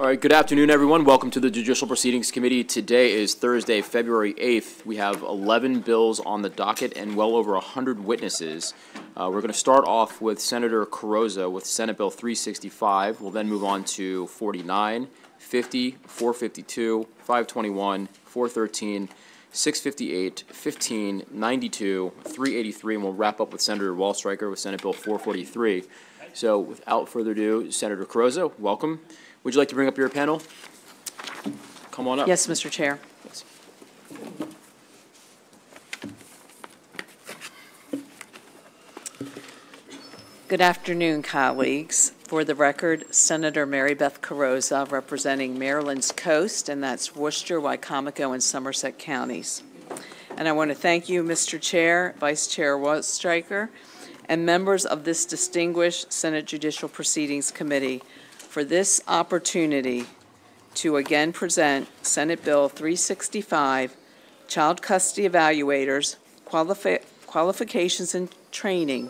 All right, good afternoon, everyone. Welcome to the Judicial Proceedings Committee. Today is Thursday, February 8th. We have 11 bills on the docket and well over 100 witnesses. We're going to start off with Senator Carrozza with Senate Bill 365. We'll then move on to 49, 50, 452, 521, 413, 658, 15, 92, 383, and we'll wrap up with Senator Wallstreicher with Senate Bill 443. So without further ado, Senator Carrozza, welcome. Would you like to bring up your panel? Come on up. Yes, Mr. Chair. Yes. Good afternoon, colleagues. For the record, Senator Mary Beth Carrozza, representing Maryland's coast, and that's Worcester, Wycomico, and Somerset counties. And I want to thank you, Mr. Chair, Vice Chair Wallstreicher, and members of this distinguished Senate Judicial Proceedings Committee for this opportunity to again present Senate Bill 365, Child Custody Evaluators, Qualifications and Training,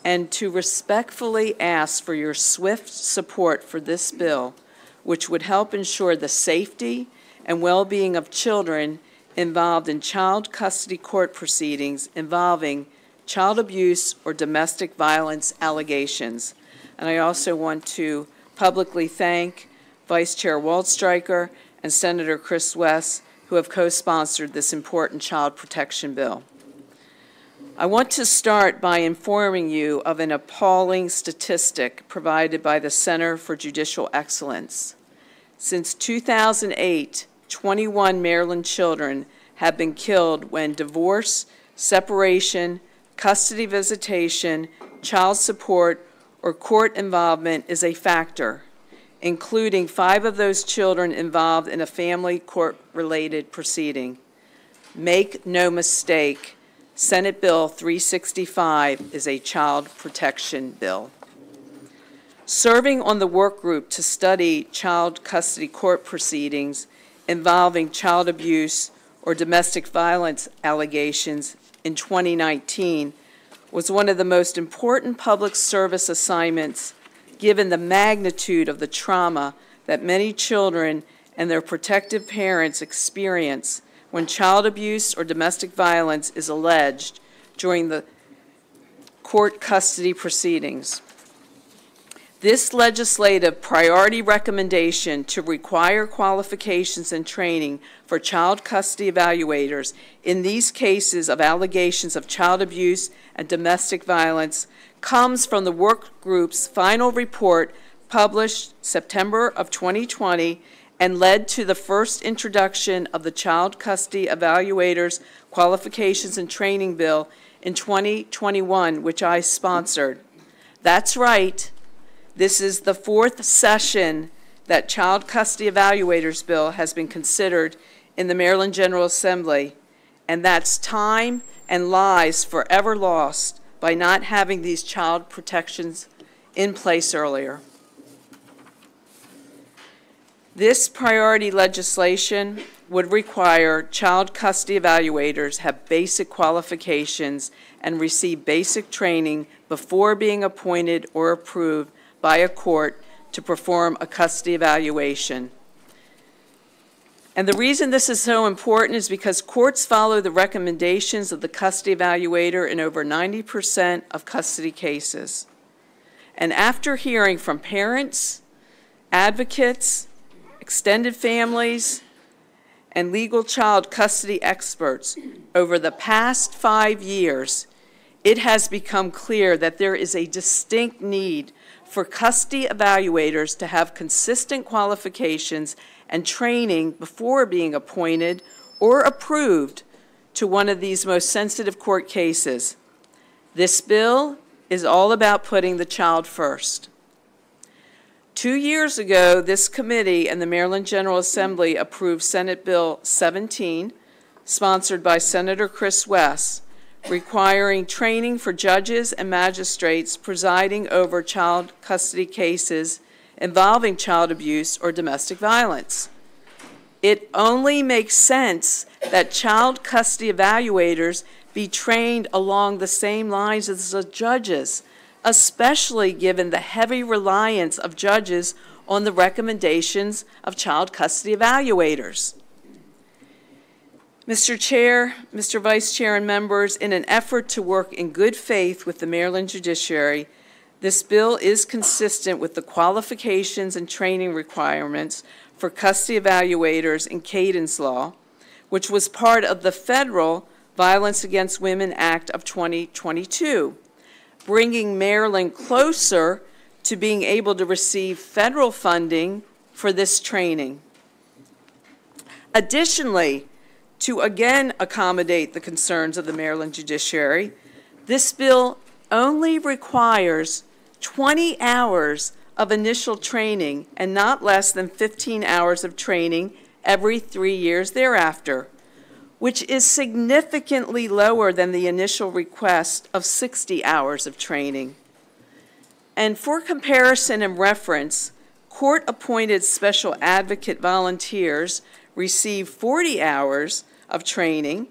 and to respectfully ask for your swift support for this bill, which would help ensure the safety and well-being of children involved in child custody court proceedings involving child abuse or domestic violence allegations. And I also want to publicly thank Vice Chair Wallstreicher and Senator Chris West, who have co-sponsored this important child protection bill. I want to start by informing you of an appalling statistic provided by the Center for Judicial Excellence. Since 2008, 21 Maryland children have been killed when divorce, separation, custody visitation, child support, or court involvement is a factor, including 5 of those children involved in a family court-related proceeding. Make no mistake, Senate Bill 365 is a child protection bill. Serving on the work group to study child custody court proceedings involving child abuse or domestic violence allegations in 2019 was one of the most important public service assignments given the magnitude of the trauma that many children and their protective parents experience when child abuse or domestic violence is alleged during the court custody proceedings. This legislative priority recommendation to require qualifications and training for child custody evaluators in these cases of allegations of child abuse and domestic violence comes from the work group's final report published September of 2020 and led to the first introduction of the Child Custody Evaluators Qualifications and Training Bill in 2021, which I sponsored. That's right. This is the 4th session that Child Custody Evaluators Bill has been considered in the Maryland General Assembly, and that's time and lives forever lost by not having these child protections in place earlier. This priority legislation would require child custody evaluators have basic qualifications and receive basic training before being appointed or approved by a court to perform a custody evaluation. And the reason this is so important is because courts follow the recommendations of the custody evaluator in over 90% of custody cases. And after hearing from parents, advocates, extended families, and legal child custody experts over the past 5 years, it has become clear that there is a distinct need for custody evaluators to have consistent qualifications and training before being appointed or approved to one of these most sensitive court cases. This bill is all about putting the child first. 2 years ago, this committee and the Maryland General Assembly approved Senate Bill 17, sponsored by Senator Chris West, requiring training for judges and magistrates presiding over child custody cases involving child abuse or domestic violence. It only makes sense that child custody evaluators be trained along the same lines as the judges, especially given the heavy reliance of judges on the recommendations of child custody evaluators. Mr. Chair, Mr. Vice Chair, and members, in an effort to work in good faith with the Maryland judiciary, this bill is consistent with the qualifications and training requirements for custody evaluators in Caden's Law, which was part of the federal Violence Against Women Act of 2022, bringing Maryland closer to being able to receive federal funding for this training. Additionally, to again accommodate the concerns of the Maryland judiciary, this bill only requires 20 hours of initial training and not less than 15 hours of training every 3 years thereafter, which is significantly lower than the initial request of 60 hours of training. And for comparison and reference, court-appointed special advocate volunteers receive 40 hours of training,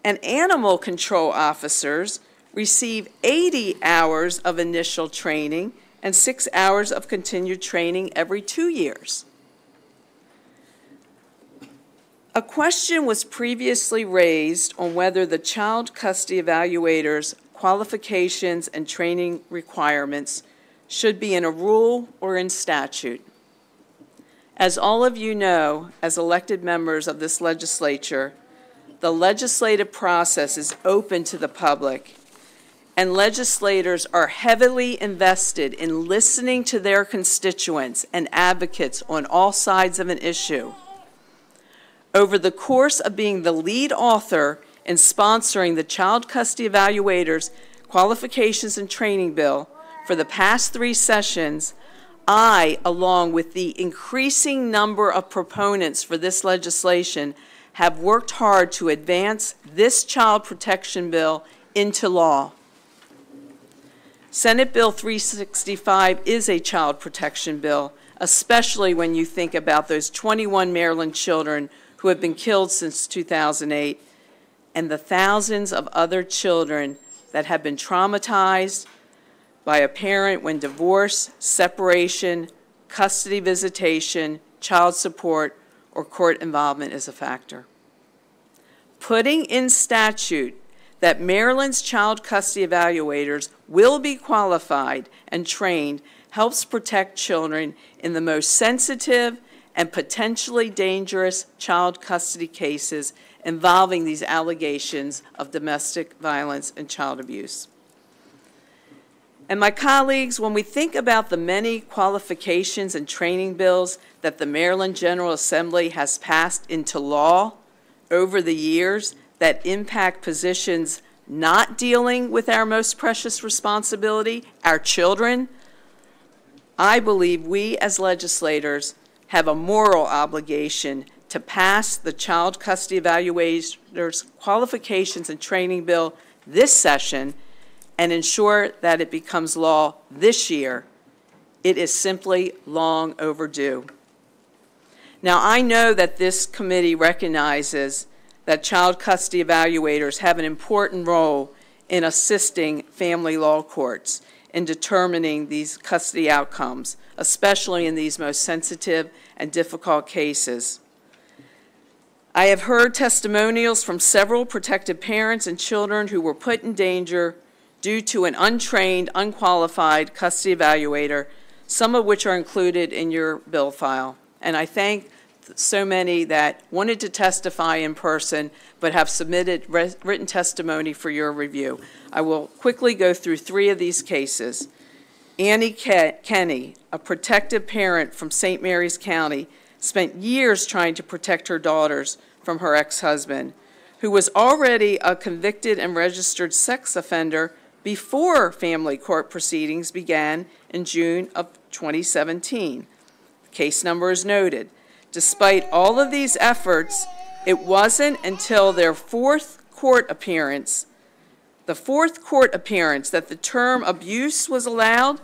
and animal control officers receive 80 hours of initial training and 6 hours of continued training every 2 years. A question was previously raised on whether the child custody evaluators' qualifications and training requirements should be in a rule or in statute. As all of you know, as elected members of this legislature, the legislative process is open to the public, and legislators are heavily invested in listening to their constituents and advocates on all sides of an issue. Over the course of being the lead author in sponsoring the Child Custody Evaluators Qualifications and Training Bill for the past 3 sessions, I, along with the increasing number of proponents for this legislation, have worked hard to advance this child protection bill into law. Senate Bill 365 is a child protection bill, especially when you think about those 21 Maryland children who have been killed since 2008 and the thousands of other children that have been traumatized by a parent when divorce, separation, custody visitation, child support, or court involvement is a factor. Putting in statute that Maryland's child custody evaluators will be qualified and trained helps protect children in the most sensitive and potentially dangerous child custody cases involving these allegations of domestic violence and child abuse. And my colleagues, when we think about the many qualifications and training bills that the Maryland General Assembly has passed into law over the years that impact positions not dealing with our most precious responsibility, our children, I believe we as legislators have a moral obligation to pass the Child Custody Evaluators Qualifications and Training Bill this session and ensure that it becomes law this year. It is simply long overdue. Now, I know that this committee recognizes that child custody evaluators have an important role in assisting family law courts in determining these custody outcomes, especially in these most sensitive and difficult cases. I have heard testimonials from several protected parents and children who were put in danger due to an untrained, unqualified custody evaluator, some of which are included in your bill file. And I thank so many that wanted to testify in person but have submitted written testimony for your review. I will quickly go through 3 of these cases. Annie Kenny, a protective parent from St. Mary's County, spent years trying to protect her daughters from her ex-husband, who was already a convicted and registered sex offender before family court proceedings began in June of 2017. The case number is noted. Despite all of these efforts, it wasn't until their 4th court appearance, that the term abuse was allowed,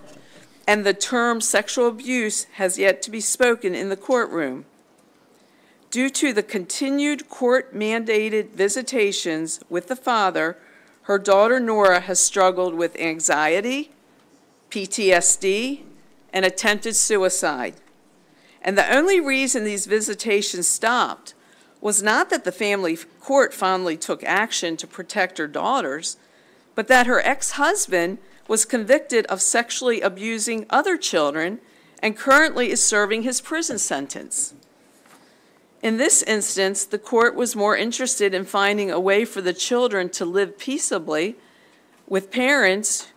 and the term sexual abuse has yet to be spoken in the courtroom. Due to the continued court-mandated visitations with the father, her daughter Nora has struggled with anxiety, PTSD, and attempted suicide. And the only reason these visitations stopped was not that the family court finally took action to protect her daughters, but that her ex-husband was convicted of sexually abusing other children and currently is serving his prison sentence. In this instance, the court was more interested in finding a way for the children to live peaceably with parents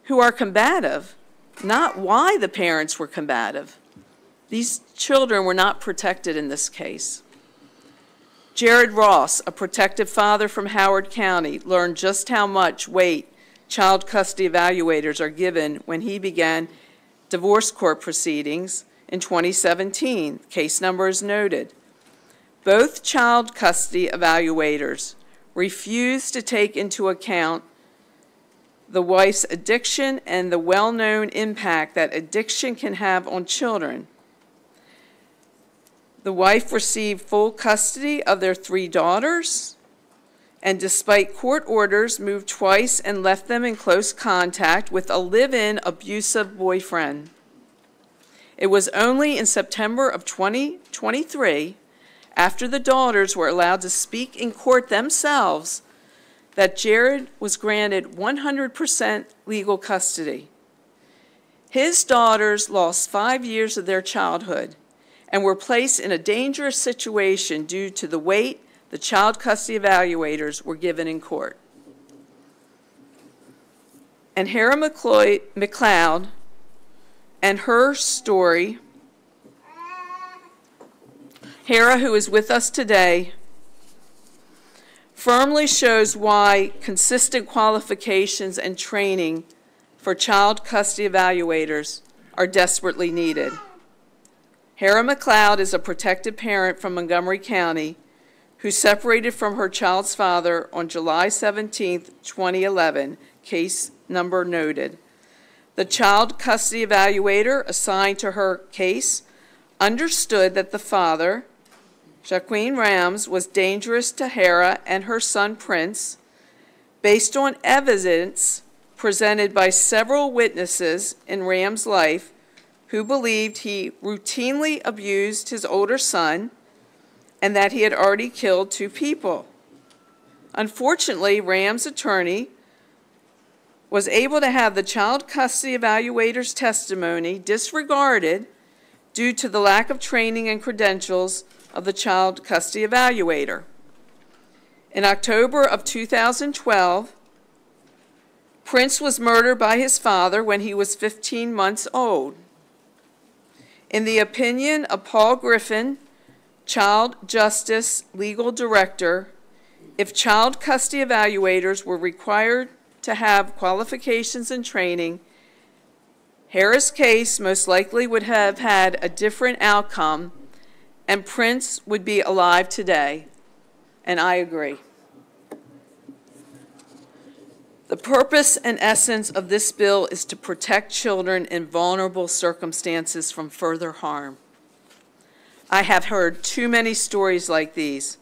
who are combative, not why the parents were combative. These children were not protected in this case. Jared Ross, a protective father from Howard County, learned just how much weight child custody evaluators are given when he began divorce court proceedings in 2017. Case number is noted. Both child custody evaluators refused to take into account the wife's addiction and the well-known impact that addiction can have on children. The wife received full custody of their 3 daughters, and despite court orders, moved twice and left them in close contact with a live-in abusive boyfriend. It was only in September of 2023, after the daughters were allowed to speak in court themselves, that Jared was granted 100% legal custody. His daughters lost 5 years of their childhood and were placed in a dangerous situation due to the weight the child custody evaluators were given in court. And Hera McLeod and her story, Hera, who is with us today, firmly shows why consistent qualifications and training for child custody evaluators are desperately needed. Hera McLeod is a protected parent from Montgomery County who separated from her child's father on July 17, 2011, case number noted. The child custody evaluator assigned to her case understood that the father, Jaqueen Rams, was dangerous to Hera and her son Prince based on evidence presented by several witnesses in Rams' life who believed he routinely abused his older son and that he had already killed 2 people. Unfortunately, Rams' attorney was able to have the child custody evaluator's testimony disregarded due to the lack of training and credentials of the child custody evaluator. In October of 2012, Prince was murdered by his father when he was 15 months old. In the opinion of Paul Griffin, Child Justice Legal Director, if child custody evaluators were required to have qualifications and training, Hera's case most likely would have had a different outcome and Prince would be alive today, and I agree. The purpose and essence of this bill is to protect children in vulnerable circumstances from further harm. I have heard too many stories like these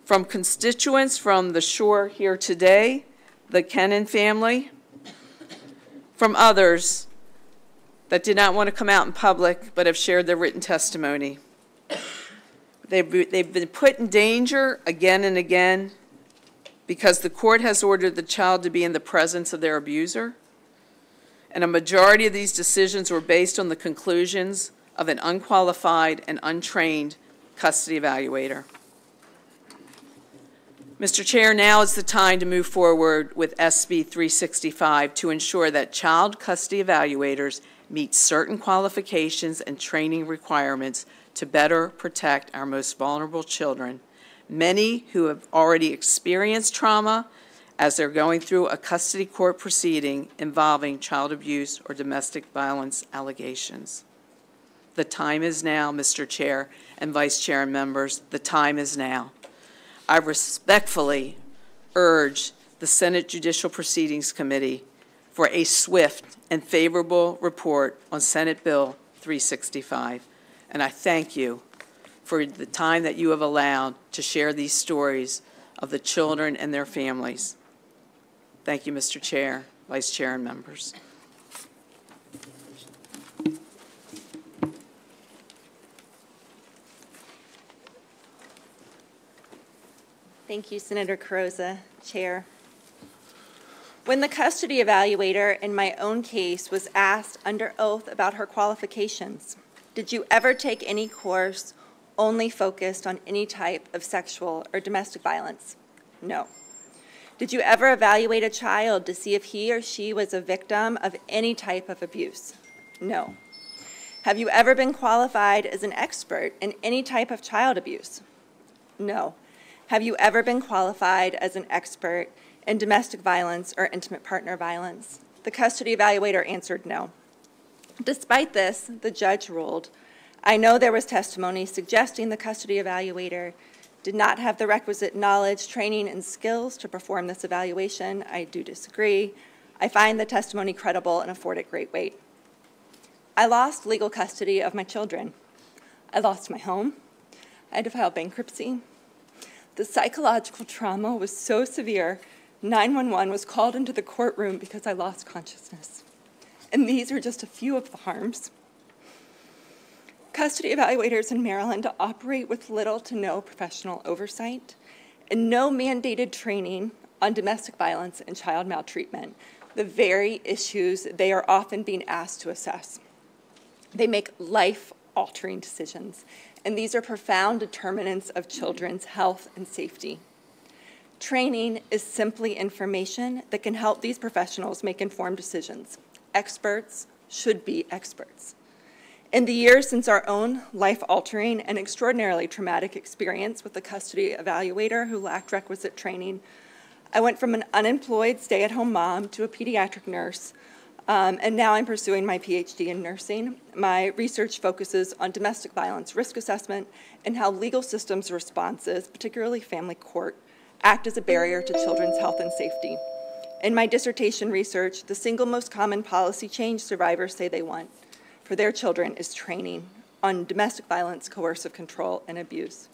from constituents from the shore here today, the Kennan family, from others that did not want to come out in public but have shared their written testimony. They've been put in danger again and again because the court has ordered the child to be in the presence of their abuser, and a majority of these decisions were based on the conclusions of an unqualified and untrained custody evaluator. Mr. Chair, now is the time to move forward with SB 365 to ensure that child custody evaluators meet certain qualifications and training requirements to better protect our most vulnerable children, many who have already experienced trauma as they're going through a custody court proceeding involving child abuse or domestic violence allegations. The time is now, Mr. Chair and Vice Chair and members, the time is now. I respectfully urge the Senate Judicial Proceedings Committee for a swift and favorable report on Senate Bill 365. And I thank you for the time that you have allowed to share these stories of the children and their families. Thank you, Mr. Chair, Vice Chair, and members. Thank you, Senator Carrozza, Chair. When the custody evaluator in my own case was asked under oath about her qualifications, did you ever take any course only focused on any type of sexual or domestic violence? No. Did you ever evaluate a child to see if he or she was a victim of any type of abuse? No. Have you ever been qualified as an expert in any type of child abuse? No. Have you ever been qualified as an expert in domestic violence or intimate partner violence? The custody evaluator answered no. Despite this, the judge ruled, I know there was testimony suggesting the custody evaluator did not have the requisite knowledge, training, and skills to perform this evaluation. I do disagree. I find the testimony credible and afford it great weight. I lost legal custody of my children. I lost my home. I had to file bankruptcy. The psychological trauma was so severe, 911 was called into the courtroom because I lost consciousness. And these are just a few of the harms. Custody evaluators in Maryland operate with little to no professional oversight and no mandated training on domestic violence and child maltreatment, the very issues they are often being asked to assess. They make life-altering decisions, and these are profound determinants of children's health and safety. Training is simply information that can help these professionals make informed decisions. Experts should be experts. In the years since our own life-altering and extraordinarily traumatic experience with the custody evaluator who lacked requisite training, I went from an unemployed stay-at-home mom to a pediatric nurse, and now I'm pursuing my PhD in nursing. My research focuses on domestic violence risk assessment and how legal systems responses, particularly family court, act as a barrier to children's health and safety. In my dissertation research, the single most common policy change survivors say they want for their children is training on domestic violence, coercive control, and abuse.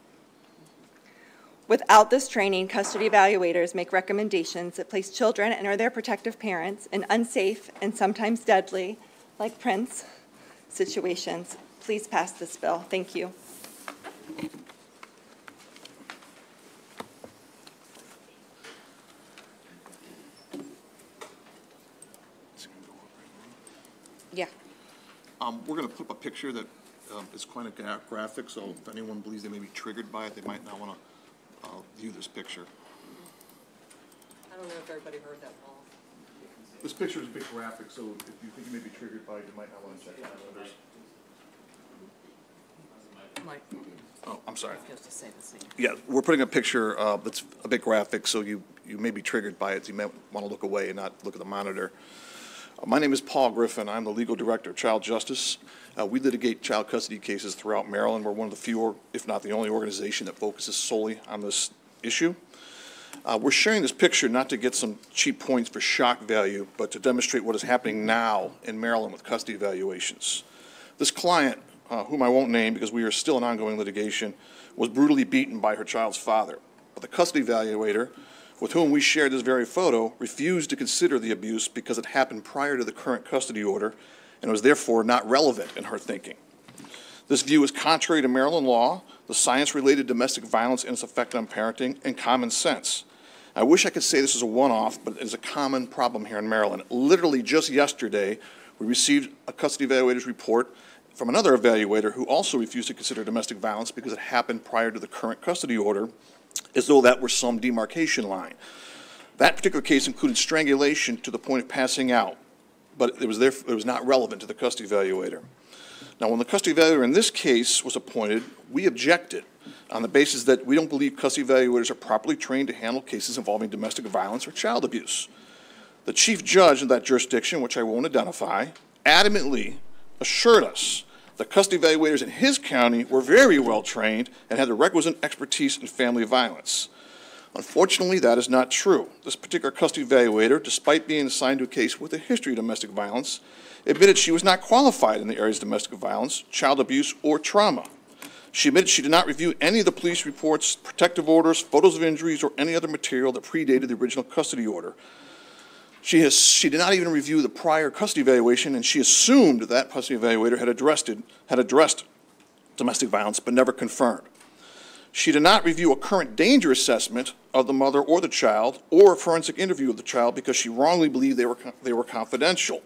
Without this training, custody evaluators make recommendations that place children and or their protective parents in unsafe and sometimes deadly, like Prince, situations. Please pass this bill. Thank you. Yeah. We're going to put up a picture that is quite a graphic, so if anyone believes they may be triggered by it, they might not want to view this picture. I don't know if everybody heard that, Paul. This picture is a bit graphic, so if you think you may be triggered by it, you might not want to check it out. Mike. Oh, I'm sorry. I was to say the same. Yeah, we're putting a picture that's a bit graphic, so you may be triggered by it, so you may want to look away and not look at the monitor. My name is Paul Griffin. I'm the legal director of Child Justice. We litigate child custody cases throughout Maryland. We're one of the few, if not the only organization that focuses solely on this issue. We're sharing this picture not to get some cheap points for shock value, but to demonstrate what is happening now in Maryland with custody evaluations. This client, whom I won't name because we are still in ongoing litigation, was brutally beaten by her child's father. But the custody evaluator, with whom we shared this very photo, refused to consider the abuse because it happened prior to the current custody order and was therefore not relevant in her thinking. This view is contrary to Maryland law, the science-related domestic violence and its effect on parenting, and common sense. I wish I could say this is a one-off, but it is a common problem here in Maryland. Literally just yesterday, we received a custody evaluator's report from another evaluator who also refused to consider domestic violence because it happened prior to the current custody order, as though that were some demarcation line. That particular case included strangulation to the point of passing out, but it was not relevant to the custody evaluator. Now, when the custody evaluator in this case was appointed, we objected on the basis that we don't believe custody evaluators are properly trained to handle cases involving domestic violence or child abuse. The chief judge of that jurisdiction, which I won't identify, adamantly assured us the custody evaluators in his county were very well trained and had the requisite expertise in family violence. Unfortunately, that is not true. This particular custody evaluator, despite being assigned to a case with a history of domestic violence, admitted she was not qualified in the areas of domestic violence, child abuse, or trauma. She admitted she did not review any of the police reports, protective orders, photos of injuries, or any other material that predated the original custody order. She did not even review the prior custody evaluation, and she assumed that custody evaluator had addressed domestic violence, but never confirmed. She did not review a current danger assessment of the mother or the child, or a forensic interview of the child because she wrongly believed they were confidential.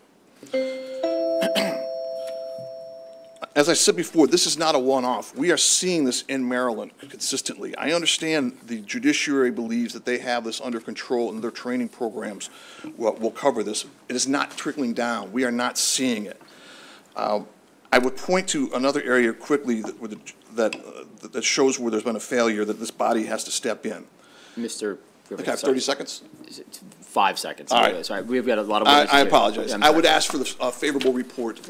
As I said before, this is not a one-off. We are seeing this in Maryland consistently. I understand the judiciary believes that they have this under control and their training programs will cover this. It is not trickling down. We are not seeing it. I would point to another area quickly that shows where there's been a failure that this body has to step in. Mr. Can I have 30 seconds? 5 seconds. All right. Sorry, we've got a lot of. I apologize. Yeah, I would ask for the favorable report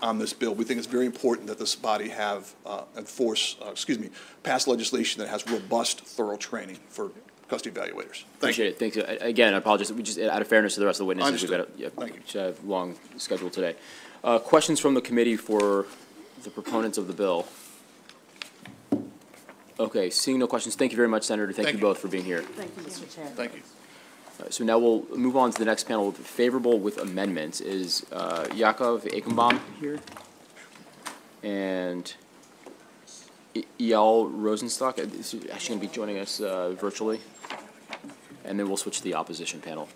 on this bill. We think it's very important that this body have pass legislation that has robust, thorough training for custody evaluators. Thank you. Appreciate it. Thank you. Again, I apologize. We just, out of fairness to the rest of the witnesses, we've got a Thank you. long schedule today. Questions from the committee for the proponents of the bill? Okay, seeing no questions, thank you very much, Senator. Thank you both for being here. Thank you, Mr. Chair. Thank you. So now we'll move on to the next panel. Favorable with amendments. Is Yakov Eichenbaum here? And Eyal Rosenstock is actually going to be joining us virtually. And then we'll switch to the opposition panel.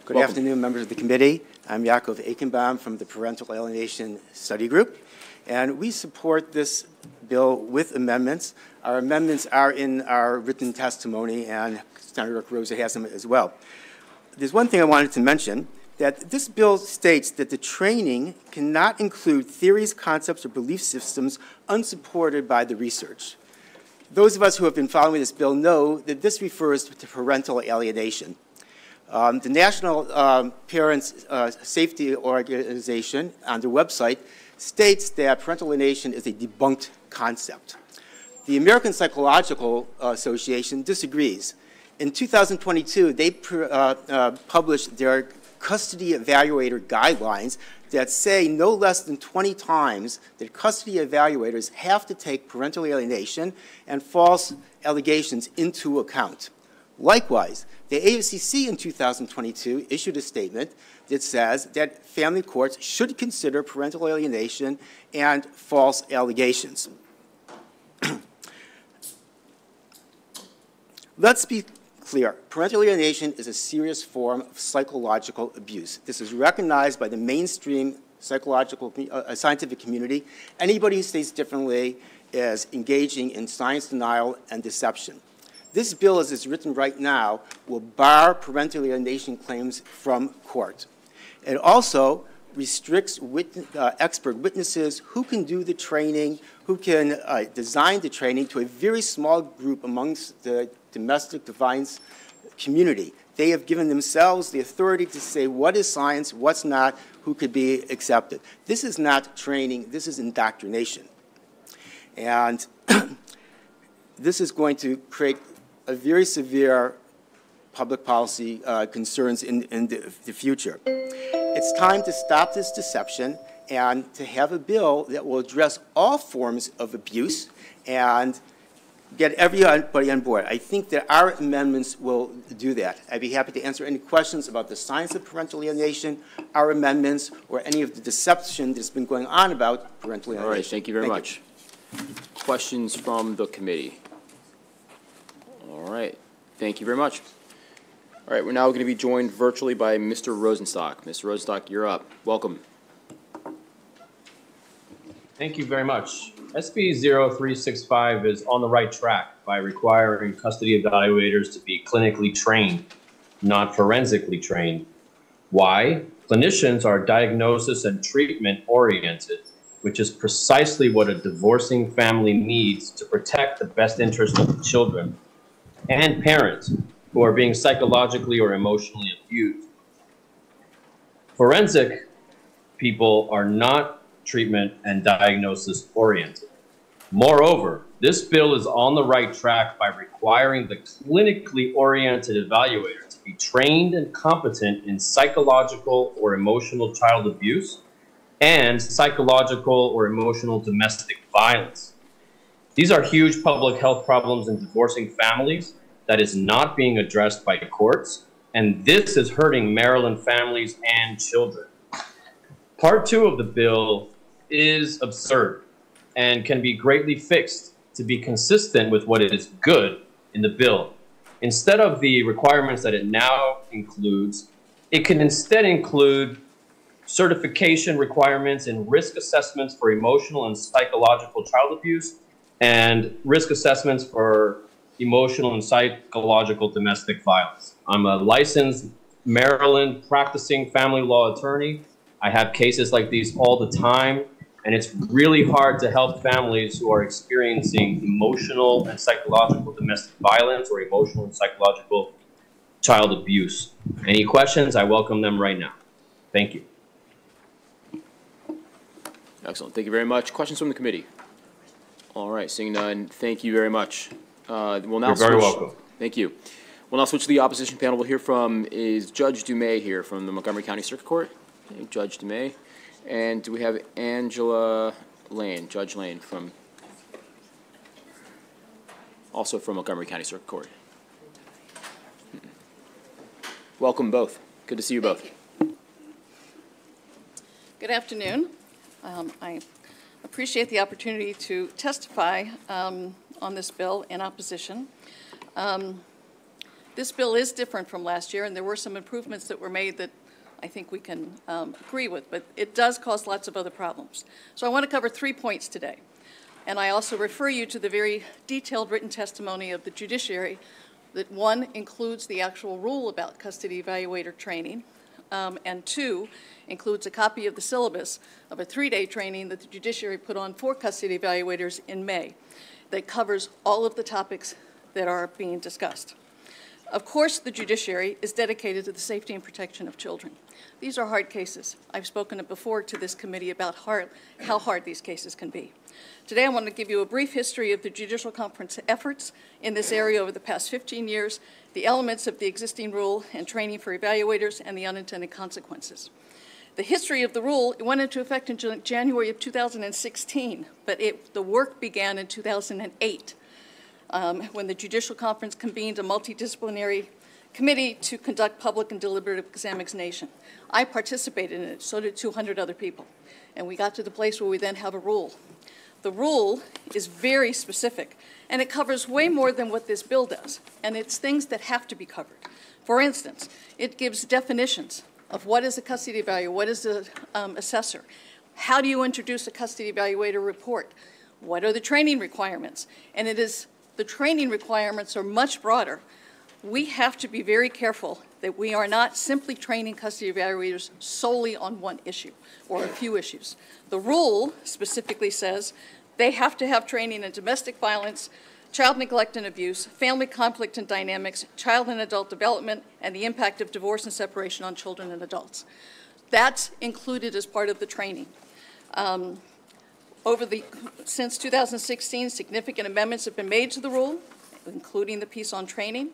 Good afternoon, members of the committee. I'm Yakov Eichenbaum from the Parental Alienation Study Group, and we support this bill with amendments. Our amendments are in our written testimony, and Senator Carosa has them as well. There's one thing I wanted to mention, that this bill states that the training cannot include theories, concepts, or belief systems unsupported by the research. Those of us who have been following this bill know that this refers to parental alienation. The National Parents Safety Organization on their website states that parental alienation is a debunked concept. The American Psychological Association disagrees. In 2022, they published their custody evaluator guidelines that say no less than 20 times that custody evaluators have to take parental alienation and false allegations into account. Likewise, the AFCC in 2022 issued a statement that says that family courts should consider parental alienation and false allegations. Let's be clear. Parental alienation is a serious form of psychological abuse. This is recognized by the mainstream scientific community. Anybody who states differently is engaging in science denial and deception. This bill, as it's written right now, will bar parental alienation claims from court. It also restricts expert witnesses who can do the training, who can design the training to a very small group amongst the domestic violence community. They have given themselves the authority to say what is science, what's not, who could be accepted. This is not training, this is indoctrination. And this is going to create a very severe public policy concerns in the future. It's time to stop this deception and to have a bill that will address all forms of abuse and get everybody on board. I think that our amendments will do that. I'd be happy to answer any questions about the science of parental alienation, our amendments, or any of the deception that's been going on about parental alienation. All right, thank you very much. Questions from the committee? All right, thank you very much. All right, we're now going to be joined virtually by Mr. Rosenstock. Mr. Rosenstock, you're up. Welcome. Thank you very much. SB 0365 is on the right track by requiring custody evaluators to be clinically trained, not forensically trained. Why? Clinicians are diagnosis and treatment oriented, which is precisely what a divorcing family needs to protect the best interest of the children and parents who are being psychologically or emotionally abused. Forensic people are not treatment and diagnosis oriented. Moreover, this bill is on the right track by requiring the clinically oriented evaluator to be trained and competent in psychological or emotional child abuse and psychological or emotional domestic violence. These are huge public health problems in divorcing families that is not being addressed by courts, and this is hurting Maryland families and children. Part 2 of the bill is absurd and can be greatly fixed to be consistent with what is good in the bill. Instead of the requirements that it now includes, it can instead include certification requirements and risk assessments for emotional and psychological child abuse and risk assessments for emotional and psychological domestic violence. I'm a licensed Maryland practicing family law attorney. I have cases like these all the time, and it's really hard to help families who are experiencing emotional and psychological domestic violence or emotional and psychological child abuse. Any questions? I welcome them right now. Thank you. Excellent. Thank you very much. Questions from the committee? All right, seeing none, thank you very much. We'll now You're very welcome. Thank you. We'll now switch to the opposition panel. We'll hear from, is Judge Dumais here from the Montgomery County Circuit Court? Okay, Judge Dumais. And do we have Angela Lane, Judge Lane, from, also from Montgomery County Circuit Court? Welcome both. Good to see you both. Good afternoon. I appreciate the opportunity to testify on this bill in opposition. This bill is different from last year, and there were some improvements that were made that I think we can agree with, but it does cause lots of other problems. So I want to cover 3 points today. And I also refer you to the very detailed written testimony of the judiciary that, 1, includes the actual rule about custody evaluator training, and 2, includes a copy of the syllabus of a 3-day training that the judiciary put on for custody evaluators in May that covers all of the topics that are being discussed. Of course, the judiciary is dedicated to the safety and protection of children. These are hard cases. I've spoken before to this committee about how hard these cases can be. Today, I want to give you a brief history of the Judicial Conference efforts in this area over the past 15 years, the elements of the existing rule and training for evaluators, and the unintended consequences. The history of the rule, it went into effect in January of 2016, but the work began in 2008 when the Judicial Conference convened a multidisciplinary committee to conduct public and deliberative examination. I participated in it, so did 200 other people. And we got to the place where we then have a rule. The rule is very specific, and it covers way more than what this bill does, and it's things that have to be covered. For instance, it gives definitions of what is a custody evaluator, what is an assessor, how do you introduce a custody evaluator report, what are the training requirements, and the training requirements are much broader. We have to be very careful that we are not simply training custody evaluators solely on one issue or a few issues. The rule specifically says they have to have training in domestic violence, child neglect and abuse, family conflict and dynamics, child and adult development, and the impact of divorce and separation on children and adults. That's included as part of the training. Since 2016, significant amendments have been made to the rule, including the piece on training.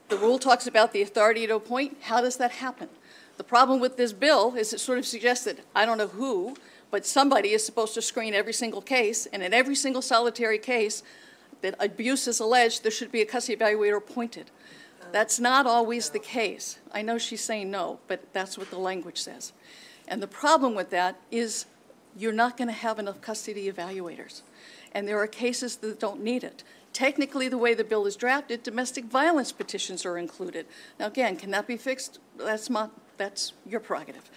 The rule talks about the authority to appoint. How does that happen? The problem with this bill is it sort of suggests that, I don't know who, but somebody is supposed to screen every single case, and in every single solitary case that abuse is alleged, there should be a custody evaluator appointed. That's not always the case. I know she's saying no, but that's what the language says. And the problem with that is you're not going to have enough custody evaluators. And there are cases that don't need it. Technically, the way the bill is drafted, domestic violence petitions are included. Now, again, can that be fixed? That's your prerogative.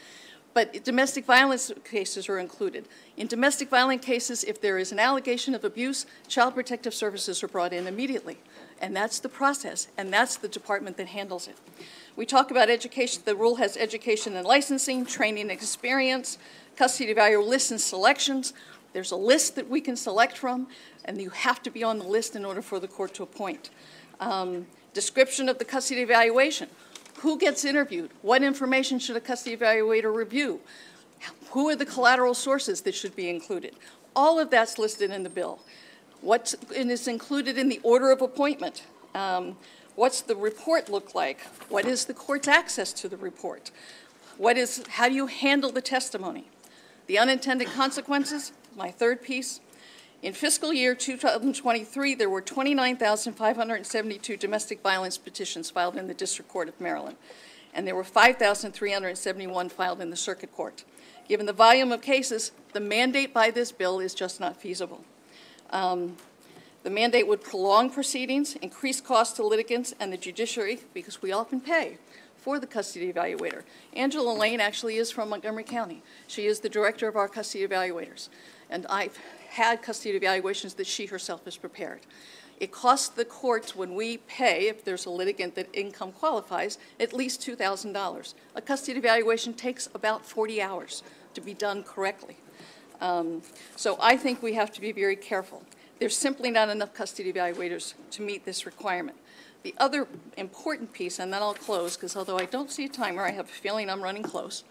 But domestic violence cases are included. In domestic violence cases, if there is an allegation of abuse, Child Protective Services are brought in immediately. And that's the process, and that's the department that handles it. We talk about education. The rule has education and licensing, training and experience, custody evaluator lists and selections. There's a list that we can select from, and you have to be on the list in order for the court to appoint. Description of the custody evaluation. Who gets interviewed? What information should a custody evaluator review? Who are the collateral sources that should be included? All of that's listed in the bill. What is included in the order of appointment? What's the report look like? What is the court's access to the report? How do you handle the testimony? The unintended consequences, my third piece. In fiscal year 2023, there were 29,572 domestic violence petitions filed in the District Court of Maryland, and there were 5,371 filed in the Circuit Court. Given the volume of cases, the mandate by this bill is just not feasible. The mandate would prolong proceedings, increase costs to litigants and the judiciary, because we often pay for the custody evaluator. Angela Lane actually is from Montgomery County. She is the director of our custody evaluators, and I've had custody evaluations that she herself has prepared. It costs the courts, when we pay, if there's a litigant that income qualifies, at least $2,000. A custody evaluation takes about 40 hours to be done correctly. So I think we have to be very careful. There's simply not enough custody evaluators to meet this requirement. The other important piece, and then I'll close, because although I don't see a timer, I have a feeling I'm running close.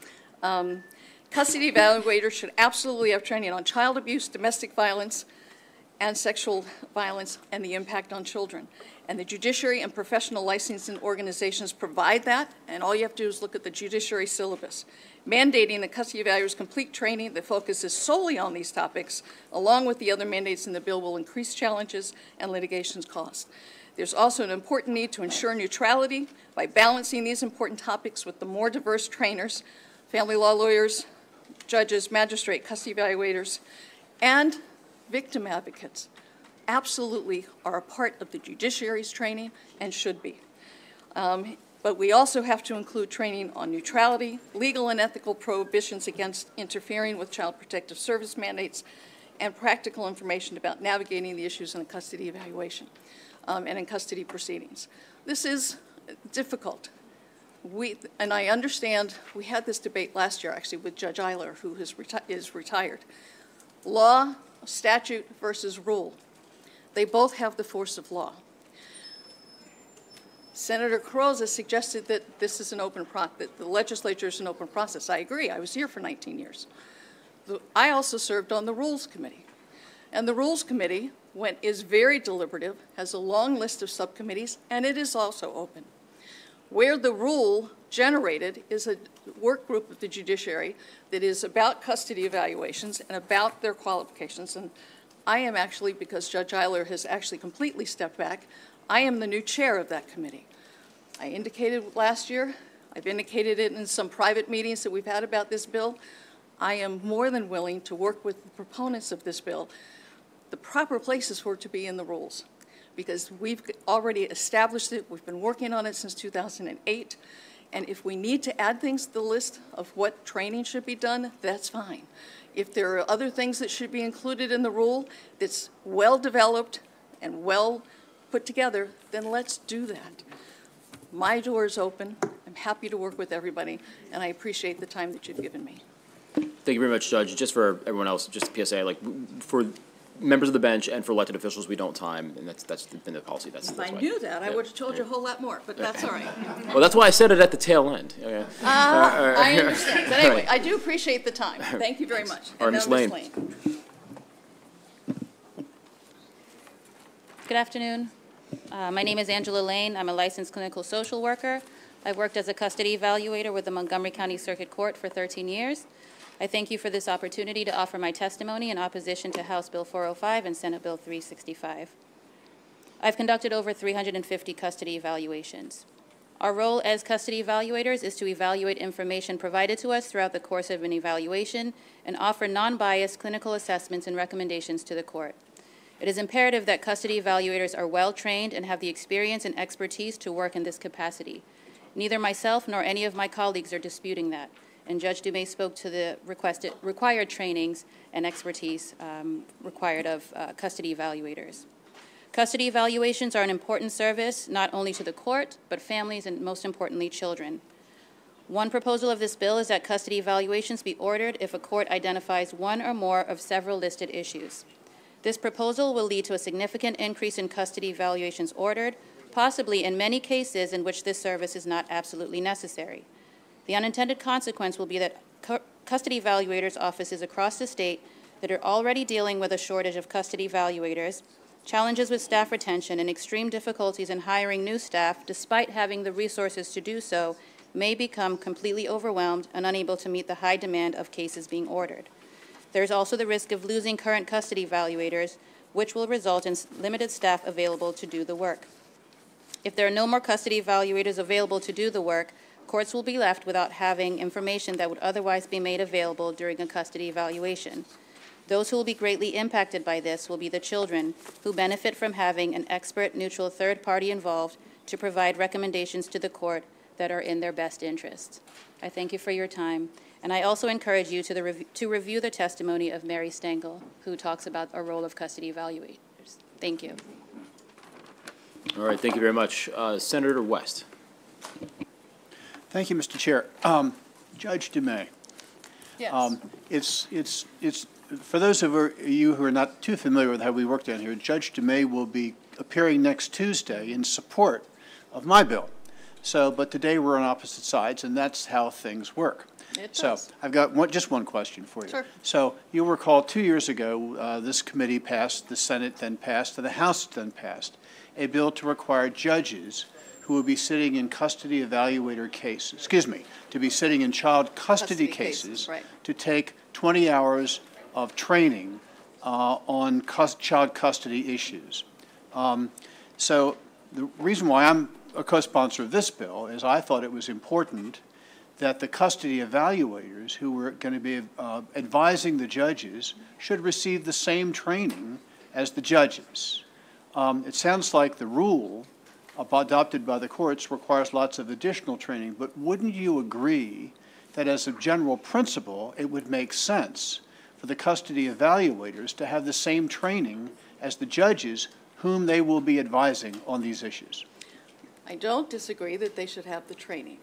Custody evaluators should absolutely have training on child abuse, domestic violence, and sexual violence, and the impact on children. And the judiciary and professional licensing organizations provide that, and all you have to do is look at the judiciary syllabus. Mandating that custody evaluators complete training that focuses solely on these topics, along with the other mandates in the bill, will increase challenges and litigation costs. There's also an important need to ensure neutrality by balancing these important topics with the more diverse trainers, family law lawyers, judges, magistrate, custody evaluators, and victim advocates absolutely are a part of the judiciary's training and should be. But we also have to include training on neutrality, legal and ethical prohibitions against interfering with child protective service mandates, and practical information about navigating the issues in a custody evaluation and in custody proceedings. This is difficult. And I understand, we had this debate last year actually with Judge Eiler, who is retired. Law, statute versus rule. They both have the force of law. Senator Carrozza suggested that this is an open that the legislature is an open process. I agree. I was here for 19 years. I also served on the Rules Committee. And the Rules Committee is very deliberative, has a long list of subcommittees, and it is also open. Where the rule generated is a work group of the judiciary that is about custody evaluations and about their qualifications. And I am actually, because Judge Eiler has actually completely stepped back, I am the new chair of that committee. I indicated last year, I've indicated it in some private meetings that we've had about this bill, I am more than willing to work with the proponents of this bill. The proper place is for it to be in the rules, because we've already established it, we've been working on it since 2008, and if we need to add things to the list of what training should be done, that's fine. If there are other things that should be included in the rule that's well developed and well put together, then let's do that. My door is open. I'm happy to work with everybody, and I appreciate the time that you've given me. Thank you very much, Judge. Just for everyone else, just a PSA, like for members of the bench and for elected officials, we don't time, and that's been the policy. That's If I why. knew that, I would have told you a whole lot more, but that's all right. Well, that's why I said it at the tail end. Okay. I understand. But anyway, I do appreciate the time. Thank you very much. All right, Ms. Lane. Good afternoon. My name is Angela Lane. I'm a licensed clinical social worker. I've worked as a custody evaluator with the Montgomery County Circuit Court for 13 years. I thank you for this opportunity to offer my testimony in opposition to House Bill 405 and Senate Bill 365. I've conducted over 350 custody evaluations. Our role as custody evaluators is to evaluate information provided to us throughout the course of an evaluation and offer non-biased clinical assessments and recommendations to the court. It is imperative that custody evaluators are well-trained and have the experience and expertise to work in this capacity. Neither myself nor any of my colleagues are disputing that, and Judge Dumais spoke to the required trainings and expertise required of custody evaluators. Custody evaluations are an important service not only to the court, but families and most importantly, children. One proposal of this bill is that custody evaluations be ordered if a court identifies one or more of several listed issues. This proposal will lead to a significant increase in custody evaluations ordered, possibly in many cases in which this service is not absolutely necessary. The unintended consequence will be that custody evaluators' offices across the state that are already dealing with a shortage of custody evaluators, challenges with staff retention, and extreme difficulties in hiring new staff, despite having the resources to do so, may become completely overwhelmed and unable to meet the high demand of cases being ordered. There is also the risk of losing current custody evaluators, which will result in limited staff available to do the work. If there are no more custody evaluators available to do the work, courts will be left without having information that would otherwise be made available during a custody evaluation. Those who will be greatly impacted by this will be the children, who benefit from having an expert, neutral third party involved to provide recommendations to the court that are in their best interest. I thank you for your time, and I also encourage you to review the testimony of Mary Stengel, who talks about a role of custody evaluators. Thank you. All right, thank you very much. Senator West. Thank you, Mr. Chair. Judge DeMay. Yes. It's for those of you who are not too familiar with how we work down here, Judge DeMay will be appearing next Tuesday in support of my bill. So, but today we're on opposite sides, and that's how things work. It so does. I've got just one question for you. Sure. So you'll recall 2 years ago, this committee passed, the Senate then passed, and the House then passed, a bill to require judges who will be sitting in custody evaluator cases, to be sitting in child custody cases, right, to take 20 hours of training on child custody issues. So the reason why I'm a co-sponsor of this bill is I thought it was important that the custody evaluators who were going to be advising the judges should receive the same training as the judges. It sounds like the rule adopted by the courts requires lots of additional training, but wouldn't you agree that as a general principle, it would make sense for the custody evaluators to have the same training as the judges whom they will be advising on these issues? I don't disagree that they should have the training.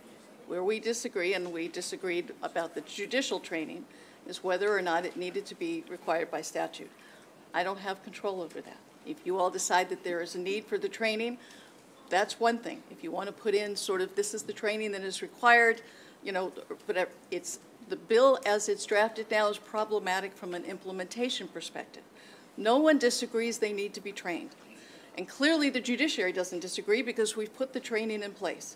Where we disagree, and we disagreed about the judicial training, is whether or not it needed to be required by statute. I don't have control over that. If you all decide that there is a need for the training, that's one thing. If you want to put in sort of this is the training that is required, you know, but it's the bill as it's drafted now is problematic from an implementation perspective. No one disagrees they need to be trained. And clearly the judiciary doesn't disagree because we've put the training in place.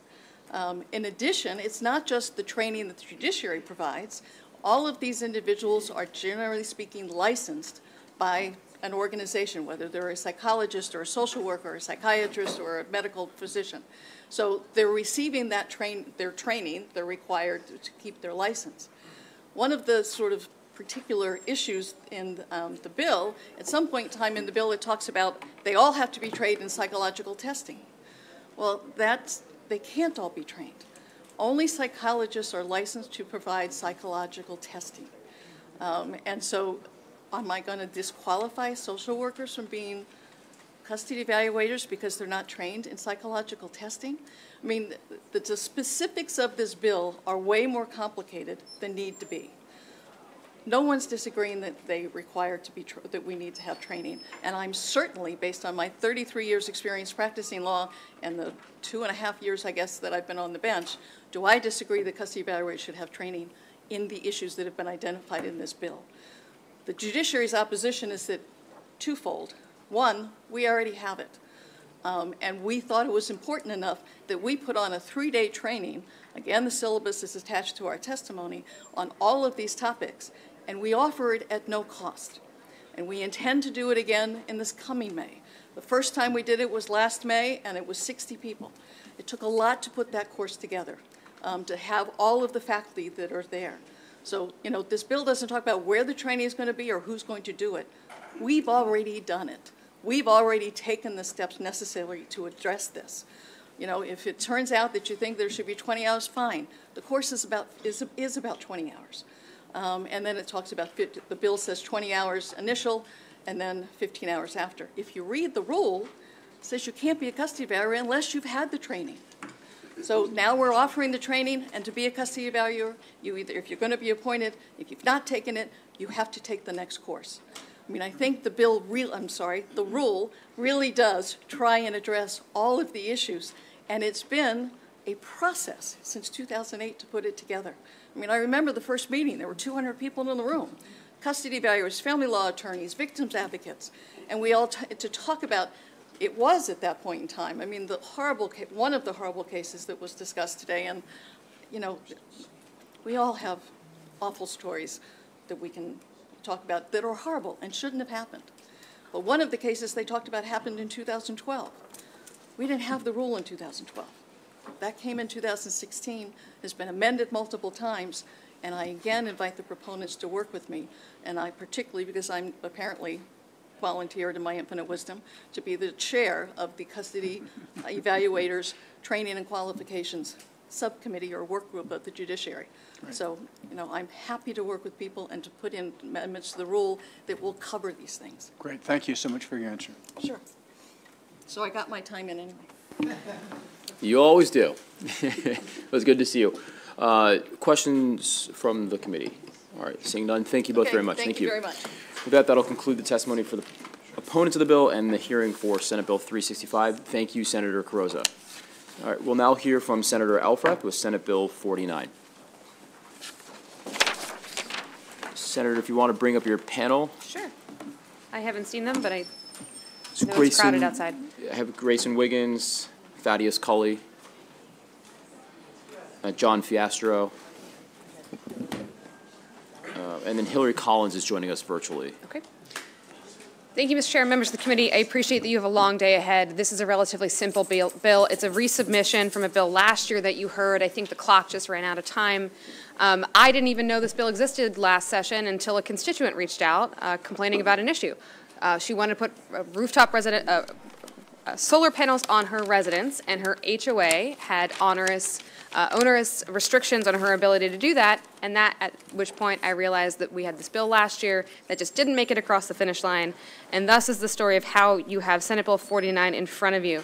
In addition, it's not just the training that the judiciary provides. All of these individuals are generally speaking licensed by an organization, whether they're a psychologist or a social worker or a psychiatrist or a medical physician. So they're receiving that their training, they're required to keep their license. One of the sort of particular issues in the bill, at some point in time in the bill it talks about they all have to be trained in psychological testing. Well, they can't all be trained. Only psychologists are licensed to provide psychological testing. And so am I going to disqualify social workers from being custody evaluators because they're not trained in psychological testing? I mean, the specifics of this bill are way more complicated than need to be. No one's disagreeing that they require to be that we need to have training, and I'm certainly, based on my 33 years experience practicing law and the 2.5 years, I guess, that I've been on the bench, do I disagree that custody evaluators should have training in the issues that have been identified in this bill? The judiciary's opposition is that twofold. One, we already have it, and we thought it was important enough that we put on a 3-day training. Again, the syllabus is attached to our testimony on all of these topics. And we offer it at no cost. And we intend to do it again in this coming May. The first time we did it was last May, and it was 60 people. It took a lot to put that course together, to have all of the faculty that are there. So, you know, this bill doesn't talk about where the training is going to be or who's going to do it. We've already done it. We've already taken the steps necessary to address this. You know, if it turns out that you think there should be 20 hours, fine. The course is about 20 hours. And then it talks about, the bill says 20 hours initial and then 15 hours after. If you read the rule, it says you can't be a custody evaluator unless you've had the training. So now we're offering the training, and to be a custody evaluator, you either, if you're going to be appointed, if you've not taken it, you have to take the next course. I mean, I think the rule really does try and address all of the issues, and it's been a process since 2008 to put it together. I mean, I remember the first meeting, there were 200 people in the room, custody evaluators, family law attorneys, victims advocates, and we all to talk about, it was at that point in time. I mean, one of the horrible cases that was discussed today, and, you know, we all have awful stories that we can talk about that are horrible and shouldn't have happened. But one of the cases they talked about happened in 2012. We didn't have the rule in 2012. That came in 2016, has been amended multiple times. And I again invite the proponents to work with me, and I particularly, because I'm apparently volunteered in my infinite wisdom, to be the chair of the Custody Evaluators Training and Qualifications Subcommittee or Work Group of the Judiciary. Right. So, I'm happy to work with people and to put in amendments to the rule that will cover these things. Great. Thank you so much for your answer. Sure. So I got my time in anyway. You always do. It was good to see you. Questions from the committee? All right, seeing none, thank you both very much. Thank you very much. With that, that'll conclude the testimony for the opponents of the bill and the hearing for Senate Bill 365. Thank you, Senator Carrozza. All right, we'll now hear from Senator Alfreth with Senate Bill 49. Senator, if you want to bring up your panel. Sure. I haven't seen them, but I So know it's crowded outside. I have Grayson Wiggins, Thaddeus Culley, John Fiastro, and then Hillary Collins is joining us virtually. Okay. Thank you, Mr. Chair, members of the committee. I appreciate that you have a long day ahead. This is a relatively simple bill. It's a resubmission from a bill last year that you heard. I think the clock just ran out of time. I didn't even know this bill existed last session until a constituent reached out complaining about an issue. She wanted to put rooftop solar panels on her residence, and her HOA had onerous restrictions on her ability to do that, and at which point I realized that we had this bill last year that just didn't make it across the finish line, and thus is the story of how you have Senate Bill 49 in front of you.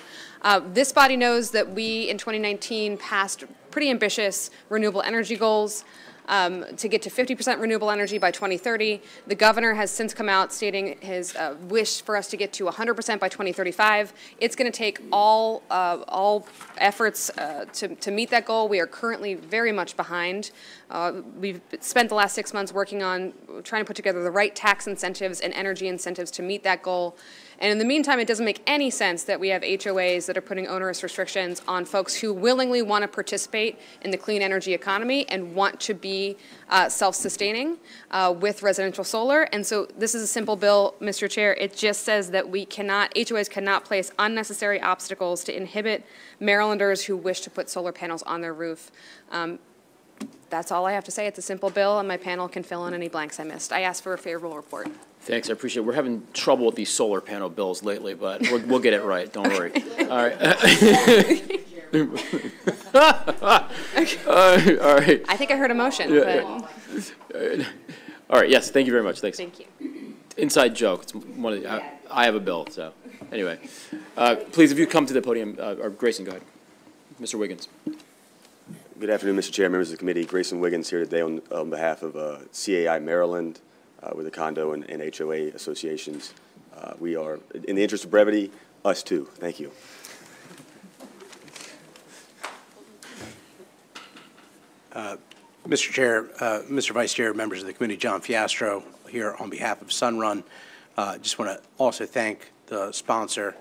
This body knows that we, in 2019, passed pretty ambitious renewable energy goals to get to 50% renewable energy by 2030. The governor has since come out stating his wish for us to get to 100% by 2035. It's going to take all efforts to meet that goal. We are currently very much behind. We've spent the last 6 months working on trying to put together the right tax incentives and energy incentives to meet that goal. And in the meantime, it doesn't make any sense that we have HOAs that are putting onerous restrictions on folks who willingly want to participate in the clean energy economy and want to be self-sustaining with residential solar. And so this is a simple bill, Mr. Chair. It just says that HOAs cannot place unnecessary obstacles to inhibit Marylanders who wish to put solar panels on their roof. That's all I have to say. It's a simple bill, and my panel can fill in any blanks I missed. I asked for a favorable report. Thanks, I appreciate it. We're having trouble with these solar panel bills lately, but we'll get it right, don't worry. All right. All right. I think I heard a motion, but... All right, yes, thank you very much, thanks. Thank you. Inside joke, it's one of the, I have a bill, so, anyway. Please, if you come to the podium, or Grayson, go ahead. Mr. Wiggins. Good afternoon, Mr. Chair, members of the committee. Grayson Wiggins here today on behalf of CAI Maryland, with the condo and HOA associations. We are, in the interest of brevity, us too. Thank you. Mr. Chair, Mr. Vice Chair, members of the committee, John Fiastro here on behalf of Sunrun. Just want to also thank the sponsor.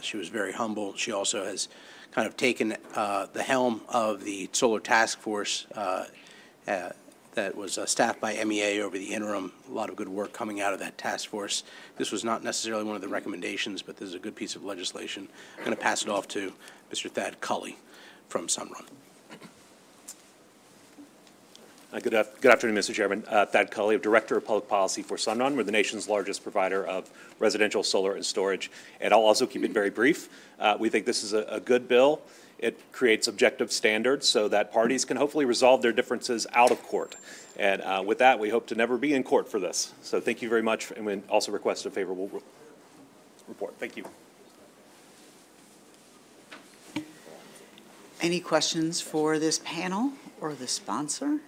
She was very humble. She also has kind of taken the helm of the solar task force that was staffed by MEA over the interim. A lot of good work coming out of that task force. This was not necessarily one of the recommendations, but this is a good piece of legislation. I'm going to pass it off to Mr. Thad Culley from Sunrun. Good afternoon, Mr. Chairman. Thad Culley, Director of Public Policy for Sunrun. We're the nation's largest provider of residential solar and storage. And I'll also keep it very brief. We think this is a good bill. It creates objective standards so that parties can hopefully resolve their differences out of court. And with that, we hope to never be in court for this. So thank you very much, and we also request a favorable report. Thank you. Any questions for this panel or the sponsor?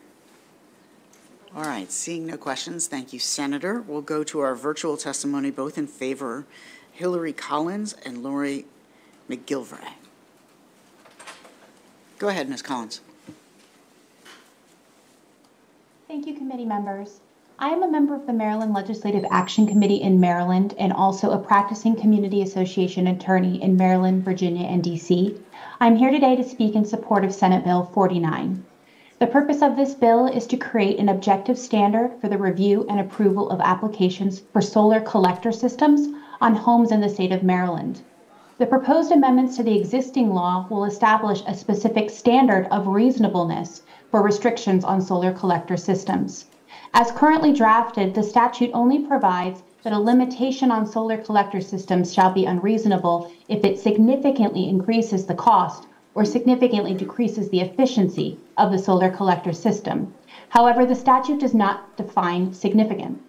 All right, seeing no questions, thank you, Senator. We'll go to our virtual testimony, both in favor, Hillary Collins and Lori McGilvray. Go ahead, Ms. Collins. Thank you, committee members. I am a member of the Maryland Legislative Action Committee in Maryland and also a practicing community association attorney in Maryland, Virginia, and DC. I'm here today to speak in support of Senate Bill 49. The purpose of this bill is to create an objective standard for the review and approval of applications for solar collector systems on homes in the state of Maryland. The proposed amendments to the existing law will establish a specific standard of reasonableness for restrictions on solar collector systems. As currently drafted, the statute only provides that a limitation on solar collector systems shall be unreasonable if it significantly increases the cost or significantly decreases the efficiency of the solar collector system. However, the statute does not define significant.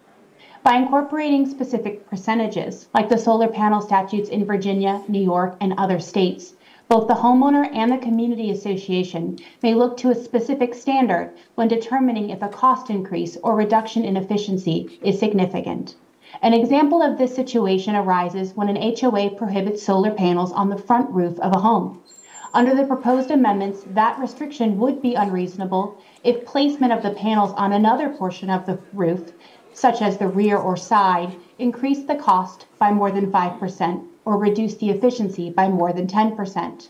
By incorporating specific percentages, like the solar panel statutes in Virginia, New York, and other states, both the homeowner and the community association may look to a specific standard when determining if a cost increase or reduction in efficiency is significant. An example of this situation arises when an HOA prohibits solar panels on the front roof of a home. Under the proposed amendments, that restriction would be unreasonable if placement of the panels on another portion of the roof, such as the rear or side, increased the cost by more than 5% or reduced the efficiency by more than 10%.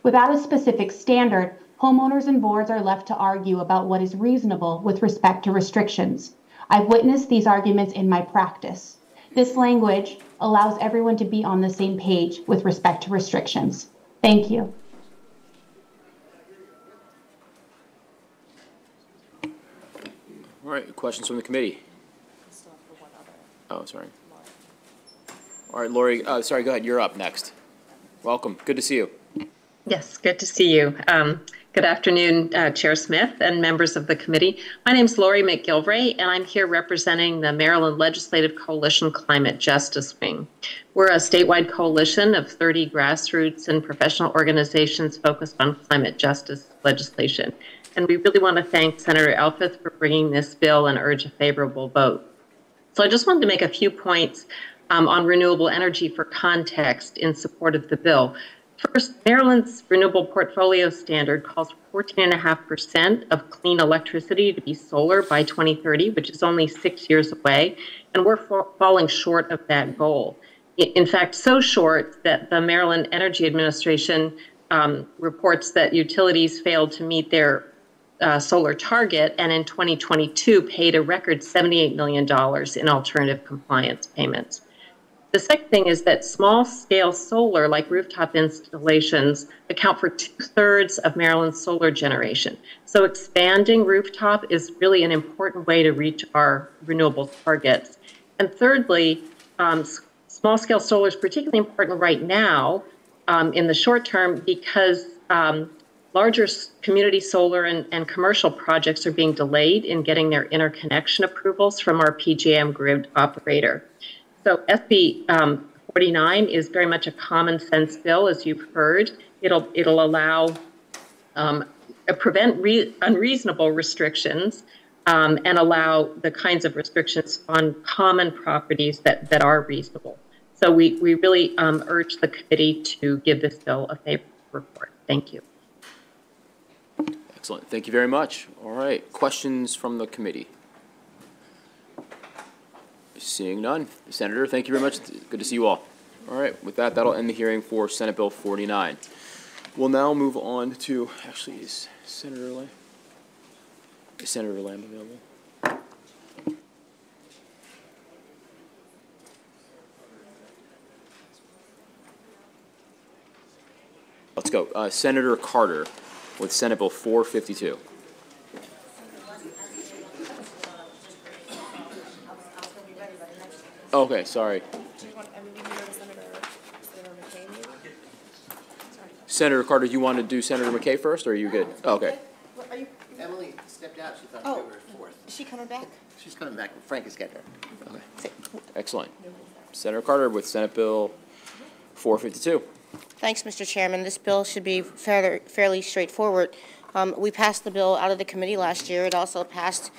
Without a specific standard, homeowners and boards are left to argue about what is reasonable with respect to restrictions. I've witnessed these arguments in my practice. This language allows everyone to be on the same page with respect to restrictions. Thank you. All right, questions from the committee? Oh, sorry. All right, Lori, sorry, go ahead. You're up next. Welcome. Good to see you. Yes, good to see you. Good afternoon, Chair Smith and members of the committee. My name is Lori McGilvray, and I'm here representing the Maryland Legislative Coalition Climate Justice Wing. We're a statewide coalition of 30 grassroots and professional organizations focused on climate justice legislation. And we really want to thank Senator Elfith for bringing this bill and urge a favorable vote. So I just wanted to make a few points on renewable energy for context in support of the bill. First, Maryland's renewable portfolio standard calls for 14.5% of clean electricity to be solar by 2030, which is only 6 years away, and we're falling short of that goal. In fact, so short that the Maryland Energy Administration reports that utilities failed to meet their solar target, and in 2022 paid a record $78 million in alternative compliance payments. The second thing is that small-scale solar, like rooftop installations, account for 2/3 of Maryland's solar generation. So expanding rooftop is really an important way to reach our renewable targets. And thirdly, small-scale solar is particularly important right now in the short term because larger community solar and commercial projects are being delayed in getting their interconnection approvals from our PJM grid operator. So SB 49 is very much a common sense bill, as you've heard. It'll allow prevent unreasonable restrictions and allow the kinds of restrictions on common properties that are reasonable. So we really urge the committee to give this bill a favorable report. Thank you. Excellent. Thank you very much. All right. Questions from the committee? Seeing none. Senator, thank you very much. Good to see you all. All right. With that, that'll end the hearing for Senate Bill 49. We'll now move on to, actually, is Senator Lamb available? Let's go. Senator Carter with Senate Bill 452. Okay, sorry. Senator Carter, do you want to do Senator McKay first, or are you good? Oh, okay. Are you? Emily stepped out. She thought we were fourth. Is she coming back? She's coming back. Frank is getting her. Okay. Excellent. Senator Carter with Senate Bill 452. Thanks, Mr. Chairman. This bill should be fairly straightforward. We passed the bill out of the committee last year. It also passed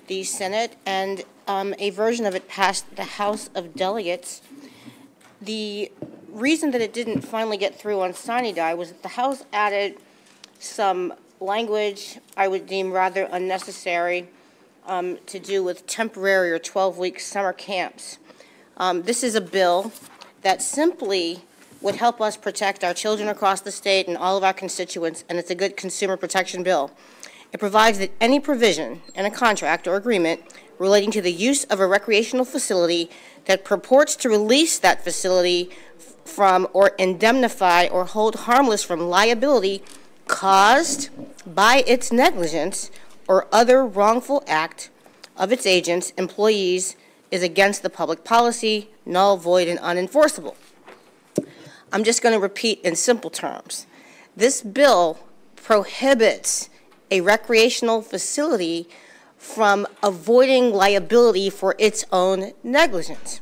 the Senate, and a version of it passed the House of Delegates. The reason that it didn't finally get through on sine die was that the House added some language I would deem rather unnecessary to do with temporary or 12-week summer camps. This is a bill that simply would help us protect our children across the state and all of our constituents, and it's a good consumer protection bill. It provides that any provision in a contract or agreement relating to the use of a recreational facility that purports to release that facility from or indemnify or hold harmless from liability caused by its negligence or other wrongful act of its agents, employees, is against the public policy, null, void, and unenforceable. I'm just going to repeat in simple terms. This bill prohibits a recreational facility from avoiding liability for its own negligence.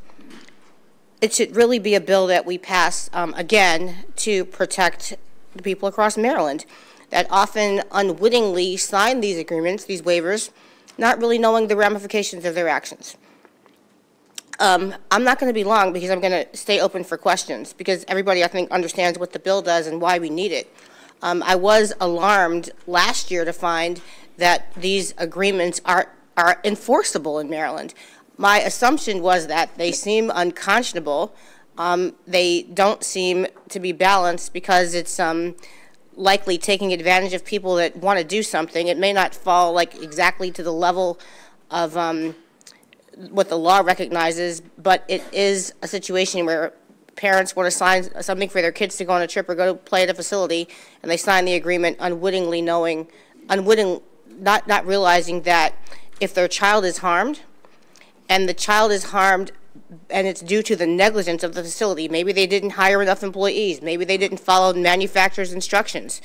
It should really be a bill that we pass, again, to protect the people across Maryland that often unwittingly sign these agreements, these waivers, not really knowing the ramifications of their actions. I'm not going to be long because I'm going to stay open for questions because everybody, I think, understands what the bill does and why we need it. I was alarmed last year to find that these agreements are enforceable in Maryland. My assumption was that they seem unconscionable. They don't seem to be balanced because it's likely taking advantage of people that want to do something. It may not fall like exactly to the level of what the law recognizes, but it is a situation where parents want to sign something for their kids to go on a trip or go to play at a facility, and they sign the agreement unwittingly not realizing that if their child is harmed, and the child is harmed and it's due to the negligence of the facility. Maybe they didn't hire enough employees. Maybe they didn't follow the manufacturer's instructions.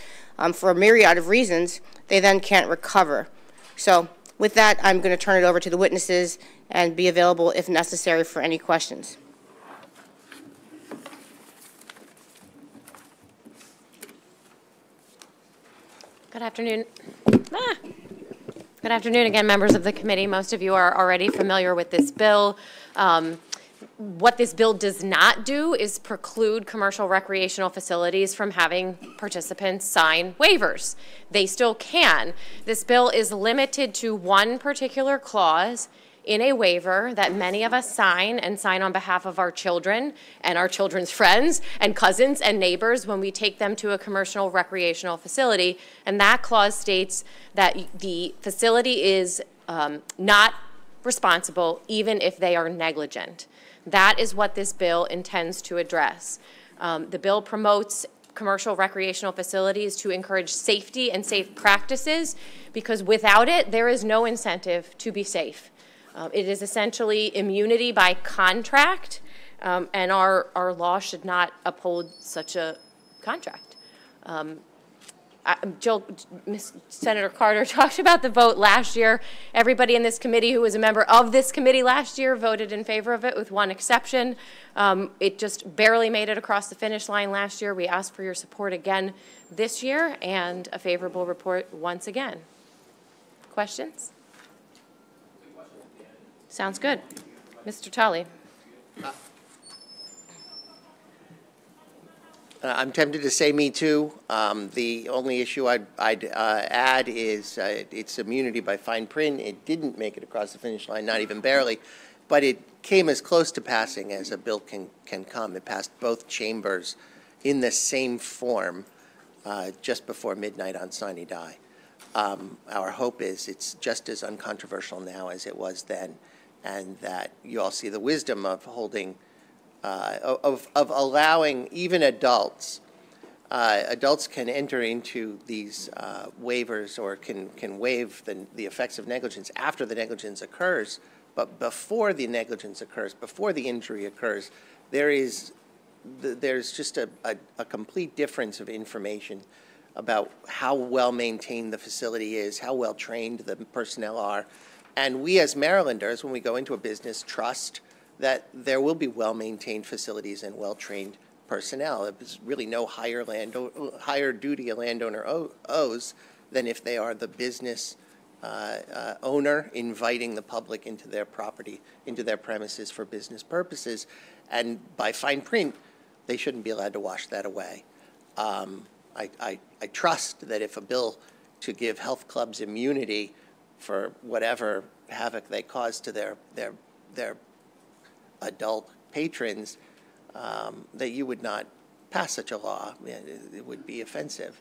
For a myriad of reasons, they then can't recover. So with that, I'm going to turn it over to the witnesses and be available if necessary for any questions. Good afternoon. Good afternoon again, members of the committee. Most of you are already familiar with this bill. What this bill does not do is preclude commercial recreational facilities from having participants sign waivers. They still can. This bill is limited to one particular clause in a waiver that many of us sign and sign on behalf of our children and our children's friends and cousins and neighbors when we take them to a commercial recreational facility. And that clause states that the facility is not responsible even if they are negligent. That is what this bill intends to address. The bill promotes commercial recreational facilities to encourage safety and safe practices because without it, there is no incentive to be safe. It is essentially immunity by contract, and our law should not uphold such a contract. Senator Carter talked about the vote last year. Everybody in this committee who was a member of this committee last year voted in favor of it with one exception. It just barely made it across the finish line last year. We ask for your support again this year and a favorable report once again. Questions? Sounds good. Mr. Tully. I'm tempted to say me too. The only issue I'd add is it's immunity by fine print. It didn't make it across the finish line, not even barely, but it came as close to passing as a bill can come. It passed both chambers in the same form just before midnight on sine die. Our hope is it's just as uncontroversial now as it was then, and that you all see the wisdom of holding of allowing even adults. Adults can enter into these waivers or can waive the effects of negligence after the negligence occurs, but before the negligence occurs, before the injury occurs, there's just a complete difference of information about how well maintained the facility is, how well trained the personnel are, and we as Marylanders, when we go into a business, trust that there will be well-maintained facilities and well-trained personnel. There's really no higher duty a landowner owes than if they are the business owner inviting the public into their property, into their premises for business purposes. And by fine print, they shouldn't be allowed to wash that away. I trust that if a bill to give health clubs immunity for whatever havoc they cause to their adult patrons, that you would not pass such a law. It would be offensive.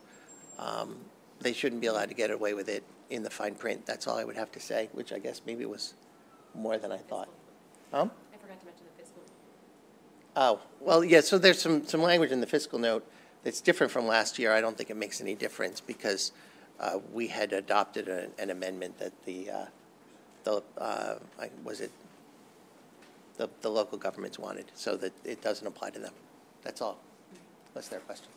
They shouldn't be allowed to get away with it in the fine print. That's all I would have to say, which I guess maybe was more than I thought. I forgot to mention the fiscal. Oh, well, yeah, so there's some language in the fiscal note that's different from last year. I don't think it makes any difference because we had adopted an amendment that the local governments wanted, so that it doesn't apply to them. That's all, unless there are questions.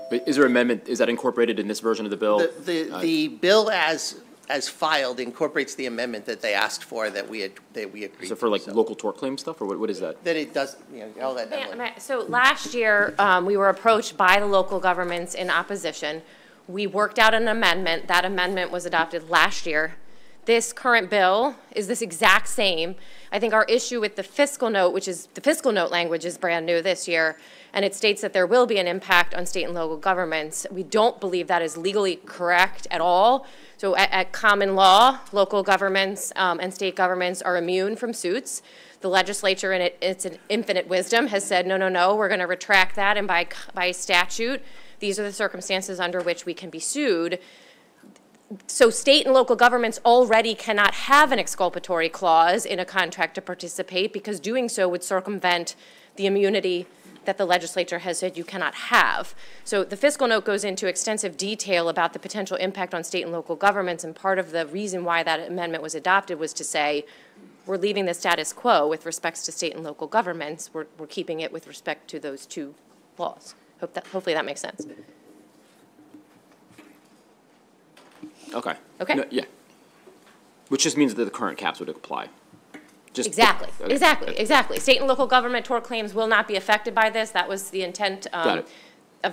But is there an amendment, is that incorporated in this version of the bill? The bill as filed incorporates the amendment that they asked for that we agreed to. So for like local tort claim stuff, or what is that? That it does, you know, all that. So last year, we were approached by the local governments in opposition. We worked out an amendment. That amendment was adopted last year. This current bill is this exact same. I think our issue with the fiscal note, which is the fiscal note language, is brand new this year, and it states that there will be an impact on state and local governments. We don't believe that is legally correct at all. So at common law, local governments and state governments are immune from suits. The legislature, in its infinite wisdom, has said, no, no, no, we're going to retract that, and by statute, these are the circumstances under which we can be sued. So state and local governments already cannot have an exculpatory clause in a contract to participate because doing so would circumvent the immunity that the legislature has said you cannot have. So the fiscal note goes into extensive detail about the potential impact on state and local governments, and part of the reason why that amendment was adopted was to say we're leaving the status quo with respect to state and local governments. We're keeping it with respect to those two laws. Hopefully that makes sense. Okay. Okay. No, yeah. Which just means that the current caps would apply. Exactly. Okay. Exactly. State and local government tort claims will not be affected by this. That was the intent of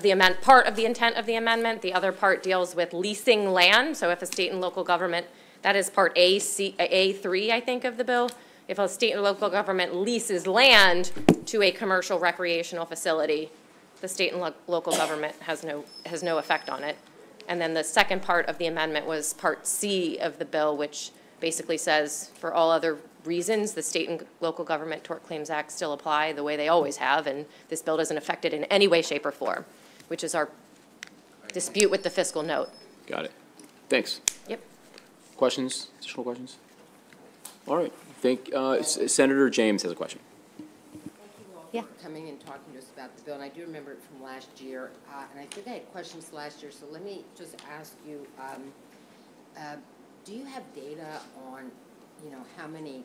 the part of the intent of the amendment. The other part deals with leasing land. So if a state and local government, that is part A3, I think, of the bill. If a state and local government leases land to a commercial recreational facility, the state and local government has no effect on it. And then the second part of the amendment was part C of the bill, which basically says for all other reasons, the State and Local Government Tort Claims Act still apply the way they always have, and this bill doesn't affect it in any way, shape, or form, which is our dispute with the fiscal note. Got it. Thanks. Yep. Questions? Additional questions? All right. Senator James has a question. Yeah. Coming and talking to us about the bill, and I do remember it from last year, and I think I had questions last year, so let me just ask you, do you have data on, how many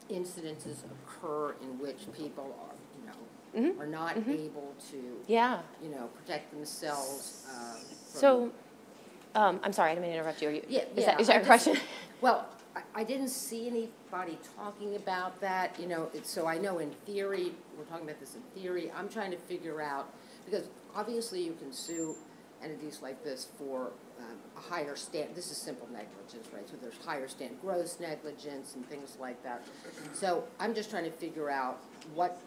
incidences occur in which people are, are not able to, protect themselves? I'm sorry, I didn't mean to interrupt you. Is that your question? Well, I didn't see anybody talking about that, so I know in theory, we're talking about this in theory, I'm trying to figure out, because obviously you can sue entities like this for a higher this is simple negligence, right? So there's higher gross negligence and things like that. So I'm just trying to figure out what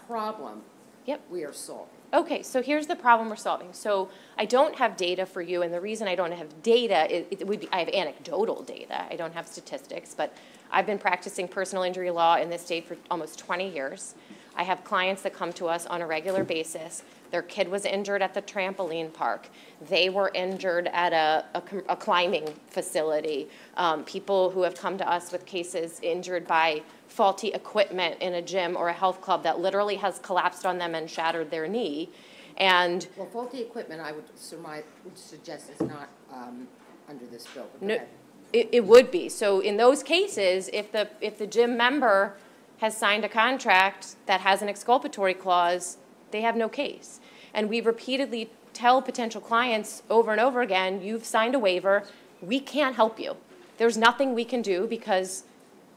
problem we are solving. Okay, so here's the problem we're solving. So I don't have data for you, and the reason I don't have data, I have anecdotal data. I don't have statistics, but I've been practicing personal injury law in this state for almost 20 years. I have clients that come to us on a regular basis. Their kid was injured at the trampoline park. They were injured at a climbing facility. People who have come to us with cases injured by faulty equipment in a gym or a health club that literally has collapsed on them and shattered their knee. And well, faulty equipment, I would suggest is not under this bill. No, it would be. So in those cases, if the gym member has signed a contract that has an exculpatory clause, they have no case. And we repeatedly tell potential clients over and over again, you've signed a waiver, we can't help you. There's nothing we can do because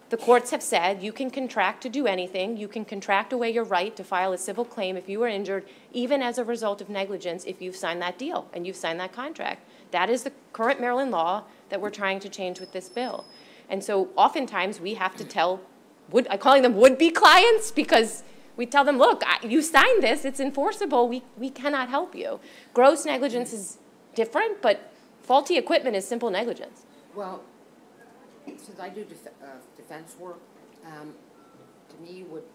the courts have said you can contract to do anything. You can contract away your right to file a civil claim if you were injured, even as a result of negligence if you've signed that deal and you've signed that contract. That is the current Maryland law that we're trying to change with this bill. And so oftentimes we have to tell, I'm calling them would-be clients, because we tell them, look, you signed this, it's enforceable, we cannot help you. Gross negligence is different, but faulty equipment is simple negligence. Well, since I do defense work, to me you would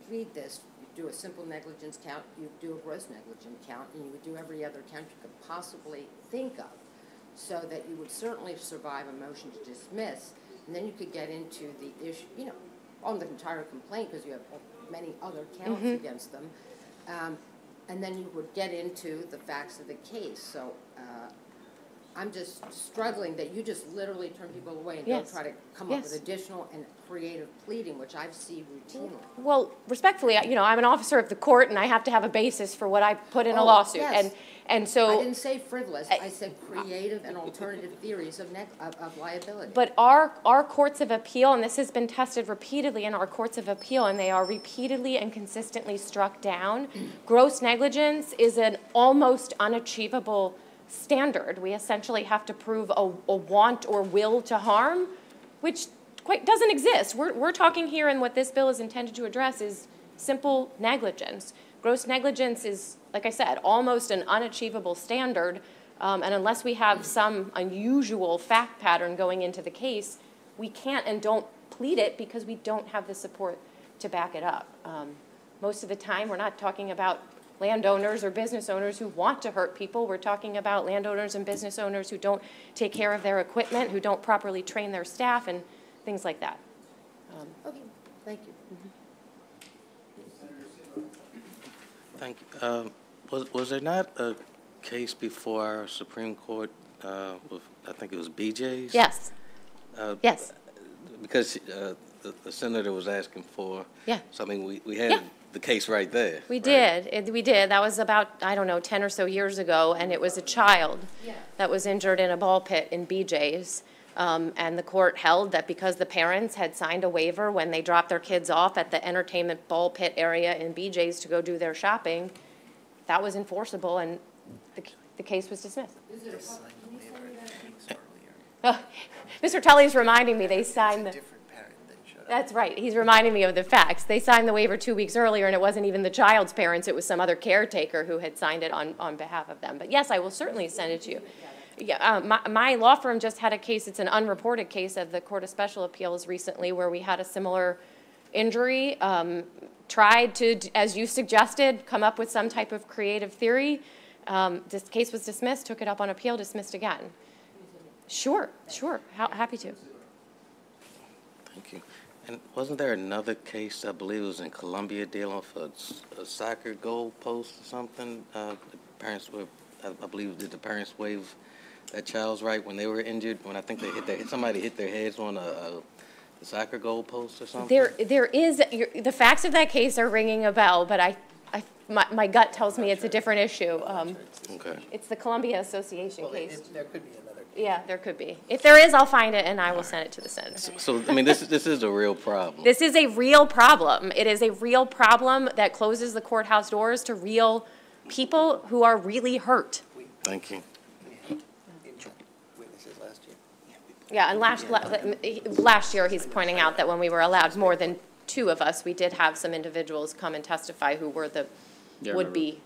read this, you do a simple negligence count, you do a gross negligence count, and you would do every other count you could possibly think of, so that you would certainly survive a motion to dismiss, and then you could get into the issue, on the entire complaint, because you have many other counts against them. And then you would get into the facts of the case. So I'm just struggling that you just literally turn people away and don't try to come up with additional and creative pleading, which I've seen routinely. Well, respectfully, I'm an officer of the court, and I have to have a basis for what I put in a lawsuit. Yes. And so I didn't say frivolous. I said creative and alternative theories of liability. But our courts of appeal, and this has been tested repeatedly in our courts of appeal, and they are repeatedly and consistently struck down. Gross negligence is an almost unachievable standard. We essentially have to prove a want or will to harm, which quite doesn't exist. We're talking here, and what this bill is intended to address is simple negligence. Gross negligence is, like I said, almost an unachievable standard, and unless we have some unusual fact pattern going into the case, we can't and don't plead it because we don't have the support to back it up. Most of the time, we're not talking about landowners or business owners who want to hurt people. We're talking about landowners and business owners who don't take care of their equipment, who don't properly train their staff, and things like that. Okay, thank you. Thank you. Was there not a case before our Supreme Court with, I think it was BJ's? Yes. Yes. Because the senator was asking for. Yeah. So, I mean, we had the case right there. We did. We did. That was about, I don't know, 10 or so years ago, and it was a child that was injured in a ball pit in BJ's. And the court held that because the parents had signed a waiver when they dropped their kids off at the entertainment ball pit area in BJ's to go do their shopping, that was enforceable, and the case was dismissed. Mr. Tully's reminding me they signed the... That's right. He's reminding me of the facts. They signed the waiver 2 weeks earlier, and it wasn't even the child's parents. It was some other caretaker who had signed it on behalf of them. But yes, I will certainly send it to you. Yeah, my law firm just had a case. It's an unreported case of the Court of Special Appeals recently where we had a similar injury, tried to, as you suggested, come up with some type of creative theory. This case was dismissed, took it up on appeal, dismissed again. Sure. Happy to. Thank you. And wasn't there another case, I believe it was in Columbia, dealing with a soccer goal post or something? The parents were, I believe, did the parents waive that child's right when they were injured? When I think they somebody hit their heads on the soccer goal post or something? There is, the facts of that case are ringing a bell, but my gut tells me it's a different issue. Okay. It's the Columbia Association case. There could be another case. Yeah, there could be. If there is, I'll find it and I will send it to the senator. So I mean, this is a real problem. This is a real problem. It is a real problem that closes the courthouse doors to real people who are really hurt. Thank you. Yeah, and last year he's pointing out that when we were allowed more than 2 of us, we did have some individuals come and testify who were the would-be.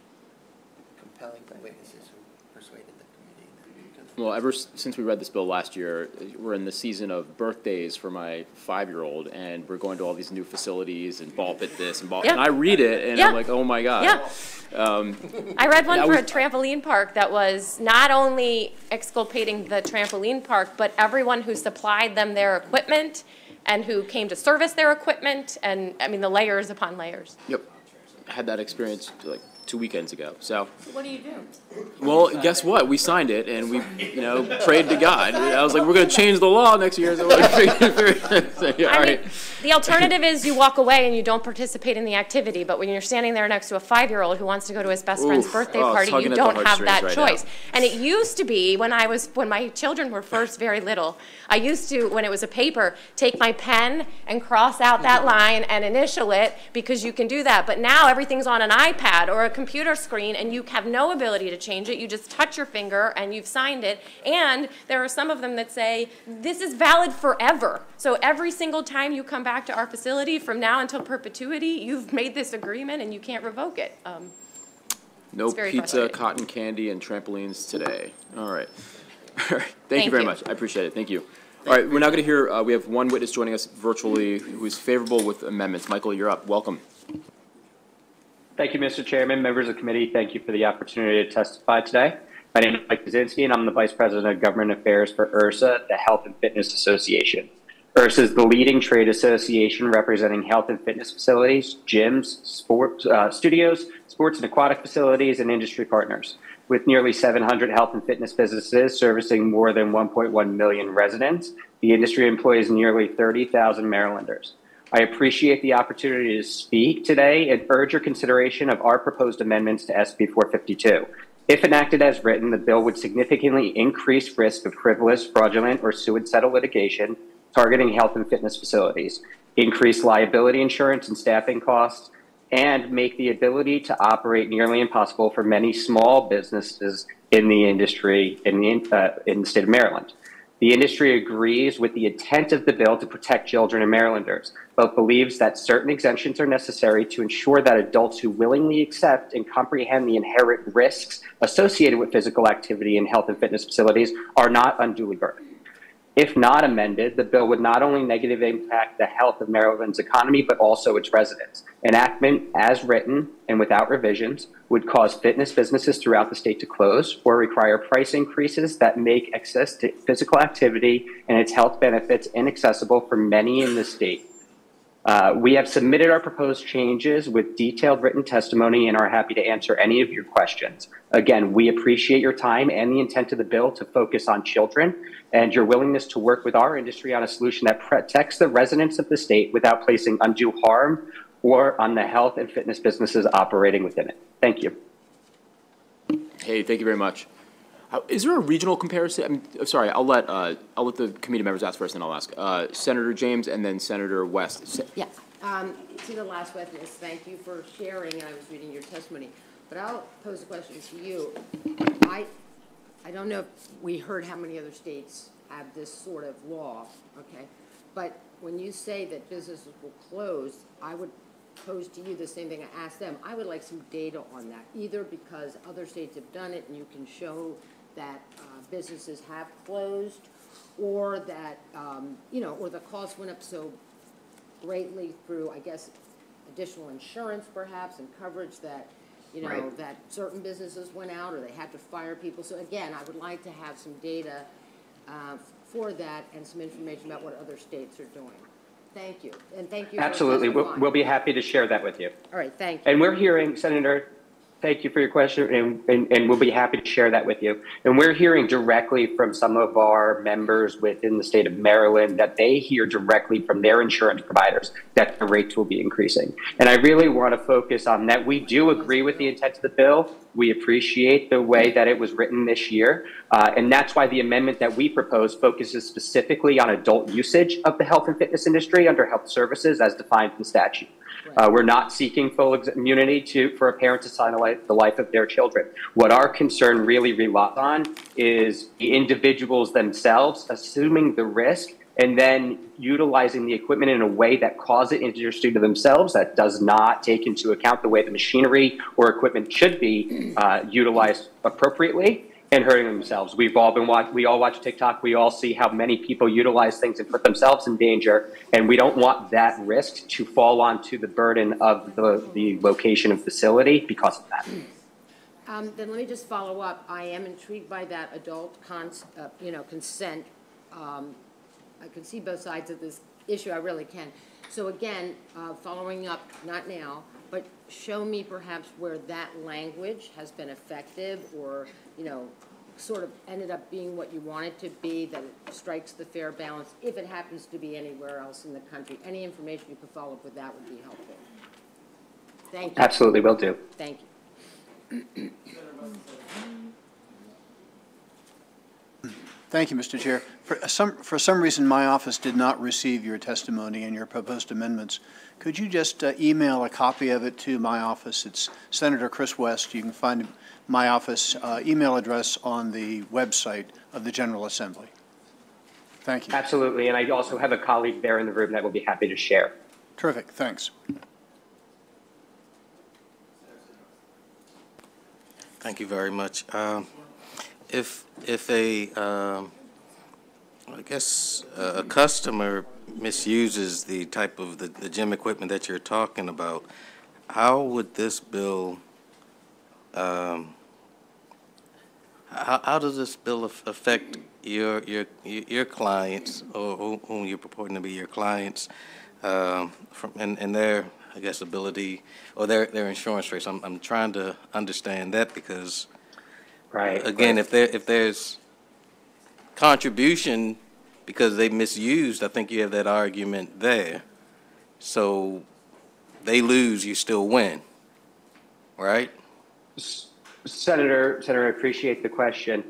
Compelling witnesses who persuaded the committee. Well, ever since we read this bill last year, we're in the season of birthdays for my 5-year-old, and we're going to all these new facilities and ball pit this and ball. And I read it, and I'm like, oh my god. Yeah. I read one for a trampoline park that was not only exculpating the trampoline park, but everyone who supplied them their equipment and who came to service their equipment, and I mean the layers upon layers. Yep. I had that experience like 2 weekends ago. So what do you do? Well, guess what? We signed it, and we, prayed to God. I was like, we're going to change the law next year. So I mean, the alternative is you walk away and you don't participate in the activity. But when you're standing there next to a 5-year-old who wants to go to his best friend's birthday party, you don't have that choice. And it used to be when my children were first very little, I used to, when it was a paper, take my pen and cross out that line and initial it because you can do that. But now everything's on an iPad or a computer screen, and you have no ability to change it. You just touch your finger and you've signed it. And there are some of them that say this is valid forever. So every single time you come back to our facility from now until perpetuity, you've made this agreement and you can't revoke it. No pizza, cotton candy, and trampolines today. All right. Thank you very much. I appreciate it. Thank you. All right, we're now going to hear, we have one witness joining us virtually who is favorable with amendments. Michael, you're up. Welcome. Thank you, Mr. Chairman, members of the committee. Thank you for the opportunity to testify today. My name is Mike Kaczynski, and I'm the Vice President of Government Affairs for IRSA, the Health and Fitness Association. IHRSA is the leading trade association representing health and fitness facilities, gyms, sports studios, sports and aquatic facilities, and industry partners. With nearly 700 health and fitness businesses servicing more than 1.1 million residents, the industry employs nearly 30,000 Marylanders. I appreciate the opportunity to speak today and urge your consideration of our proposed amendments to SB 452. If enacted as written, the bill would significantly increase risk of frivolous, fraudulent, or suicidal litigation targeting health and fitness facilities, increase liability insurance and staffing costs, and make the ability to operate nearly impossible for many small businesses in the industry in the state of Maryland. The industry agrees with the intent of the bill to protect children and Marylanders, but believes that certain exemptions are necessary to ensure that adults who willingly accept and comprehend the inherent risks associated with physical activity in health and fitness facilities are not unduly burdened. If not amended, the bill would not only negatively impact the health of Maryland's economy, but also its residents. Enactment, as written and without revisions, would cause fitness businesses throughout the state to close or require price increases that make access to physical activity and its health benefits inaccessible for many in the state. We have submitted our proposed changes with detailed written testimony and are happy to answer any of your questions. Again, we appreciate your time and the intent of the bill to focus on children and your willingness to work with our industry on a solution that protects the residents of the state without placing undue harm or on the health and fitness businesses operating within it. Thank you. Hey, thank you very much. Is there a regional comparison? I'm sorry, I'll let the committee members ask first, and I'll ask Senator James and then Senator West. Yeah. To the last witness, thank you for sharing, and I was reading your testimony. But I'll pose a question to you. I don't know if we heard how many other states have this sort of law, okay? But when you say that businesses will close, I would pose to you the same thing I asked them. I would like some data on that, either because other states have done it and you can show that businesses have closed, or that, or the cost went up so greatly through, I guess, additional insurance perhaps and coverage that, Right. that certain businesses went out or they had to fire people. So again, I would like to have some data for that and some information about what other states are doing. Thank you. And thank you. Absolutely. We'll be happy to share that with you. All right. Thank you. And we're hearing, Senator, thank you for your question, and we'll be happy to share that with you. And we're hearing directly from some of our members within the state of Maryland that they hear directly from their insurance providers that the rates will be increasing. And I really want to focus on that. We do agree with the intent of the bill. We appreciate the way that it was written this year. And that's why the amendment that we propose focuses specifically on adult usage of the health and fitness industry under health services as defined in statute. We're not seeking full immunity for a parent to sign the life of their children. What our concern really relies on is the individuals themselves assuming the risk and then utilizing the equipment in a way that causes injury to themselves, that does not take into account the way the machinery or equipment should be utilized appropriately, and hurting themselves. We all watch TikTok. We all see how many people utilize things and put themselves in danger, and we don't want that risk to fall onto the burden of the location of facility because of that. Then let me just follow up. I am intrigued by that adult consent. I can see both sides of this issue. I really can. So again, following up, not now, but show me perhaps where that language has been effective or, sort of ended up being what you want it to be, that it strikes the fair balance, if it happens to be anywhere else in the country. Any information you could follow up with that would be helpful. Thank you. Absolutely, will do. Thank you. Thank you, Mr. Chair. For some reason, my office did not receive your testimony and your proposed amendments. Could you just email a copy of it to my office? It's Senator Chris West. You can find my office email address on the website of the General Assembly. Thank you. Absolutely, and I also have a colleague there in the room that will be happy to share. Terrific, thanks. Thank you very much. If I guess a customer misuses the type of the gym equipment that you're talking about, how would this bill how does this bill affect your clients, or whom you're purporting to be your clients, and their, I guess, ability or their insurance rates? I'm trying to understand that because, again, if there's contribution because they misused, I think you have that argument there. So they lose, you still win, right? Senator, I appreciate the question.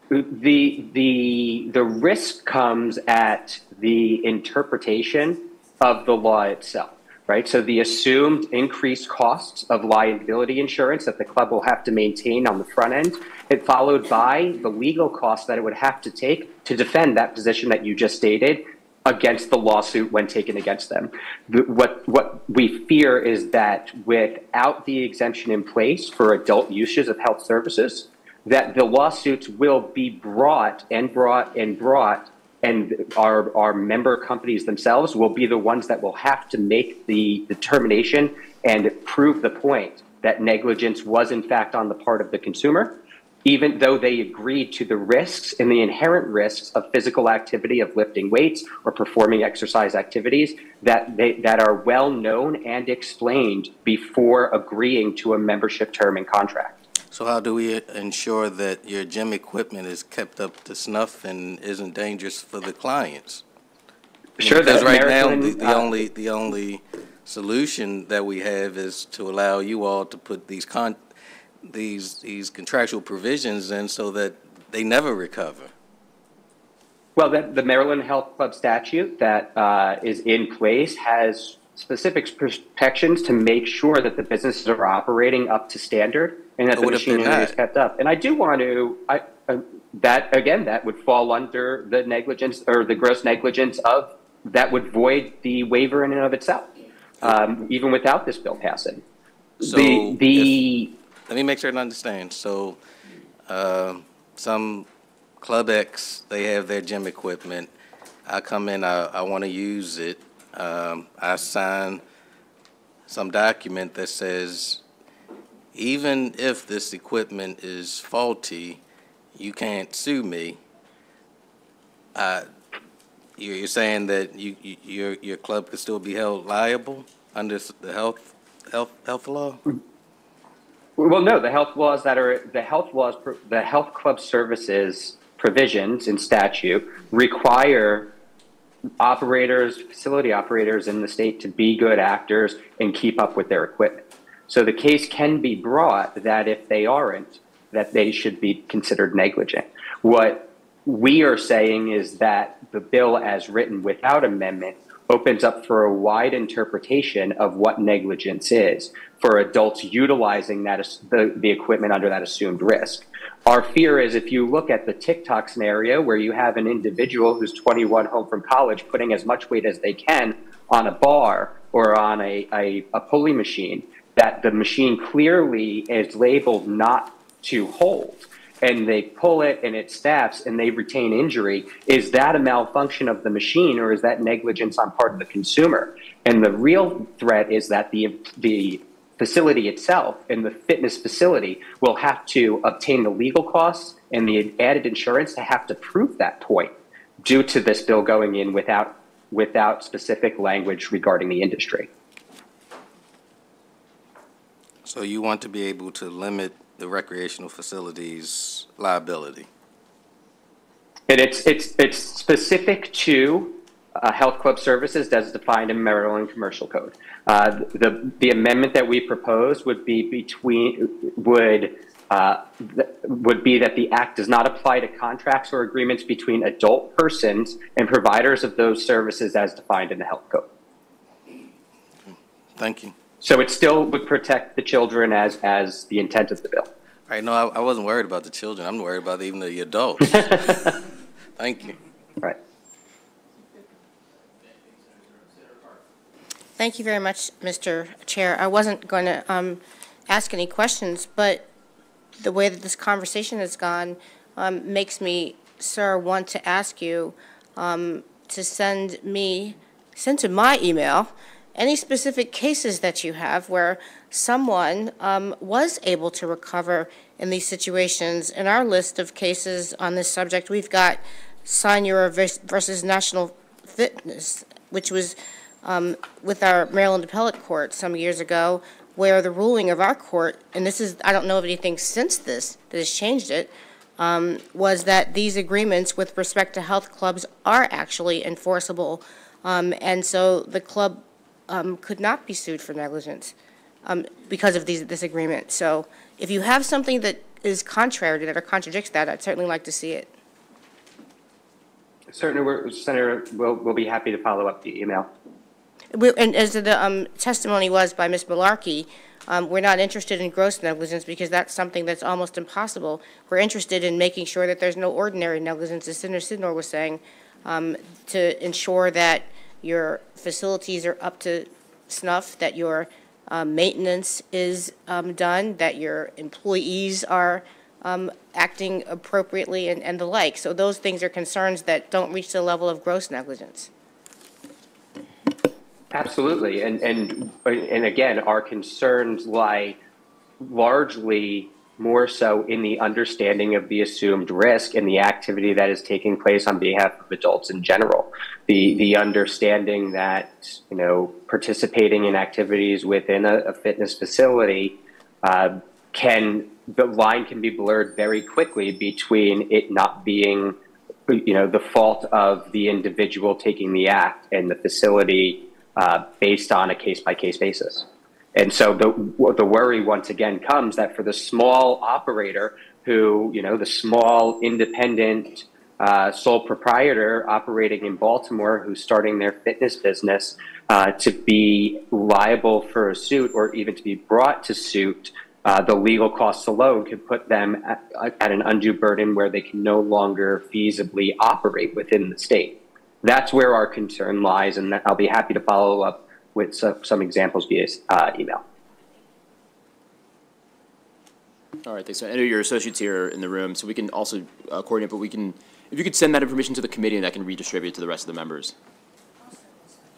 The risk comes at the interpretation of the law itself, right? So the assumed increased costs of liability insurance that the club will have to maintain on the front end, it followed by the legal costs that it would have to take to defend that position that you just stated against the lawsuit when taken against them. What we fear is that without the exemption in place for adult uses of health services, that the lawsuits will be brought, and our member companies themselves will be the ones that will have to make the determination and prove the point that negligence was in fact on the part of the consumer, even though they agreed to the risks and the inherent risks of physical activity, of lifting weights or performing exercise activities that are well known and explained before agreeing to a membership term and contract. So how do we ensure that your gym equipment is kept up to snuff and isn't dangerous for the clients? Sure. Because right now, the only solution that we have is to allow you all to put these contractual provisions in so that they never recover. Well, the Maryland Health Club statute that is in place has specific protections to make sure that the businesses are operating up to standard and that the machinery is kept up. And I do want to, that would fall under the negligence or the gross negligence of, that would void the waiver in and of itself, even without this bill passing. So let me make sure I understand. So some Club X, they have their gym equipment. I come in, I want to use it. I sign some document that says, even if this equipment is faulty, you can't sue me. You're saying that your club could still be held liable under the health law? Well, no, the health club services provisions in statute require facility operators in the state to be good actors and keep up with their equipment. So the case can be brought that if they aren't, that they should be considered negligent. What we are saying is that the bill as written without amendment opens up for a wide interpretation of what negligence is for adults utilizing the equipment under that assumed risk. Our fear is if you look at the TikTok scenario where you have an individual who's 21 home from college putting as much weight as they can on a bar or on a pulley machine, that the machine clearly is labeled not to hold, and they pull it and it snaps and they retain injury, is that a malfunction of the machine or is that negligence on part of the consumer? And the real threat is that the facility itself and the fitness facility will have to obtain the legal costs and the added insurance to have to prove that point due to this bill going in without specific language regarding the industry. So you want to be able to limit the recreational facilities liability? And it's specific to health club services that's defined in Maryland Commercial Code. The amendment that we propose would be that the act does not apply to contracts or agreements between adult persons and providers of those services as defined in the health code. Thank you. So it still would protect the children as the intent of the bill. All right, no, I wasn't worried about the children. I'm worried about even the adults. Thank you. Right. Thank you very much, Mr. Chair. I wasn't going to ask any questions, but the way that this conversation has gone makes me, sir, want to ask you to send to my email any specific cases that you have where someone was able to recover in these situations. In our list of cases on this subject, we've got Senior versus National Fitness, which was with our Maryland Appellate Court some years ago, where the ruling of our court, and this is, I don't know of anything since this that has changed it, was that these agreements with respect to health clubs are actually enforceable. And so the club could not be sued for negligence because of this agreement. So if you have something that is contrary to that or contradicts that, I'd certainly like to see it. Certainly, Senator, we'll be happy to follow up the email. And as the testimony was by Ms. Malarkey, we're not interested in gross negligence because that's something that's almost impossible. We're interested in making sure that there's no ordinary negligence, as Senator Sidnor was saying, to ensure that your facilities are up to snuff, that your maintenance is done, that your employees are acting appropriately and the like. So those things are concerns that don't reach the level of gross negligence. Absolutely, and again, our concerns lie largely more so in the understanding of the assumed risk and the activity that is taking place on behalf of adults in general. The understanding that, you know, participating in activities within a fitness facility the line can be blurred very quickly between it not being, you know, the fault of the individual taking the act and the facility based on a case-by-case basis. And so the worry once again comes that for the small operator who, you know, the small independent sole proprietor operating in Baltimore who's starting their fitness business to be liable for a suit or even to be brought to suit, the legal costs alone could put them at an undue burden where they can no longer feasibly operate within the state. That's where our concern lies, and I'll be happy to follow up with some examples via email. All right, thanks. I know your associates here in the room, so we can also coordinate, but we can, if you could send that information to the committee and I can redistribute it to the rest of the members.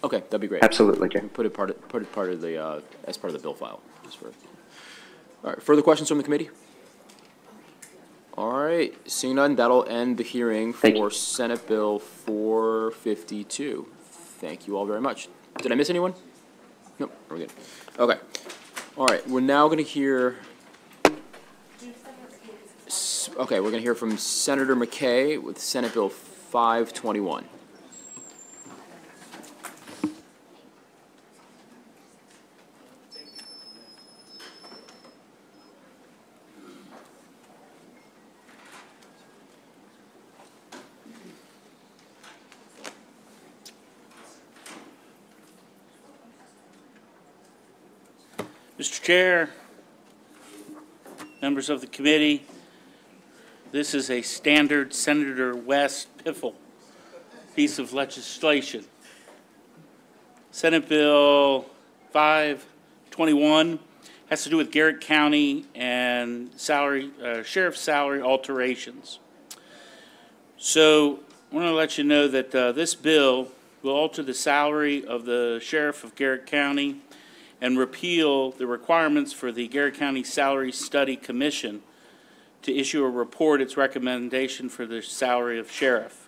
Okay, that'd be great. Absolutely, Jim. Put it part of the, as part of the bill file. Just for, all right, further questions from the committee? All right, seeing none, that'll end the hearing for Senate Bill 452. Thank you all very much. Did I miss anyone? Nope, we're good. Okay. All right, we're now going to hear, okay, we're going to hear from Senator McKay with Senate Bill 521. Mr. Chair, members of the committee, this is a standard Senator West Piffle piece of legislation. Senate Bill 521 has to do with Garrett County and sheriff's salary alterations. So I want to let you know that this bill will alter the salary of the sheriff of Garrett County and repeal the requirements for the Garrett County Salary Study Commission to issue a report, its recommendation for the salary of sheriff.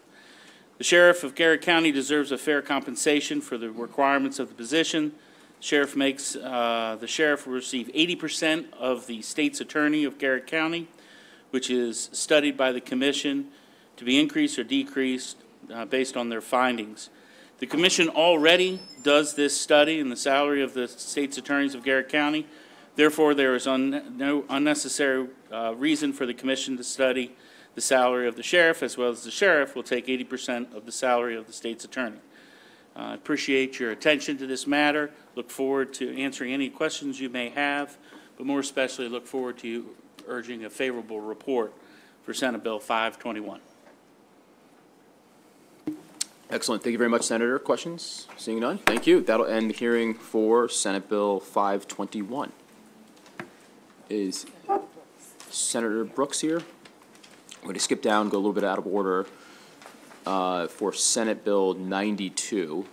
The sheriff of Garrett County deserves a fair compensation for the requirements of the position. The sheriff will receive 80% of the state's attorney of Garrett County, which is studied by the commission to be increased or decreased based on their findings. The commission already does this study in the salary of the state's attorneys of Garrett County. Therefore, there is no unnecessary reason for the commission to study the salary of the sheriff, as well as the sheriff will take 80% of the salary of the state's attorney. I appreciate your attention to this matter. Look forward to answering any questions you may have, but more especially look forward to you urging a favorable report for Senate Bill 521. Excellent. Thank you very much, Senator. Questions? Seeing none. Thank you. That'll end the hearing for Senate Bill 521. Is Senator Brooks here? We're going to skip down, go a little bit out of order for Senate Bill 92.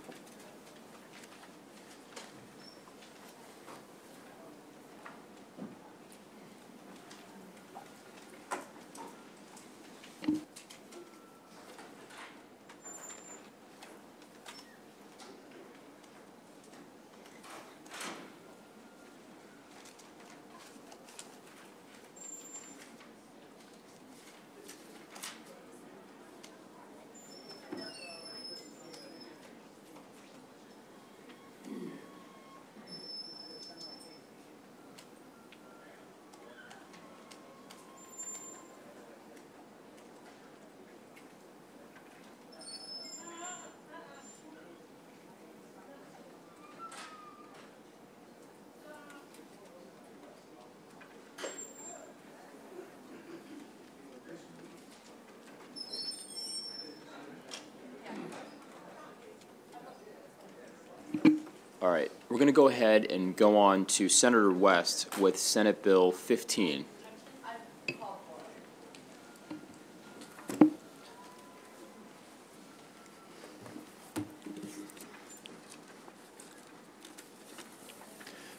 All right, we're going to go ahead and go on to Senator West with Senate Bill 15.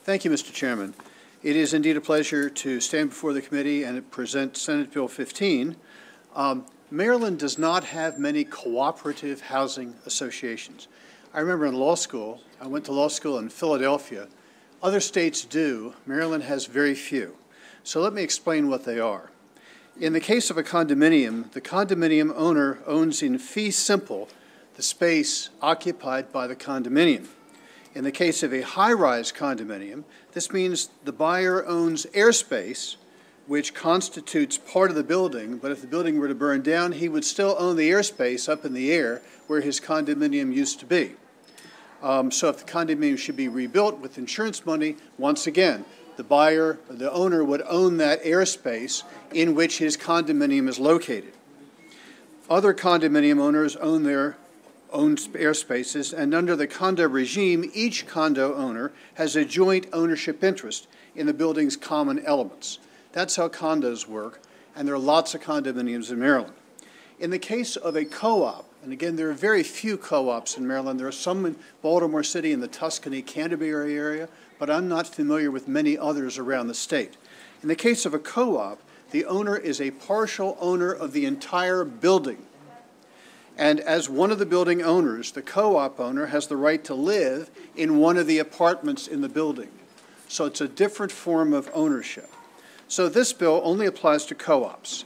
Thank you, Mr. Chairman. It is indeed a pleasure to stand before the committee and present Senate Bill 15. Maryland does not have many cooperative housing associations. I remember in law school, I went to law school in Philadelphia. Other states do. Maryland has very few. So let me explain what they are. In the case of a condominium, the condominium owner owns in fee simple the space occupied by the condominium. In the case of a high-rise condominium, this means the buyer owns airspace, which constitutes part of the building, but if the building were to burn down, he would still own the airspace up in the air where his condominium used to be. So if the condominium should be rebuilt with insurance money, once again, the buyer, the owner would own that airspace in which his condominium is located. Other condominium owners own their own airspaces, and under the condo regime, each condo owner has a joint ownership interest in the building's common elements. That's how condos work, and there are lots of condominiums in Maryland. In the case of a co-op, and again, there are very few co-ops in Maryland. There are some in Baltimore City and the Tuscany, Canterbury area, but I'm not familiar with many others around the state. In the case of a co-op, the owner is a partial owner of the entire building. And as one of the building owners, the co-op owner has the right to live in one of the apartments in the building. So it's a different form of ownership. So this bill only applies to co-ops,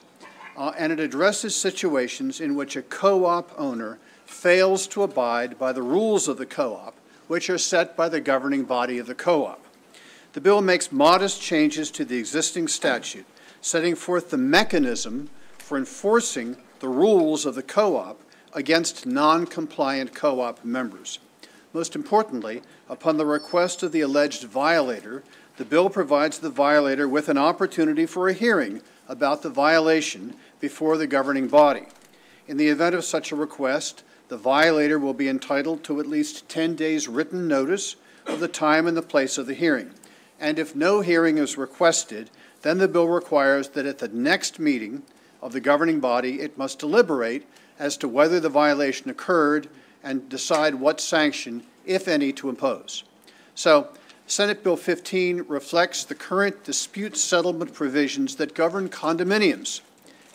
and it addresses situations in which a co-op owner fails to abide by the rules of the co-op, which are set by the governing body of the co-op. The bill makes modest changes to the existing statute, setting forth the mechanism for enforcing the rules of the co-op against non-compliant co-op members. Most importantly, upon the request of the alleged violator, the bill provides the violator with an opportunity for a hearing about the violation before the governing body. In the event of such a request, the violator will be entitled to at least 10 days written notice of the time and the place of the hearing. And if no hearing is requested, then the bill requires that at the next meeting of the governing body, it must deliberate as to whether the violation occurred and decide what sanction, if any, to impose. So, Senate Bill 15 reflects the current dispute settlement provisions that govern condominiums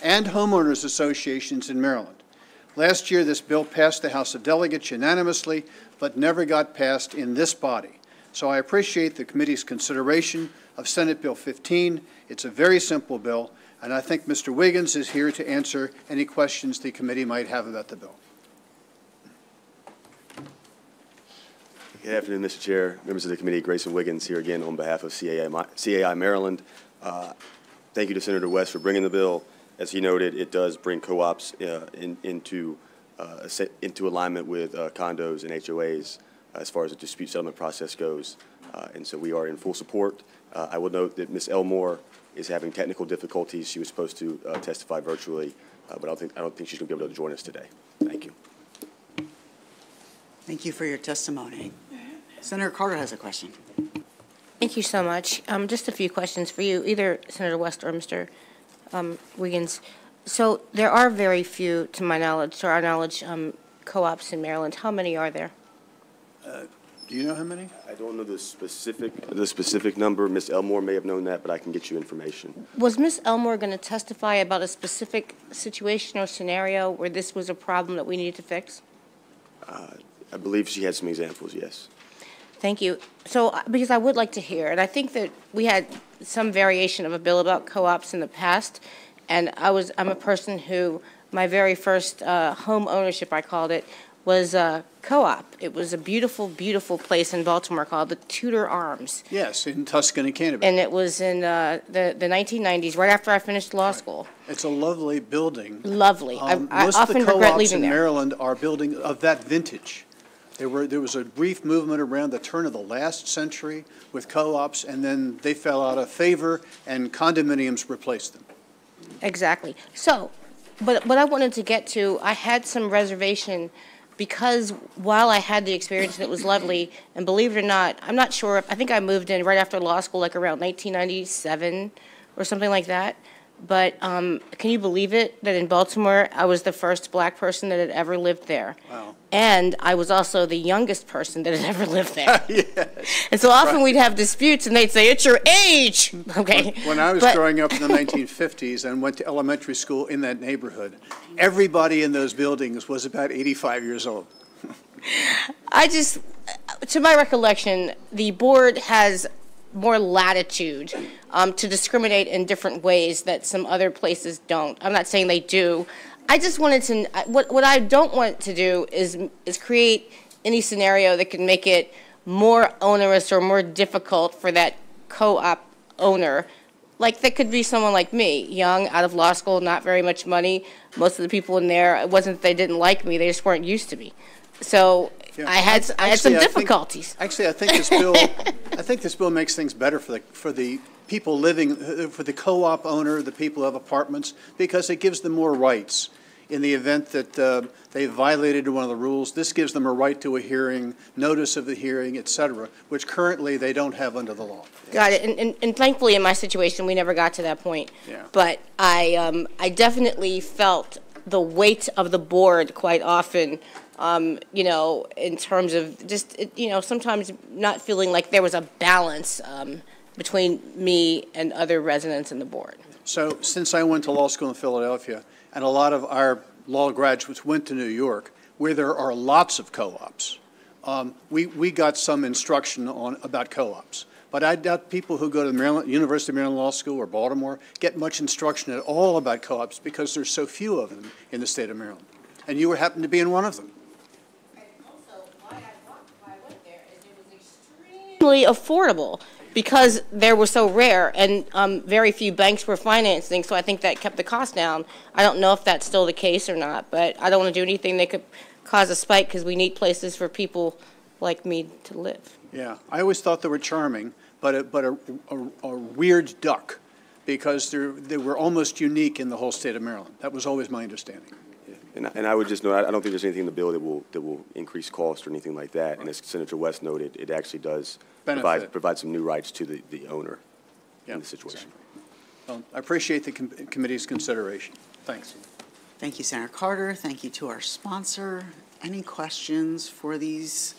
and homeowners associations in Maryland. Last year, this bill passed the House of Delegates unanimously, but never got passed in this body. So I appreciate the committee's consideration of Senate Bill 15. It's a very simple bill, and I think Mr. Wiggins is here to answer any questions the committee might have about the bill. Good afternoon, Mr. Chair, members of the committee. Grayson Wiggins here again on behalf of CAI Maryland. Thank you to Senator West for bringing the bill. As he noted, it does bring co-ops into alignment with condos and HOAs as far as the dispute settlement process goes. And so we are in full support. I will note that Ms. Elmore is having technical difficulties. She was supposed to testify virtually, but I don't think she's going to be able to join us today. Thank you. Thank you for your testimony. Senator Carter has a question. Thank you so much. Just a few questions for you, either Senator West or Mr. Wiggins. So there are very few, to my knowledge, to our knowledge, co-ops in Maryland. How many are there? Do you know how many? I don't know the specific number. Ms. Elmore may have known that, but I can get you information. Was Ms. Elmore going to testify about a specific situation or scenario where this was a problem that we needed to fix? I believe she had some examples, yes. Thank you. So, because I would like to hear, and I think that we had some variation of a bill about co-ops in the past, and I'm a person who, my very first home ownership, I called it, was a co-op. It was a beautiful, beautiful place in Baltimore called the Tudor Arms. Yes, in Tuscany, Canterbury. And it was in the 1990s, right after I finished law school. It's a lovely building. Lovely. I Most often of the regret co-ops leaving in there. Maryland are buildings of that vintage. There was a brief movement around the turn of the last century with co-ops, and then they fell out of favor, and condominiums replaced them. Exactly. So, but what I wanted to get to, I had some reservation because while I had the experience and it was lovely, and believe it or not, I'm not sure, I think I moved in right after law school, like around 1997 or something like that. But can you believe it, that in Baltimore, I was the first black person that had ever lived there? Wow. And I was also the youngest person that had ever lived there. Yes. And so often we'd have disputes, and they'd say, it's your age. Okay. When I was growing up in the 1950s and went to elementary school in that neighborhood, everybody in those buildings was about 85 years old. To my recollection, the board has more latitude to discriminate in different ways that some other places don't. I'm not saying they do. I just wanted to, what I don't want to do is create any scenario that can make it more onerous or more difficult for that co-op owner. Like, that could be someone like me, young, out of law school, not very much money. Most of the people in there, it wasn't that they didn't like me, they just weren't used to me. So yeah. I had some difficulties. I think this bill makes things better for the people living, for the co-op owner, the people who have apartments, because it gives them more rights. In the event that they violated one of the rules, this gives them a right to a hearing, notice of the hearing, et cetera, which currently they don't have under the law. Got it. And thankfully in my situation, we never got to that point. Yeah. But I definitely felt the weight of the board quite often, you know, in terms of just, you know, sometimes not feeling like there was a balance between me and other residents in the board. So since I went to law school in Philadelphia, and a lot of our law graduates went to New York, where there are lots of co-ops, we got some instruction about co-ops. But I doubt people who go to the University of Maryland Law School or Baltimore get much instruction at all about co-ops because there's so few of them in the state of Maryland. And you happen to be in one of them. Extremely affordable because they were so rare, and very few banks were financing, so I think that kept the cost down. I don't know if that's still the case or not, but I don't want to do anything that could cause a spike because we need places for people like me to live. Yeah, I always thought they were charming, but a weird duck, because they were almost unique in the whole state of Maryland. That was always my understanding. Yeah. And I would just note, I don't think there's anything in the bill that will increase cost or anything like that. And as Senator West noted, it actually does provide some new rights to the owner in the situation. Exactly. Well, I appreciate the committee's consideration. Thanks. Thank you, Senator Carter. Thank you to our sponsor. Any questions for these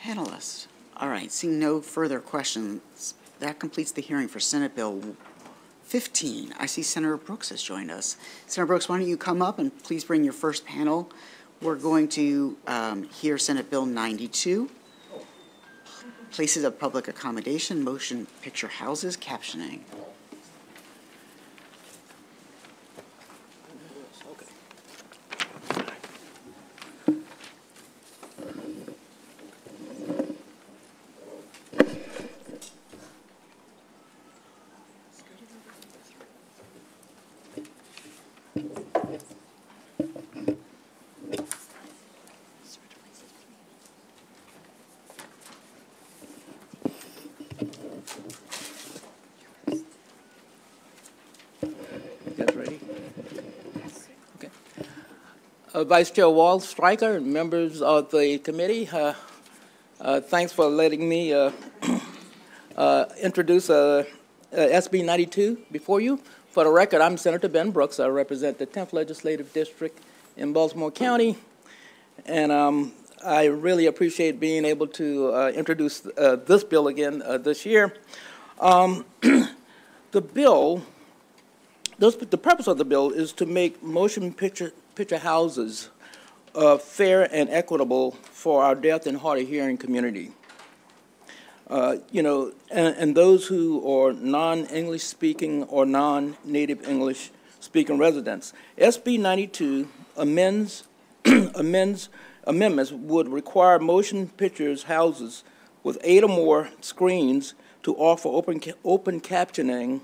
panelists? All right, seeing no further questions, that completes the hearing for Senate Bill 15. I see Senator Brooks has joined us. Senator Brooks, why don't you come up and please bring your first panel. We're going to hear Senate Bill 92, Places of Public Accommodation, Motion Picture Houses, Captioning. Vice Chair Wall, Stryker, and members of the committee, thanks for letting me introduce SB 92 before you. For the record, I'm Senator Ben Brooks. I represent the 10th Legislative District in Baltimore County, and I really appreciate being able to introduce this bill again this year. The bill, the purpose of the bill is to make motion picture houses fair and equitable for our deaf and hard of hearing community. You know, and those who are non-English speaking or non-native English speaking residents. SB 92 amendments would require motion pictures houses with 8 or more screens to offer open captioning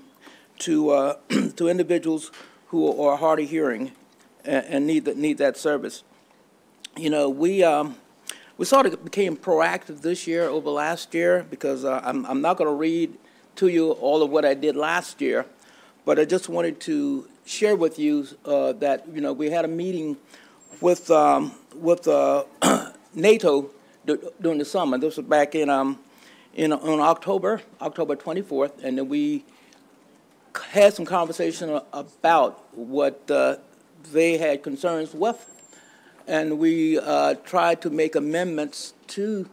to to individuals who are hard of hearing and need that service. You know, we sort of became proactive this year over last year because I'm not going to read to you all of what I did last year, but I just wanted to share with you that, you know, we had a meeting with NATO during the summer. This was back on October 24th, and then we had some conversation about what they had concerns with, and we tried to make amendments to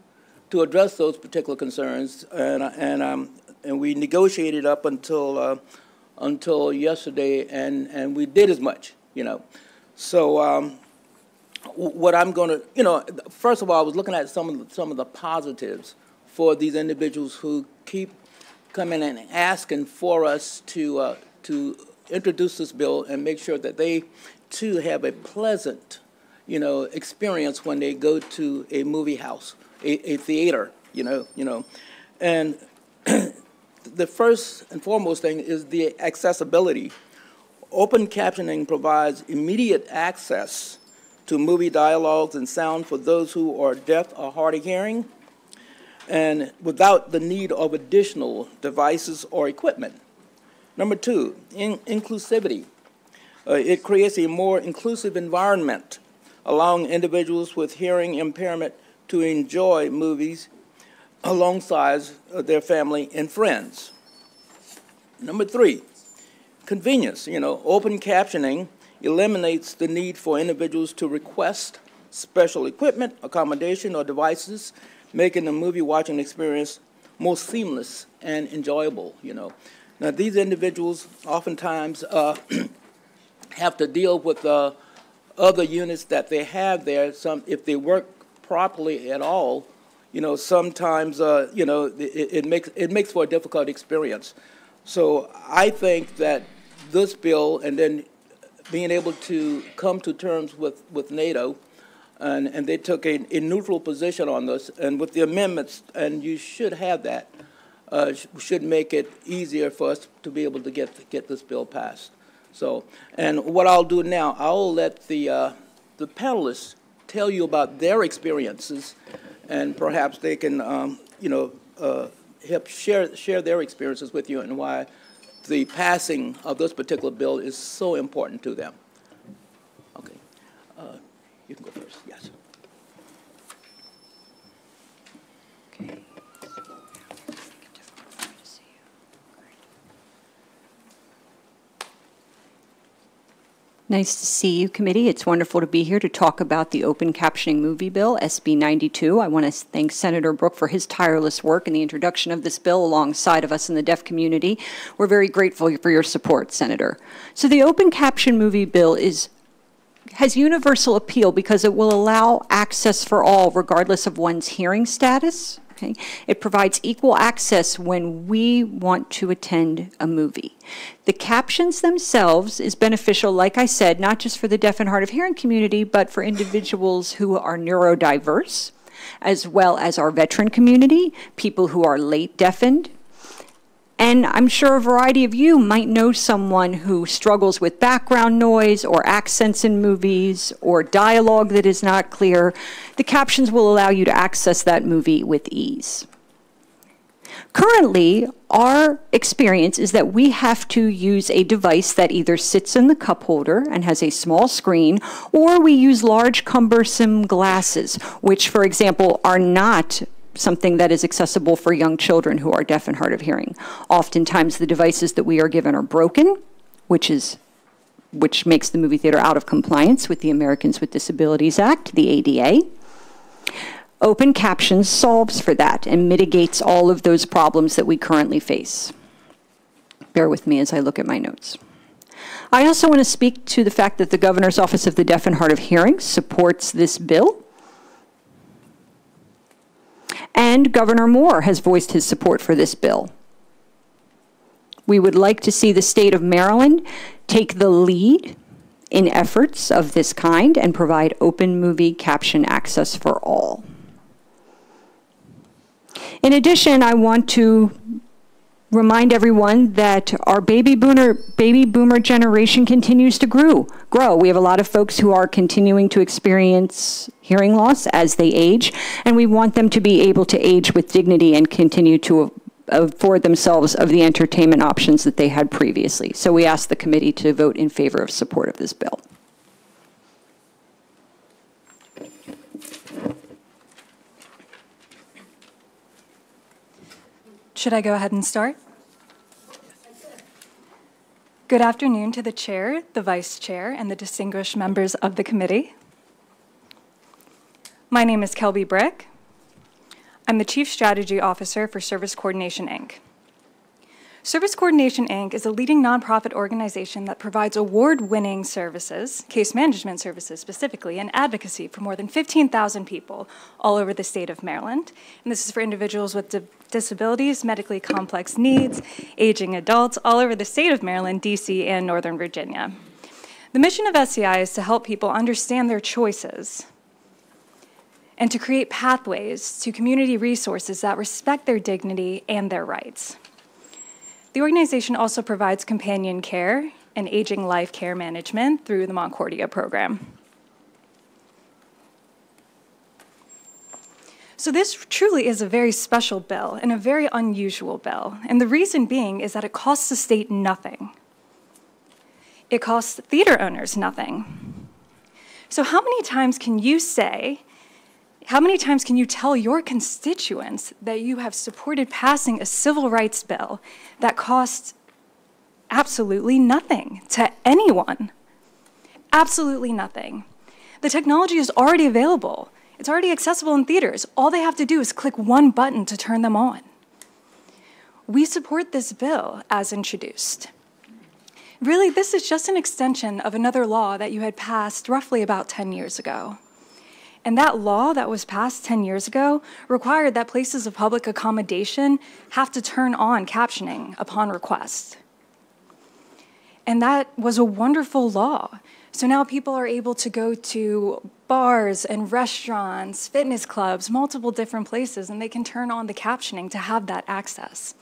address those particular concerns, and we negotiated up until yesterday, and we did as much, you know. So what I'm going to, you know, first of all, I was looking at some of the positives for these individuals who keep coming and asking for us to introduce this bill and make sure that they too have a pleasant, you know, experience when they go to a movie house, a theater, you know, and the first and foremost thing is the accessibility. Open captioning provides immediate access to movie dialogues and sound for those who are deaf or hard of hearing, and without the need of additional devices or equipment. Number two, inclusivity. It creates a more inclusive environment, allowing individuals with hearing impairment to enjoy movies alongside their family and friends. Number three, convenience. You know, open captioning eliminates the need for individuals to request special equipment, accommodation, or devices, making the movie watching experience more seamless and enjoyable, you know. Now, these individuals oftentimes have to deal with other units that they have there. If they work properly at all, you know, sometimes, you know, it makes for a difficult experience. So I think that this bill, and then being able to come to terms with NATO, and they took a neutral position on this, and with the amendments, and you should have that, should make it easier for us to be able to get this bill passed. So, and what I'll do now, I'll let the panelists tell you about their experiences, and perhaps they can, you know, help share their experiences with you and why the passing of this particular bill is so important to them. Okay, you can go first. Yes. Okay. Nice to see you, committee. It's wonderful to be here to talk about the open captioning movie bill, SB 92. I want to thank Senator Brooke for his tireless work in the introduction of this bill alongside of us in the deaf community. We're very grateful for your support, Senator. So the open caption movie bill has universal appeal because it will allow access for all regardless of one's hearing status. Okay. It provides equal access when we want to attend a movie. The captions themselves is beneficial, like I said, not just for the deaf and hard of hearing community, but for individuals who are neurodiverse, as well as our veteran community, people who are late deafened. And I'm sure a variety of you might know someone who struggles with background noise or accents in movies or dialogue that is not clear. The captions will allow you to access that movie with ease. Currently, our experience is that we have to use a device that either sits in the cup holder and has a small screen, or we use large cumbersome glasses, which, for example, are not something that is accessible for young children who are deaf and hard of hearing. Oftentimes the devices that we are given are broken, which makes the movie theater out of compliance with the Americans with Disabilities Act, the ADA. Open captions solves for that and mitigates all of those problems that we currently face. Bear with me as I look at my notes. I also want to speak to the fact that the Governor's Office of the Deaf and Hard of Hearing supports this bill. And Governor Moore has voiced his support for this bill. We would like to see the state of Maryland take the lead in efforts of this kind and provide open movie caption access for all. In addition, I want to remind everyone that our baby boomer generation continues to grow. We have a lot of folks who are continuing to experience hearing loss as they age, and we want them to be able to age with dignity and continue to afford themselves of the entertainment options that they had previously. So we ask the committee to vote in favor of support of this bill. Should I go ahead and start? Good afternoon to the chair, the vice chair, and the distinguished members of the committee. My name is Kelby Brick. I'm the Chief Strategy Officer for Service Coordination, Inc. Service Coordination, Inc. is a leading nonprofit organization that provides award-winning services, case management services specifically, and advocacy for more than 15,000 people all over the state of Maryland. And this is for individuals with disabilities, medically complex needs, aging adults, all over the state of Maryland, DC, and Northern Virginia. The mission of SCI is to help people understand their choices and to create pathways to community resources that respect their dignity and their rights. The organization also provides companion care and aging life care management through the Moncordia program. So this truly is a very special bill and a very unusual bill. And the reason being is that it costs the state nothing. It costs theater owners nothing. So how many times can you tell your constituents that you have supported passing a civil rights bill that costs absolutely nothing to anyone? Absolutely nothing. The technology is already available. It's already accessible in theaters. All they have to do is click one button to turn them on. We support this bill as introduced. Really, this is just an extension of another law that you had passed roughly about 10 years ago. And that law that was passed 10 years ago required that places of public accommodation have to turn on captioning upon request. And that was a wonderful law. So now people are able to go to bars and restaurants, fitness clubs, multiple different places, and they can turn on the captioning to have that access.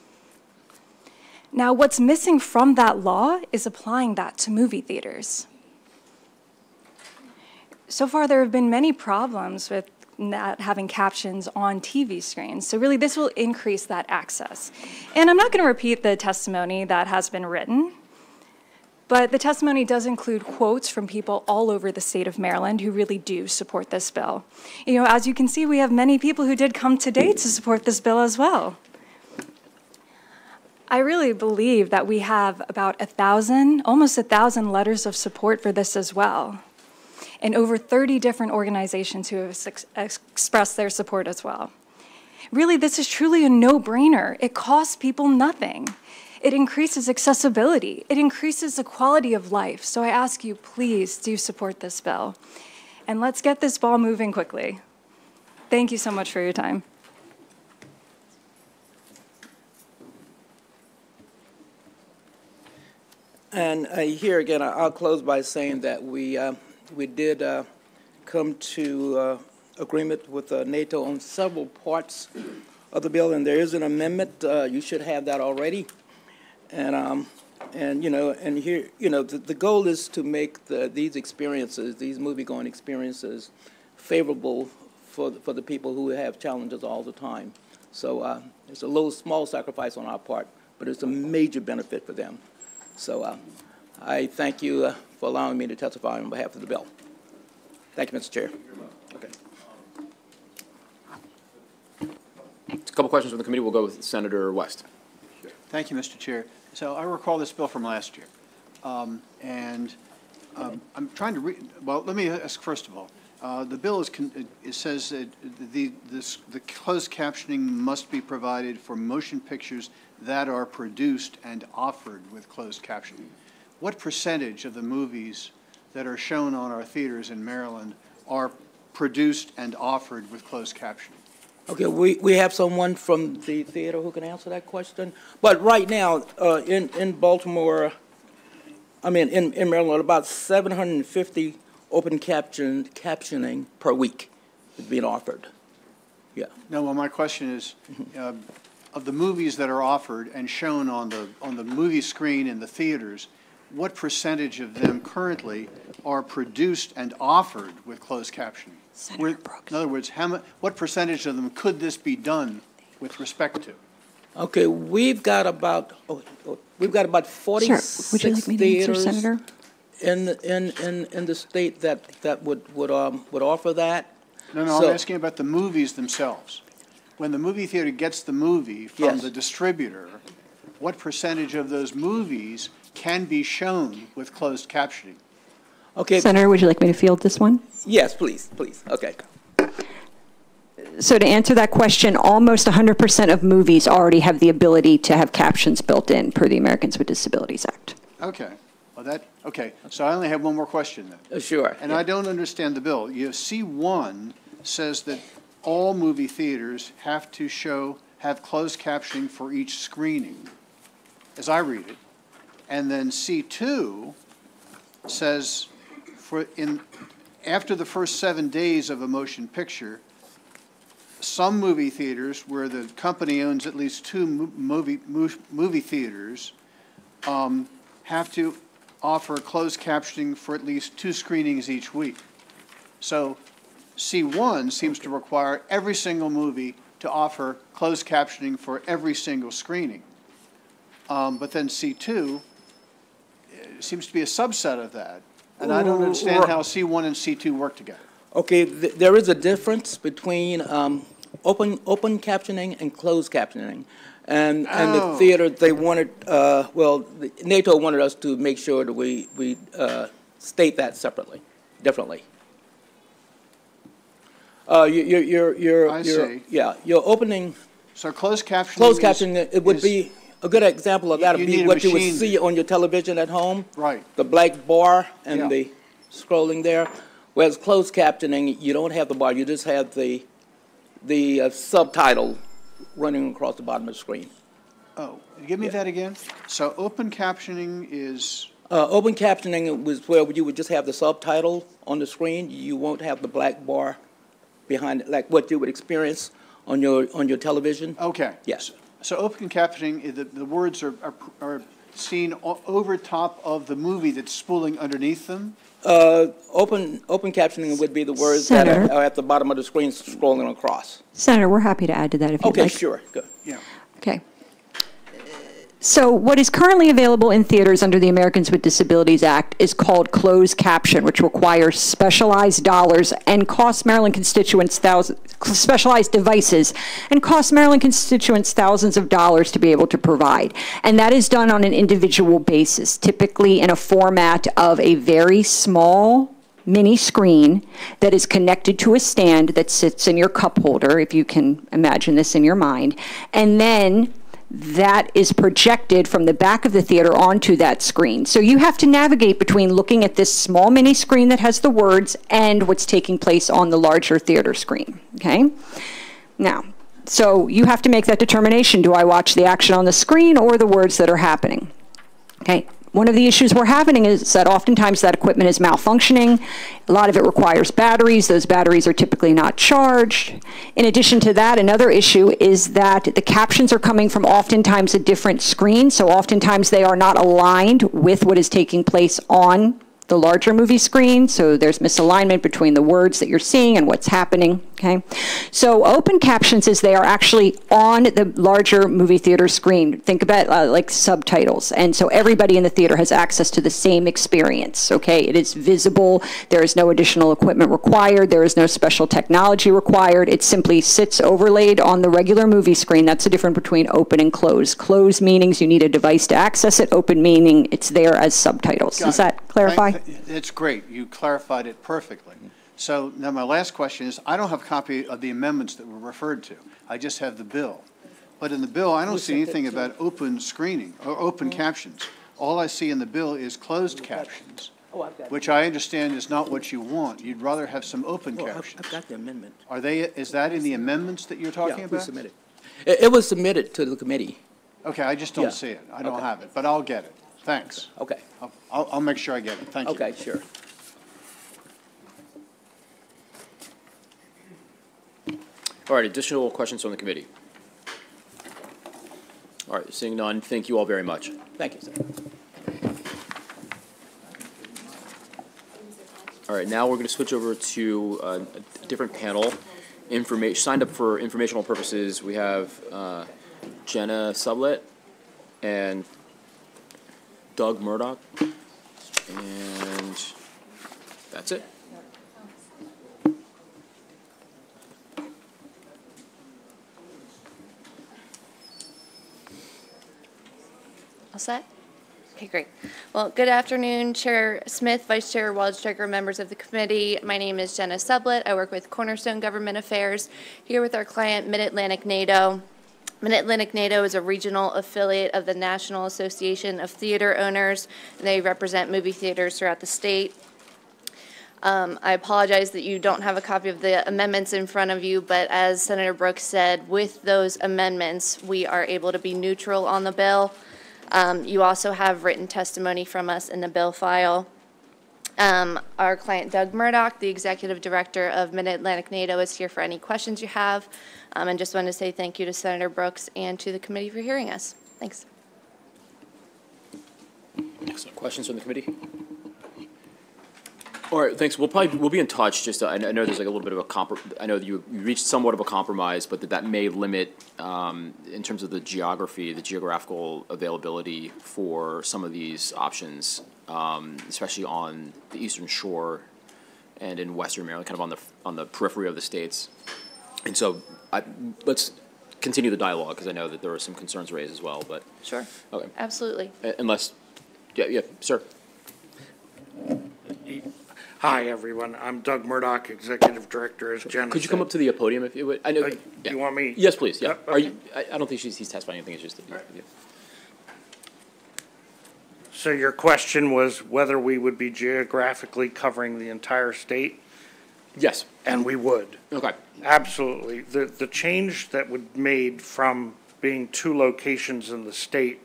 Now, what's missing from that law is applying that to movie theaters. So far, there have been many problems with not having captions on TV screens. So really, this will increase that access. And I'm not going to repeat the testimony that has been written, but the testimony does include quotes from people all over the state of Maryland who really do support this bill. You know, as you can see, we have many people who did come today to support this bill as well. I really believe that we have about 1,000, almost 1,000 letters of support for this as well, and over 30 different organizations who have expressed their support as well. Really, this is truly a no-brainer. It costs people nothing. It increases accessibility. It increases the quality of life. So I ask you, please do support this bill. And let's get this ball moving quickly. Thank you so much for your time. And here again, I'll close by saying that we did come to agreement with NATO on several parts of the bill, and there is an amendment. You should have that already. And you know, and here, you know, the goal is to make these experiences, these movie-going experiences, favorable for the people who have challenges all the time. So it's a small sacrifice on our part, but it's a major benefit for them. So I thank you for allowing me to testify on behalf of the bill. Thank you, Mr. Chair. Okay. A couple questions from the committee. We'll go with Senator West. Thank you, Mr. Chair. So I recall this bill from last year. I'm trying to read, well, let me ask first of all. The bill it says that the closed captioning must be provided for motion pictures that are produced and offered with closed captioning. What percentage of the movies that are shown on our theaters in Maryland are produced and offered with closed captioning? Okay, we have someone from the theater who can answer that question. But right now, in Baltimore, I mean, in Maryland, about 750 open captioning per week is being offered. Yeah. No, well, my question is, of the movies that are offered and shown on the movie screen in the theaters, what percentage of them currently are produced and offered with closed captioning? In other words, what percentage of them could this be done with respect to? Okay, we've got about 46 Would you like me to theaters answer, Senator? in the state that would offer that. No, So, I'm asking about the movies themselves. when the movie theater gets the movie from Yes. the distributor, what percentage of those movies can be shown with closed captioning? Okay. Senator, would you like me to field this one? Yes, please, please. Okay. So to answer that question, almost 100% of movies already have the ability to have captions built in per the Americans with Disabilities Act. Okay. Well, okay. So I only have one more question then. Sure. And I don't understand the bill. C1 says that all movie theaters have to have closed captioning for each screening, as I read it. And then C2 says after the first 7 days of a motion picture, some movie theaters where the company owns at least 2 movie theaters have to offer closed captioning for at least 2 screenings each week. So C1 seems to require every single movie to offer closed captioning for every single screening. But then C2 seems to be a subset of that. And I don't understand how C1 and C2 work together. Okay, there is a difference between open captioning and closed captioning. And the theater, they wanted, NATO wanted us to make sure that we state that separately, differently. I see. Yeah, your opening. So closed captioning. Closed captioning, it would be a good example of that would be what you would see to on your television at home. Right. The black bar and the scrolling there. Whereas closed captioning, you don't have the bar, you just have the subtitle running across the bottom of the screen. Oh, give me that again. So open captioning is? Open captioning was where you would just have the subtitle on the screen. You won't have the black bar behind it, like what you would experience on your television. Okay. Yes. So open captioning, the words are seen over top of the movie that's spooling underneath them? Open captioning would be the words that are at the bottom of the screen scrolling across. Senator, we're happy to add to that if you'd like. Okay, sure. Good. Yeah. Okay. So what is currently available in theaters under the Americans with Disabilities Act is called closed caption, which requires specialized dollars and costs Maryland constituents specialized devices and costs Maryland constituents thousands of dollars to be able to provide. And that is done on an individual basis, typically in a format of a very small mini screen that is connected to a stand that sits in your cup holder, if you can imagine this in your mind, and then that is projected from the back of the theater onto that screen. So you have to navigate between looking at this small mini screen that has the words and what's taking place on the larger theater screen, okay? Now, so you have to make that determination. Do I watch the action on the screen or the words that are happening? Okay. One of the issues we're having is that oftentimes that equipment is malfunctioning. A lot of it requires batteries. Those batteries are typically not charged. In addition to that, another issue is that the captions are coming from oftentimes a different screen, so oftentimes they are not aligned with what is taking place on the larger movie screen, so there's misalignment between the words that you're seeing and what's happening, okay? So open captions is they are actually on the larger movie theater screen. Think about like subtitles, and so everybody in the theater has access to the same experience, okay? It is visible, there is no additional equipment required, there is no special technology required, it simply sits overlaid on the regular movie screen. That's the difference between open and closed. Closed means you need a device to access it, open meaning it's there as subtitles. Does that clarify? It's great. You clarified it perfectly. So now my last question is, I don't have a copy of the amendments that were referred to. I just have the bill. But in the bill, I don't see anything about open screening or open captions. All I see in the bill is closed captions, which I understand is not what you want. You'd rather have some open captions. I've got the amendment. Is that in the amendments that you're talking about? Submitted. It was submitted to the committee. Okay, I just don't see it. I don't have it, but I'll get it. Thanks. Okay. I'll make sure I get it. Thank you. Okay, sure. All right, additional questions from the committee? All right, seeing none, thank you all very much. Thank you, sir. All right, now we're going to switch over to a different panel. Signed up for informational purposes, we have Jenna Sublett and Doug Murdoch, and that's it. set? Okay, great. Well, good afternoon, Chair Smith, Vice Chair Waldstreicher, members of the committee. My name is Jenna Sublett. I work with Cornerstone Government Affairs, here with our client, Mid-Atlantic NATO. Mid-Atlantic NATO is a regional affiliate of the National Association of Theater Owners. They represent movie theaters throughout the state. I apologize that you don't have a copy of the amendments in front of you, but as Senator Brooks said, with those amendments, we are able to be neutral on the bill. You also have written testimony from us in the bill file. Our client, Doug Murdoch, the Executive Director of Mid-Atlantic NATO, is here for any questions you have. And just wanted to say thank you to Senator Brooks and to the committee for hearing us. Thanks. Excellent. Questions from the committee? All right, thanks. We'll be in touch. Just I know there's like a little bit of a I know you reached somewhat of a compromise, but that may limit in terms of the geographical availability for some of these options, especially on the Eastern Shore and in Western Maryland, kind of on the periphery of the states. And so let's continue the dialogue because I know that there were some concerns raised as well. But sure. Okay. Absolutely. Unless, yeah, sir. Hi, everyone. I'm Doug Murdoch, Executive Director, as Jen Could you come up to the podium if you would? I know. Yeah. You want me? Yes, please. Yeah. Okay. Are you? I don't think he's testifying. I think it's just. Right. Yeah. So your question was whether we would be geographically covering the entire state? Yes. And we would. Okay. Absolutely. The change that would made from being 2 locations in the state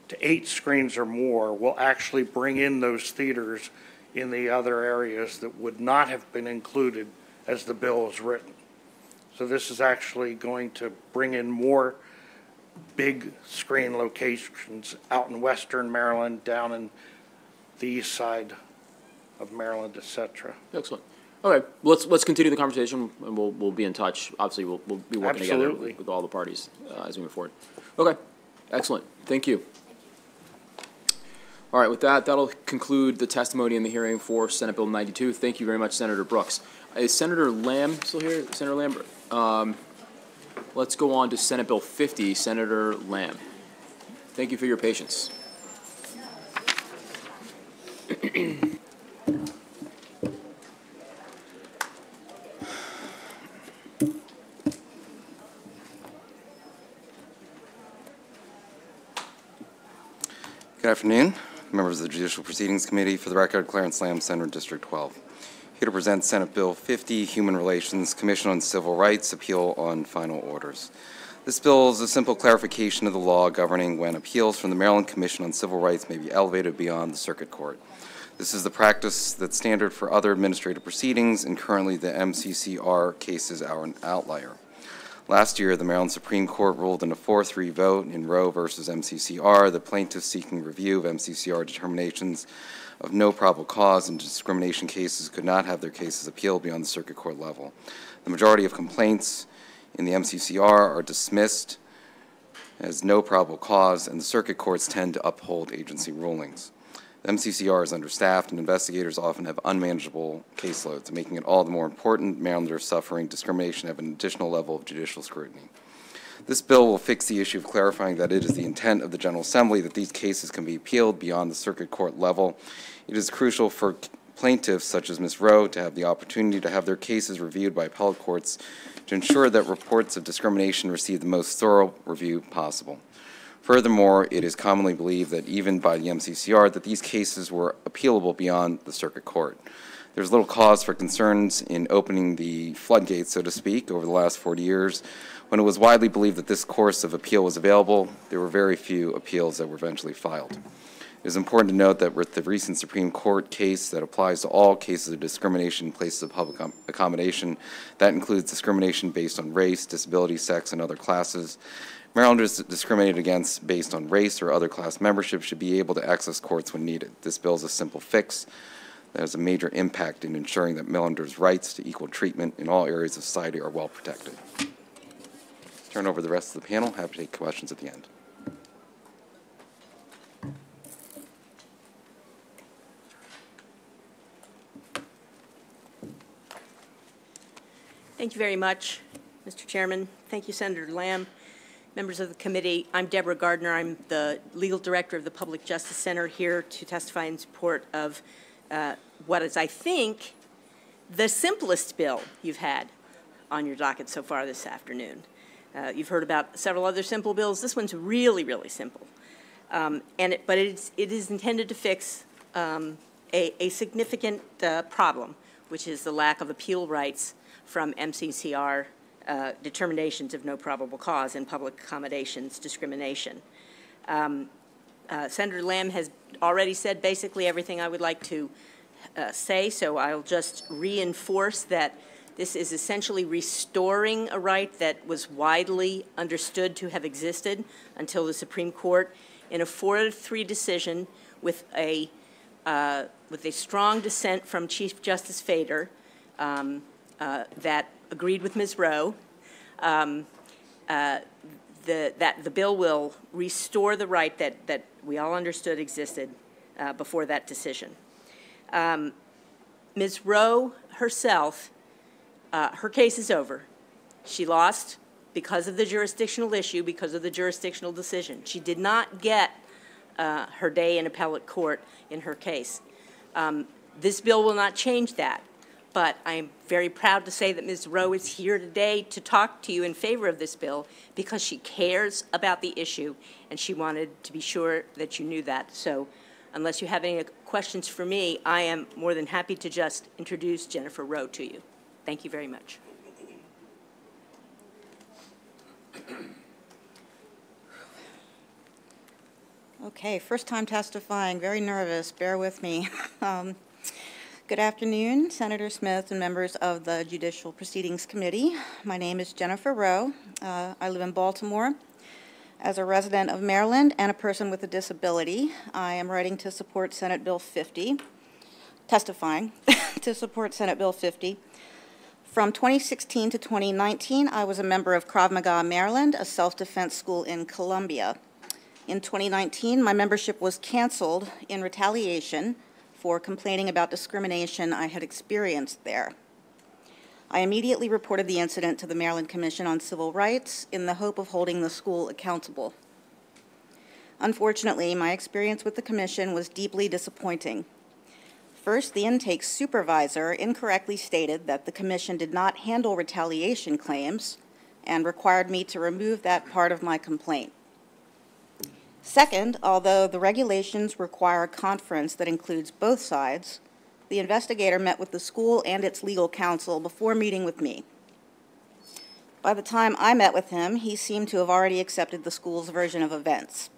to 8 screens or more will actually bring in those theaters in the other areas that would not have been included as the bill is written. So this is actually going to bring in more big screen locations out in Western Maryland, down in the east side of Maryland, et cetera. Excellent. Okay, let's continue the conversation, and we'll be in touch. Obviously, we'll be working together with all the parties as we move forward. Okay, excellent. Thank you. All right, with that, that'll conclude the testimony in the hearing for Senate Bill 92. Thank you very much, Senator Brooks. Is Senator Lamb still here? Senator Lamb? Let's go on to Senate Bill 50, Senator Lamb. Thank you for your patience. Good afternoon, members of the Judicial Proceedings Committee. For the record, Clarence Lamb, Senator District 12. Here to present Senate Bill 50, Human Relations Commission on Civil Rights Appeal on Final Orders. This bill is a simple clarification of the law governing when appeals from the Maryland Commission on Civil Rights may be elevated beyond the Circuit Court. This is the practice that's standard for other administrative proceedings, and currently the MCCR cases are an outlier. Last year, the Maryland Supreme Court ruled in a 4-3 vote in Roe versus MCCR that plaintiffs seeking review of MCCR determinations of no probable cause in discrimination cases could not have their cases appealed beyond the Circuit Court level. The majority of complaints in the MCCR are dismissed as no probable cause, and the Circuit Courts tend to uphold agency rulings. The MCCR is understaffed, and investigators often have unmanageable caseloads, making it all the more important Marylanders suffering discrimination have an additional level of judicial scrutiny. This bill will fix the issue of clarifying that it is the intent of the General Assembly that these cases can be appealed beyond the Circuit Court level. It is crucial for plaintiffs such as Ms. Rowe to have the opportunity to have their cases reviewed by appellate courts to ensure that reports of discrimination receive the most thorough review possible. Furthermore, it is commonly believed that even by the MCCR that these cases were appealable beyond the Circuit Court. There's little cause for concerns in opening the floodgates, so to speak, over the last 40 years. When it was widely believed that this course of appeal was available, there were very few appeals that were eventually filed. It is important to note that with the recent Supreme Court case that applies to all cases of discrimination in places of public accommodation, that includes discrimination based on race, disability, sex, and other classes. Marylanders discriminated against based on race or other class membership should be able to access courts when needed. This bill is a simple fix that has a major impact in ensuring that Marylanders' rights to equal treatment in all areas of society are well protected. Turn over the rest of the panel. Happy to take questions at the end. Thank you very much, Mr. Chairman. Thank you, Senator Lamb. Members of the committee, I'm Deborah Gardner. I'm the legal director of the Public Justice Center, here to testify in support of what is, I think, the simplest bill you've had on your docket so far this afternoon. You've heard about several other simple bills. This one's really, really simple. But it is intended to fix a significant problem, which is the lack of appeal rights from MCCR determinations of no probable cause in public accommodations discrimination. Senator Lamb has already said basically everything I would like to say, so I'll just reinforce that this is essentially restoring a right that was widely understood to have existed until the Supreme Court, in a 4-3 decision with a strong dissent from Chief Justice Fader that agreed with Ms. Rowe, that the bill will restore the right that we all understood existed before that decision. Ms. Rowe herself, her case is over. She lost because of the jurisdictional issue, because of the jurisdictional decision. She did not get her day in appellate court in her case. This bill will not change that, but I'm very proud to say that Ms. Rowe is here today to talk to you in favor of this bill because she cares about the issue, and she wanted to be sure that you knew that. So unless you have any questions for me, I am more than happy to just introduce Jennifer Rowe to you. Thank you very much. Okay, first time testifying, very nervous, bear with me. Good afternoon, Senator Smith and members of the Judicial Proceedings Committee. My name is Jennifer Rowe. I live in Baltimore. As a resident of Maryland and a person with a disability, I am writing to support Senate Bill 50, testifying to support Senate Bill 50. From 2016 to 2019, I was a member of Krav Maga, Maryland, a self-defense school in Columbia. In 2019, my membership was canceled in retaliation for complaining about discrimination I had experienced there. I immediately reported the incident to the Maryland Commission on Civil Rights in the hope of holding the school accountable. Unfortunately, my experience with the commission was deeply disappointing. First, the intake supervisor incorrectly stated that the commission did not handle retaliation claims and required me to remove that part of my complaint. Second, although the regulations require a conference that includes both sides, the investigator met with the school and its legal counsel before meeting with me. By the time I met with him, he seemed to have already accepted the school's version of events.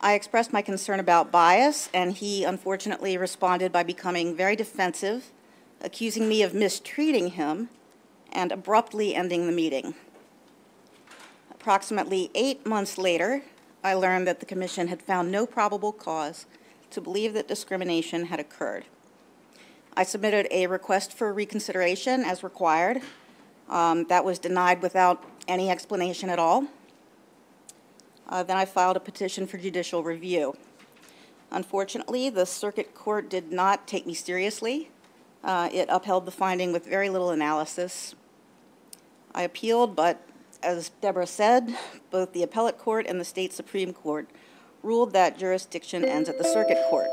I expressed my concern about bias, and he unfortunately responded by becoming very defensive, accusing me of mistreating him, and abruptly ending the meeting. Approximately 8 months later, I learned that the commission had found no probable cause to believe that discrimination had occurred. I submitted a request for reconsideration as required. That was denied without any explanation at all. Then I filed a petition for judicial review. Unfortunately, the circuit court did not take me seriously. It upheld the finding with very little analysis. I appealed, but as Deborah said, both the appellate court and the state Supreme Court ruled that jurisdiction ends at the circuit court.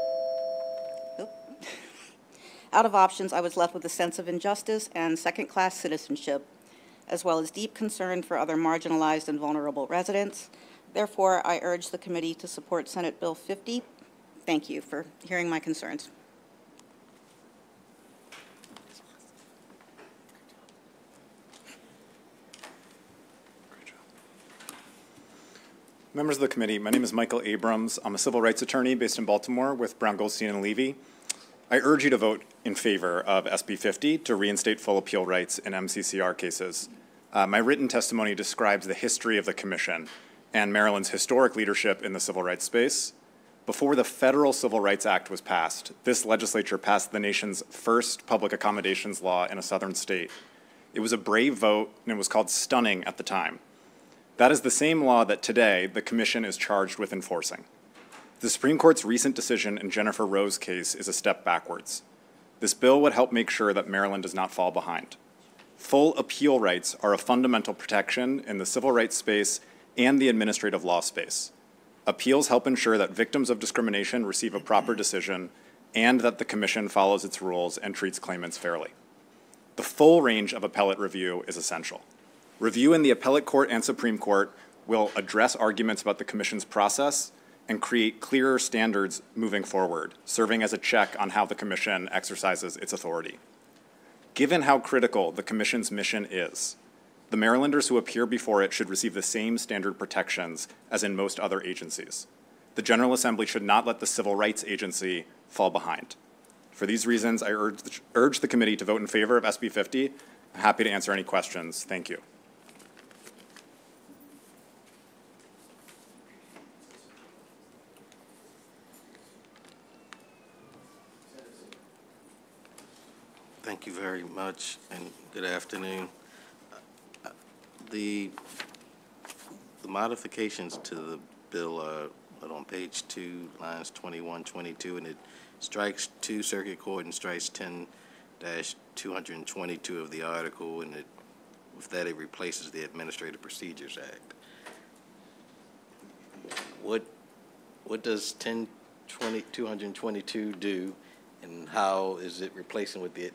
Out of options, I was left with a sense of injustice and second-class citizenship, as well as deep concern for other marginalized and vulnerable residents. Therefore, I urge the committee to support Senate Bill 50. Thank you for hearing my concerns. Members of the committee, my name is Michael Abrams. I'm a civil rights attorney based in Baltimore with Brown, Goldstein, and Levy. I urge you to vote in favor of SB 50 to reinstate full appeal rights in MCCR cases. My written testimony describes the history of the commission and Maryland's historic leadership in the civil rights space. Before the Federal Civil Rights Act was passed, this legislature passed the nation's first public accommodations law in a southern state. It was a brave vote, and it was called stunning at the time. That is the same law that today the commission is charged with enforcing. The Supreme Court's recent decision in Jennifer Rowe's case is a step backwards. This bill would help make sure that Maryland does not fall behind. Full appeal rights are a fundamental protection in the civil rights space and the administrative law space. Appeals help ensure that victims of discrimination receive a proper decision and that the Commission follows its rules and treats claimants fairly. The full range of appellate review is essential. Review in the appellate court and Supreme Court will address arguments about the Commission's process and create clearer standards moving forward, serving as a check on how the Commission exercises its authority. Given how critical the Commission's mission is, the Marylanders who appear before it should receive the same standard protections as in most other agencies. The General Assembly should not let the Civil Rights Agency fall behind. For these reasons, I urge the committee to vote in favor of SB 50. I'm happy to answer any questions. Thank you. Thank you very much, and good afternoon. The modifications to the bill are on page 2, lines 21, 22, and it strikes 2 Circuit Court and strikes 10-222 of the article, and with that it replaces the Administrative Procedures Act. What does 10-222 do, and how is it replacing with the,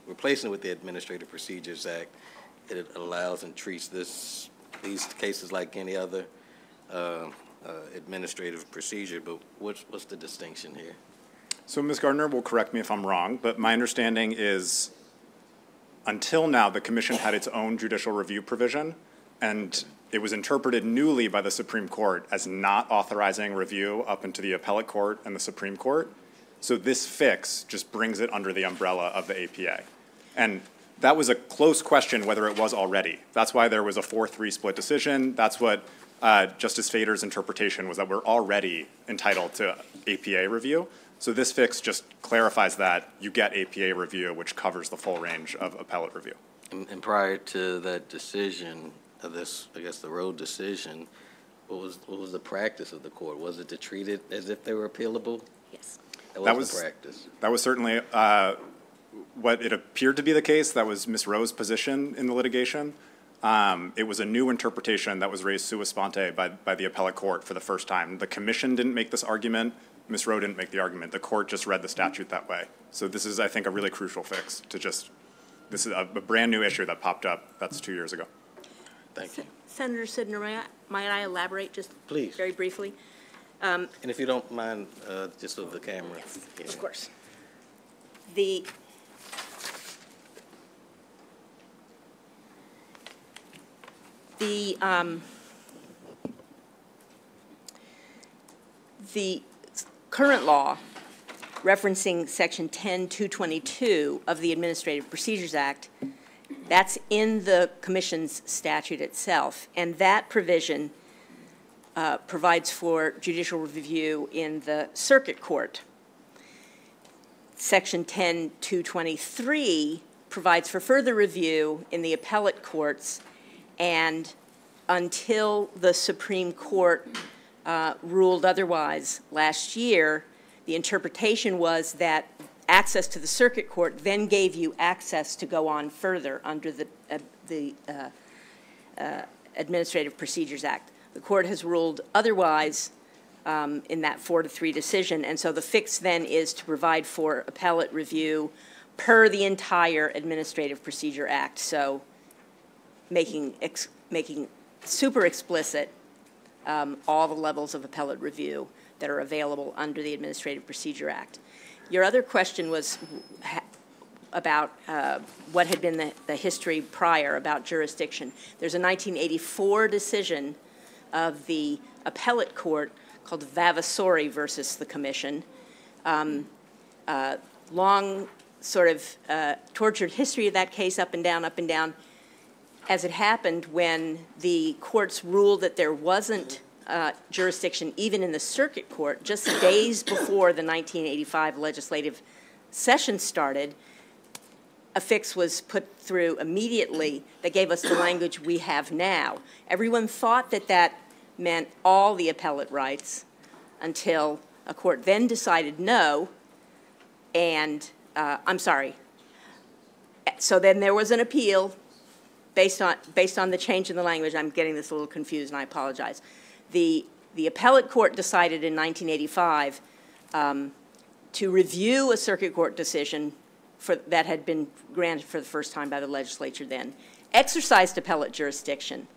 replacing with the Administrative Procedures Act? It allows and treats these cases like any other administrative procedure, but what's the distinction here? So Ms. Gardner will correct me if I'm wrong, but my understanding is until now the Commission had its own judicial review provision, and it was interpreted newly by the Supreme Court as not authorizing review up into the appellate court and the Supreme Court. So this fix just brings it under the umbrella of the APA. And that was a close question whether it was already. That's why there was a 4-3 split decision. That's what Justice Fader's interpretation was, that we're already entitled to APA review. So this fix just clarifies that you get APA review, which covers the full range of appellate review. And prior to that decision, this, I guess the Roe decision, what was the practice of the court? Was it to treat it as if they were appealable? Yes. That was the practice. That was certainly what it appeared to be the case. That was Ms. Roe's position in the litigation. It was a new interpretation that was raised sua sponte by the appellate court for the first time. The Commission didn't make this argument. Ms. Roe didn't make the argument. The court just read the statute that way. So this is, I think, a really crucial fix to just, this is a brand new issue that popped up. That's 2 years ago. Thank you. Senator Sidner, might I elaborate just Please. Very briefly? And if you don't mind, just of the camera. Yes, of course. The current law referencing Section 10-222 of the Administrative Procedures Act, that's in the Commission's statute itself, and that provision provides for judicial review in the circuit court. Section 10-223 provides for further review in the appellate courts, and until the Supreme Court ruled otherwise last year, the interpretation was that access to the circuit court then gave you access to go on further under the Administrative Procedures Act. The court has ruled otherwise in that 4-3 decision, and so the fix then is to provide for appellate review per the entire Administrative Procedure Act, so making super explicit all the levels of appellate review that are available under the Administrative Procedure Act. Your other question was about what had been the history prior about jurisdiction. There's a 1984 decision of the appellate court called Vavasori versus the Commission. Long sort of tortured history of that case, up and down, up and down. As it happened, when the courts ruled that there wasn't jurisdiction even in the circuit court, just days before the 1985 legislative session started, a fix was put through immediately that gave us the language we have now. Everyone thought that that meant all the appellate rights until a court then decided no, and I'm sorry. So then there was an appeal based on the change in the language, I'm getting this a little confused, and I apologize. The appellate court decided in 1985 to review a circuit court decision that had been granted for the first time by the legislature then, exercised appellate jurisdiction,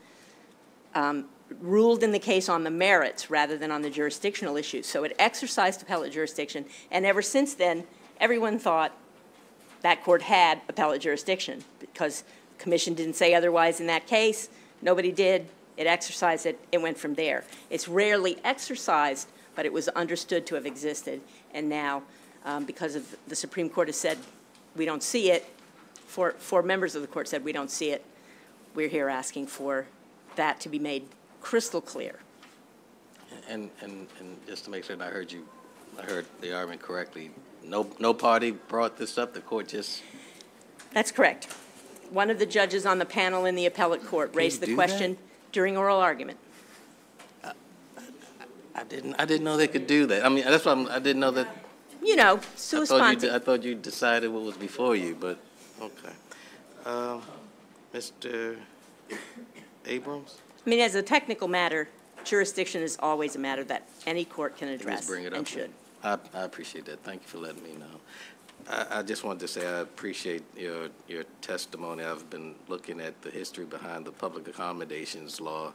ruled in the case on the merits rather than on the jurisdictional issues. So it exercised appellate jurisdiction, and ever since then, everyone thought that court had appellate jurisdiction because the commission didn't say otherwise in that case. Nobody did. It exercised it. It went from there. It's rarely exercised, but it was understood to have existed. And now, because of the Supreme Court has said we don't see it, four members of the court said we don't see it, we're here asking for that to be made crystal clear. And just to make sure that I heard the argument correctly, no party brought this up, the court just... That's correct. One of the judges on the panel in the appellate court raised the question during oral argument. I didn't know they could do that. I mean, that's why I didn't know that. You know, sua sponte. I thought you decided what was before you, but okay. Mr. Abrams? I mean, as a technical matter, jurisdiction is always a matter that any court can address bring it up and should. I appreciate that. Thank you for letting me know. I just wanted to say I appreciate your testimony. I've been looking at the history behind the public accommodations law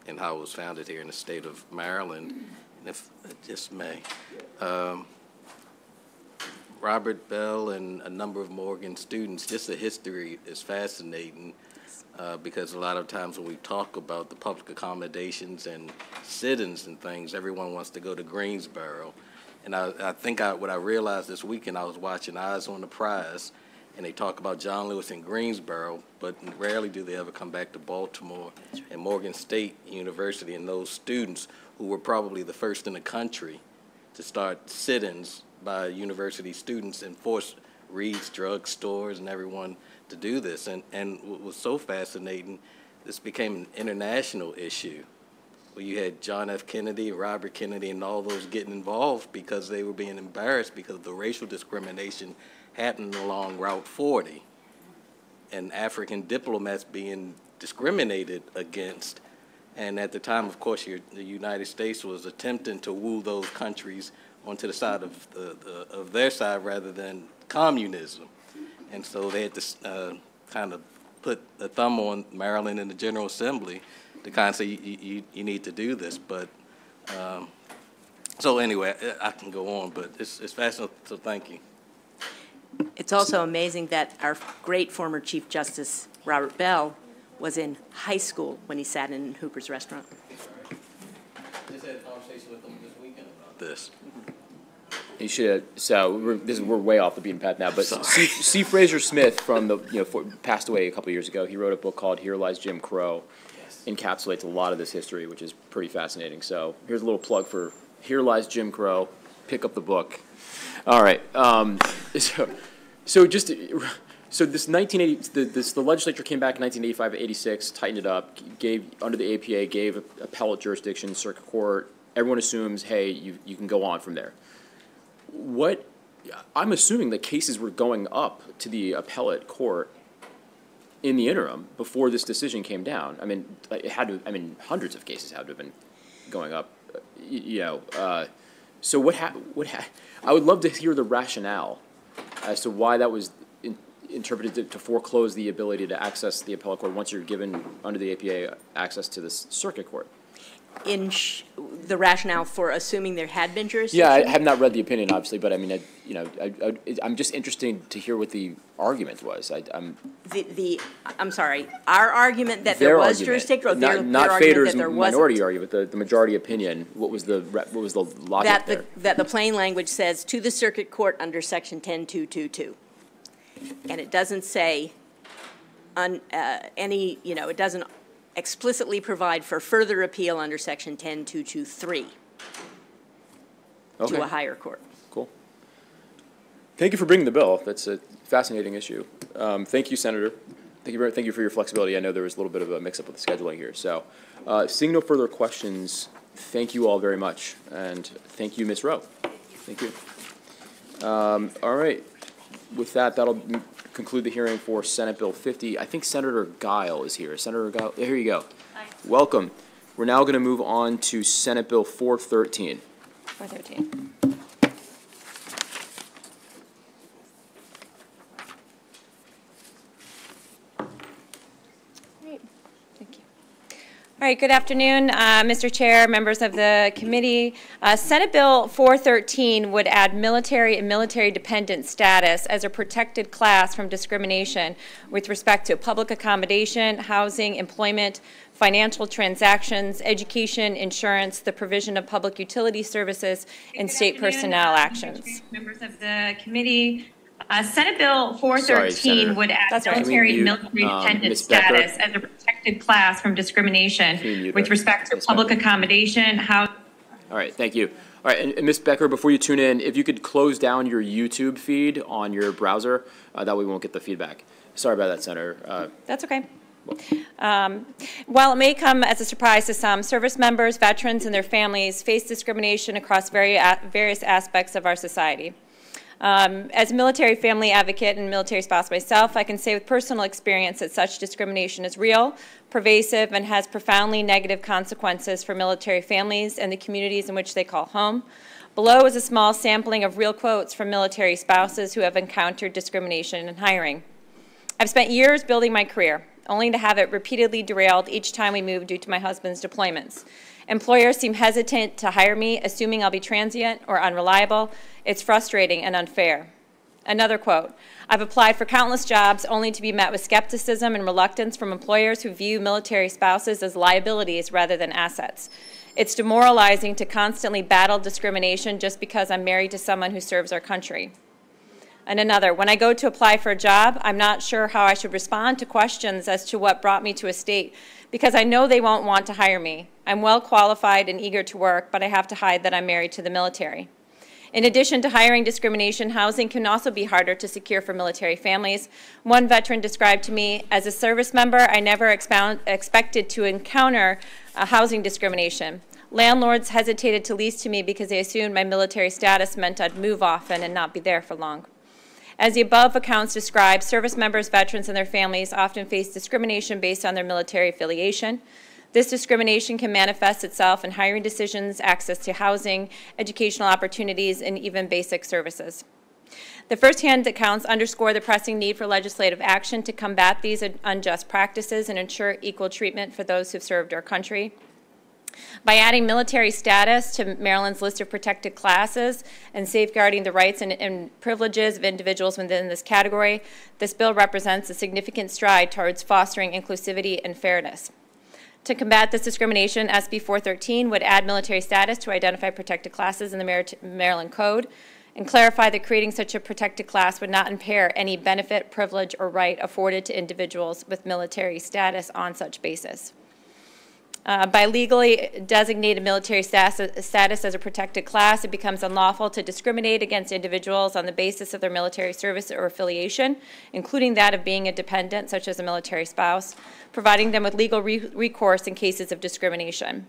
and how it was founded here in the state of Maryland, and if I just may. Robert Bell and a number of Morgan students, just the history is fascinating because a lot of times when we talk about the public accommodations and sit-ins and things, everyone wants to go to Greensboro. And I think what I realized this weekend, I was watching Eyes on the Prize, and they talk about John Lewis in Greensboro, but rarely do they ever come back to Baltimore and Morgan State University and those students who were probably the first in the country to start sit-ins by university students and force Reed's drug stores and everyone to do this. And what was so fascinating, this became an international issue where you had John F. Kennedy, Robert Kennedy, and all those getting involved because they were being embarrassed because of the racial discrimination happening along Route 40 and African diplomats being discriminated against. And at the time, of course, the United States was attempting to woo those countries onto the side of their side rather than communism. And so they had to kind of put a thumb on Maryland in the General Assembly to kind of say, you need to do this. But so anyway, I can go on, but it's fascinating, so thank you. It's also amazing that our great former Chief Justice, Robert Bell, was in high school when he sat in Hooper's restaurant. I just had a conversation with him this weekend about this. You should. So we're way off the beaten path now. But C. Fraser Smith from passed away a couple of years ago. He wrote a book called Here Lies Jim Crow. Yes. Encapsulates a lot of this history, which is pretty fascinating. So here's a little plug for Here Lies Jim Crow. Pick up the book. All right. So this 1980, the legislature came back in 1985-86, tightened it up, gave under the APA, gave appellate jurisdiction, circuit court. Everyone assumes, hey, you can go on from there. I'm assuming that cases were going up to the appellate court in the interim before this decision came down. I mean, hundreds of cases had to have been going up. So I would love to hear the rationale as to why that was interpreted to foreclose the ability to access the appellate court once you're given under the APA access to the circuit court. In the rationale for assuming there had been jurisdiction? Yeah, I have not read the opinion, obviously, but I mean, I'm just interested to hear what the argument was. I'm sorry, our argument that there was jurisdiction, or their not argument Fader's that there wasn't? minority argument, the majority opinion. What was the logic there? That the plain language says to the circuit court under section 10222, and it doesn't say it doesn't explicitly provide for further appeal under section 10223 to a higher court. Cool. Thank you for bringing the bill. That's a fascinating issue. Thank you, Senator. Thank you for your flexibility. I know there was a little bit of a mix-up with the scheduling here. So, seeing no further questions, thank you all very much, and thank you, Ms. Rowe. Thank you. All right. With that, that'll conclude the hearing for Senate Bill 50. I think Senator Guile is here. Senator Guile, here you go. Hi. Welcome. We're now going to move on to Senate Bill 413. 413. All right, good afternoon, Mr. Chair, members of the committee. Senate Bill 413 would add military and military dependent status as a protected class from discrimination with respect to public accommodation, housing, employment, financial transactions, education, insurance, the provision of public utility services, and state personnel actions. Members of the committee, Senate Bill 413 would add military and military dependent status as a protected class from discrimination with respect to public accommodation, housing. All right, thank you. All right, and Ms. Becker, before you tune in, if you could close down your YouTube feed on your browser, that way we won't get the feedback. Sorry about that, Senator. That's okay. While it may come as a surprise to some, service members, veterans, and their families face discrimination across various aspects of our society. As a military family advocate and military spouse myself, I can say with personal experience that such discrimination is real, pervasive, and has profoundly negative consequences for military families and the communities in which they call home. Below is a small sampling of real quotes from military spouses who have encountered discrimination in hiring. I've spent years building my career, only to have it repeatedly derailed each time we moved due to my husband's deployments. Employers seem hesitant to hire me, assuming I'll be transient or unreliable. It's frustrating and unfair. Another quote, I've applied for countless jobs only to be met with skepticism and reluctance from employers who view military spouses as liabilities rather than assets. It's demoralizing to constantly battle discrimination just because I'm married to someone who serves our country. And another, when I go to apply for a job, I'm not sure how I should respond to questions as to what brought me to a state because I know they won't want to hire me. I'm well qualified and eager to work, but I have to hide that I'm married to the military. In addition to hiring discrimination, housing can also be harder to secure for military families. One veteran described to me, as a service member, I never expected to encounter housing discrimination. Landlords hesitated to lease to me because they assumed my military status meant I'd move often and not be there for long. As the above accounts describe, service members, veterans, and their families often face discrimination based on their military affiliation. This discrimination can manifest itself in hiring decisions, access to housing, educational opportunities, and even basic services. The firsthand accounts underscore the pressing need for legislative action to combat these unjust practices and ensure equal treatment for those who've served our country. By adding military status to Maryland's list of protected classes and safeguarding the rights and privileges of individuals within this category, this bill represents a significant stride towards fostering inclusivity and fairness. To combat this discrimination, SB 413 would add military status to identify protected classes in the Maryland Code and clarify that creating such a protected class would not impair any benefit, privilege, or right afforded to individuals with military status on such basis. By legally designated military status as a protected class, it becomes unlawful to discriminate against individuals on the basis of their military service or affiliation, including that of being a dependent, such as a military spouse, providing them with legal recourse in cases of discrimination.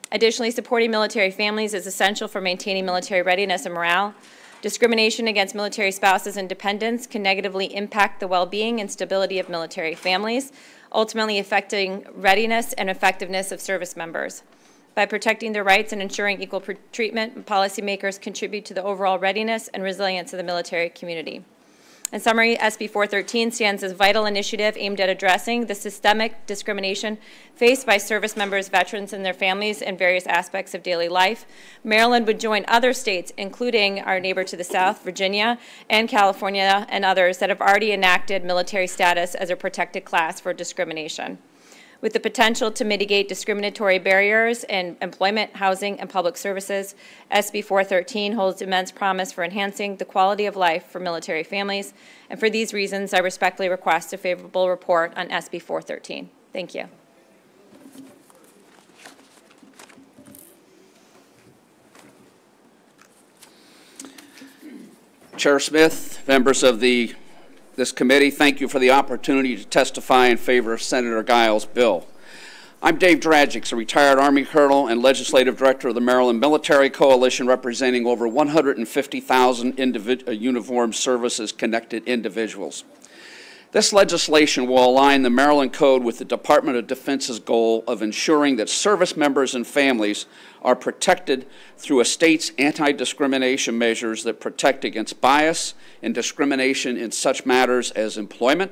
Additionally, supporting military families is essential for maintaining military readiness and morale. Discrimination against military spouses and dependents can negatively impact the well-being and stability of military families, ultimately affecting readiness and effectiveness of service members. By protecting their rights and ensuring equal treatment, policymakers contribute to the overall readiness and resilience of the military community. In summary, SB 413 stands as a vital initiative aimed at addressing the systemic discrimination faced by service members, veterans, and their families in various aspects of daily life. Maryland would join other states, including our neighbor to the south, Virginia, and California, and others that have already enacted military status as a protected class for discrimination. With the potential to mitigate discriminatory barriers in employment, housing, and public services, SB 413 holds immense promise for enhancing the quality of life for military families. And for these reasons, I respectfully request a favorable report on SB 413. Thank you. Chair Smith, members of this committee, thank you for the opportunity to testify in favor of Senator Guile's bill. I'm Dave Dragics, a retired Army colonel and legislative director of the Maryland Military Coalition, representing over 150,000 uniformed services-connected individuals. This legislation will align the Maryland Code with the Department of Defense's goal of ensuring that service members and families are protected through a state's anti-discrimination measures that protect against bias and discrimination in such matters as employment,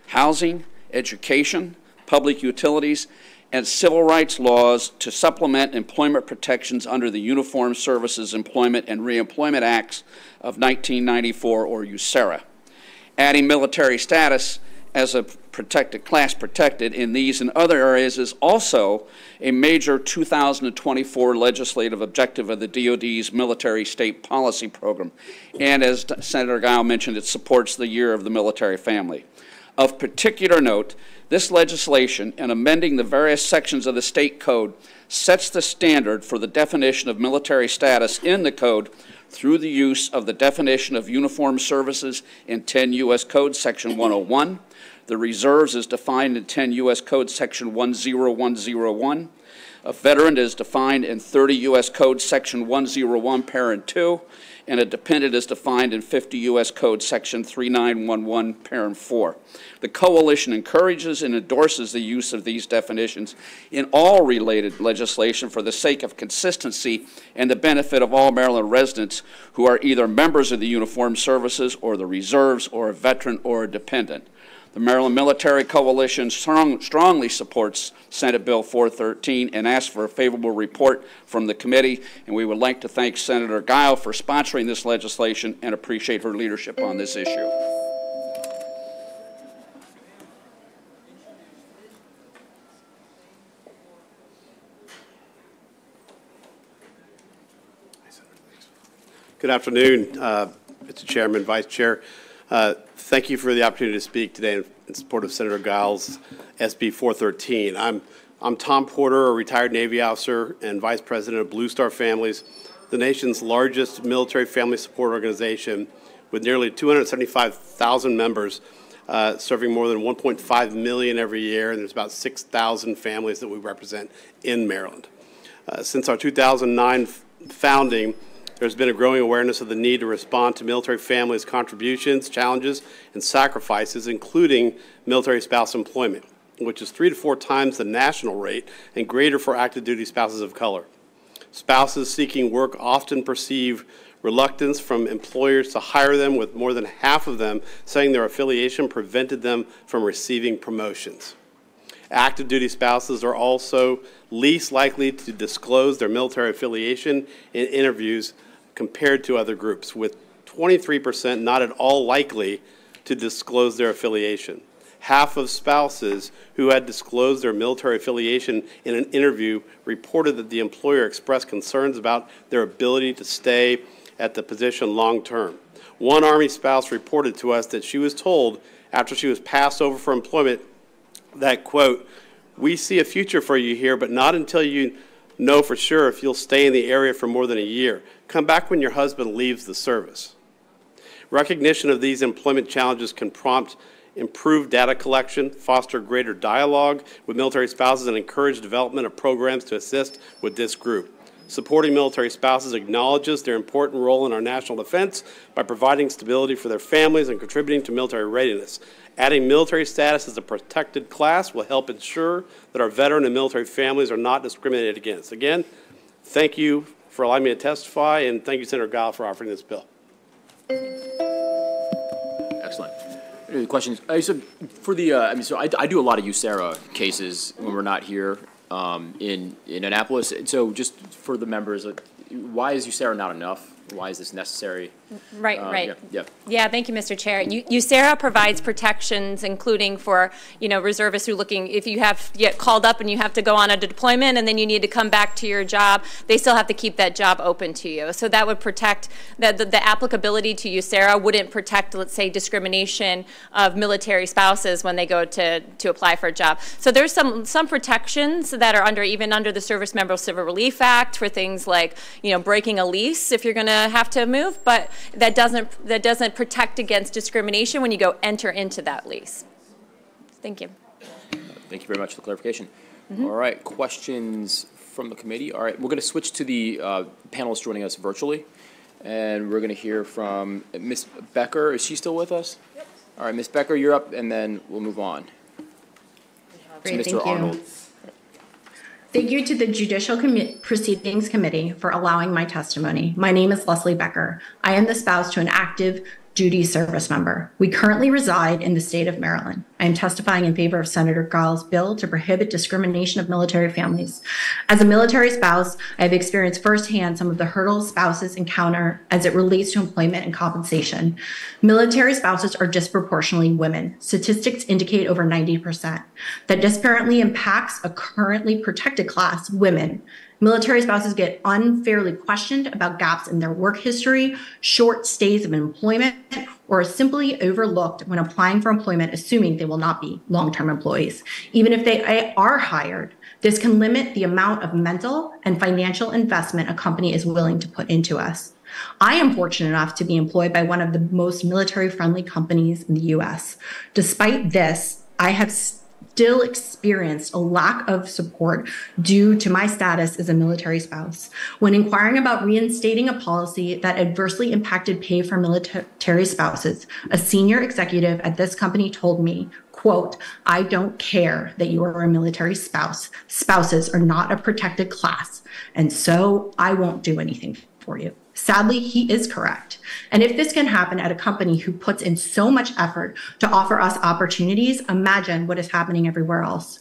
housing, education, public utilities, and civil rights laws to supplement employment protections under the Uniformed Services Employment and Reemployment Acts of 1994, or USERRA. Adding military status as a protected class protected in these and other areas is also a major 2024 legislative objective of the DoD's military state policy program. And as Senator Guile mentioned, it supports the Year of the Military Family. Of particular note, this legislation and amending the various sections of the state code sets the standard for the definition of military status in the code through the use of the definition of uniformed services in 10 U.S. Code Section 101. The reserves is defined in 10 U.S. Code Section 10101. A veteran is defined in 30 U.S. Code Section 101, Parent 2, and a dependent is defined in 50 U.S. Code Section 3911, Parent 4. The Coalition encourages and endorses the use of these definitions in all related legislation for the sake of consistency and the benefit of all Maryland residents who are either members of the Uniformed Services or the Reserves or a veteran or a dependent. The Maryland Military Coalition strongly supports Senate Bill 413 and asks for a favorable report from the committee, and we would like to thank Senator Guile for sponsoring this legislation and appreciate her leadership on this issue. Good afternoon, Mr. Chairman, Vice Chair. Thank you for the opportunity to speak today in support of Senator Giles' SB 413. I'm Tom Porter, a retired Navy officer and Vice President of Blue Star Families, the nation's largest military family support organization with nearly 275,000 members, serving more than 1.5 million every year, and there's about 6,000 families that we represent in Maryland. Since our 2009 founding, there's been a growing awareness of the need to respond to military families' contributions, challenges, and sacrifices, including military spouse employment, which is 3 to 4 times the national rate and greater for active duty spouses of color. Spouses seeking work often perceive reluctance from employers to hire them, with more than half of them saying their affiliation prevented them from receiving promotions. Active duty spouses are also least likely to disclose their military affiliation in interviews compared to other groups, with 23% not at all likely to disclose their affiliation. Half of spouses who had disclosed their military affiliation in an interview reported that the employer expressed concerns about their ability to stay at the position long term. One Army spouse reported to us that she was told after she was passed over for employment that, quote, "We see a future for you here, but not until you know for sure if you'll stay in the area for more than a year. Come back when your husband leaves the service." Recognition of these employment challenges can prompt improved data collection, foster greater dialogue with military spouses, and encourage development of programs to assist with this group. Supporting military spouses acknowledges their important role in our national defense by providing stability for their families and contributing to military readiness. Adding military status as a protected class will help ensure that our veteran and military families are not discriminated against. Again, thank you for allowing me to testify, and thank you, Senator Guile, for offering this bill. Excellent. Any questions? So for the, I do a lot of USERRA cases when we're not here in Annapolis. So just for the members, why is USERRA not enough? Why is this necessary? Right. Yeah. Yeah, thank you, Mr. Chair. USERRA provides protections, including for, reservists who if you get called up and you have to go on a deployment and then you need to come back to your job, they still have to keep that job open to you. So that would protect, the applicability to USERRA wouldn't protect, let's say, discrimination of military spouses when they go to apply for a job. So there's some protections that are even under the Service Member Civil Relief Act for things like, breaking a lease if you're going to have to move, but that doesn't protect against discrimination when you go enter into that lease. Thank you. Thank you very much for the clarification. All right, questions from the committee? All right, we're going to switch to the panelists joining us virtually, and we're going to hear from Ms. Becker. Is she still with us? Yep. All right, Ms. Becker, you're up, and then we'll move on to Great, Mr. thank you. Arnold. Thank you to the Judicial Proceedings Committee for allowing my testimony. My name is Leslie Becker. I am the spouse to an active duty service member. We currently reside in the state of Maryland. I am testifying in favor of Senator Giles' bill to prohibit discrimination of military families. As a military spouse, I have experienced firsthand some of the hurdles spouses encounter as it relates to employment and compensation. Military spouses are disproportionately women. Statistics indicate over 90%. That disparately impacts a currently protected class, women. Military spouses get unfairly questioned about gaps in their work history, short stays of employment, or are simply overlooked when applying for employment, assuming they will not be long-term employees. Even if they are hired, this can limit the amount of mental and financial investment a company is willing to put into us. I am fortunate enough to be employed by one of the most military-friendly companies in the U.S. Despite this, I have still experienced a lack of support due to my status as a military spouse. When inquiring about reinstating a policy that adversely impacted pay for military spouses, a senior executive at this company told me, quote, "I don't care that you are a military spouse. Spouses are not a protected class, and so I won't do anything for you." Sadly, he is correct. And if this can happen at a company who puts in so much effort to offer us opportunities, imagine what is happening everywhere else.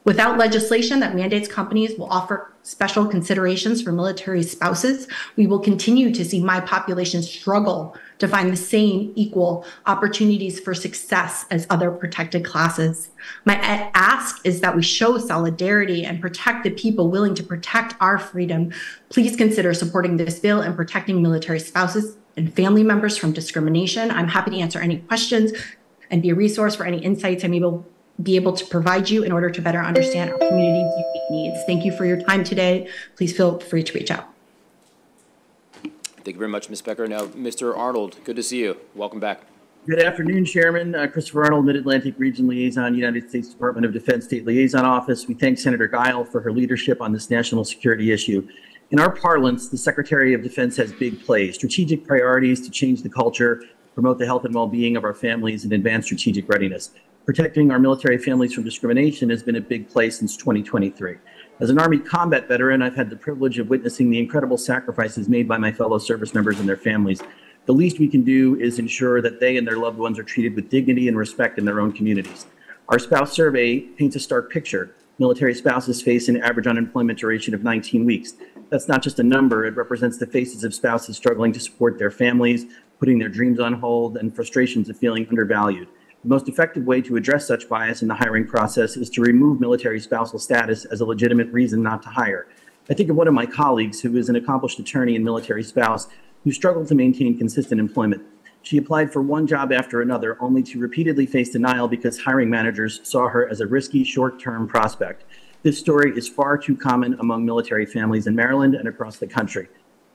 Without legislation that mandates companies will offer special considerations for military spouses, we will continue to see my population struggle to find the same equal opportunities for success as other protected classes. My ask is that we show solidarity and protect the people willing to protect our freedom. Please consider supporting this bill and protecting military spouses and family members from discrimination. I'm happy to answer any questions and be a resource for any insights I may be able to provide you in order to better understand our community's unique needs. Thank you for your time today. Please feel free to reach out. Thank you very much, Ms. Becker. Now, Mr. Arnold, good to see you. Welcome back. Good afternoon, Chairman. Christopher Arnold, Mid-Atlantic Region Liaison, United States Department of Defense State Liaison Office. We thank Senator Giles for her leadership on this national security issue. In our parlance, the Secretary of Defense has big plays, strategic priorities to change the culture, promote the health and well-being of our families, and advance strategic readiness. Protecting our military families from discrimination has been a big play since 2023. As an Army combat veteran, I've had the privilege of witnessing the incredible sacrifices made by my fellow service members and their families. The least we can do is ensure that they and their loved ones are treated with dignity and respect in their own communities. Our spouse survey paints a stark picture. Military spouses face an average unemployment duration of 19 weeks. That's not just a number, it represents the faces of spouses struggling to support their families, putting their dreams on hold, and frustrations of feeling undervalued. The most effective way to address such bias in the hiring process is to remove military spousal status as a legitimate reason not to hire. I think of one of my colleagues who is an accomplished attorney and military spouse who struggled to maintain consistent employment. She applied for one job after another, only to repeatedly face denial because hiring managers saw her as a risky short-term prospect. This story is far too common among military families in Maryland and across the country.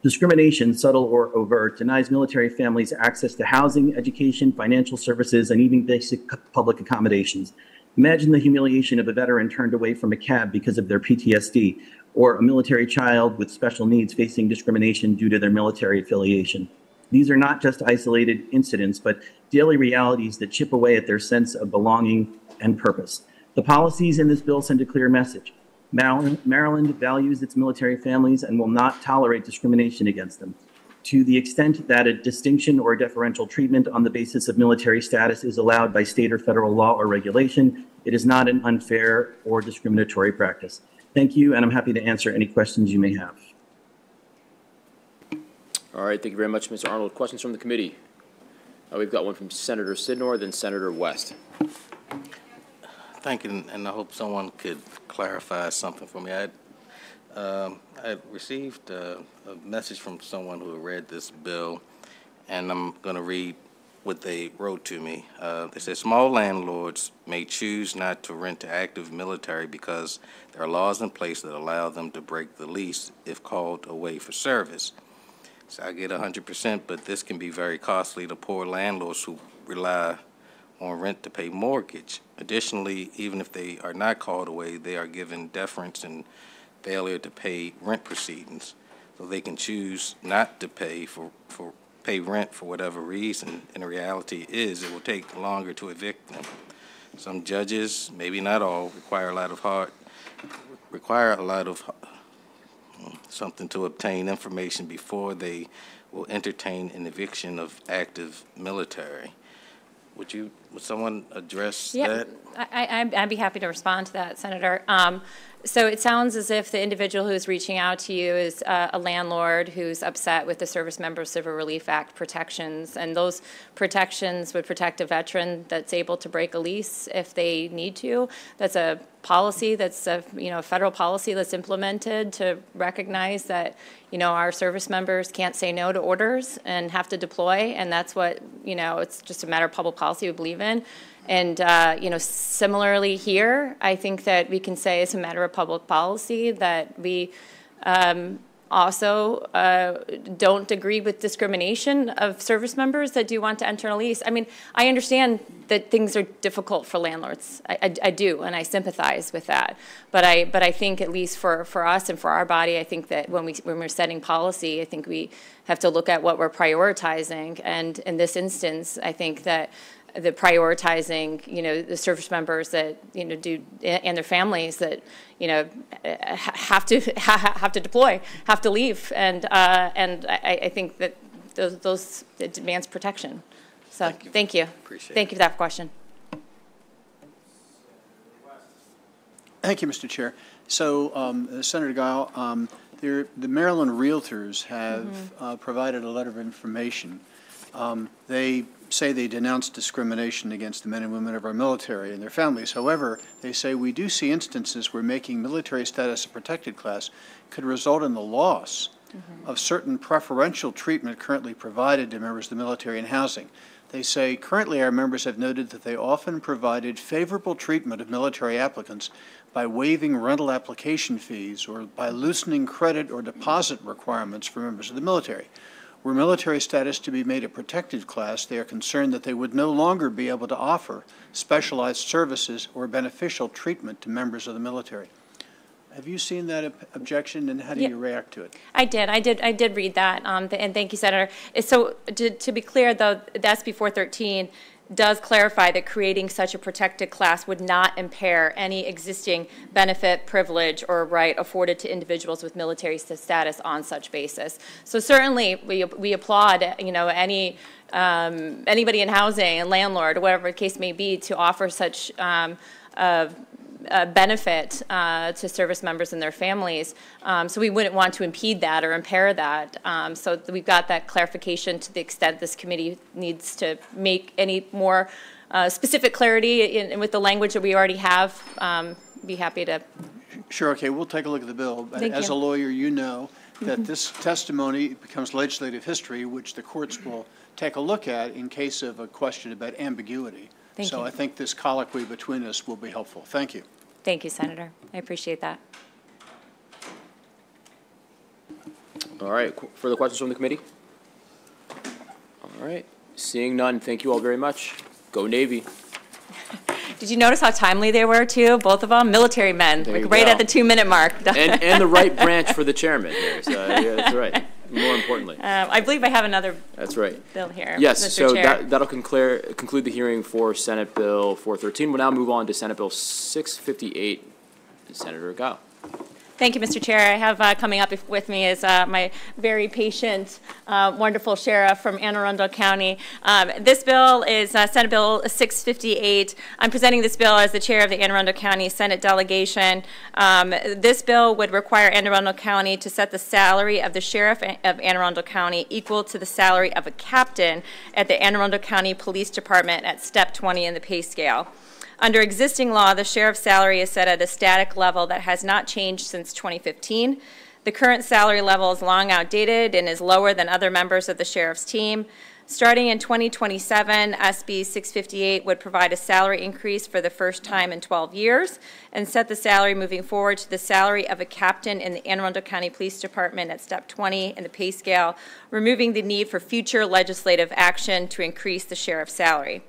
Discrimination, subtle or overt, denies military families access to housing, education, financial services, and even basic public accommodations. Imagine the humiliation of a veteran turned away from a cab because of their PTSD, or a military child with special needs facing discrimination due to their military affiliation. These are not just isolated incidents, but daily realities that chip away at their sense of belonging and purpose. The policies in this bill send a clear message. Maryland values its military families and will not tolerate discrimination against them. To the extent that a distinction or deferential treatment on the basis of military status is allowed by state or federal law or regulation, it is not an unfair or discriminatory practice. Thank you, and I'm happy to answer any questions you may have. All right, thank you very much, Mr. Arnold. Questions from the committee? We've got one from Senator Sidnor, then Senator West. Thank you, and I hope someone could clarify something for me. I received a message from someone who read this bill, and I'm going to read what they wrote to me. They said, small landlords may choose not to rent to active military because there are laws in place that allow them to break the lease if called away for service. So I get 100%, but this can be very costly to poor landlords who rely on rent to pay mortgage. Additionally, even if they are not called away, they are given deference and failure to pay rent proceedings. So they can choose not to pay for pay rent for whatever reason, and the reality is it will take longer to evict them. Some judges, maybe not all, require a lot of something to obtain information before they will entertain an eviction of active military. Would someone address that? I'd be happy to respond to that, Senator. So it sounds as if the individual who's reaching out to you is a landlord who's upset with the Service Member Civil Relief Act protections, and those protections would protect a veteran that's able to break a lease if they need to. That's a policy that's a federal policy that's implemented to recognize that our service members can't say no to orders and have to deploy, and that's what it's just a matter of public policy we believe in. And similarly here, I think that we can say it's a matter of public policy that we also don't agree with discrimination of service members that do want to enter a lease. I mean, I understand that things are difficult for landlords. I do, and I sympathize with that. But I think at least for us and for our body, I think that when we're setting policy, I think we have to look at what we're prioritizing. And in this instance, I think that the prioritizing, the service members that, do, and their families that, have to deploy, have to leave. And I think that those it demands protection. So thank you. Appreciate Thank you for that question. Thank you, Mr. Chair. So, Senator Guile, the Maryland Realtors have provided a letter of information. They say they denounce discrimination against the men and women of our military and their families. However, they say we do see instances where making military status a protected class could result in the loss of certain preferential treatment currently provided to members of the military in housing. They say currently our members have noted that they often provided favorable treatment of military applicants by waiving rental application fees or by loosening credit or deposit requirements for members of the military. Were military status to be made a protected class, they are concerned that they would no longer be able to offer specialized services or beneficial treatment to members of the military. Have you seen that objection, and how do you react to it? I did read that, and thank you, Senator. So to be clear, though, the SB 413 does clarify that creating such a protected class would not impair any existing benefit, privilege, or right afforded to individuals with military status on such basis. So certainly we applaud anybody in housing, a landlord, whatever the case may be, to offer such benefit to service members and their families. So we wouldn't want to impede that or impair that. So we've got that clarification to the extent this committee needs to make any more specific clarity with the language that we already have. Be happy to. Sure, okay, we'll take a look at the bill. As a lawyer, you know that this testimony becomes legislative history, which the courts will take a look at in case of a question about ambiguity. So I think this colloquy between us will be helpful. Thank you. Thank you, Senator. I appreciate that. All right, further questions from the committee? All right, seeing none, thank you all very much. Go Navy. Did you notice how timely they were, too? Both of them, military men, like right at the 2-minute mark. and the right branch for the chairman here, so yeah, that's right. More importantly. I believe I have another That's right. bill here. Yes, Mr. so Chair. that'll conclude the hearing for Senate Bill 413. We'll now move on to Senate Bill 658. Senator Guile. Thank you, Mr. Chair. I have coming up with me is my very patient, wonderful sheriff from Anne Arundel County. This bill is Senate Bill 658. I'm presenting this bill as the chair of the Anne Arundel County Senate delegation. This bill would require Anne Arundel County to set the salary of the sheriff of Anne Arundel County equal to the salary of a captain at the Anne Arundel County Police Department at step 20 in the pay scale. Under existing law, the sheriff's salary is set at a static level that has not changed since 2015. The current salary level is long outdated and is lower than other members of the sheriff's team. Starting in 2027, SB 658 would provide a salary increase for the first time in 12 years and set the salary moving forward to the salary of a captain in the Anne Arundel County Police Department at step 20 in the pay scale, removing the need for future legislative action to increase the sheriff's salary.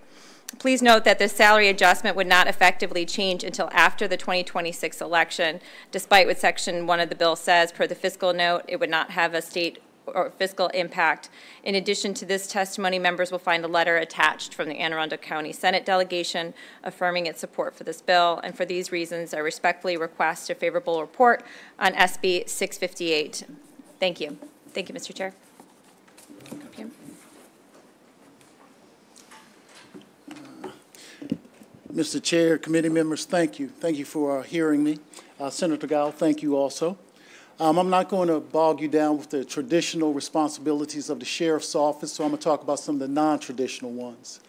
Please note that this salary adjustment would not effectively change until after the 2026 election. Despite what Section 1 of the bill says, per the fiscal note, it would not have a state or fiscal impact. In addition to this testimony, members will find a letter attached from the Anne Arundel County Senate delegation affirming its support for this bill. And for these reasons, I respectfully request a favorable report on SB 658. Thank you. Thank you, Mr. Chair. Okay. Mr. Chair, committee members, thank you. Thank you for hearing me. Senator Gile, thank you also. I'm not going to bog you down with the traditional responsibilities of the sheriff's office, so I'm going to talk about some of the non-traditional ones.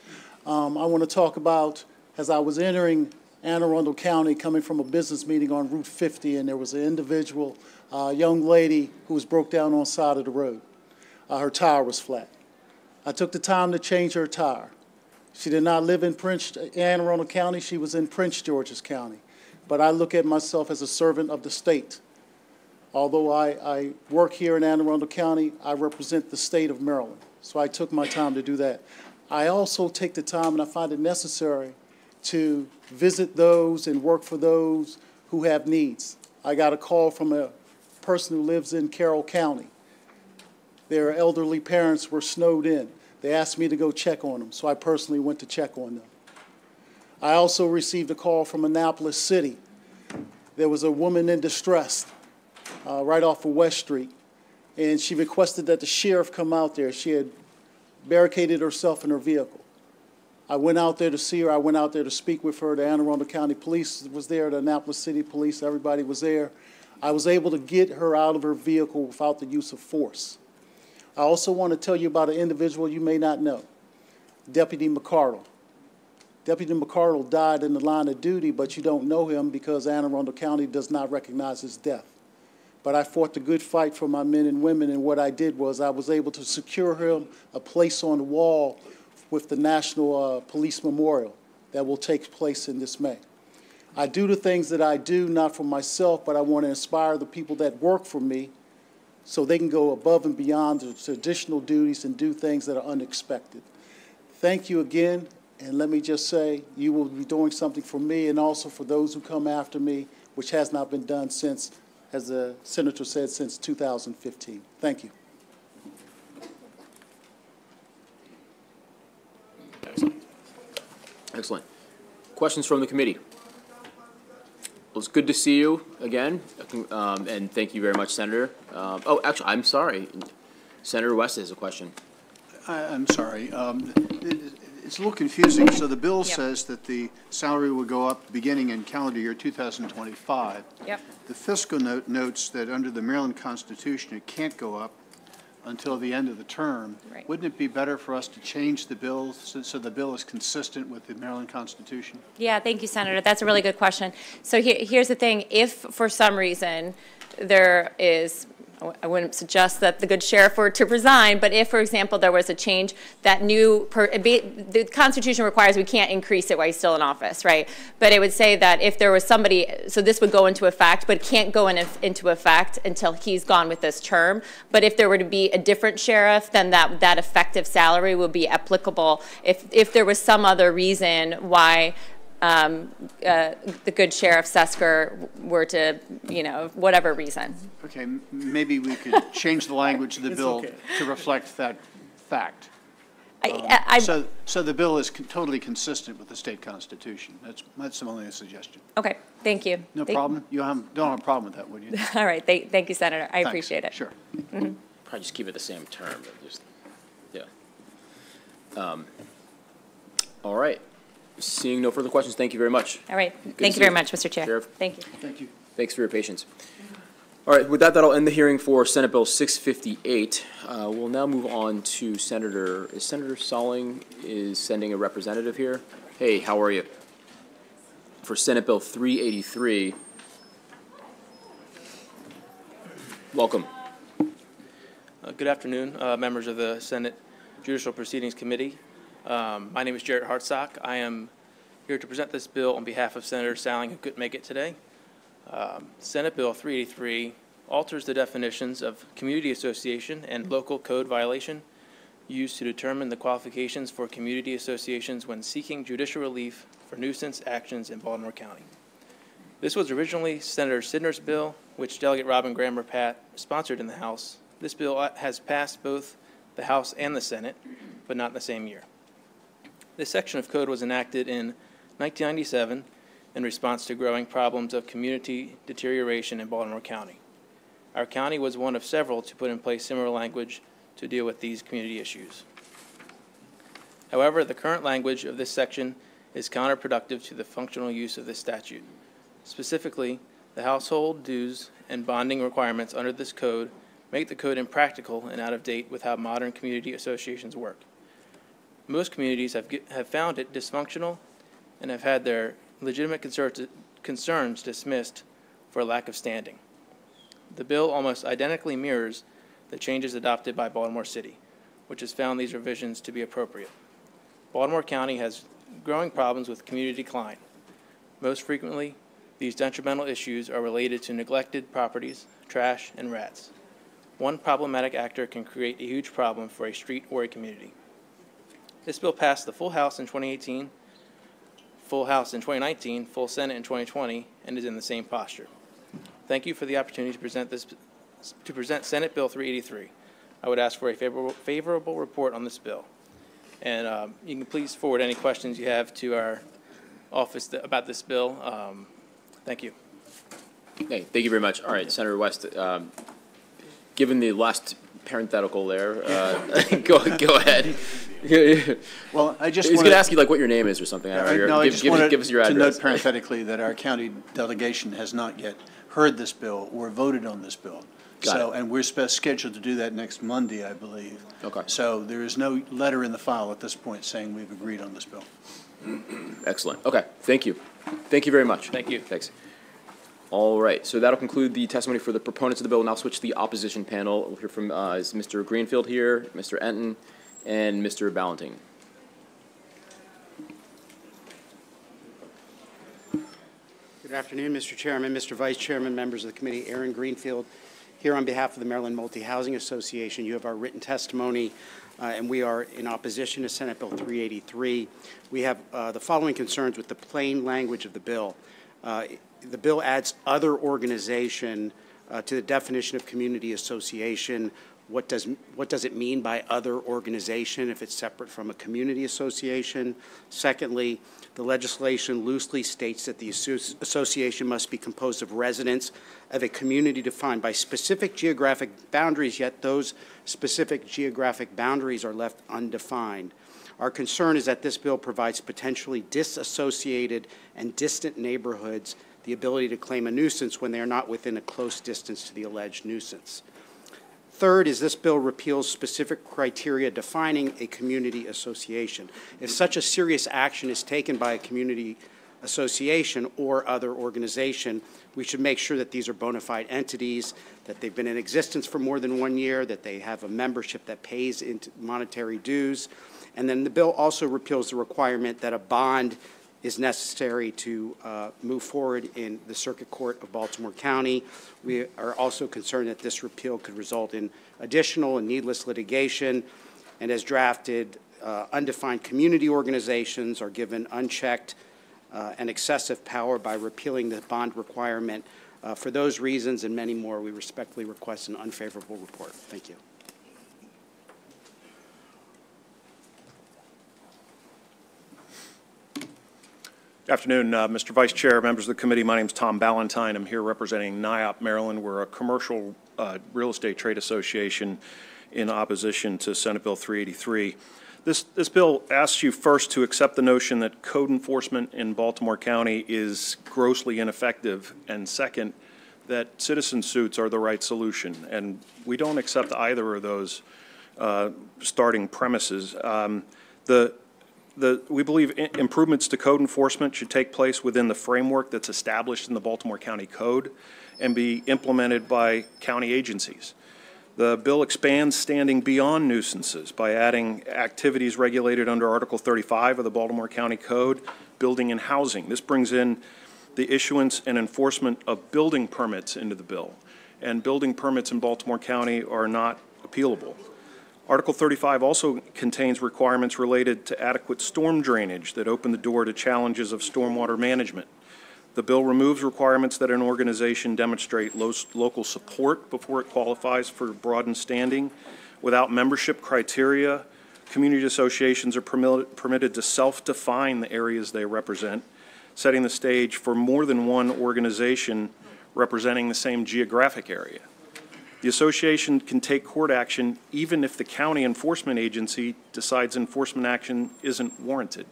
I want to talk about, as I was entering Anne Arundel County, coming from a business meeting on Route 50, and there was an individual, young lady who was broke down on the side of the road. Her tire was flat. I took the time to change her tire. She did not live in Anne Arundel County. She was in Prince George's County. But I look at myself as a servant of the state. Although I work here in Anne Arundel County, I represent the state of Maryland. So I took my time to do that. I also take the time, and I find it necessary, to visit those and work for those who have needs. I got a call from a person who lives in Carroll County. Their elderly parents were snowed in. They asked me to go check on them, so I personally went to check on them. I also received a call from Annapolis City. There was a woman in distress right off of West Street, and she requested that the sheriff come out there. She had barricaded herself in her vehicle. I went out there to see her. I went out there to speak with her. The Anne Arundel County Police was there, the Annapolis City Police, everybody was there. I was able to get her out of her vehicle without the use of force. I also want to tell you about an individual you may not know, Deputy McCardle. Deputy McCardle died in the line of duty, but you don't know him because Anne Arundel County does not recognize his death. But I fought the good fight for my men and women, and what I did was I was able to secure him a place on the wall with the National Police Memorial that will take place in this May. I do the things that I do not for myself, but I want to inspire the people that work for me so they can go above and beyond the traditional duties and do things that are unexpected. Thank you again, and let me just say you will be doing something for me and also for those who come after me, which has not been done since, as the Senator said, since 2015. Thank you. Excellent. Excellent. Questions from the committee? Well, it's good to see you again, and thank you very much, Senator. Oh, actually, I'm sorry. Senator West has a question. I'm sorry. It's a little confusing. So the bill says that the salary will go up beginning in calendar year 2025. Yep. The fiscal note notes that under the Maryland Constitution, it can't go up until the end of the term. Right. Wouldn't it be better for us to change the bill so the bill is consistent with the Maryland Constitution? Yeah, thank you, Senator. That's a really good question. So here's the thing. If for some reason there is, I wouldn't suggest that the good sheriff were to resign, but if, for example, there was a change that the Constitution requires we can't increase it while he's still in office, right? But it would say that if there was somebody, so this would go into effect, but it can't go into effect until he's gone with this term. But if there were to be a different sheriff, then that effective salary would be applicable. If there was some other reason why the good Sheriff Sesker were to, whatever reason. Okay, maybe we could change the language of the bill to reflect that fact. So the bill is totally consistent with the state constitution. That's only a suggestion. Okay, thank you. No problem? You don't have a problem with that, would you? All right, thank you, Senator. I appreciate it. Sure. Mm-hmm. Probably just keep it the same term, but just, yeah. All right. Seeing no further questions, thank you very much. All right. Thank you very much, Mr. Chair. Sheriff. Thank you. Thank you. Thanks for your patience. All right, with that, that'll end the hearing for Senate Bill 658. We'll now move on to Senator Salling is sending a representative here. Hey, how are you? For Senate Bill 383. Welcome. Good afternoon, members of the Senate Judicial Proceedings Committee. My name is Jared Hartsock. I am here to present this bill on behalf of Senator Salling, who couldn't make it today. Senate Bill 383 alters the definitions of community association and local code violation used to determine the qualifications for community associations when seeking judicial relief for nuisance actions in Baltimore County. This was originally Senator Sidner's bill, which Delegate Robin Grammer-Patt sponsored in the House This bill has passed both the House and the Senate, but not in the same year. This section of code was enacted in 1997 in response to growing problems of community deterioration in Baltimore County. Our county was one of several to put in place similar language to deal with these community issues. However, the current language of this section is counterproductive to the functional use of this statute. Specifically, the household dues and bonding requirements under this code make the code impractical and out of date with how modern community associations work. Most communities have found it dysfunctional and have had their legitimate concerns dismissed for lack of standing. The bill almost identically mirrors the changes adopted by Baltimore City, which has found these revisions to be appropriate. Baltimore County has growing problems with community decline. Most frequently, these detrimental issues are related to neglected properties, trash, and rats. One problematic actor can create a huge problem for a street or a community. This bill passed the full House in 2018, full House in 2019, full Senate in 2020, and is in the same posture. Thank you for the opportunity to present Senate Bill 383. I would ask for a favorable report on this bill. And you can please forward any questions you have to our office about this bill. Thank you. Okay, thank you very much. All right, Senator West, given the last parenthetical there, go ahead. Well, I just was going to ask you like what your name is or something. I just wanted give us your address. to note parenthetically that our county delegation has not yet heard this bill or voted on this bill. And we're scheduled to do that next Monday, I believe. Okay. So there is no letter in the file at this point saying we've agreed on this bill. Excellent. Okay. Thank you. Thank you very much. Thank you. Thanks. All right. So that'll conclude the testimony for the proponents of the bill. Now switch to the opposition panel. We'll hear from is Mr. Greenfield here, Mr. Enton, and Mr. Ballantyne. Good afternoon, Mr. Chairman, Mr. Vice Chairman, members of the committee. Aaron Greenfield here on behalf of the Maryland Multi-Housing Association. You have our written testimony, and we are in opposition to Senate Bill 383. We have the following concerns with the plain language of the bill. The bill adds other organization to the definition of community association. What does it mean by other organization if it's separate from a community association? Secondly, the legislation loosely states that the association must be composed of residents of a community defined by specific geographic boundaries, yet those specific geographic boundaries are left undefined. Our concern is that this bill provides potentially disassociated and distant neighborhoods the ability to claim a nuisance when they are not within a close distance to the alleged nuisance. Third is this bill repeals specific criteria defining a community association. If such a serious action is taken by a community association or other organization, we should make sure that these are bona fide entities, that they've been in existence for more than 1 year, that they have a membership that pays into monetary dues. And then the bill also repeals the requirement that a bond is necessary to move forward in the Circuit Court of Baltimore County. We are also concerned that this repeal could result in additional and needless litigation, and as drafted, undefined community organizations are given unchecked and excessive power by repealing the bond requirement. For those reasons and many more, we respectfully request an unfavorable report. Thank you. Good afternoon, Mr. Vice Chair, members of the committee. My name is Tom Ballantyne. I'm here representing NIOP Maryland. We're a commercial real estate trade association in opposition to Senate Bill 383. This bill asks you first to accept the notion that code enforcement in Baltimore County is grossly ineffective, and second, that citizen suits are the right solution. And we don't accept either of those starting premises. We believe improvements to code enforcement should take place within the framework that's established in the Baltimore County Code and be implemented by county agencies. The bill expands standing beyond nuisances by adding activities regulated under Article 35 of the Baltimore County Code, building and housing. This brings in the issuance and enforcement of building permits into the bill, and building permits in Baltimore County are not appealable. Article 35 also contains requirements related to adequate storm drainage that open the door to challenges of stormwater management. The bill removes requirements that an organization demonstrate local support before it qualifies for broadened standing. Without membership criteria, community associations are permitted to self-define the areas they represent, setting the stage for more than one organization representing the same geographic area. The association can take court action even if the county enforcement agency decides enforcement action isn't warranted.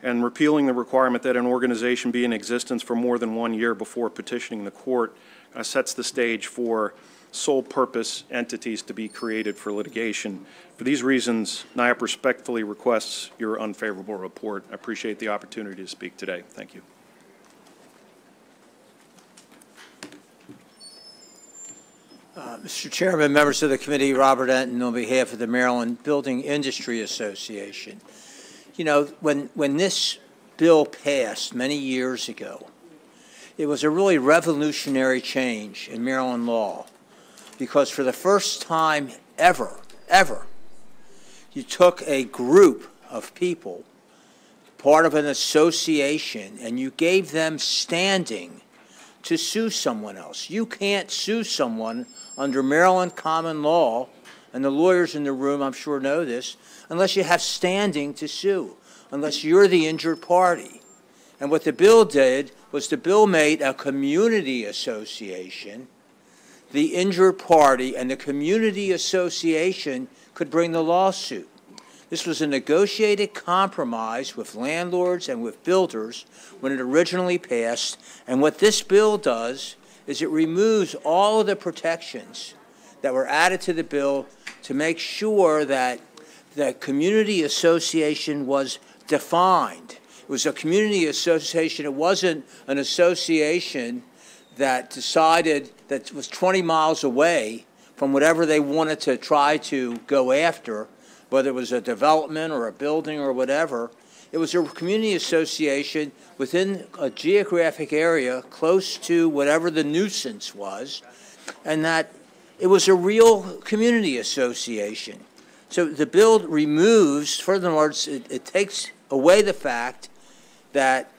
And repealing the requirement that an organization be in existence for more than 1 year before petitioning the court sets the stage for sole purpose entities to be created for litigation. For these reasons, NIAP respectfully requests your unfavorable report. I appreciate the opportunity to speak today. Thank you. Mr. Chairman, members of the committee, Robert Enton on behalf of the Maryland Building Industry Association. You know, when this bill passed many years ago, it was a really revolutionary change in Maryland law, because for the first time ever, you took a group of people, part of an association, and you gave them standing to sue someone else. You can't sue someone under Maryland common law, and the lawyers in the room I'm sure know this, unless you have standing to sue, unless you're the injured party. And what the bill did was the bill made a community association the injured party, and the community association could bring the lawsuit. This was a negotiated compromise with landlords and with builders when it originally passed, and what this bill does is it removes all of the protections that were added to the bill to make sure that the community association was defined. It was a community association. It wasn't an association that decided that was 20 miles away from whatever they wanted to try to go after, whether it was a development or a building or whatever. It was a community association within a geographic area close to whatever the nuisance was, and that it was a real community association. So the bill removes, furthermore, it takes away the fact that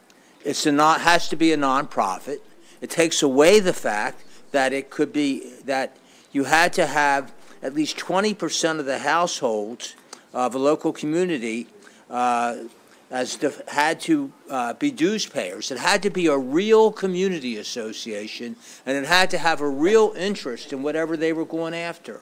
has to be a nonprofit. It takes away the fact that it could be that you had to have at least 20% of the households of a local community had to be dues payers. It had to be a real community association, and it had to have a real interest in whatever they were going after.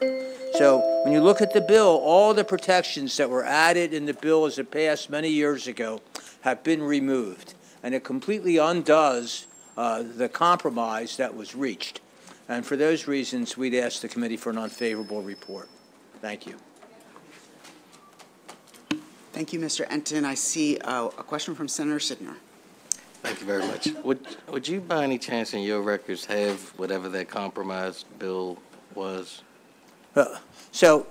So when you look at the bill, all the protections that were added in the bill as it passed many years ago have been removed, and it completely undoes the compromise that was reached. And for those reasons, we'd ask the committee for an unfavorable report. Thank you. Thank you, Mr. Enton. I see a question from Senator Sidner. Thank you very much. Would you, by any chance, in your records have whatever that compromise bill was? So,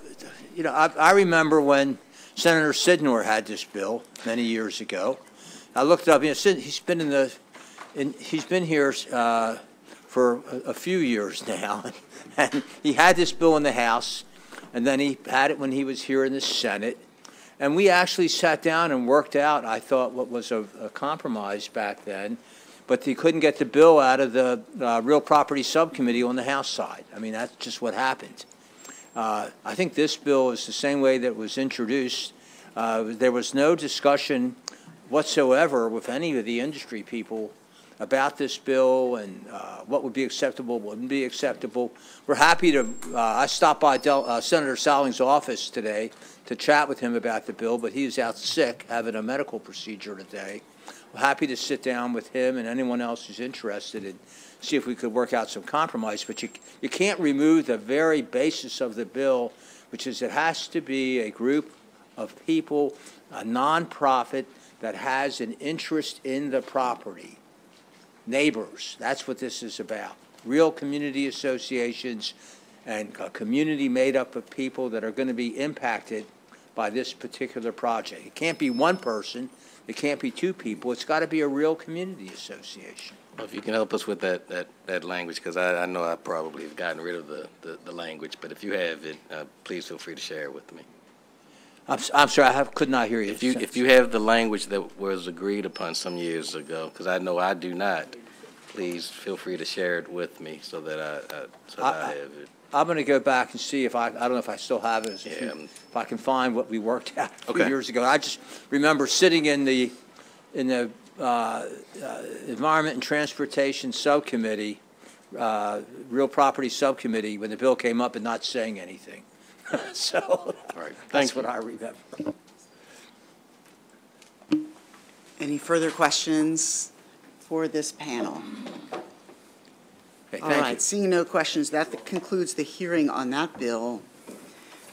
you know, I remember when Senator Sidnor had this bill many years ago. I looked up. You know, he's been here for a few years now, and he had this bill in the House, and then he had it when he was here in the Senate. And we actually sat down and worked out, I thought, what was a compromise back then, but he couldn't get the bill out of the Real Property Subcommittee on the House side. I mean, that's just what happened. I think this bill is the same way that it was introduced. There was no discussion whatsoever with any of the industry people about this bill and what would be acceptable, what wouldn't be acceptable. We're happy to, I stopped by Senator Salling's office today to chat with him about the bill, but he's out sick, having a medical procedure today. We're happy to sit down with him and anyone else who's interested and see if we could work out some compromise. But you can't remove the very basis of the bill, which is it has to be a group of people, a nonprofit that has an interest in the property. Neighbors, that's what this is about. Real community associations and a community made up of people that are going to be impacted by this particular project. It can't be one person. It can't be two people. It's got to be a real community association. Well, if you can help us with that language, because I know I probably have gotten rid of the language, but if you have it, please feel free to share it with me. I'm sorry, could not hear you. If you have the language that was agreed upon some years ago, because I know I do not, please feel free to share it with me so that I have it. I'm going to go back and see if I don't know if I still have it, if I can find what we worked out a few years ago. I just remember sitting in the Environment and Transportation Subcommittee, Real Property Subcommittee, when the bill came up and not saying anything. So that's what I remember. Any further questions for this panel? Okay, All right, seeing no questions, that concludes the hearing on that bill.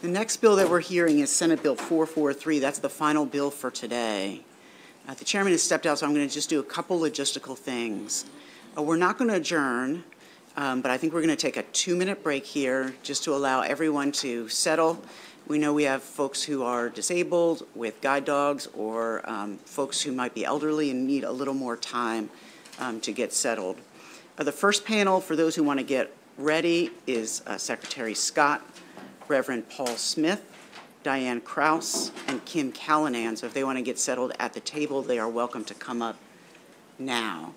The next bill that we're hearing is Senate Bill 443. That's the final bill for today. The chairman has stepped out, so I'm going to just do a couple logistical things. We're not going to adjourn, but I think we're going to take a 2-minute break here just to allow everyone to settle. We know we have folks who are disabled with guide dogs or folks who might be elderly and need a little more time to get settled. The first panel, for those who want to get ready, is Secretary Scott, Reverend Paul Smith, Diane Kraus, and Kim Callanan. So if they want to get settled at the table, they are welcome to come up now.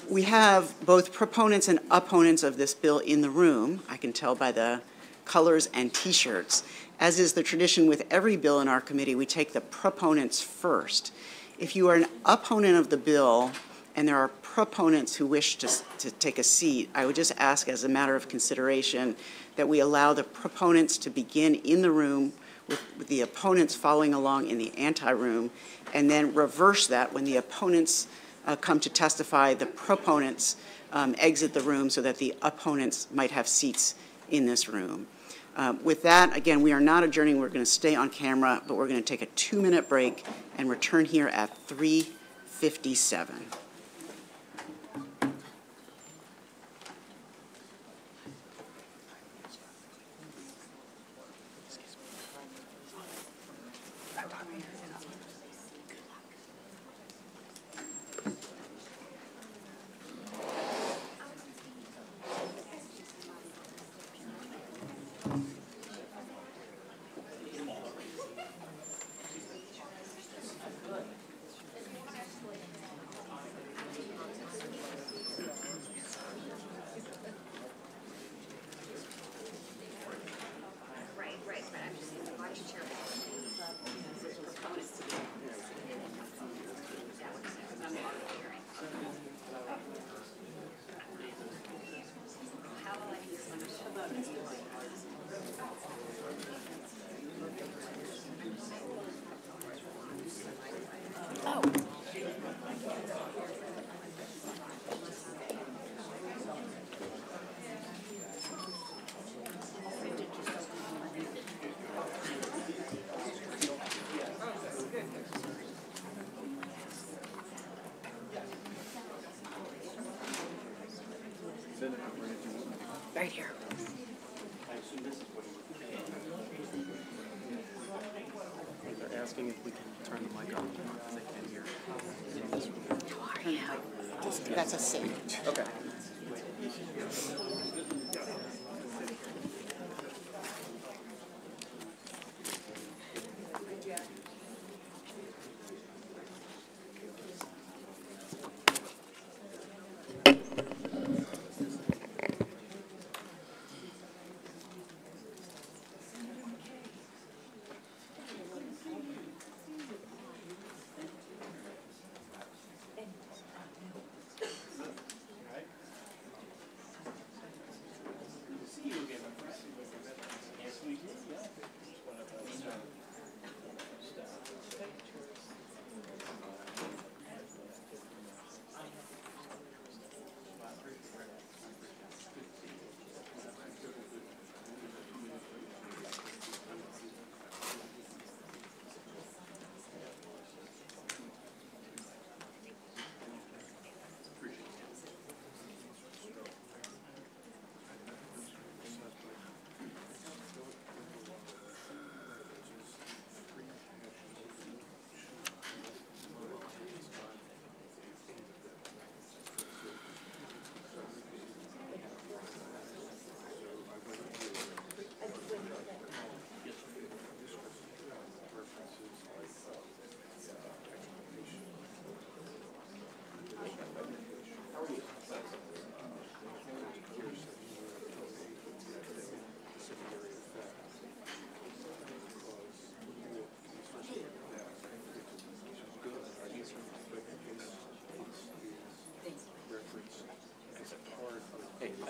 We have both proponents and opponents of this bill in the room. I can tell by the colors and T-shirts. As is the tradition with every bill in our committee, we take the proponents first. If you are an opponent of the bill and there are proponents who wish to take a seat, I would just ask as a matter of consideration that we allow the proponents to begin in the room with the opponents following along in the anti-room, and then reverse that when the opponents come to testify, the proponents exit the room so that the opponents might have seats in this room. With that, again, we are not adjourning. We're going to stay on camera, but we're going to take a 2-minute break and return here at 3:57. Right here. They're asking if we can turn the mic on because they can't hear in this room. Who are you? That's a seat. Okay.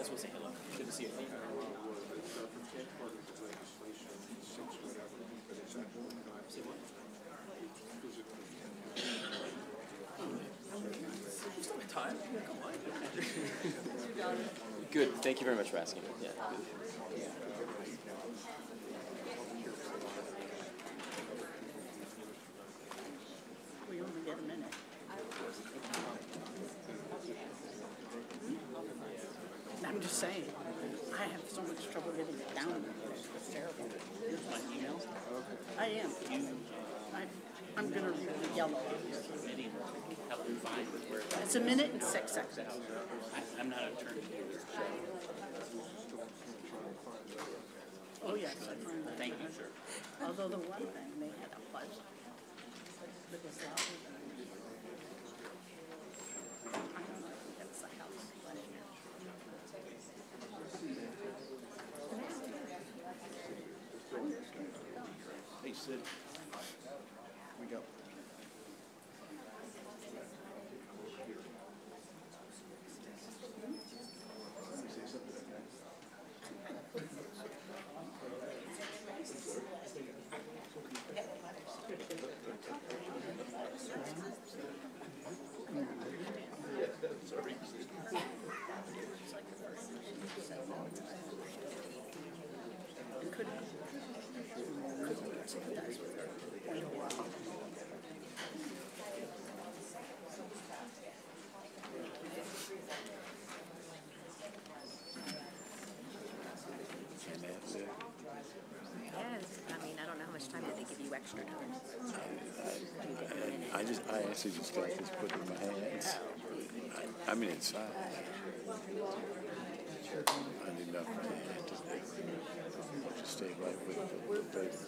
That's what's saying. Good to see you. Time? Come on. Good. Thank you very much for asking. Yeah. We only get a minute. I'm just saying, I have so much trouble getting it down. It's terrible. Here's my email. I am. I'm going to read the yellow. It's a minute and 6 seconds. I'm not an attorney. Oh, yes, I find that. Thank you, sir. Although the one thing, they had a budget that was louder than I don't know if that's the house, but Hey, Sid. We go. Yes, I mean, I don't know how much time did they give you extra time? I actually just got this put in my hands. I mean, inside. I need enough my hand to stay right with the paper.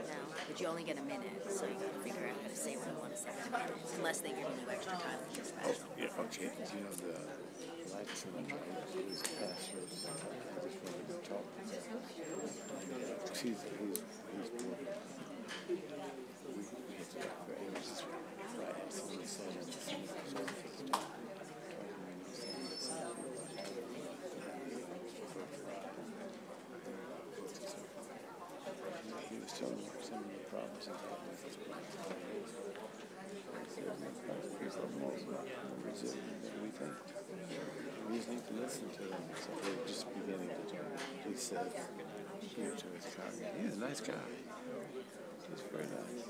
No, but you only get a minute, so you gotta figure out how to say what I want to say in a minute, unless they give you extra time for your special. Oh, yeah, okay. You know, the lights in the his pastors. I just wanted to talk to him. He's we had to talk for hours. I absolutely said it. He was telling me some of the problems he's had with his black people are more resilient than we think. We just need to listen to them. So they're just beginning to do it. He said, here to his car. He's a nice guy. He's very nice.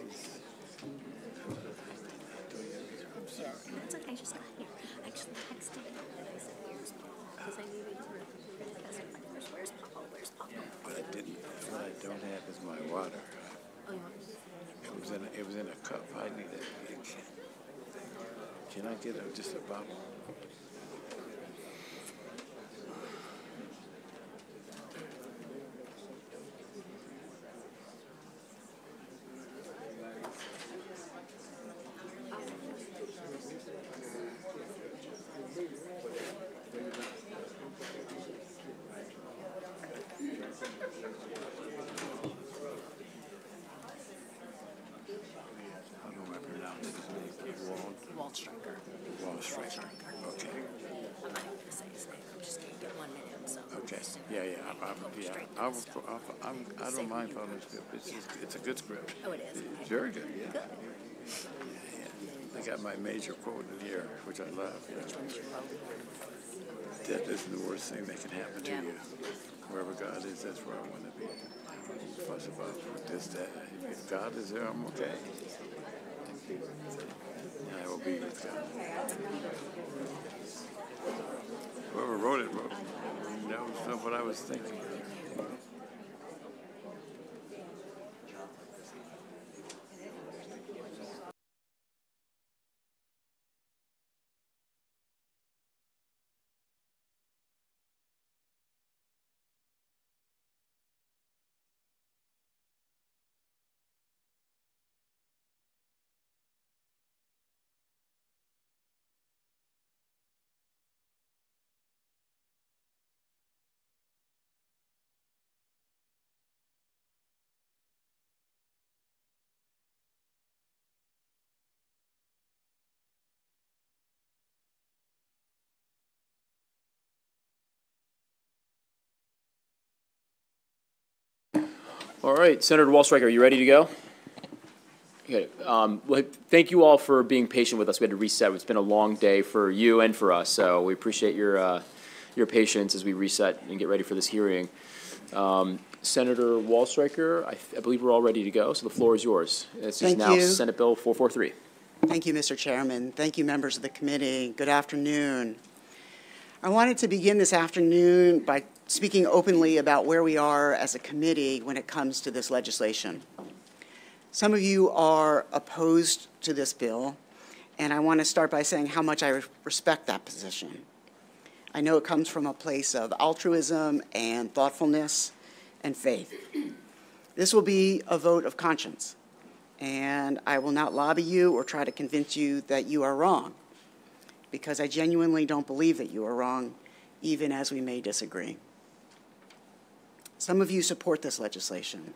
I'm sorry. That's okay, I just got here. I actually texted him and I said, where's Paul? Because I knew he was really I said, where's Paul? Where's Paul? What I don't have is my water. Oh, you want It was in a cup. I need it. Can I get just a bottle? How do I pronounce his name? Walt Stryker. Walt Stryker. Okay. I'm not even going to say his name. I'm just going to get 1 minute. So Okay. I don't mind following the script. It's a good script. Oh, it is? It's very good. Yeah. Good. I got my major quote in here, which I love. Which one's your vote? Death isn't the worst thing that can happen to Yeah. you. Wherever God is, that's where I want to be. Fuss about this, that. If God is there, I'm okay. And I will be with God. Whoever wrote it, that was what I was thinking. All right, Senator Wallstreicher, are you ready to go? Okay. Well, thank you all for being patient with us. We had to reset. It's been a long day for you and for us, so we appreciate your patience as we reset and get ready for this hearing. Senator Wallstreicher, I believe we're all ready to go, so the floor is yours. This is now Senate Bill 443. Thank you, Mr. Chairman. Thank you, members of the committee. Good afternoon. I wanted to begin this afternoon by speaking openly about where we are as a committee when it comes to this legislation. Some of you are opposed to this bill, and I want to start by saying how much I respect that position. I know it comes from a place of altruism and thoughtfulness and faith. This will be a vote of conscience, and I will not lobby you or try to convince you that you are wrong, because I genuinely don't believe that you are wrong, even as we may disagree. Some of you support this legislation,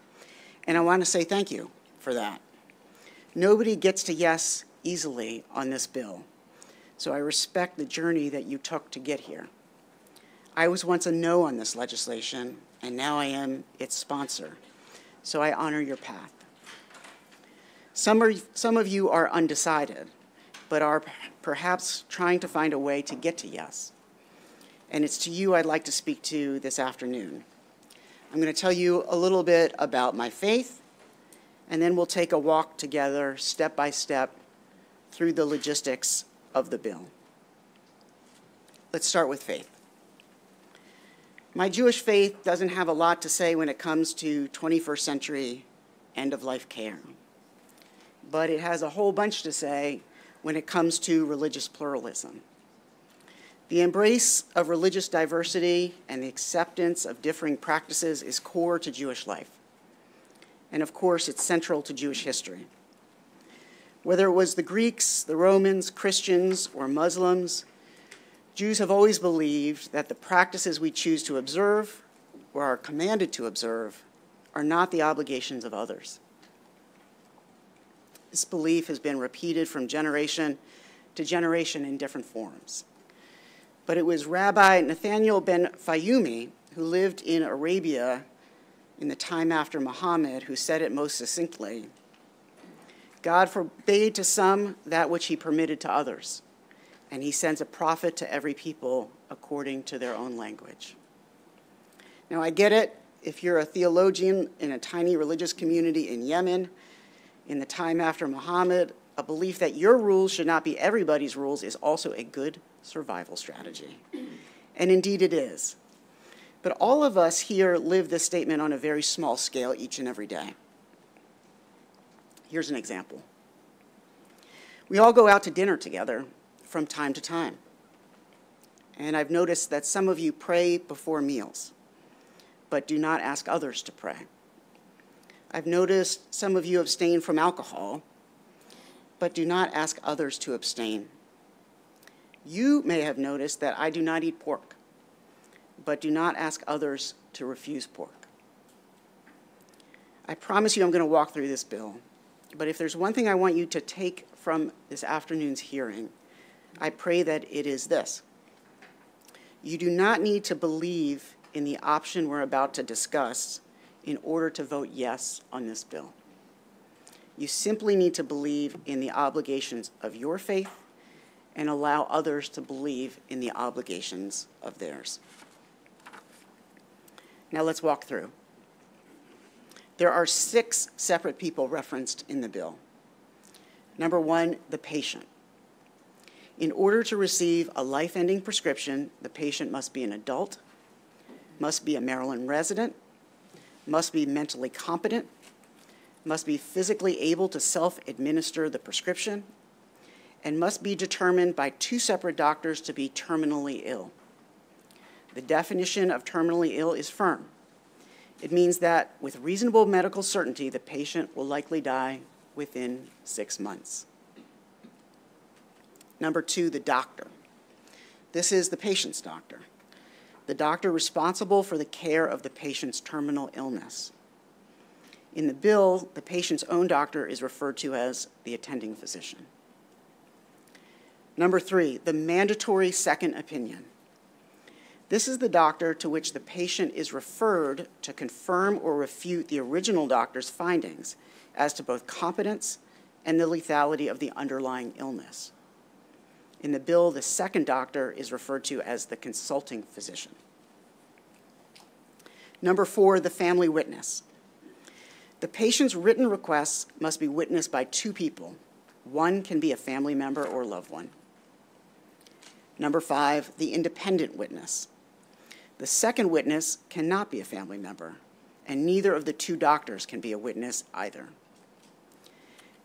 and I want to say thank you for that. Nobody gets to yes easily on this bill, so I respect the journey that you took to get here. I was once a no on this legislation, and now I am its sponsor, so I honor your path. Some of you are undecided, but are perhaps trying to find a way to get to yes. And it's to you I'd like to speak to this afternoon. I'm going to tell you a little bit about my faith, and then we'll take a walk together, step by step, through the logistics of the bill. Let's start with faith. My Jewish faith doesn't have a lot to say when it comes to 21st century end-of-life care, but it has a whole bunch to say when it comes to religious pluralism. The embrace of religious diversity and the acceptance of differing practices is core to Jewish life. And of course, it's central to Jewish history. Whether it was the Greeks, the Romans, Christians, or Muslims, Jews have always believed that the practices we choose to observe or are commanded to observe are not the obligations of others. This belief has been repeated from generation to generation in different forms. But it was Rabbi Nathaniel ben Fayumi, who lived in Arabia in the time after Muhammad, who said it most succinctly: God forbade to some that which he permitted to others, and he sends a prophet to every people according to their own language. Now, I get it. If you're a theologian in a tiny religious community in Yemen in the time after Muhammad, a belief that your rules should not be everybody's rules is also a good survival strategy. And indeed it is. But all of us here live this statement on a very small scale each and every day. Here's an example. We all go out to dinner together from time to time. And I've noticed that some of you pray before meals, but do not ask others to pray. I've noticed some of you abstain from alcohol, but do not ask others to abstain. You may have noticed that I do not eat pork, but do not ask others to refuse pork. I promise you I'm going to walk through this bill, but if there's one thing I want you to take from this afternoon's hearing, I pray that it is this: you do not need to believe in the option we're about to discuss in order to vote yes on this bill. You simply need to believe in the obligations of your faith and allow others to believe in the obligations of theirs. Now let's walk through. There are 6 separate people referenced in the bill. Number 1, the patient. In order to receive a life-ending prescription, the patient must be an adult, must be a Maryland resident, must be mentally competent, must be physically able to self-administer the prescription, and must be determined by 2 separate doctors to be terminally ill. The definition of terminally ill is firm. It means that with reasonable medical certainty, the patient will likely die within 6 months. Number 2, the doctor. This is the patient's doctor, the doctor responsible for the care of the patient's terminal illness. In the bill, the patient's own doctor is referred to as the attending physician. Number 3, the mandatory second opinion. This is the doctor to which the patient is referred to confirm or refute the original doctor's findings as to both competence and the lethality of the underlying illness. In the bill, the second doctor is referred to as the consulting physician. Number 4, the family witness. The patient's written requests must be witnessed by 2 people. One can be a family member or loved one. Number 5, the independent witness. The second witness cannot be a family member, and neither of the 2 doctors can be a witness either.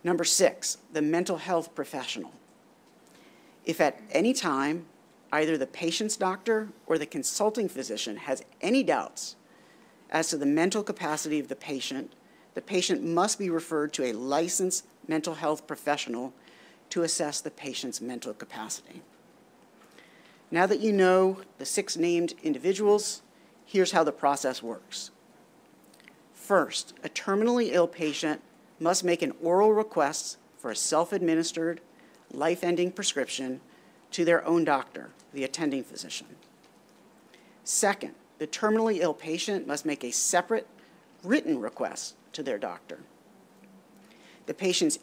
Number 6, the mental health professional. If at any time either the patient's doctor or the consulting physician has any doubts as to the mental capacity of the patient must be referred to a licensed mental health professional to assess the patient's mental capacity. Now that you know the 6 named individuals, here's how the process works. First, a terminally ill patient must make an oral request for a self-administered, life-ending prescription to their own doctor, the attending physician. Second, the terminally ill patient must make a separate written request to their doctor. The patient's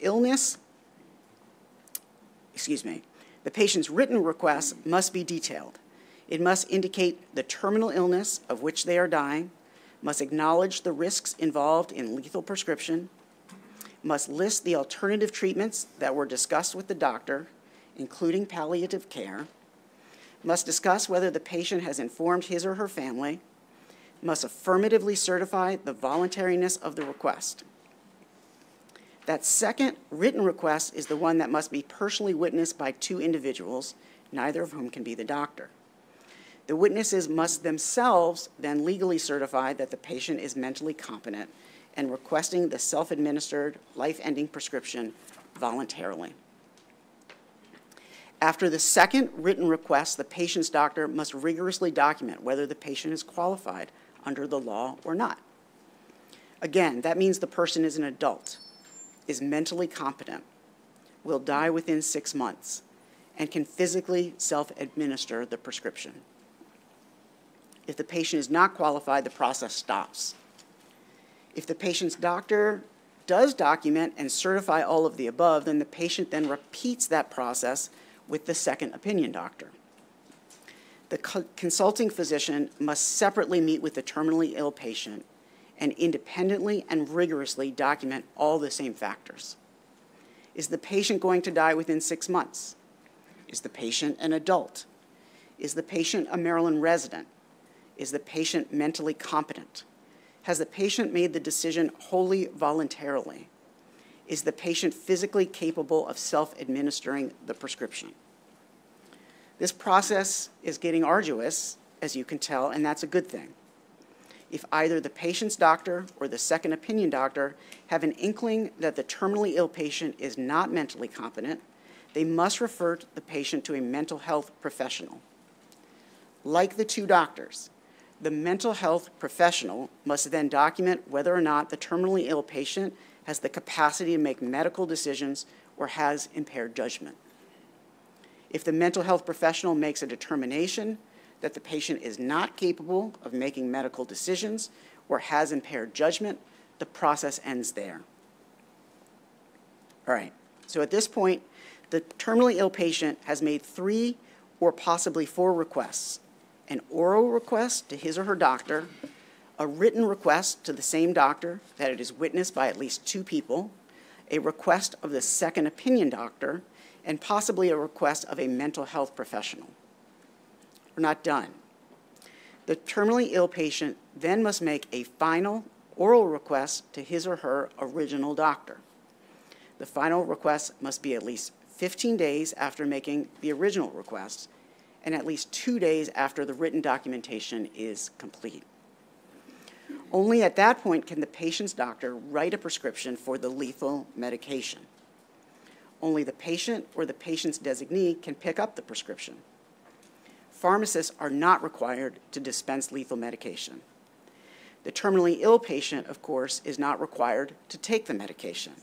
written request must be detailed. It must indicate the terminal illness of which they are dying, must acknowledge the risks involved in lethal prescription, must list the alternative treatments that were discussed with the doctor, including palliative care, must discuss whether the patient has informed his or her family, must affirmatively certify the voluntariness of the request. That second written request is the one that must be personally witnessed by 2 individuals, neither of whom can be the doctor. The witnesses must themselves then legally certify that the patient is mentally competent and requesting the self-administered life-ending prescription voluntarily. After the second written request, the patient's doctor must rigorously document whether the patient is qualified under the law or not. Again, that means the person is an adult, is mentally competent, will die within 6 months, and can physically self-administer the prescription. If the patient is not qualified, the process stops. If the patient's doctor does document and certify all of the above, then the patient then repeats that process with the second opinion doctor. The consulting physician must separately meet with the terminally ill patient and independently and rigorously document all the same factors. Is the patient going to die within 6 months? Is the patient an adult? Is the patient a Maryland resident? Is the patient mentally competent? Has the patient made the decision wholly voluntarily? Is the patient physically capable of self-administering the prescription? This process is getting arduous, as you can tell, and that's a good thing. If either the patient's doctor or the second opinion doctor have an inkling that the terminally ill patient is not mentally competent, they must refer the patient to a mental health professional. Like the 2 doctors, the mental health professional must then document whether or not the terminally ill patient has the capacity to make medical decisions or has impaired judgment. If the mental health professional makes a determination that the patient is not capable of making medical decisions or has impaired judgment, the process ends there. All right, so at this point, the terminally ill patient has made 3 or possibly 4 requests: an oral request to his or her doctor, a written request to the same doctor that it is witnessed by at least 2 people, a request of the second opinion doctor, and possibly a request of a mental health professional. We're not done. The terminally ill patient then must make a final oral request to his or her original doctor. The final request must be at least 15 days after making the original request and at least 2 days after the written documentation is complete. Only at that point can the patient's doctor write a prescription for the lethal medication. Only the patient or the patient's designee can pick up the prescription. Pharmacists are not required to dispense lethal medication. The terminally ill patient, of course, is not required to take the medication.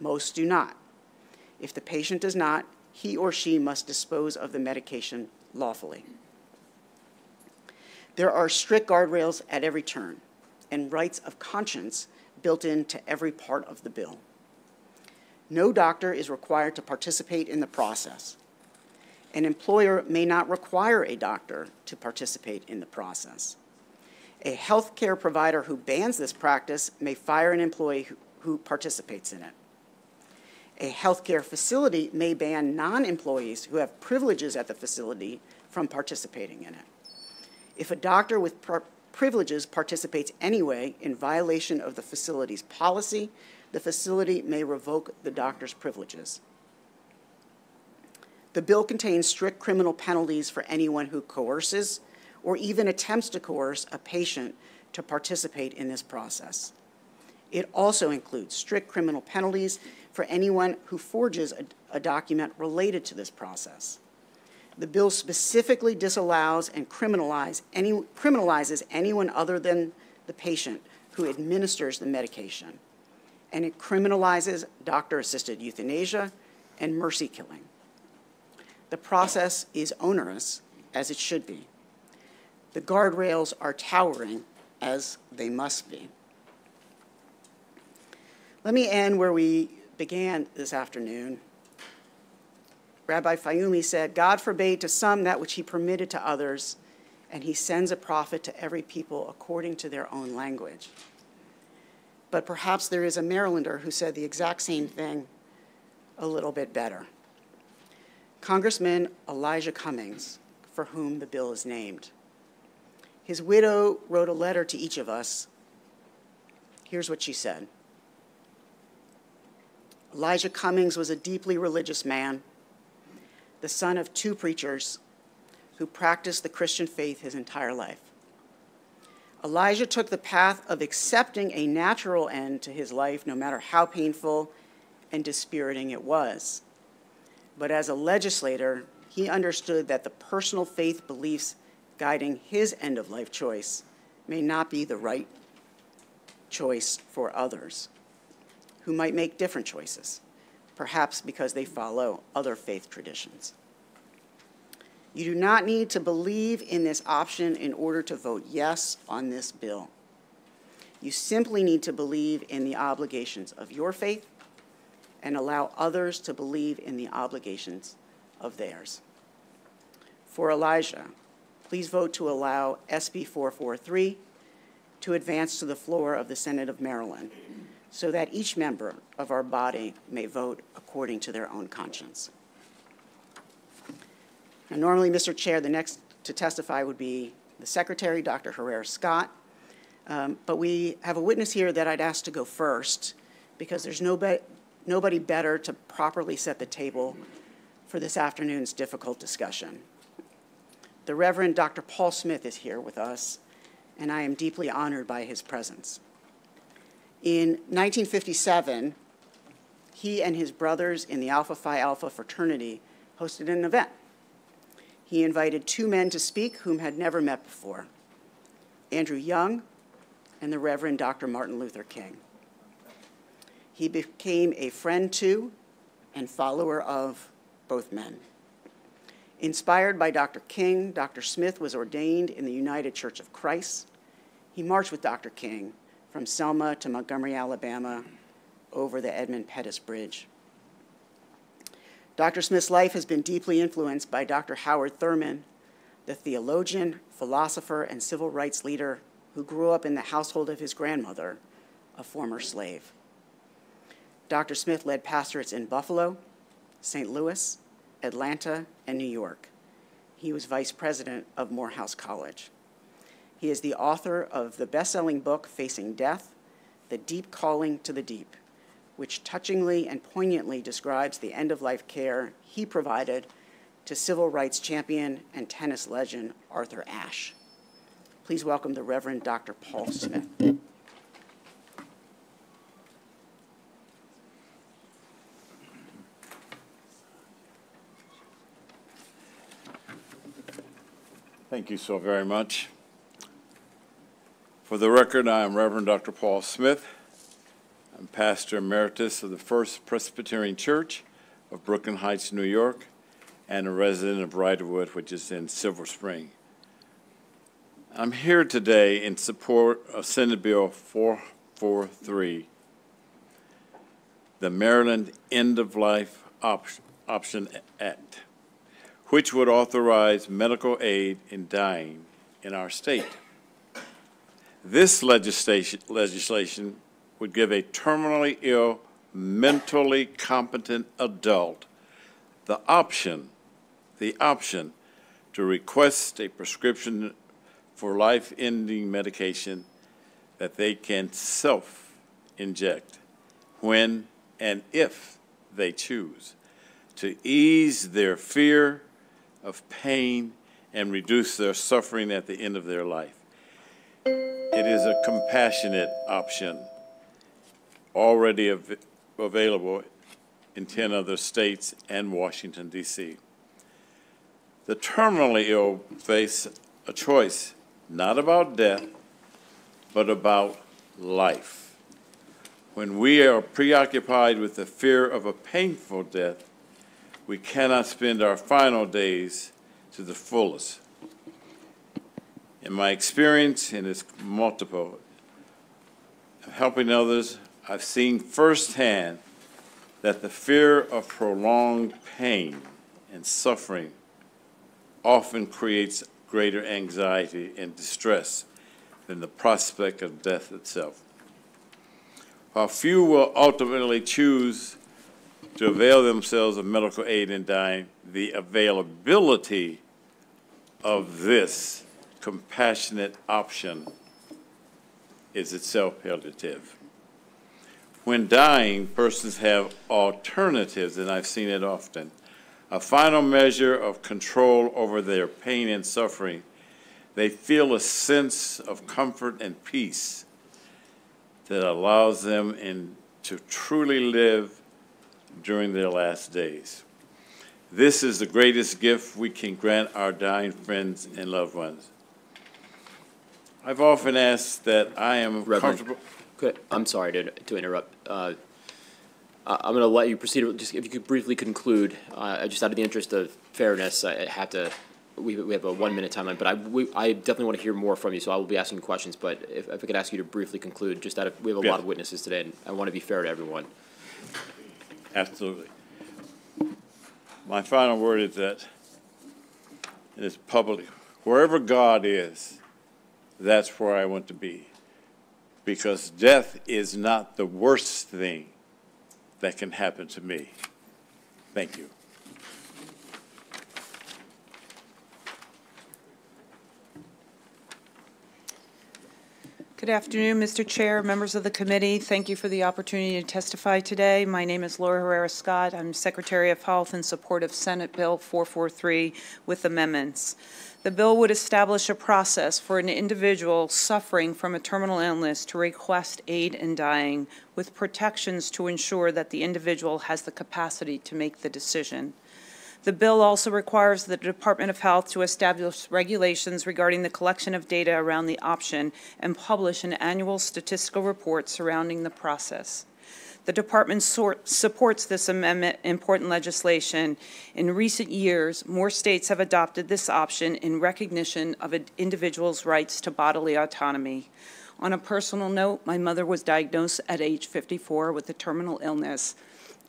Most do not. If the patient does not, he or she must dispose of the medication lawfully. There are strict guardrails at every turn and rights of conscience built into every part of the bill. No doctor is required to participate in the process. An employer may not require a doctor to participate in the process. A healthcare provider who bans this practice may fire an employee who participates in it. A healthcare facility may ban non-employees who have privileges at the facility from participating in it. If a doctor with privileges participates anyway in violation of the facility's policy, the facility may revoke the doctor's privileges. The bill contains strict criminal penalties for anyone who coerces or even attempts to coerce a patient to participate in this process. It also includes strict criminal penalties for anyone who forges a document related to this process. The bill specifically disallows and criminalizes anyone other than the patient who administers the medication, and it criminalizes doctor-assisted euthanasia and mercy killing. The process is onerous, as it should be. The guardrails are towering, as they must be. Let me end where we began this afternoon. Rabbi Fayumi said, "God forbade to some that which he permitted to others, and he sends a prophet to every people according to their own language." But perhaps there is a Marylander who said the exact same thing a little bit better. Congressman Elijah Cummings, for whom the bill is named. His widow wrote a letter to each of us. Here's what she said. Elijah Cummings was a deeply religious man, the son of two preachers who practiced the Christian faith his entire life. Elijah took the path of accepting a natural end to his life, no matter how painful and dispiriting it was. But as a legislator, he understood that the personal faith beliefs guiding his end-of-life choice may not be the right choice for others who might make different choices, perhaps because they follow other faith traditions. You do not need to believe in this option in order to vote yes on this bill. You simply need to believe in the obligations of your faith and allow others to believe in the obligations of theirs. For Elijah, please vote to allow SB 443 to advance to the floor of the Senate of Maryland so that each member of our body may vote according to their own conscience. Now, normally, Mr. Chair, the next to testify would be the Secretary, Dr. Herrera Scott, but we have a witness here that I'd ask to go first because there's nobody better to properly set the table for this afternoon's difficult discussion. The Reverend Dr. Paul Smith is here with us, and I am deeply honored by his presence. In 1957, he and his brothers in the Alpha Phi Alpha fraternity hosted an event. He invited two men to speak whom had never met before, Andrew Young and the Reverend Dr. Martin Luther King. He became a friend to and follower of both men. Inspired by Dr. King, Dr. Smith was ordained in the United Church of Christ. He marched with Dr. King from Selma to Montgomery, Alabama, over the Edmund Pettus Bridge. Dr. Smith's life has been deeply influenced by Dr. Howard Thurman, the theologian, philosopher, and civil rights leader who grew up in the household of his grandmother, a former slave. Dr. Smith led pastorates in Buffalo, St. Louis, Atlanta, and New York. He was vice president of Morehouse College. He is the author of the best-selling book, Facing Death, The Deep Calling to the Deep, which touchingly and poignantly describes the end-of-life care he provided to civil rights champion and tennis legend Arthur Ashe. Please welcome the Reverend Dr. Paul Smith. Thank you so very much. For the record, I am Reverend Dr. Paul Smith. I'm pastor emeritus of the First Presbyterian Church of Brooklyn Heights, New York, and a resident of Riderwood, which is in Silver Spring. I'm here today in support of Senate Bill 443, the Maryland End-of-Life Option Act, which would authorize medical aid in dying in our state. This legislation would give a terminally ill, mentally competent adult the option to request a prescription for life-ending medication that they can self-inject when and if they choose, to ease their fear of pain and reduce their suffering at the end of their life. It is a compassionate option already available in 10 other states and Washington, D.C. The terminally ill face a choice not about death, but about life. When we are preoccupied with the fear of a painful death, we cannot spend our final days to the fullest. In my experience, and it's multiple, helping others, I've seen firsthand that the fear of prolonged pain and suffering often creates greater anxiety and distress than the prospect of death itself. While few will ultimately choose to avail themselves of medical aid in dying, the availability of this compassionate option is itself palliative. When dying, persons have alternatives, and I've seen it often. A final measure of control over their pain and suffering. They feel a sense of comfort and peace that allows them to truly live during their last days. This is the greatest gift we can grant our dying friends and loved ones. I've often asked that I am comfortable. I'm sorry to interrupt. I'm going to let you proceed. Just if you could briefly conclude, just out of the interest of fairness, I have to. We have a 1 minute timeline, but I definitely want to hear more from you. So I will be asking questions. But if I could ask you to briefly conclude, just we have a lot of witnesses today, and I want to be fair to everyone. Absolutely. My final word is that it is public. Wherever God is, that's where I want to be. Because death is not the worst thing that can happen to me. Thank you. Good afternoon, Mr. Chair, members of the committee. Thank you for the opportunity to testify today. My name is Laura Herrera-Scott. I'm Secretary of Health in support of Senate Bill 443 with amendments. The bill would establish a process for an individual suffering from a terminal illness to request aid in dying with protections to ensure that the individual has the capacity to make the decision. The bill also requires the Department of Health to establish regulations regarding the collection of data around the option and publish an annual statistical report surrounding the process. The Department supports this important legislation. In recent years, more states have adopted this option in recognition of an individual's rights to bodily autonomy. On a personal note, my mother was diagnosed at age 54 with a terminal illness.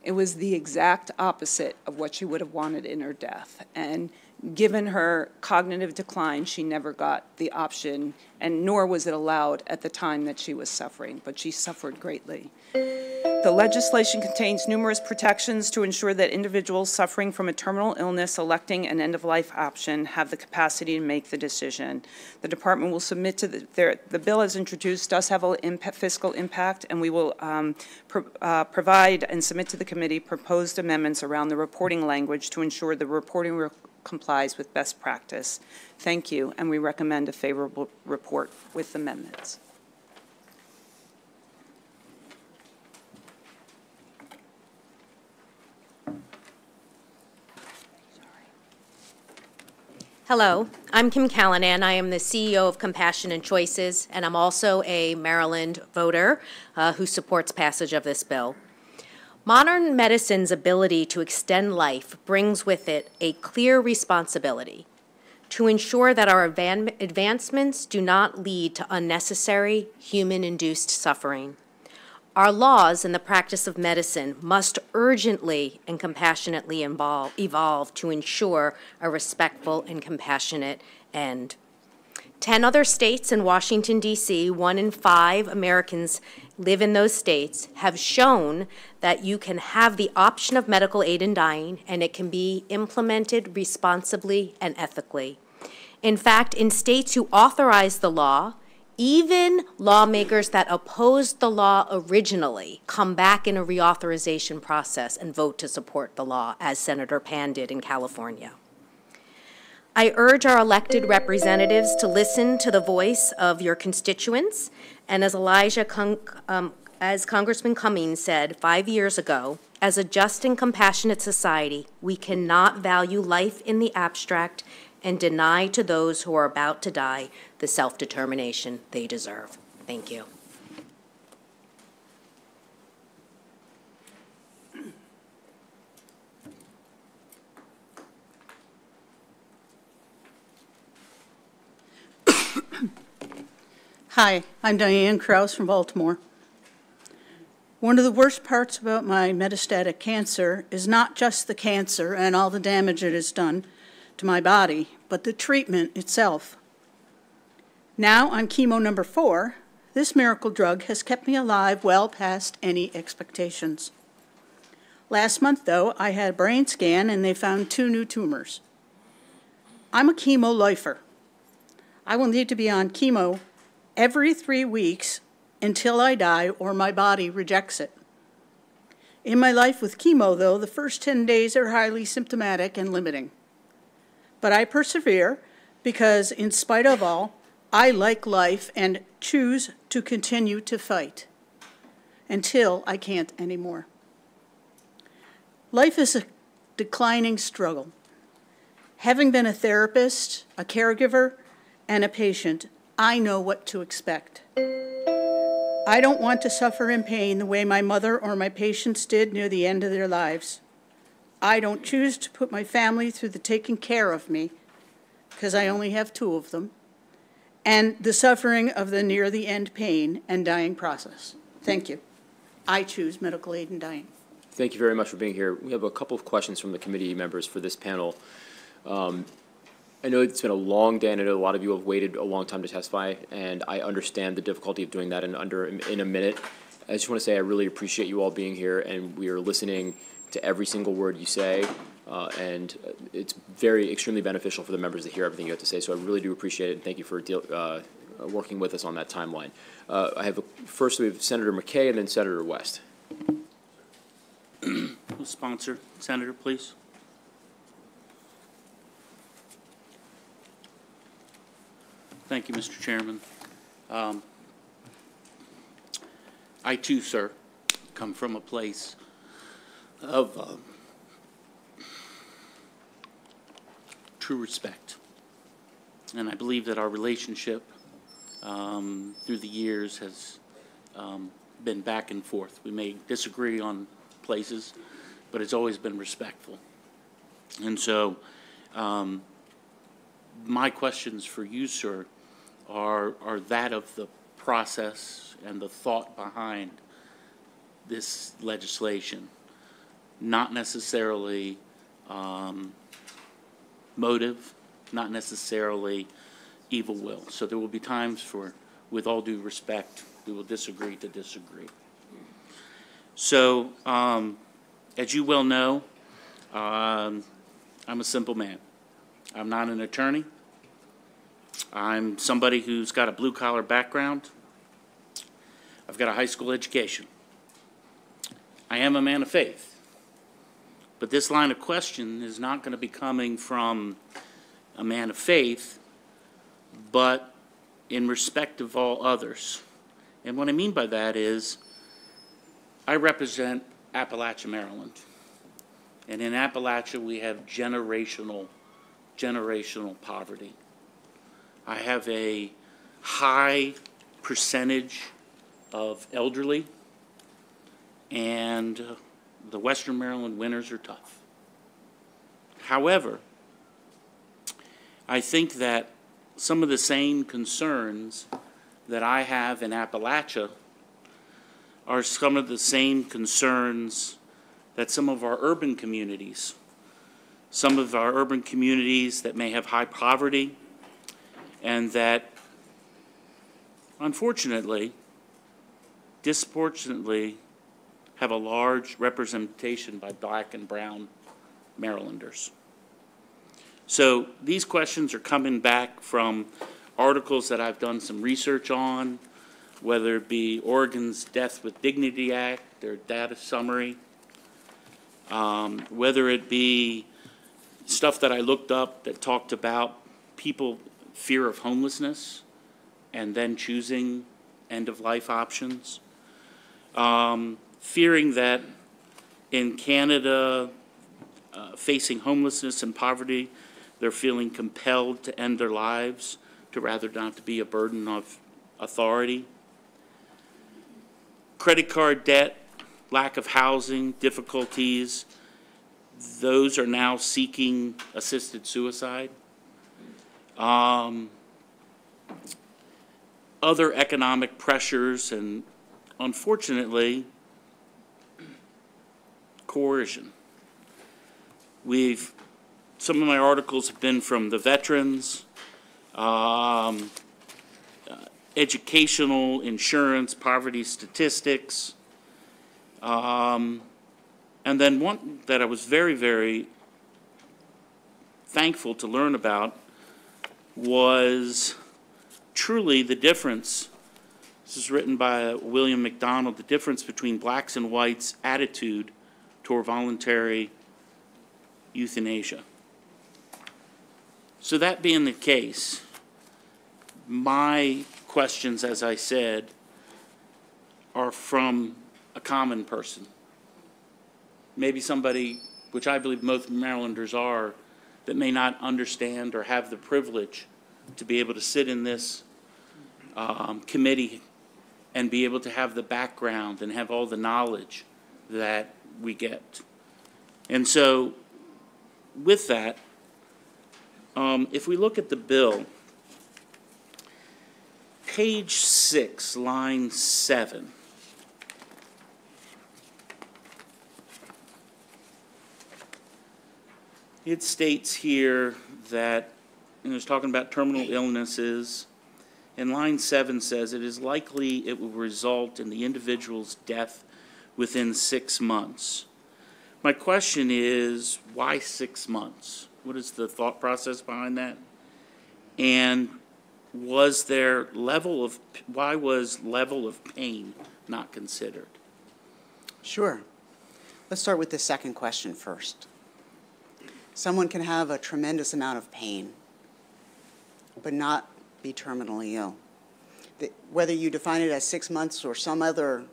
It was the exact opposite of what she would have wanted in her death. And given her cognitive decline, she never got the option, and nor was it allowed at the time that she was suffering, but she suffered greatly. The legislation contains numerous protections to ensure that individuals suffering from a terminal illness electing an end-of-life option have the capacity to make the decision. The department will submit to the bill as introduced does have a fiscal impact, and we will provide and submit to the committee proposed amendments around the reporting language to ensure the reporting complies with best practice. Thank you, and we recommend a favorable report with amendments. Hello, I'm Kim Callanan. I am the CEO of Compassion and Choices, and I'm also a Maryland voter who supports passage of this bill. Modern medicine's ability to extend life brings with it a clear responsibility to ensure that our advancements do not lead to unnecessary human-induced suffering. Our laws and the practice of medicine must urgently and compassionately evolve to ensure a respectful and compassionate end. 10 other states and Washington, D.C., 1 in 5 Americans live in those states, have shown that you can have the option of medical aid in dying, and it can be implemented responsibly and ethically. In fact, in states who authorize the law, even lawmakers that opposed the law originally come back in a reauthorization process and vote to support the law, as Senator Pan did in California. I urge our elected representatives to listen to the voice of your constituents, and as Congressman Cummings said 5 years ago, as a just and compassionate society, we cannot value life in the abstract and deny to those who are about to die the self-determination they deserve. Thank you. Hi, I'm Diane Krause from Baltimore. One of the worst parts about my metastatic cancer is not just the cancer and all the damage it has done to my body, but the treatment itself. Now on chemo number 4, this miracle drug has kept me alive well past any expectations. Last month, though, I had a brain scan and they found 2 new tumors. I'm a chemo lifer. I will need to be on chemo every 3 weeks until I die or my body rejects it. In my life with chemo, though, the first 10 days are highly symptomatic and limiting. But I persevere because, in spite of all, I like life and choose to continue to fight until I can't anymore. Life is a declining struggle. Having been a therapist, a caregiver, and a patient, I know what to expect. I don't want to suffer in pain the way my mother or my patients did near the end of their lives. I don't choose to put my family through the taking care of me, because I only have 2 of them, and the suffering of the near the end pain and dying process. Thank you. I choose medical aid in dying. Thank you very much for being here. We have a couple of questions from the committee members for this panel. I know it's been a long day, and I know a lot of you have waited a long time to testify, and I understand the difficulty of doing that in a minute. I just want to say I really appreciate you all being here, and we are listening to every single word you say, and it's extremely beneficial for the members to hear everything you have to say, so I really do appreciate it, and thank you for working with us on that timeline. First we have Senator McKay and then Senator West. Who's sponsor? Senator, please. Thank you, Mr. Chairman. I too, sir, come from a place of true respect. And I believe that our relationship through the years has been back and forth. We may disagree on places, but it's always been respectful. And so my questions for you, sir, are that of the process and the thought behind this legislation, not necessarily motive, not necessarily evil will. So there will be times for, with all due respect, we will disagree to disagree. So as you well know, I'm a simple man. I'm not an attorney. I'm somebody who's got a blue-collar background. I've got a high school education. I am a man of faith. But this line of question is not going to be coming from a man of faith, but in respect of all others. And what I mean by that is I represent Appalachia, Maryland. And in Appalachia, we have generational poverty. I have a high percentage of elderly, and the Western Maryland winters are tough. However, I think that some of the same concerns that I have in Appalachia are some of the same concerns that some of our urban communities that may have high poverty and that, unfortunately, disproportionately, have a large representation by Black and brown Marylanders. So these questions are coming back from articles that I've done some research on, whether it be Oregon's Death with Dignity Act, their data summary, whether it be stuff that I looked up that talked about people fear of homelessness and then choosing end-of-life options, fearing that in Canada, facing homelessness and poverty, they're feeling compelled to end their lives to rather not to be a burden of authority. Credit card debt, lack of housing, difficulties, those are now seeking assisted suicide. Other economic pressures and, unfortunately, coercion. Some of my articles have been from the veterans, educational, insurance, poverty statistics, and then one that I was very, very thankful to learn about was truly the difference. This is written by William McDonald, the difference between blacks and whites' attitude toward voluntary euthanasia. So that being the case, my questions, as I said, are from a common person. Maybe somebody, which I believe most Marylanders are, that may not understand or have the privilege to be able to sit in this committee and be able to have the background and have all the knowledge that we get. And so with that, if we look at the bill, page 6, line 7, it states here that, and it's talking about terminal illnesses, and line 7 says it is likely it will result in the individual's death within 6 months. My question is, why 6 months? What is the thought process behind that? And was there why was level of pain not considered? Sure. Let's start with the second question first. Someone can have a tremendous amount of pain, but not be terminally ill. Whether you define it as 6 months or some other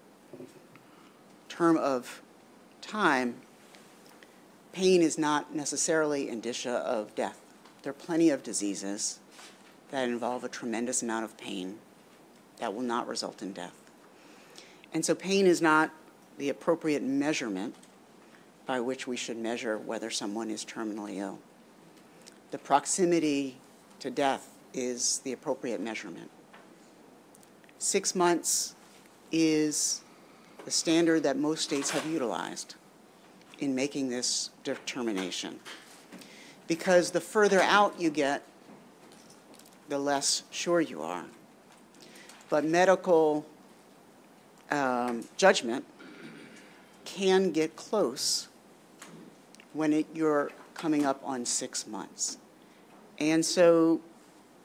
term of time, pain is not necessarily indicia of death. There are plenty of diseases that involve a tremendous amount of pain that will not result in death. And so pain is not the appropriate measurement by which we should measure whether someone is terminally ill. The proximity to death is the appropriate measurement. 6 months is the standard that most states have utilized in making this determination. Because the further out you get, the less sure you are. But medical judgment can get close when you're coming up on 6 months. And so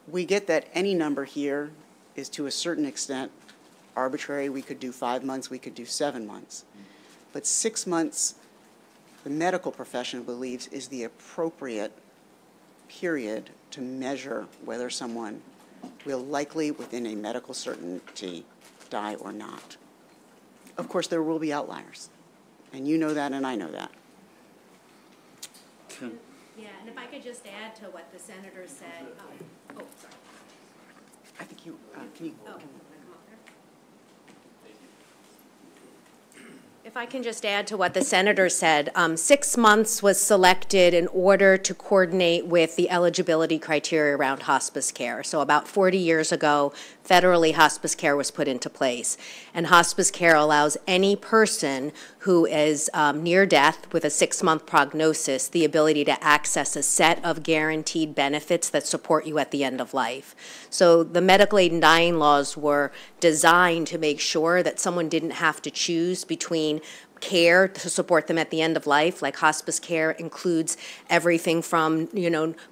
we get that any number here is to a certain extent arbitrary. We could do 5 months, we could do 7 months. But 6 months, the medical profession believes, is the appropriate period to measure whether someone will likely, within a medical certainty, die or not. Of course, there will be outliers. And you know that, and I know that. Yeah, and if I could just add to what the senator said. Oh, sorry. I think you, can you? Oh, can I come up there? If I can just add to what the senator said, 6 months was selected in order to coordinate with the eligibility criteria around hospice care. So about 40 years ago, federally hospice care was put into place. And hospice care allows any person who is near death with a 6-month prognosis the ability to access a set of guaranteed benefits that support you at the end of life. So the medical aid in dying laws were designed to make sure that someone didn't have to choose between care to support them at the end of life. Like hospice care includes everything from,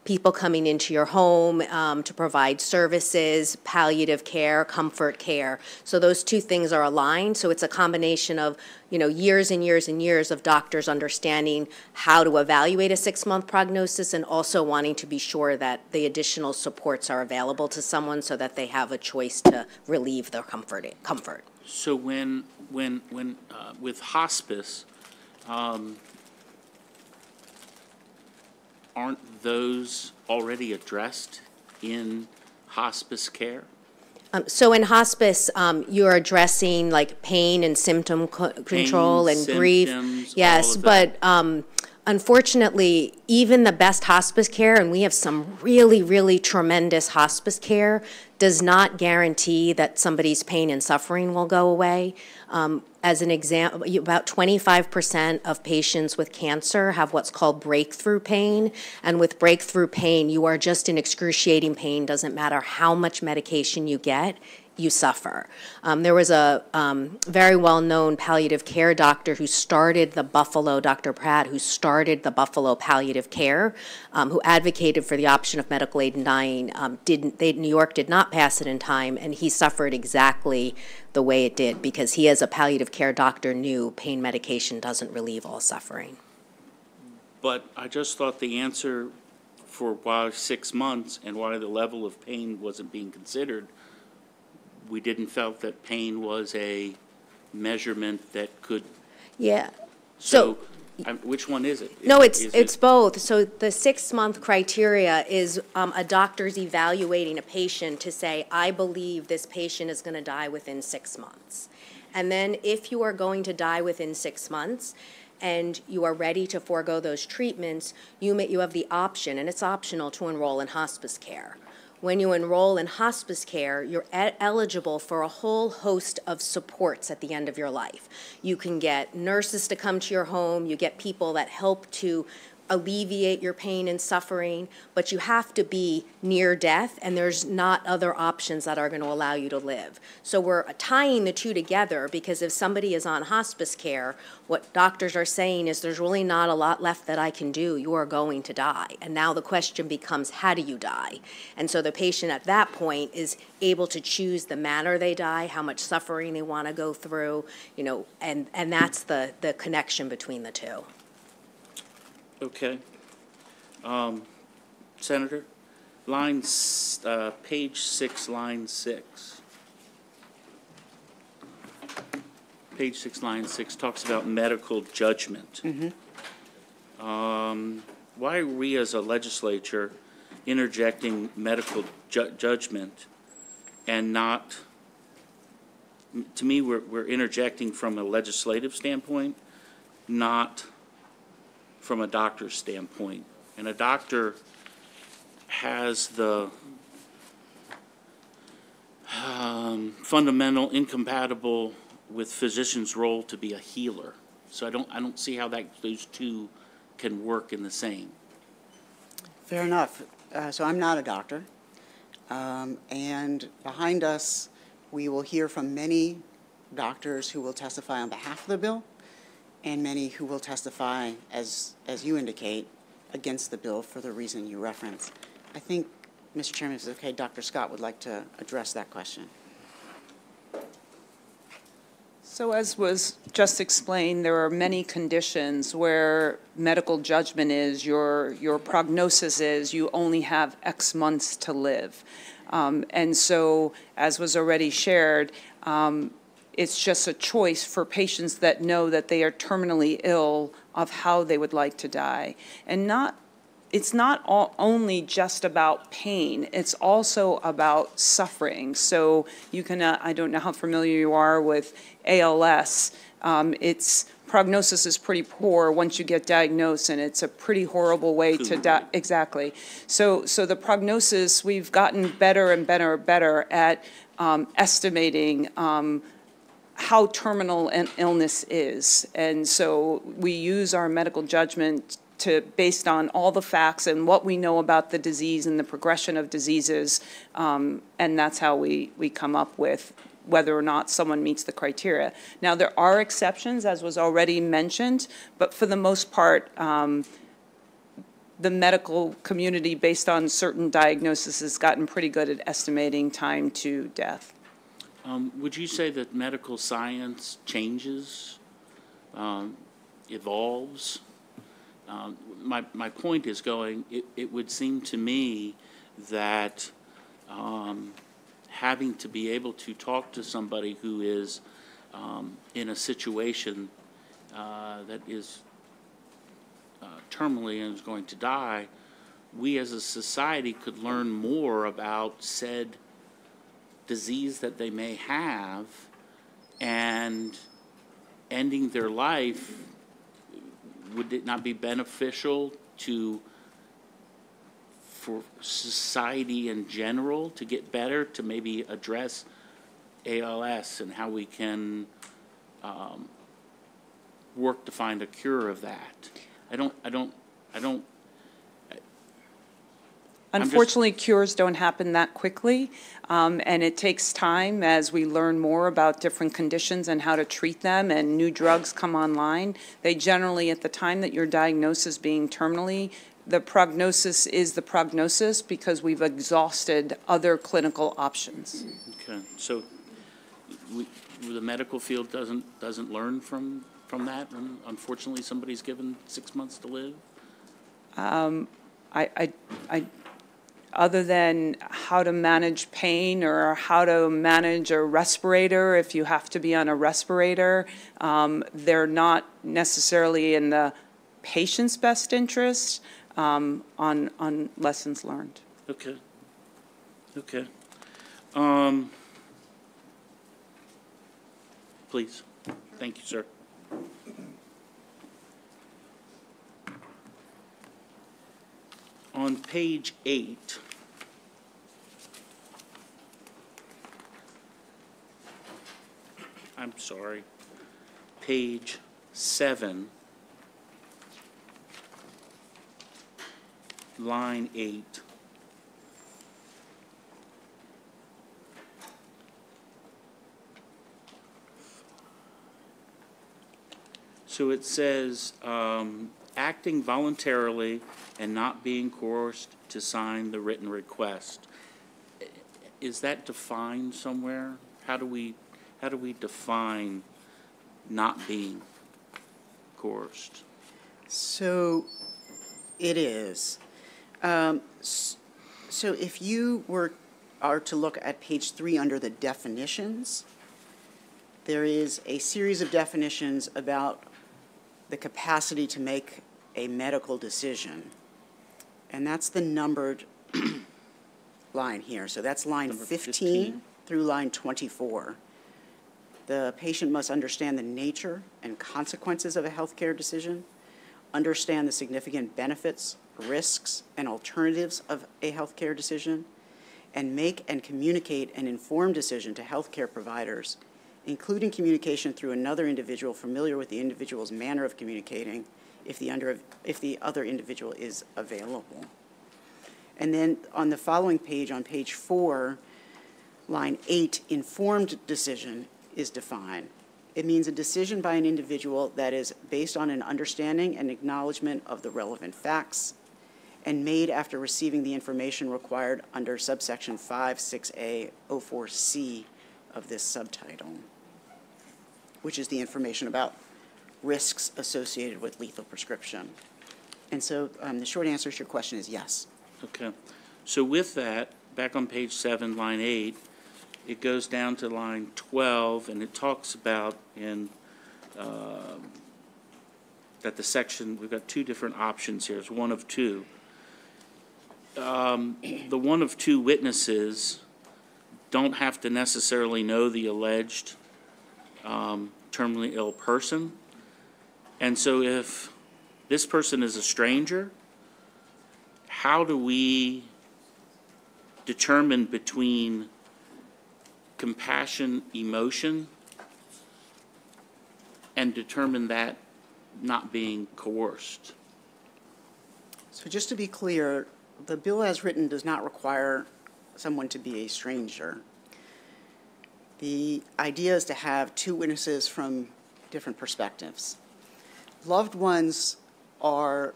people coming into your home to provide services, palliative care, comfort care. So those two things are aligned. So it's a combination of, years and years and years of doctors understanding how to evaluate a 6-month prognosis and also wanting to be sure that the additional supports are available to someone so that they have a choice to relieve their comfort. So when with hospice, aren't those already addressed in hospice care? So in hospice, you're addressing like pain and symptom control and grief. Yes, but unfortunately, even the best hospice care, and we have some really, really tremendous hospice care, does not guarantee that somebody's pain and suffering will go away. As an example, about 25% of patients with cancer have what's called breakthrough pain. And with breakthrough pain, you are just in excruciating pain. Doesn't matter how much medication you get, you suffer. There was a very well-known palliative care doctor who started the Buffalo, Dr. Pratt, who started the Buffalo palliative care, who advocated for the option of medical aid in dying. New York did not pass it in time, and he suffered exactly the way it did because he, as a palliative care doctor, knew pain medication doesn't relieve all suffering. But I just thought the answer for why 6 months and why the level of pain wasn't being considered, we didn't felt that pain was a measurement that could. Yeah. So which one is it? No, it's both. So the 6-month criteria is a doctor's evaluating a patient to say, I believe this patient is going to die within 6 months. And then if you are going to die within 6 months and you are ready to forego those treatments, you have the option, and it's optional, to enroll in hospice care. When you enroll in hospice care, you're eligible for a whole host of supports at the end of your life. You can get nurses to come to your home, you get people that help to alleviate your pain and suffering, but you have to be near death, and there's not other options that are going to allow you to live. So we're tying the two together because if somebody is on hospice care, what doctors are saying is there's really not a lot left that I can do. You are going to die. And now the question becomes, how do you die? And so the patient at that point is able to choose the manner they die, how much suffering they want to go through, and that's the connection between the two. Okay. Senator, page 6, line 6. Page 6, line 6 talks about medical judgment. Why are we as a legislature interjecting medical judgment and not, to me, we're interjecting from a legislative standpoint, not from a doctor's standpoint. And a doctor has the fundamental incompatible with physician's role to be a healer. So I don't see how those two can work in the same. Fair enough. So I'm not a doctor. And behind us, we will hear from many doctors who will testify on behalf of the bill, and many who will testify, as you indicate, against the bill for the reason you reference. I think, Mr. Chairman, if it's okay, Dr. Scott would like to address that question. So as was just explained, there are many conditions where medical judgment is, your prognosis is you only have X months to live. And so, as was already shared, it's just a choice for patients that know that they are terminally ill of how they would like to die. And it's not only just about pain, it's also about suffering. So you can, I don't know how familiar you are with ALS, it's prognosis is pretty poor once you get diagnosed, and it's a pretty horrible way to die. Exactly. So the prognosis, we've gotten better and better at estimating how terminal an illness is. And so we use our medical judgment based on all the facts and what we know about the disease and the progression of diseases, and that's how we come up with whether or not someone meets the criteria. Now, there are exceptions, as was already mentioned, but for the most part, the medical community, based on certain diagnoses, has gotten pretty good at estimating time to death. Would you say that medical science changes, evolves? My point is it would seem to me that having to be able to talk to somebody who is in a situation that is terminally and is going to die, we as a society could learn more about said disease that they may have, and ending their life. Would it not be beneficial for society in general to get better, to maybe address ALS and how we can work to find a cure of that? Unfortunately, cures don't happen that quickly, and it takes time as we learn more about different conditions and how to treat them, and new drugs come online. They generally, at the time that your diagnosis is being terminally, the prognosis is the prognosis because we've exhausted other clinical options. Okay, so the medical field doesn't learn from that, and unfortunately somebody's given 6 months to live? Other than how to manage pain or how to manage a respirator if you have to be on a respirator, they're not necessarily in the patient's best interest on lessons learned. Okay. Okay. Please. Thank you, sir. On page 8, I'm sorry, page 7, line 8. So it says, acting voluntarily and not being coerced to sign the written request. Is that defined somewhere? How do we define not being coerced? So it is. So if you are to look at page 3 under the definitions, there is a series of definitions about the capacity to make a medical decision. And that's the numbered line here. So that's line 15 through line 24. The patient must understand the nature and consequences of a healthcare decision, understand the significant benefits, risks, and alternatives of a healthcare decision, and make and communicate an informed decision to healthcare providers, including communication through another individual familiar with the individual's manner of communicating, if the other individual is available. And then on the following page, on page 4, line 8, informed decision is defined. It means a decision by an individual that is based on an understanding and acknowledgement of the relevant facts and made after receiving the information required under subsection 5(6)A 04C of this subtitle, which is the information about risks associated with lethal prescription. And so the short answer to your question is yes. Okay. So with that, back on page 7, line 8, it goes down to line 12, and it talks about that the section, we've got 2 different options here. It's one of 2. The one of 2 witnesses don't have to necessarily know the alleged terminally ill person. And so if this person is a stranger, how do we determine between compassion, emotion, and determine that not being coerced? So just to be clear, the bill as written does not require someone to be a stranger. The idea is to have two witnesses from different perspectives. Loved ones are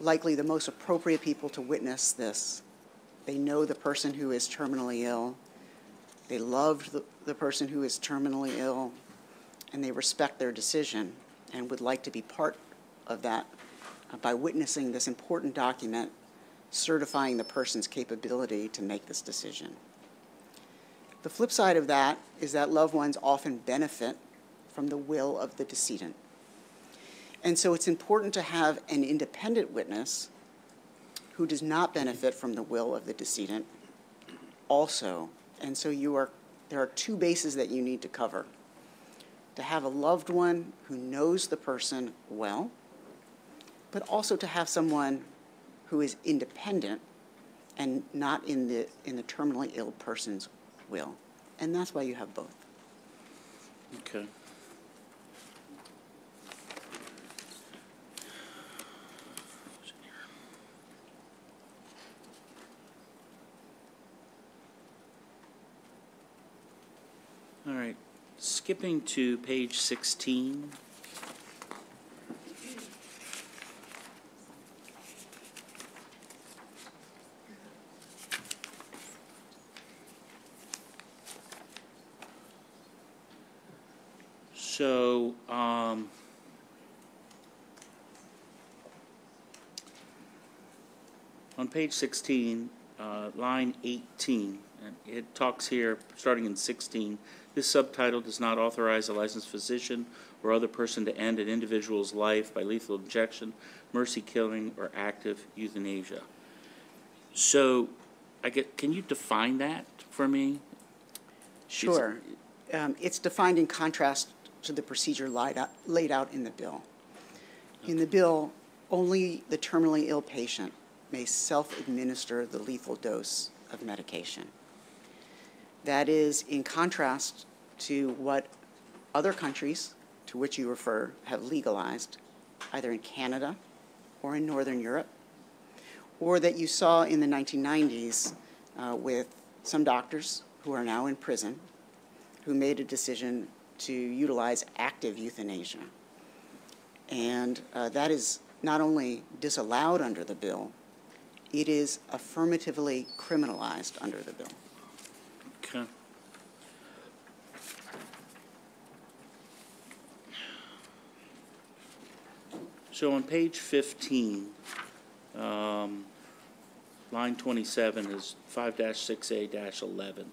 likely the most appropriate people to witness this. They know the person who is terminally ill. They loved the person who is terminally ill, and they respect their decision and would like to be part of that by witnessing this important document certifying the person's capability to make this decision. The flip side of that is that loved ones often benefit from the will of the decedent. And so it's important to have an independent witness who does not benefit from the will of the decedent also. And so there are two bases that you need to cover. To have a loved one who knows the person well, but also to have someone who is independent and not in the terminally ill person's will. And that's why you have both. Okay. All right, skipping to page 16. So, on page 16, line 18, and it talks here, starting in 16, this subtitle does not authorize a licensed physician or other person to end an individual's life by lethal injection, mercy killing, or active euthanasia. So, can you define that for me? Sure. It's defined in contrast to the procedure laid out in the bill. In the bill, only the terminally ill patient may self-administer the lethal dose of medication. That is in contrast to what other countries to which you refer have legalized, either in Canada or in Northern Europe, or that you saw in the 1990s with some doctors who are now in prison who made a decision to utilize active euthanasia. And that is not only disallowed under the bill, it is affirmatively criminalized under the bill. Okay. So on page 15, line 27 is 5-6A-11.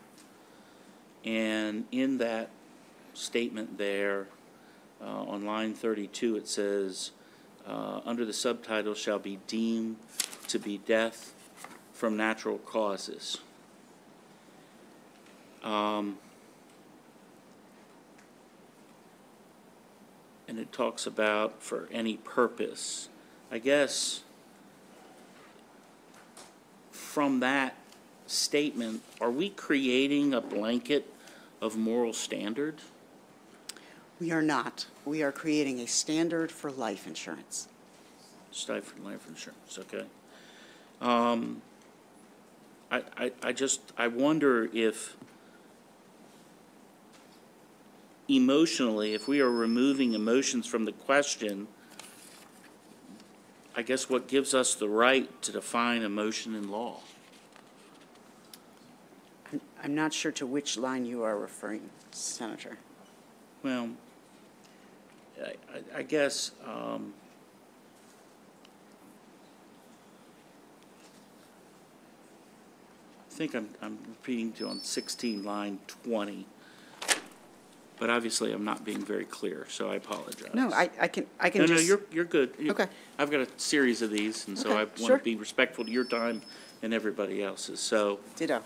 And in that statement there, on line 32, it says, under the subtitle shall be deemed to be death from natural causes. And it talks about for any purpose. I guess from that statement, are we creating a blanket of moral standard? We are not. We are creating a standard for life insurance. Stifling life insurance, okay. I wonder if emotionally, if we are removing emotions from the question, I guess what gives us the right to define emotion in law? I'm not sure to which line you are referring, Senator. Well, I guess I think I'm repeating to on 16, line 20. But obviously, I'm not being very clear, so I apologize. No, I can No, just... you're good. Okay. I've got a series of these, and so Okay, I want sure. to be respectful to your time and everybody else's. So, Ditto.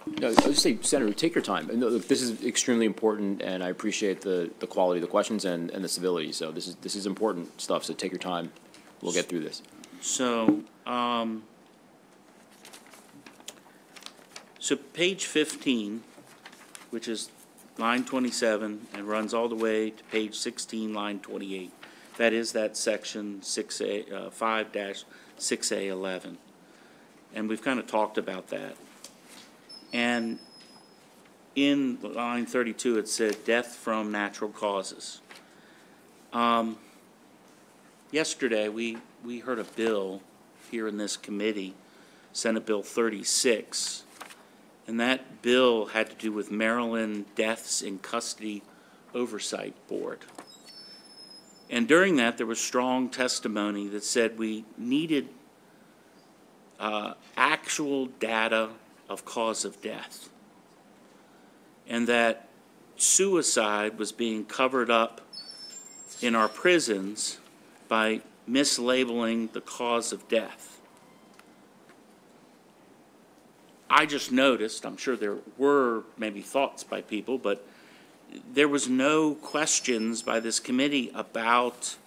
No, I was just say, Senator, take your time. And look, this is extremely important, and I appreciate the quality of the questions and the civility. So this is important stuff. So take your time. We'll get through this. So, so page 15, which is line 27, and runs all the way to page 16, line 28. That is that section 6A, 5-6A11. And we've kind of talked about that. And in line 32, it said death from natural causes. Yesterday, we heard a bill here in this committee, Senate Bill 36, and that bill had to do with Maryland Deaths in Custody Oversight Board. And during that, there was strong testimony that said we needed actual data of cause of death, and that suicide was being covered up in our prisons by mislabeling the cause of death. I just noticed, I'm sure there were maybe thoughts by people, but there was no questions by this committee about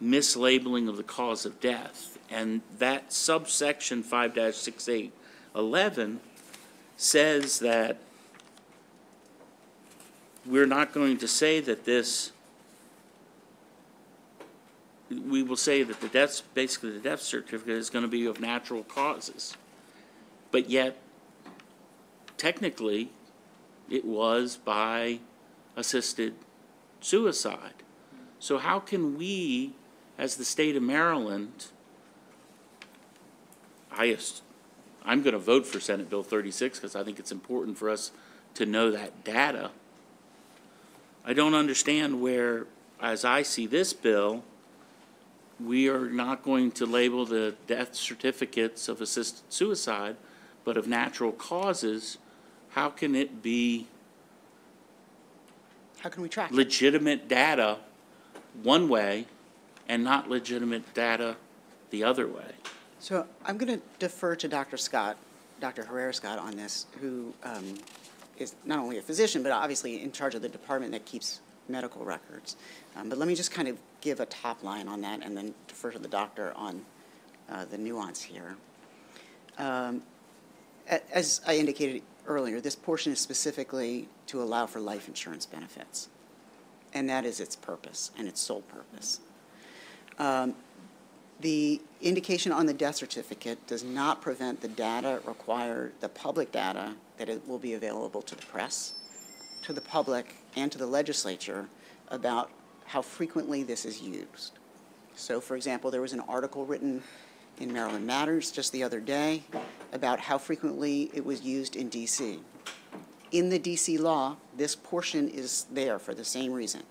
mislabeling of the cause of death. And that subsection 5-6811 says that we're not going to say that this, we will say that the death, basically the death certificate is going to be of natural causes. But yet, technically, it was by assisted suicide. So how can we, as the state of Maryland, I'm going to vote for Senate Bill 36 because I think it's important for us to know that data. I don't understand where, as I see this bill, we are not going to label the death certificates of assisted suicide, but of natural causes. How can it be How can we track legitimate data one way and not legitimate data the other way? So I'm going to defer to Dr. Scott, Dr. Herrera-Scott on this, who is not only a physician, but obviously in charge of the department that keeps medical records. But let me just kind of give a top line on that and then defer to the doctor on the nuance here. As I indicated earlier, this portion is specifically to allow for life insurance benefits. And that is its purpose and its sole purpose. The indication on the death certificate does not prevent the data required, the public data, that it will be available to the press, to the public, and to the legislature about how frequently this is used. So, for example, there was an article written in Maryland Matters just the other day about how frequently it was used in D.C. In the D.C. law, this portion is there for the same reason,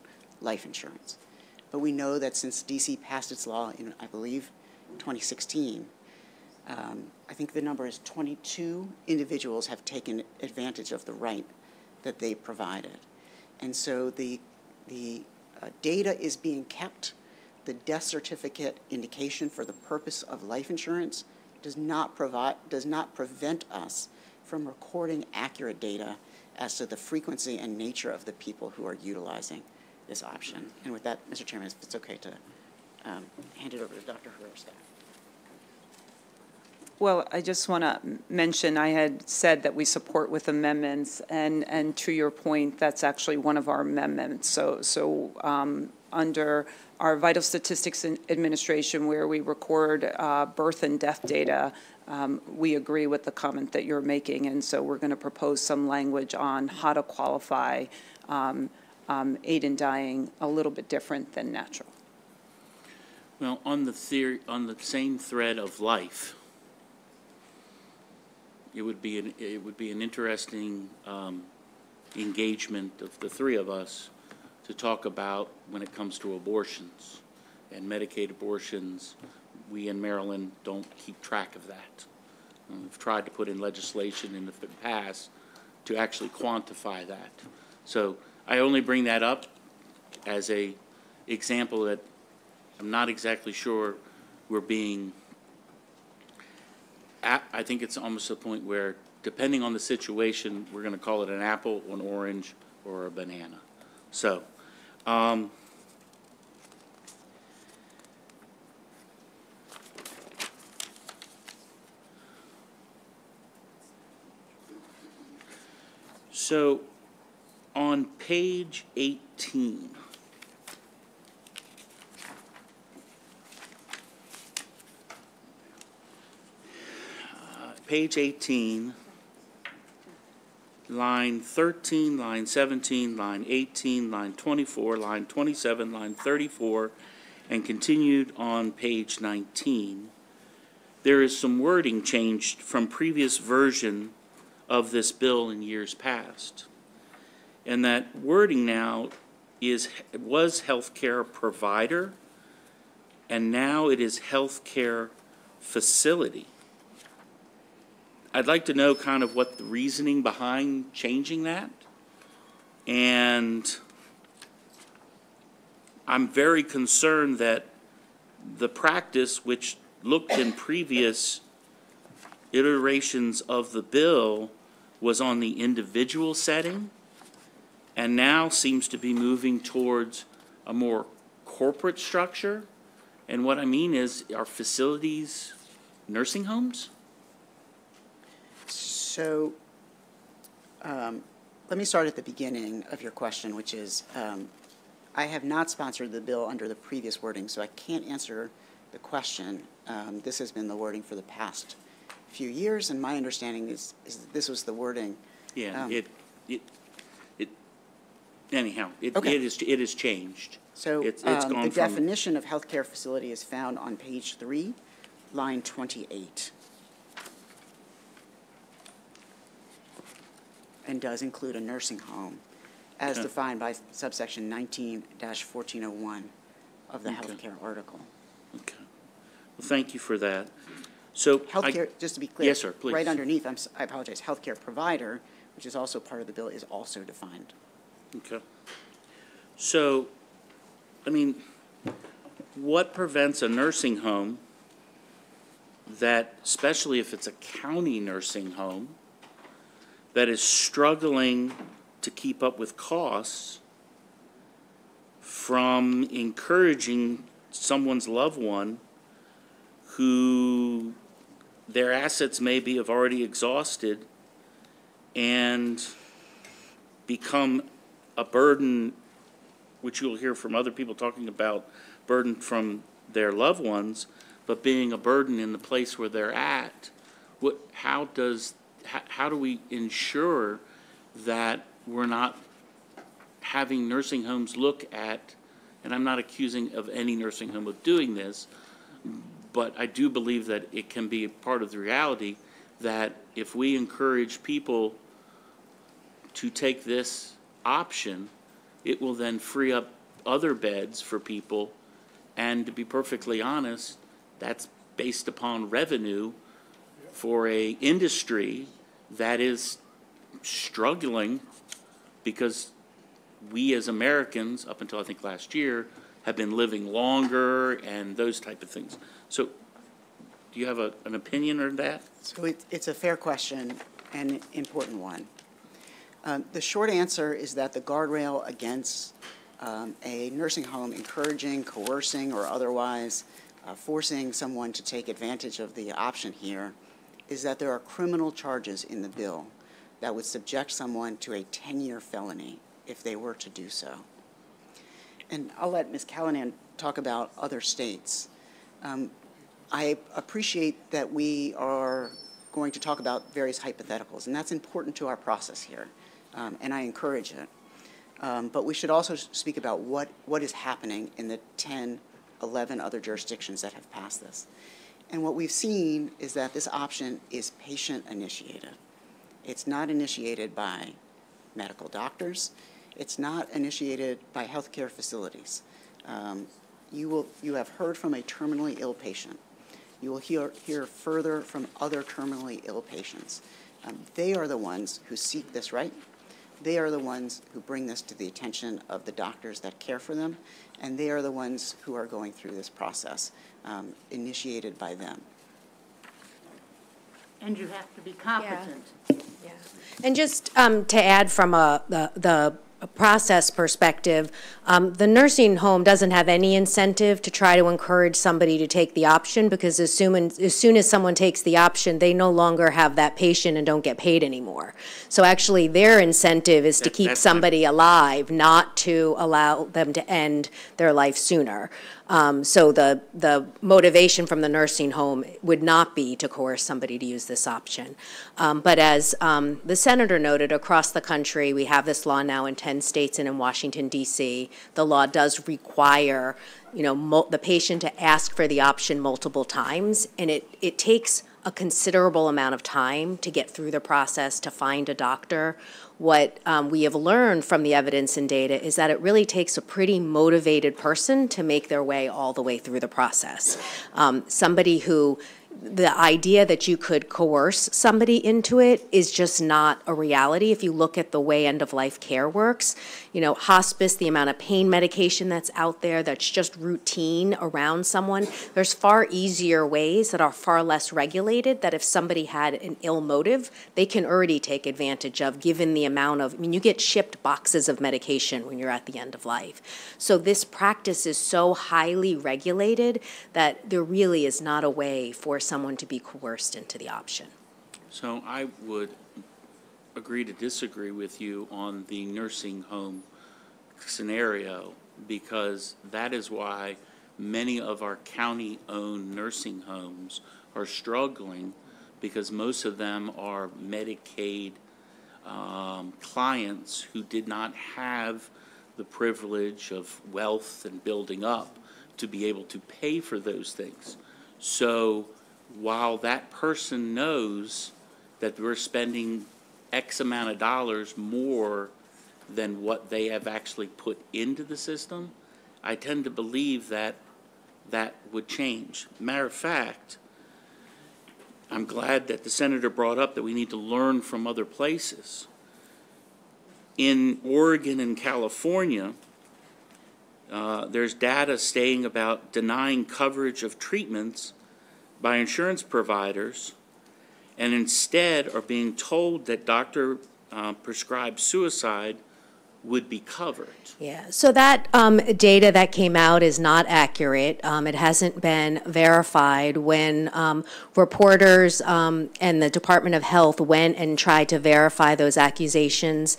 life insurance. But we know that since D.C. passed its law in, I believe, 2016, I think the number is 22 individuals have taken advantage of the right that they provided. And so the data is being kept. The death certificate indication for the purpose of life insurance does not prevent us from recording accurate data as to the frequency and nature of the people who are utilizing this option. And with that, Mr. Chairman, if it's okay to hand it over to Dr. Herrera-Scott. Well, I just want to mention, I had said that we support with amendments, and to your point, that's actually one of our amendments. So under our Vital Statistics Administration, where we record birth and death data, we agree with the comment that you're making, and so we're going to propose some language on how to qualify aid in dying a little bit different than natural. Well, on the same thread of life, it would be an interesting engagement of the three of us to talk about when it comes to abortions and Medicaid abortions. We in Maryland don't keep track of that. We've tried to put in legislation in the past to actually quantify that. So I only bring that up as a example that I'm not exactly sure we're being I think it's almost to the point where, depending on the situation, we're going to call it an apple, an orange, or a banana. So, so on page 18, page 18, line 13, line 17, line 18, line 24, line 27, line 34, and continued on page 19, there is some wording changed from previous version of this bill in years past. And that wording now was healthcare provider, and now it is healthcare facility. I'd like to know kind of what the reasoning behind changing that. And I'm very concerned that the practice, which looked in previous iterations of the bill, was on the individual setting, and now seems to be moving towards a more corporate structure. And what I mean is, are facilities nursing homes? So let me start at the beginning of your question, which is, I have not sponsored the bill under the previous wording, so I can't answer the question. This has been the wording for the past few years, and my understanding is that this was the wording. Yeah, Okay. it is changed. So It's gone the from, definition of healthcare facility is found on page 3, line 28. And does include a nursing home, as Okay. defined by subsection 19-1401 of the healthcare article. Okay. Well, thank you for that. So Healthcare, just to be clear. Yes, sir, please. Right underneath, I apologize, healthcare provider, which is also part of the bill, is also defined. Okay. So, I mean, what prevents a nursing home that, especially if it's a county nursing home, that is struggling to keep up with costs, from encouraging someone's loved one who their assets maybe have already exhausted and become a burden, which you'll hear from other people talking about, burden from their loved ones, but being a burden in the place where they're at? How do we ensure that we're not having nursing homes look at, and I'm not accusing of any nursing home of doing this, but I do believe that it can be a part of the reality that if we encourage people to take this option, it will then free up other beds for people. And to be perfectly honest, that's based upon revenue for a industry that is struggling, because we as Americans, up until I think last year, have been living longer and those type of things. So do you have an opinion on that? So it's a fair question and an important one. The short answer is that the guardrail against a nursing home encouraging, coercing, or otherwise forcing someone to take advantage of the option here is that there are criminal charges in the bill that would subject someone to a 10-year felony if they were to do so. And I'll let Ms. Callanan talk about other states. I appreciate that we are going to talk about various hypotheticals, and that's important to our process here, and I encourage it. But we should also speak about what is happening in the 10, 11 other jurisdictions that have passed this. And what we've seen is that this option is patient-initiated. It's not initiated by medical doctors. It's not initiated by healthcare facilities. You have heard from a terminally ill patient. You will hear further from other terminally ill patients. They are the ones who seek this right. They are the ones who bring this to the attention of the doctors that care for them, and they are the ones who are going through this process, initiated by them. And you have to be competent. And just to add from the process perspective, the nursing home doesn't have any incentive to try to encourage somebody to take the option, because as soon as someone takes the option, they no longer have that patient and don't get paid anymore. So actually their incentive is to keep somebody alive, not to allow them to end their life sooner. So the motivation from the nursing home would not be to coerce somebody to use this option. But as the senator noted, across the country, we have this law now in 10 states and in Washington, D.C. The law does require, the patient to ask for the option multiple times, and it takes a considerable amount of time to get through the process, to find a doctor. What we have learned from the evidence and data is that it really takes a pretty motivated person to make their way all the way through the process. Somebody who, the idea that you could coerce somebody into it is just not a reality. If you look at the way end-of-life care works, hospice, the amount of pain medication that's out there that's just routine around someone, there's far easier ways that are far less regulated that if somebody had an ill motive, they can already take advantage of, given the amount of, you get shipped boxes of medication when you're at the end of life. So this practice is so highly regulated that there really is not a way for someone to be coerced into the option. So I would agree to disagree with you on the nursing home scenario, because that is why many of our county-owned nursing homes are struggling, because most of them are Medicaid clients who did not have the privilege of wealth and building up to be able to pay for those things. So while that person knows that we're spending X amount of dollars more than what they have actually put into the system, I tend to believe that that would change. Matter of fact, I'm glad that the senator brought up that we need to learn from other places. In Oregon and California, there's data stating about denying coverage of treatments by insurance providers, and instead are being told that doctor prescribed suicide would be covered. Yeah, so that data that came out is not accurate. It hasn't been verified. When reporters and the Department of Health went and tried to verify those accusations,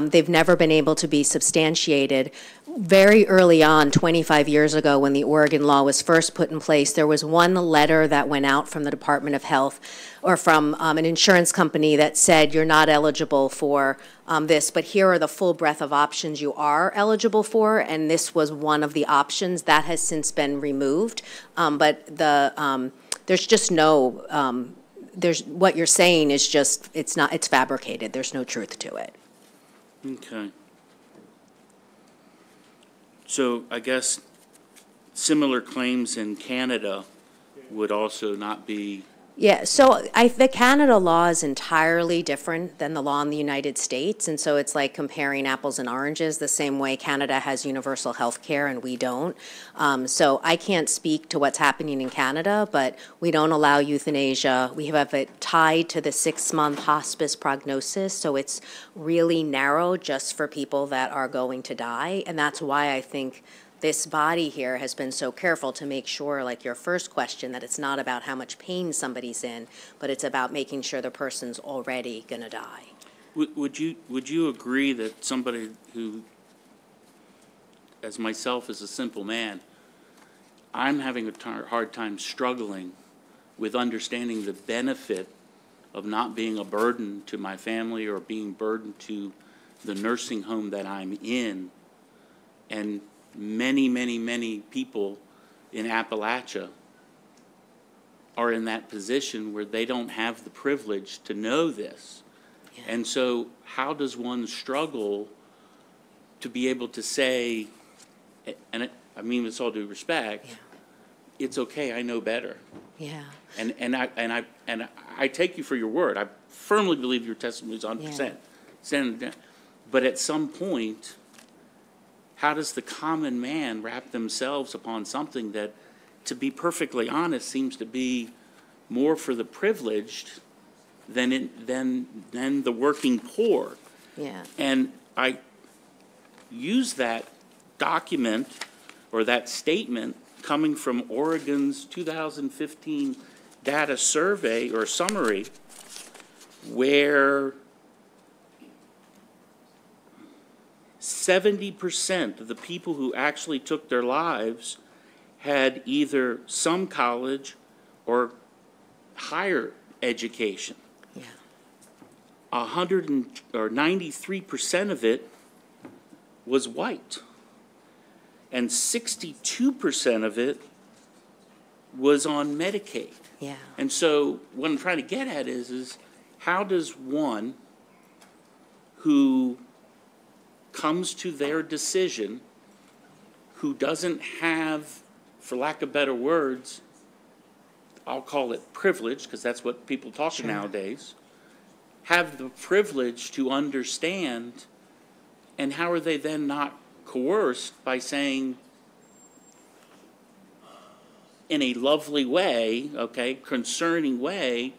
they've never been able to be substantiated. Very early on, 25 years ago, when the Oregon law was first put in place, there was one letter that went out from the Department of Health or from an insurance company that said, you're not eligible for this, but here are the full breadth of options you are eligible for, and this was one of the options. That has since been removed, but there's just no, what you're saying is just, it's fabricated. There's no truth to it. Okay. So I guess similar claims in Canada would also not be. Yeah, so the Canada law is entirely different than the law in the United States, and so it's like comparing apples and oranges, the same way Canada has universal health care and we don't. So I can't speak to what's happening in Canada, but we don't allow euthanasia. We have it tied to the 6-month hospice prognosis, so it's really narrow just for people that are going to die, and that's why I think this body here has been so careful to make sure, like your first question, that it's not about how much pain somebody's in, but it's about making sure the person's already going to die. Would you agree that somebody who, as myself, is a simple man, I'm having a hard time struggling with understanding the benefit of not being a burden to my family or being burdened to the nursing home that I'm in, and many, many, many people in Appalachia are in that position where they don't have the privilege to know this. Yeah. And so how does one struggle to be able to say, and I mean with all due respect, yeah, it's okay, I know better. Yeah. And I take you for your word. I firmly believe your testimony is 100%. Yeah. But at some point, how does the common man wrap themselves upon something that, to be perfectly honest, seems to be more for the privileged than the working poor. Yeah. And I use that document or that statement coming from Oregon's 2015 data survey or summary, where 70% of the people who actually took their lives had either some college or higher education. Yeah. 93% of it was white, and 62% of it was on Medicaid. Yeah. And so what I'm trying to get at is how does one who comes to their decision, who doesn't have, for lack of better words, I'll call it privilege, because that's what people talk to nowadays, have the privilege to understand, and how are they then not coerced by saying, in a lovely way, okay, concerning way,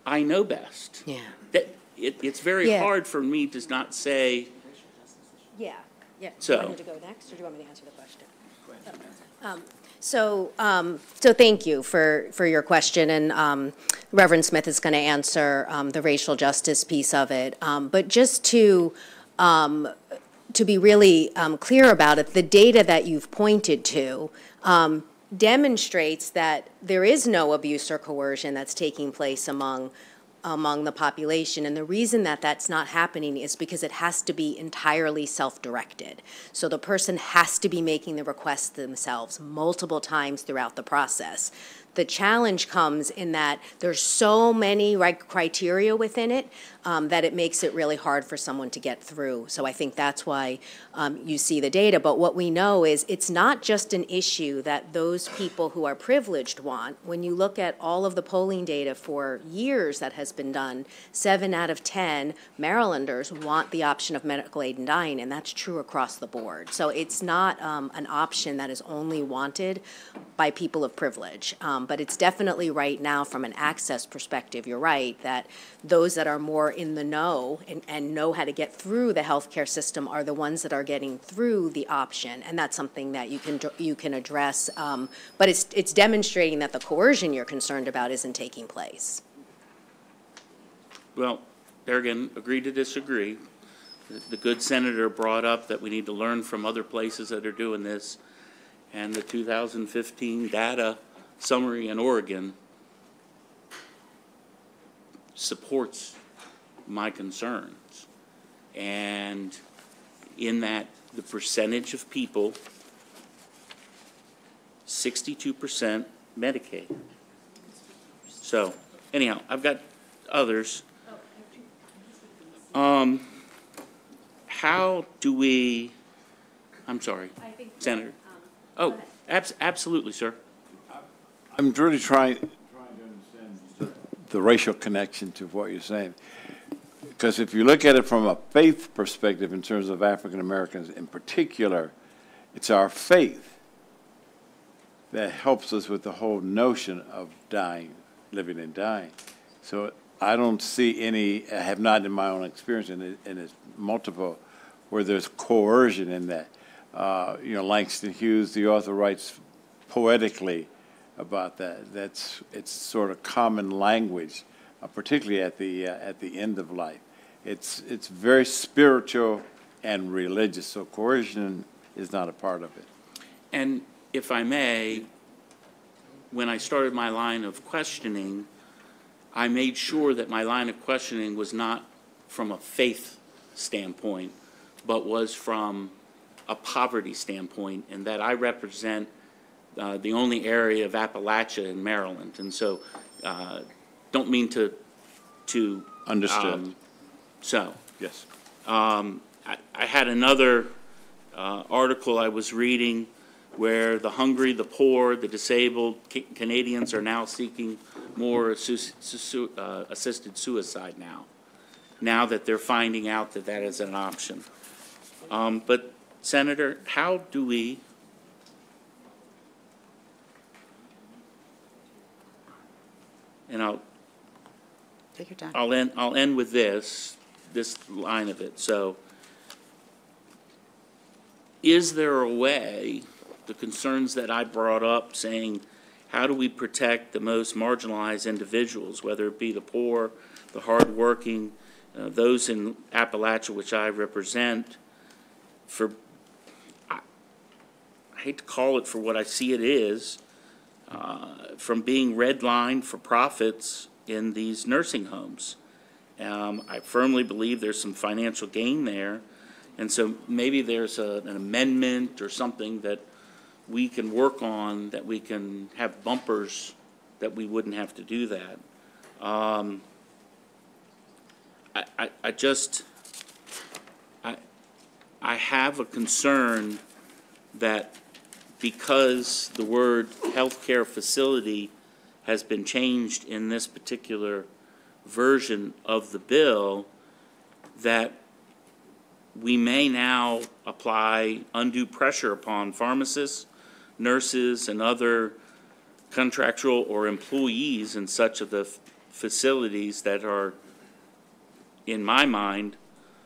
I know best. Yeah. That it's very hard for me to not say. Yeah. Yeah. So. Do you want me to go next, or do you want me to answer the question? So thank you for your question, and Reverend Smith is going to answer the racial justice piece of it. But just to be really clear about it, the data that you've pointed to demonstrates that there is no abuse or coercion that's taking place among the population. And the reason that that's not happening is because it has to be entirely self-directed. So the person has to be making the request themselves multiple times throughout the process. The challenge comes in that there's so many criteria within it that it makes it really hard for someone to get through. So I think that's why you see the data. But what we know is it's not just an issue that those people who are privileged want. When you look at all of the polling data for years that has been done, 7 out of 10 Marylanders want the option of medical aid in dying, and that's true across the board. So it's not an option that is only wanted by people of privilege. But it's definitely right now, from an access perspective, you're right, that those that are more in the know and know how to get through the healthcare system are the ones that are getting through the option, and that's something that you can address. But it's demonstrating that the coercion you're concerned about isn't taking place. Well, there again, agree to disagree. The good senator brought up that we need to learn from other places that are doing this, and the 2015 data summary in Oregon supports my concerns. And in that, the percentage of people, 62% Medicaid. So anyhow, I've got others. How do we, I'm sorry, Senator. Oh, absolutely, sir. I'm really trying to understand the racial connection to what you're saying. Because if you look at it from a faith perspective in terms of African Americans in particular, it's our faith that helps us with the whole notion of dying, living and dying. So I don't see any, I have not in my own experience, and it's multiple, where there's coercion in that. Langston Hughes, the author, writes poetically about that. It's sort of common language, particularly at the end of life. It's very spiritual and religious, so coercion is not a part of it. And if I may, when I started my line of questioning, I made sure that my line of questioning was not from a faith standpoint, but was from a poverty standpoint, and that I represent the only area of Appalachia in Maryland. And so don't mean to Understood. Yes. I had another article I was reading where the hungry, the poor, the disabled Canadians are now seeking more assisted suicide now that they're finding out that that is an option. But Senator, how do we Take your time. I'll end with this line of it. So, is there a way, the concerns that I brought up, saying, how do we protect the most marginalized individuals, whether it be the poor, the hardworking, those in Appalachia, which I represent, I hate to call it for what I see it is, from being redlined for profits in these nursing homes. I firmly believe there's some financial gain there, and so maybe there's an amendment or something that we can work on, that we can have bumpers that we wouldn't have to do that. I have a concern that because the word healthcare facility has been changed in this particular version of the bill, that we may now apply undue pressure upon pharmacists, nurses, and other contractual or employees in such of the facilities that are, in my mind,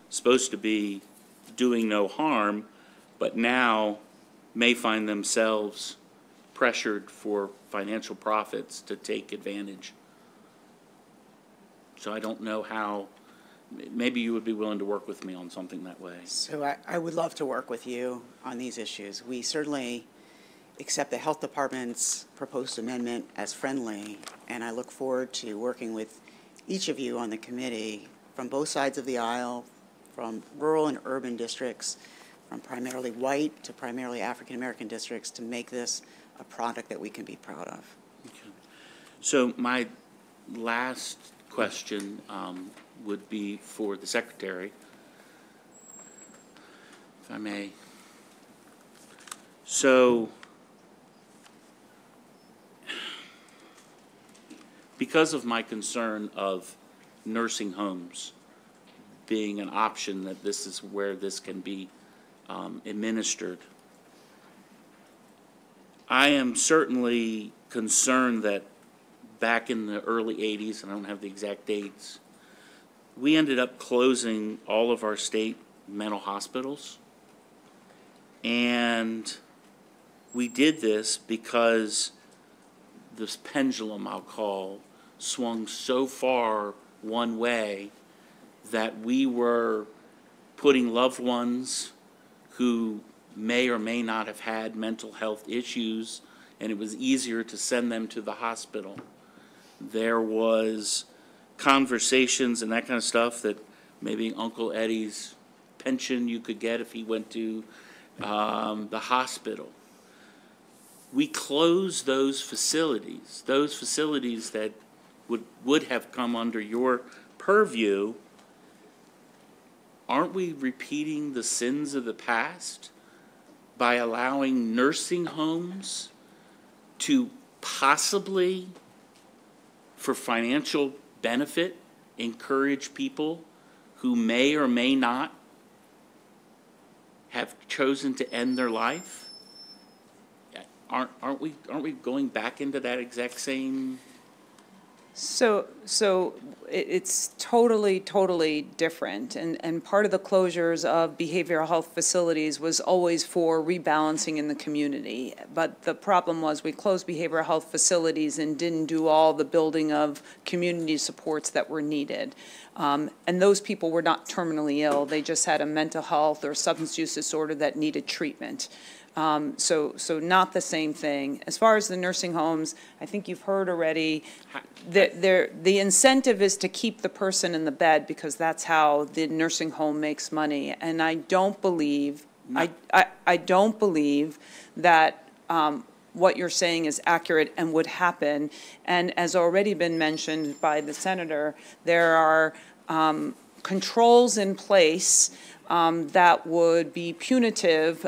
supposed to be doing no harm, but now may find themselves pressured for financial profits to take advantage. So I don't know how, maybe you would be willing to work with me on something that way. So I would love to work with you on these issues. We certainly accept the Health Department's proposed amendment as friendly, and I look forward to working with each of you on the committee from both sides of the aisle, from rural and urban districts, from primarily white to primarily African-American districts, to make this a product that we can be proud of. Okay. So my last question would be for the Secretary, if I may. So, because of my concern of nursing homes being an option, that this is where this can be administered, I am certainly concerned that back in the early 80s, and I don't have the exact dates, we ended up closing all of our state mental hospitals. And we did this because this pendulum, I'll call, swung so far one way that we were putting loved ones who may or may not have had mental health issues, and it was easier to send them to the hospital. There was conversations and that kind of stuff that maybe Uncle Eddie's pension you could get if he went to the hospital. We closed those facilities that would have come under your purview. Aren't we repeating the sins of the past by allowing nursing homes to possibly, for financial benefit, encourage people who may or may not have chosen to end their life? Aren't we going back into that exact same? So it's totally different. And part of the closures of behavioral health facilities was always for rebalancing in the community. But the problem was we closed behavioral health facilities and didn't do all the building of community supports that were needed. And those people were not terminally ill. They just had a mental health or substance use disorder that needed treatment. So not the same thing. As far as the nursing homes, I think you've heard already that the incentive is to keep the person in the bed because that's how the nursing home makes money. And I don't believe, I don't believe that what you're saying is accurate and would happen. And as already been mentioned by the senator, there are controls in place that would be punitive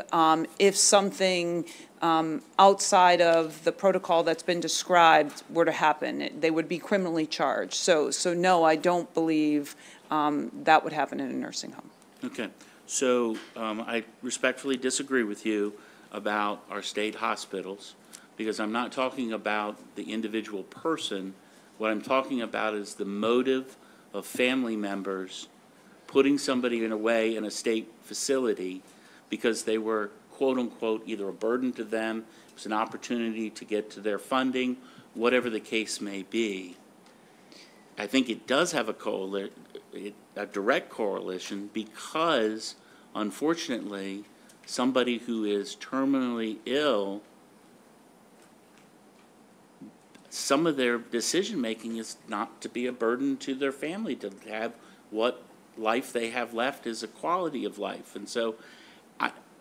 if something outside of the protocol that's been described were to happen. They would be criminally charged. So no, I don't believe that would happen in a nursing home. Okay. So I respectfully disagree with you about our state hospitals, because I'm not talking about the individual person. What I'm talking about is the motive of family members putting somebody in a state facility because they were, quote unquote, either a burden to them, it was an opportunity to get to their funding, whatever the case may be. I think it does have a direct correlation because, unfortunately, somebody who is terminally ill, some of their decision-making is not to be a burden to their family, to have what life they have left is a quality of life. And so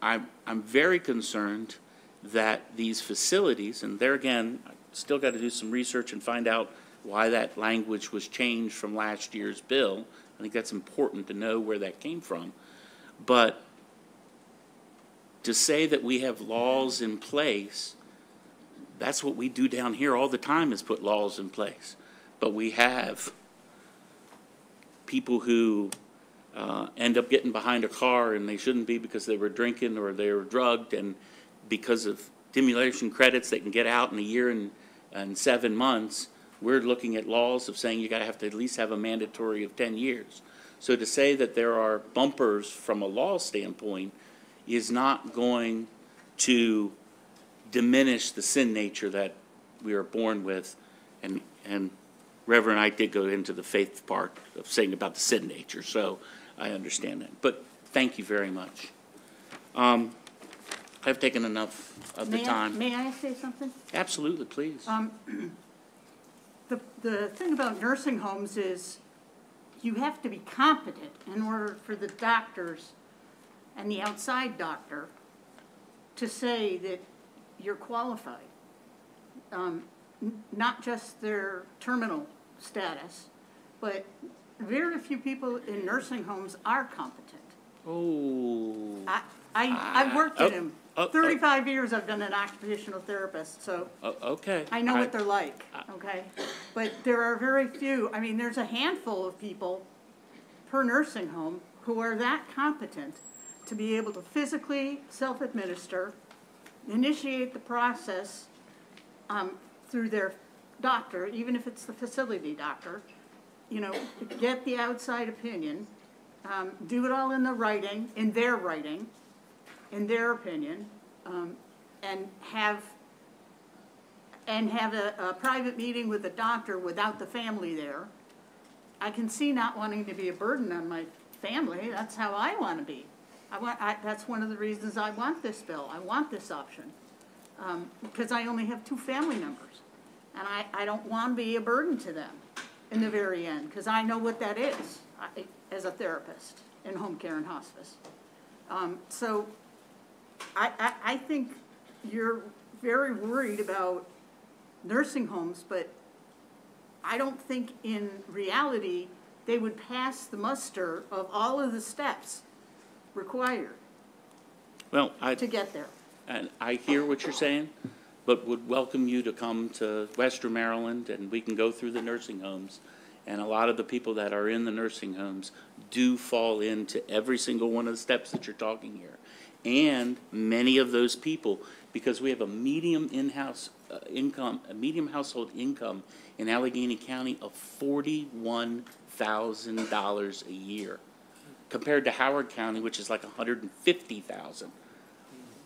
I'm very concerned that these facilities, and there again, I still got to do some research and find out why that language was changed from last year's bill. I think that's important to know where that came from. But to say that we have laws in place, that's what we do down here all the time, is put laws in place. But we have people who end up getting behind a car and they shouldn't be because they were drinking or they were drugged, and because of stimulation credits they can get out in a year and 7 months. We're looking at laws of saying you got to have to at least have a mandatory of 10 years. So to say that there are bumpers from a law standpoint is not going to diminish the sin nature that we are born with. And Reverend, I did go into the faith part of saying about the sin nature, so I understand that. But thank you very much. I've taken enough of the time. May I say something? Absolutely, please. The thing about nursing homes is you have to be competent in order for the doctors and the outside doctor to say that you're qualified. Not just their terminal status, but very few people in nursing homes are competent. Oh. I've worked in them. 35 years I've been an occupational therapist, so okay. I know what they're like, okay? But there are very few. I mean, there's a handful of people per nursing home who are that competent to be able to physically self-administer, initiate the process through their doctor, even if it's the facility doctor, you know, get the outside opinion, do it all in writing, in their opinion, and have a private meeting with the doctor without the family there. I can see not wanting to be a burden on my family. That's how I want to be. That's one of the reasons I want this bill. I want this option because I only have 2 family members, and I don't want to be a burden to them in the very end, because I know what that is as a therapist in home care and hospice. So I think you're very worried about nursing homes, but I don't think in reality they would pass the muster of all of the steps required to get there. And I hear what you're saying, but would welcome you to come to Western Maryland and we can go through the nursing homes. And a lot of the people that are in the nursing homes do fall into every single one of the steps that you're talking here. And many of those people, because we have a medium in-house income, a medium household income in Allegheny County of $41,000 a year, compared to Howard County, which is like $150,000.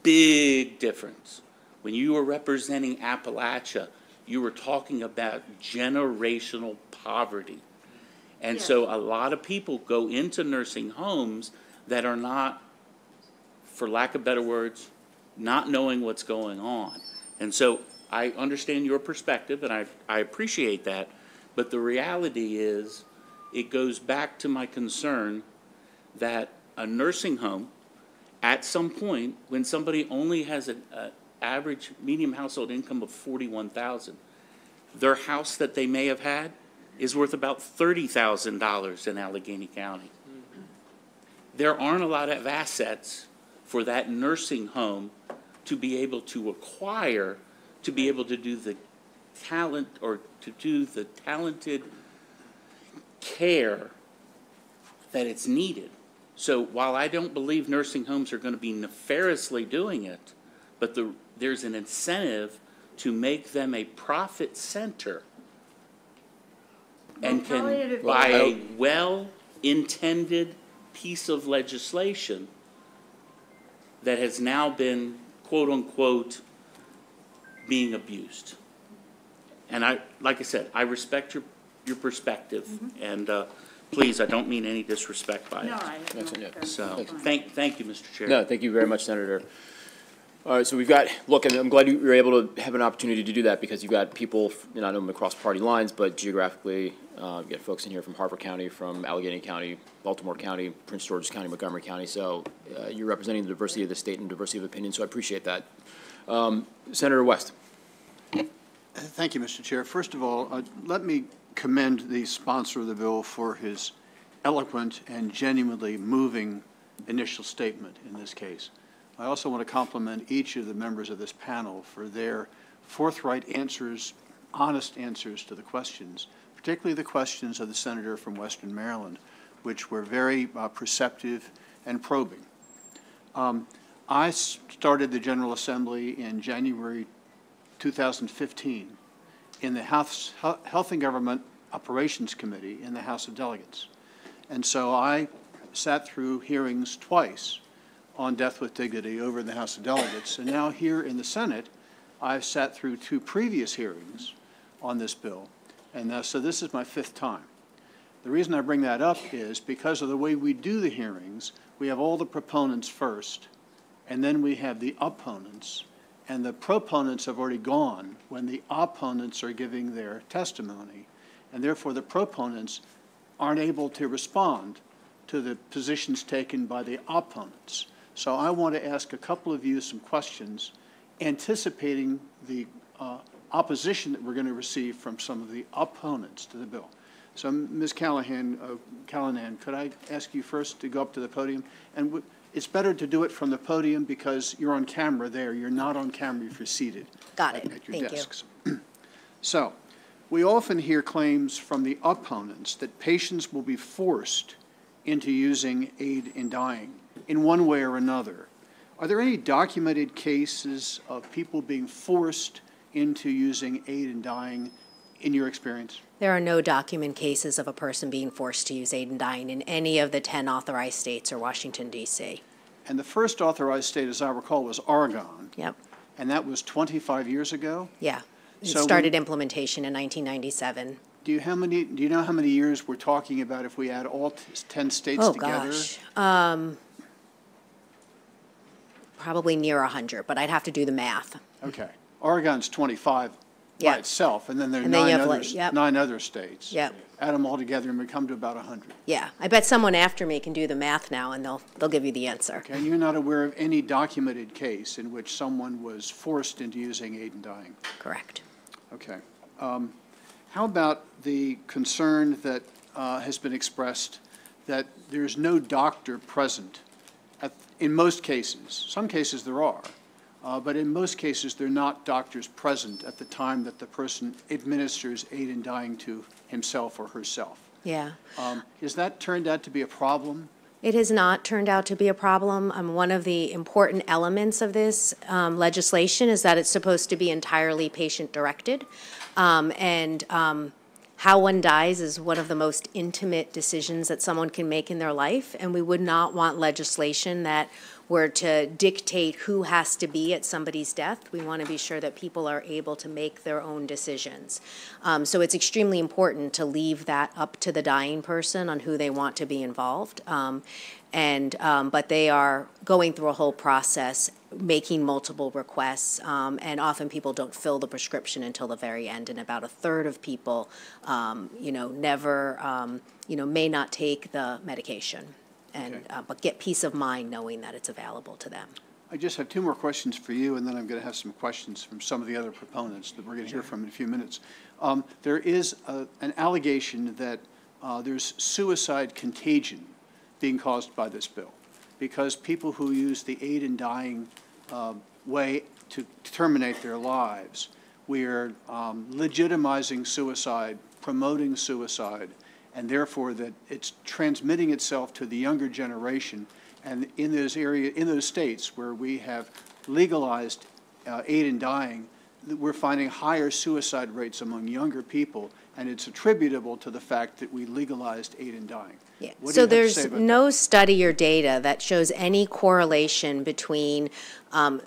Big difference. When you were representing Appalachia, you were talking about generational poverty. And so a lot of people go into nursing homes that are not, for lack of better words, not knowing what's going on. And so I understand your perspective, and I appreciate that, but the reality is it goes back to my concern that a nursing home, at some point, when somebody only has an average medium household income of $41,000, their house that they may have had is worth about $30,000 in Allegheny County. There aren't a lot of assets for that nursing home to be able to acquire, to be able to do the talent or to do the talented care that it's needed. So while I don't believe nursing homes are going to be nefariously doing it, but there's an incentive to make them a profit center and can, by a well-intended piece of legislation that has now been, quote-unquote, being abused. And like I said, I respect your perspective, and please, I don't mean any disrespect by it. No, I have no. So, thank you, Mr. Chair. No, thank you very much, Senator. All right, so we've got, look, and I'm glad you were able to have an opportunity to do that, because you've got people, not only across party lines, but geographically, you've got folks in here from Harford County, from Allegheny County, Baltimore County, Prince George's County, Montgomery County, so you're representing the diversity of the state and diversity of opinion, so I appreciate that. Senator West. Thank you, Mr. Chair. First of all, let me commend the sponsor of the bill for his eloquent and genuinely moving initial statement in this case. I also want to compliment each of the members of this panel for their forthright answers, honest answers to the questions, particularly the questions of the senator from Western Maryland, which were very perceptive and probing. I started the General Assembly in January 2015 in the Health and Government Operations Committee in the House of Delegates. And so I sat through hearings twice on death with dignity over in the House of Delegates. And now here in the Senate, I've sat through 2 previous hearings on this bill. And so this is my 5th time. The reason I bring that up is because of the way we do the hearings, we have all the proponents first, and then we have the opponents. And the proponents have already gone when the opponents are giving their testimony. And therefore, the proponents aren't able to respond to the positions taken by the opponents. So I want to ask a couple of you some questions, anticipating the opposition that we're going to receive from some of the opponents to the bill. So, Ms. Callahan, could I ask you first to go up to the podium? And it's better to do it from the podium because you're on camera there. You're not on camera if you're seated. Got it. At your Thank desks. So, we often hear claims from the opponents that patients will be forced into using aid in dying in one way or another. Are there any documented cases of people being forced into using aid in dying in your experience? There are no document cases of a person being forced to use aid in dying in any of the 10 authorized states or Washington, D.C. And the first authorized state, as I recall, was Oregon. Yep. And that was 25 years ago? Yeah. It So started implementation in 1997. Do you know how many years we're talking about if we add all 10 states together? Oh, gosh. Probably near 100, but I'd have to do the math. Okay. Oregon's 25 Yeah. by itself, and then there are And then you 9 have, other, like, yep. 9 other states. Yep. Add them all together and we come to about 100. Yeah. I bet someone after me can do the math now, and they'll give you the answer. Okay, and you're not aware of any documented case in which someone was forced into using aid in dying? Correct. Okay. How about the concern that has been expressed that there's no doctor present in most cases? Some cases there are, but in most cases they're not doctors present at the time that the person administers aid in dying to himself or herself. Yeah. Has that turned out to be a problem? It has not turned out to be a problem. One of the important elements of this legislation is that it's supposed to be entirely patient-directed. How one dies is one of the most intimate decisions that someone can make in their life, and we would not want legislation that were to dictate who has to be at somebody's death. We want to be sure that people are able to make their own decisions. So it's extremely important to leave that up to the dying person on who they want to be involved. But they are going through a whole process, making multiple requests, and often people don't fill the prescription until the very end, and about 1/3 of people, never, may not take the medication, and but get peace of mind knowing that it's available to them. I just have 2 more questions for you, and then I'm going to have some questions from some of the other proponents that we're going to hear from in a few minutes. There is an allegation that there's suicide contagion being caused by this bill, because people who use the aid in dying way to terminate their lives, we are legitimizing suicide, promoting suicide, and therefore that it's transmitting itself to the younger generation. And in those states where we have legalized aid in dying, we're finding higher suicide rates among younger people, and it's attributable to the fact that we legalized aid in dying. Yeah. What do So you have to there's say about no study or data that shows any correlation between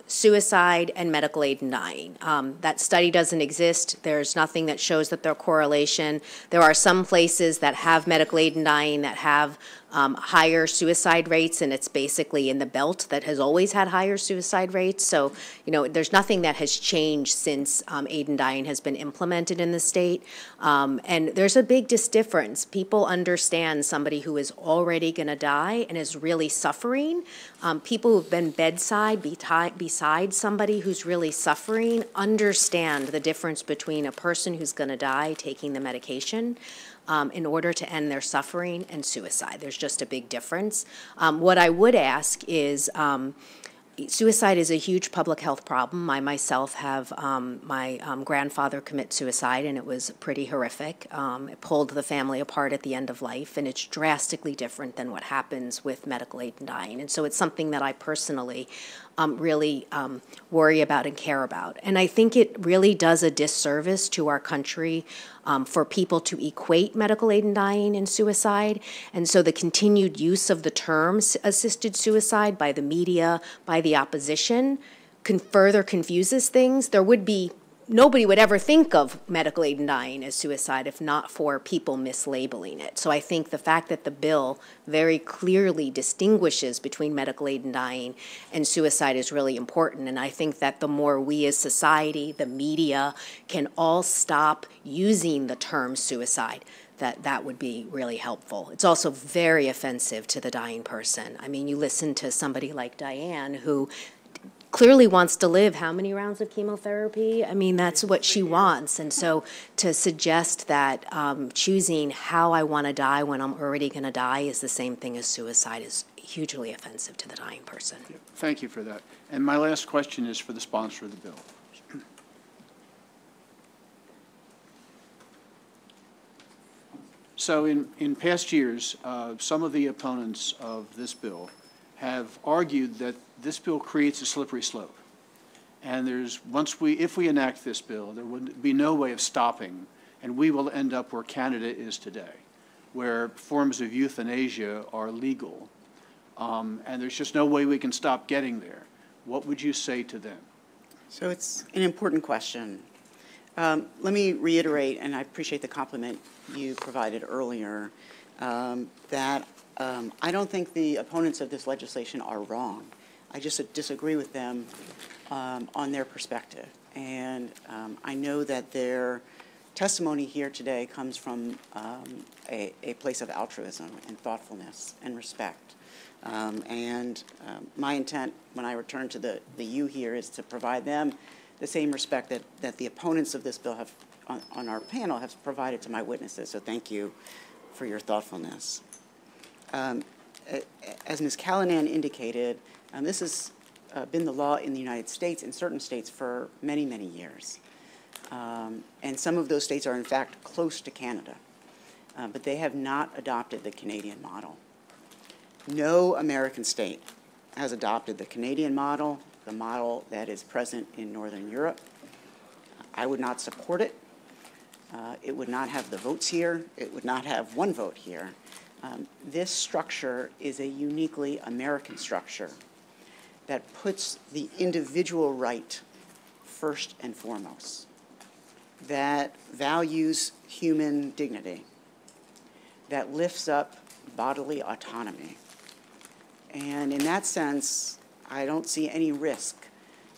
suicide and medical aid in dying. That study doesn't exist. There's nothing that shows that there's correlation. There are some places that have medical aid in dying that have higher suicide rates, and it's basically in the belt that has always had higher suicide rates. So, there's nothing that has changed since aid in dying has been implemented in the state. And there's a big difference. People understand somebody who is already going to die and is really suffering. People who've been bedside beside somebody who's really suffering understand the difference between a person who's going to die taking the medication in order to end their suffering and suicide. There's just a big difference. What I would ask is, suicide is a huge public health problem. I myself have my grandfather commit suicide, and it was pretty horrific. It pulled the family apart at the end of life, and it's drastically different than what happens with medical aid in dying. And so it's something that I personally really worry about and care about. And I think it really does a disservice to our country for people to equate medical aid in dying and suicide. And so the continued use of the term assisted suicide by the media, by the opposition, further confuses things. Nobody would ever think of medical aid in dying as suicide if not for people mislabeling it. So I think the fact that the bill very clearly distinguishes between medical aid in dying and suicide is really important. And I think that the more we as society, the media, can all stop using the term suicide, that would be really helpful. It's also very offensive to the dying person. I mean, you listen to somebody like Diane, who clearly wants to live how many rounds of chemotherapy? I mean, that's what she wants. And so to suggest that choosing how I want to die when I'm already going to die is the same thing as suicide is hugely offensive to the dying person. Thank you for that. And my last question is for the sponsor of the bill. So in past years, some of the opponents of this bill have argued that this bill creates a slippery slope. And if we enact this bill, there would be no way of stopping, and we will end up where Canada is today, where forms of euthanasia are legal, and there's just no way we can stop getting there. What would you say to them? So it's an important question. Let me reiterate, and I appreciate the compliment you provided earlier, that I don't think the opponents of this legislation are wrong. I just disagree with them on their perspective. And I know that their testimony here today comes from a place of altruism and thoughtfulness and respect. My intent when I return to the U here is to provide them the same respect that the opponents of this bill have on our panel have provided to my witnesses. So thank you for your thoughtfulness. As Ms. Callanan indicated, this has been the law in the United States, in certain states, for many, many years. And some of those states are, in fact, close to Canada. But they have not adopted the Canadian model. No American state has adopted the Canadian model, the model that is present in Northern Europe. I would not support it. It would not have the votes here. It would not have one vote here. This structure is a uniquely American structure that puts the individual right first and foremost, that values human dignity, that lifts up bodily autonomy. And in that sense, I don't see any risk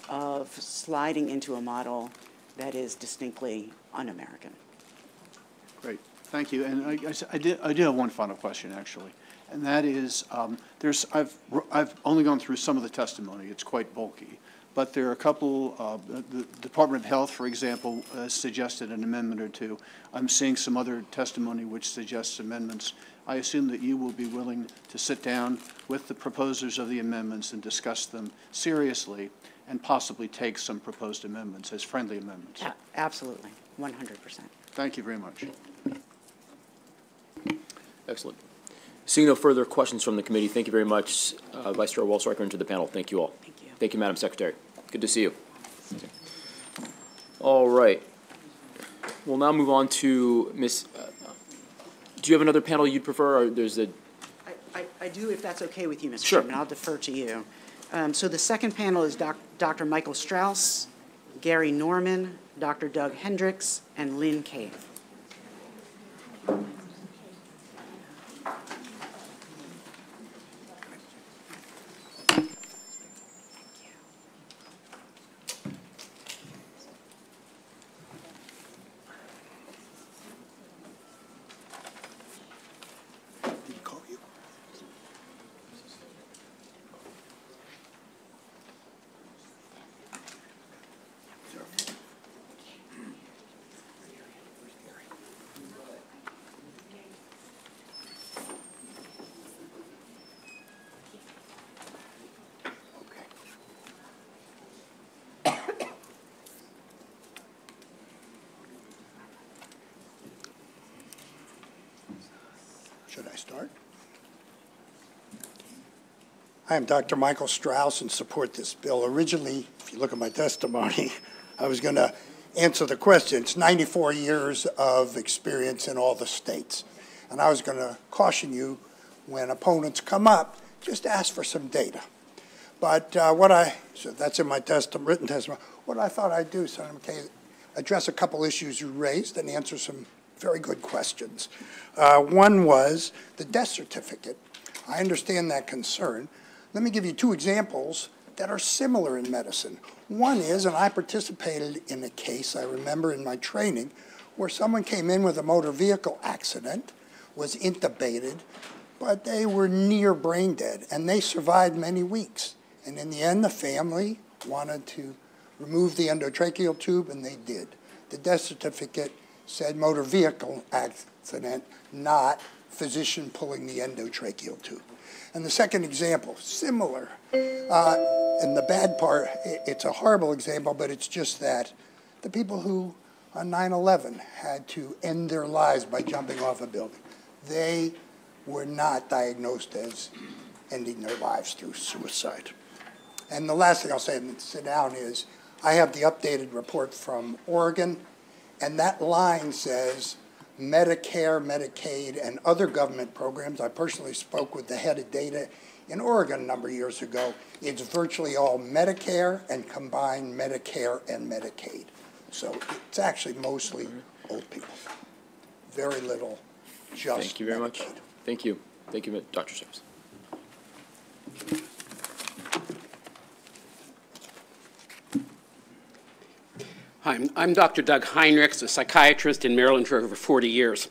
of sliding into a model that is distinctly un-American. Great, thank you. And I do have one final question, actually, and that is, I've only gone through some of the testimony. It's quite bulky, but there are a couple. The Department of Health, for example, suggested an amendment or two. I'm seeing some other testimony which suggests amendments. I assume that you will be willing to sit down with the proposers of the amendments and discuss them seriously and possibly take some proposed amendments as friendly amendments. Absolutely, 100%. Thank you very much. Excellent. Seeing no further questions from the committee, thank you very much, Vice Chair Walsreicher, and to the panel. Thank you all. Thank you. Thank you, Madam Secretary. Good to see you. All right. We'll now move on to Ms., do you have another panel you'd prefer, or there's a? I do, if that's okay with you, Mr. Sure. Chairman. I'll defer to you. So the second panel is Dr. Michael Strauss, Gary Norman, Dr. Doug Hendricks, and Lynn Cave. Should I start? I am Dr. Michael Strauss and support this bill. Originally, if you look at my testimony, I was going to answer the question. It's 94 years of experience in all the states. And I was going to caution you when opponents come up, just ask for some data. But so that's in my written testimony. What I thought I'd do, Senator McKay, address a couple issues you raised and answer some very good questions. One was the death certificate. I understand that concern. Let me give you two examples that are similar in medicine. One is, and I participated in a case, I remember in my training, where someone came in with a motor vehicle accident, was intubated, but they were near brain dead, and they survived many weeks. And in the end, the family wanted to remove the endotracheal tube, and they did. The death certificate said motor vehicle accident, not physician pulling the endotracheal tube. And the second example, similar. And the bad part, it's a horrible example, but it's just that the people who on 9/11 had to end their lives by jumping off a building, they were not diagnosed as ending their lives through suicide. And the last thing I'll say, and sit down, is I have the updated report from Oregon, and that line says Medicare, Medicaid, and other government programs. I personally spoke with the head of data in Oregon a number of years ago. It's virtually all Medicare and combined Medicare and Medicaid. So it's actually mostly old people. Very little just Thank you very much. Thank you. Thank you, Dr. Strauss. Hi, I'm Dr. Doug Heinrichs, a psychiatrist in Maryland for over 40 years.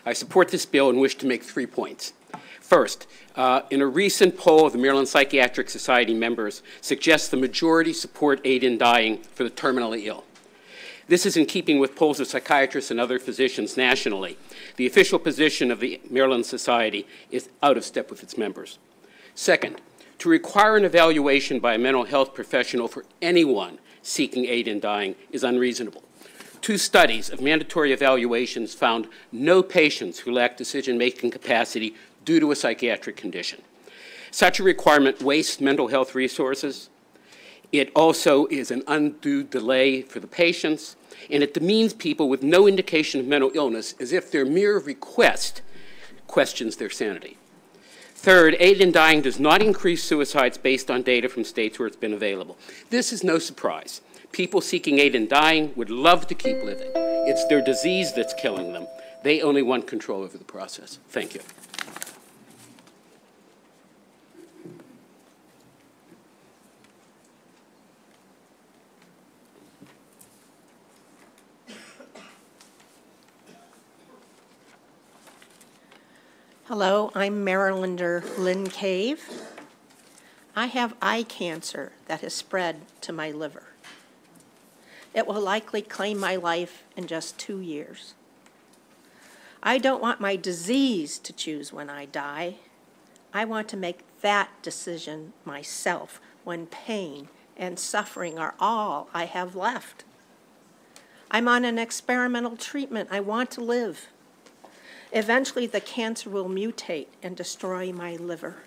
I support this bill and wish to make 3 points. First, in a recent poll of the Maryland Psychiatric Society members, suggests the majority support aid in dying for the terminally ill. This is in keeping with polls of psychiatrists and other physicians nationally. The official position of the Maryland Society is out of step with its members. Second, to require an evaluation by a mental health professional for anyone seeking aid in dying is unreasonable. 2 studies of mandatory evaluations found no patients who lack decision-making capacity due to a psychiatric condition. Such a requirement wastes mental health resources. It also is an undue delay for the patients, and it demeans people with no indication of mental illness as if their mere request questions their sanity. Third, aid in dying does not increase suicides based on data from states where it's been available. This is no surprise. People seeking aid in dying would love to keep living. It's their disease that's killing them. They only want control over the process. Thank you. Hello, I'm Marylander Lynn Cave. I have eye cancer that has spread to my liver. It will likely claim my life in just 2 years. I don't want my disease to choose when I die. I want to make that decision myself when pain and suffering are all I have left. I'm on an experimental treatment. I want to live. Eventually, the cancer will mutate and destroy my liver.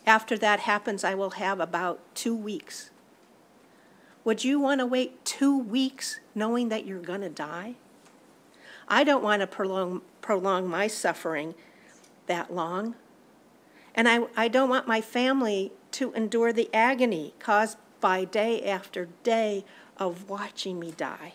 After that happens, I will have about 2 weeks. Would you want to wait 2 weeks knowing that you're going to die? I don't want to prolong my suffering that long. And I don't want my family to endure the agony caused by day after day of watching me die.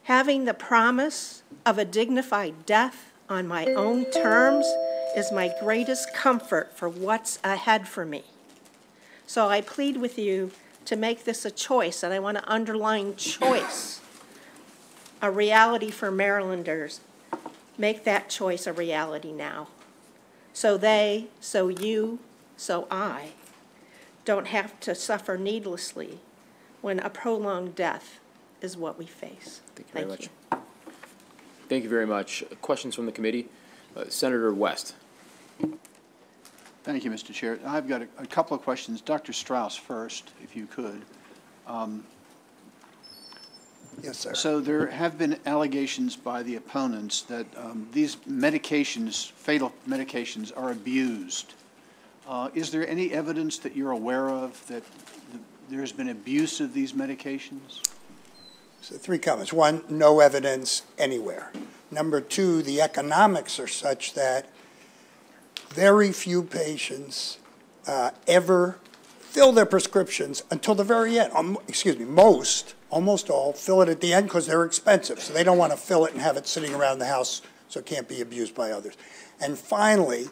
Having the promise of a dignified death on my own terms is my greatest comfort for what's ahead for me. So I plead with you to make this a choice, and I want to underline choice, a reality for Marylanders. Make that choice a reality now. So they, so you, so I don't have to suffer needlessly when a prolonged death is what we face. Thank you very much. Thank you very much. Questions from the committee? Senator West. Thank you, Mr. Chair. I've got a couple of questions. Dr. Strauss first, if you could. Yes, sir. So there have been allegations by the opponents that these medications, fatal medications, are abused. Is there any evidence that you're aware of that there's been abuse of these medications? So 3 comments. 1, no evidence anywhere. Number 2, the economics are such that very few patients ever fill their prescriptions until the very end. Almost all fill it at the end because they're expensive. So they don't want to fill it and have it sitting around the house so it can't be abused by others. And finally,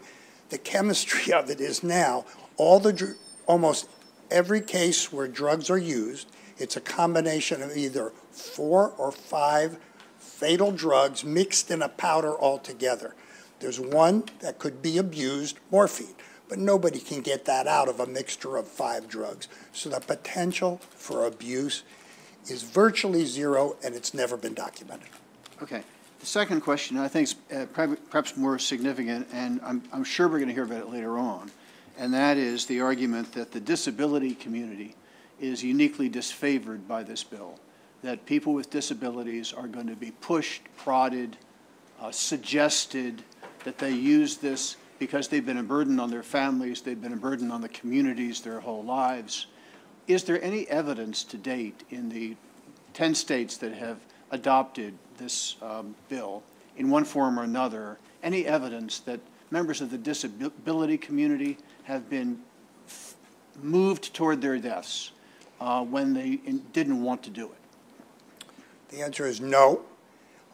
the chemistry of it is now almost every case where drugs are used, it's a combination of either 4 or 5 fatal drugs mixed in a powder altogether. There's one that could be abused, morphine, but nobody can get that out of a mixture of 5 drugs. So the potential for abuse is virtually zero, and it's never been documented. Okay. The second question, I think, is perhaps more significant, and I'm sure we're going to hear about it later on, and that is the argument that the disability community is uniquely disfavored by this bill, that people with disabilities are going to be pushed, prodded, suggested that they use this because they've been a burden on their families, they've been a burden on the communities their whole lives. Is there any evidence to date in the 10 states that have adopted this bill in one form or another, any evidence that members of the disability community have been moved toward their deaths when they didn't want to do it? The answer is no.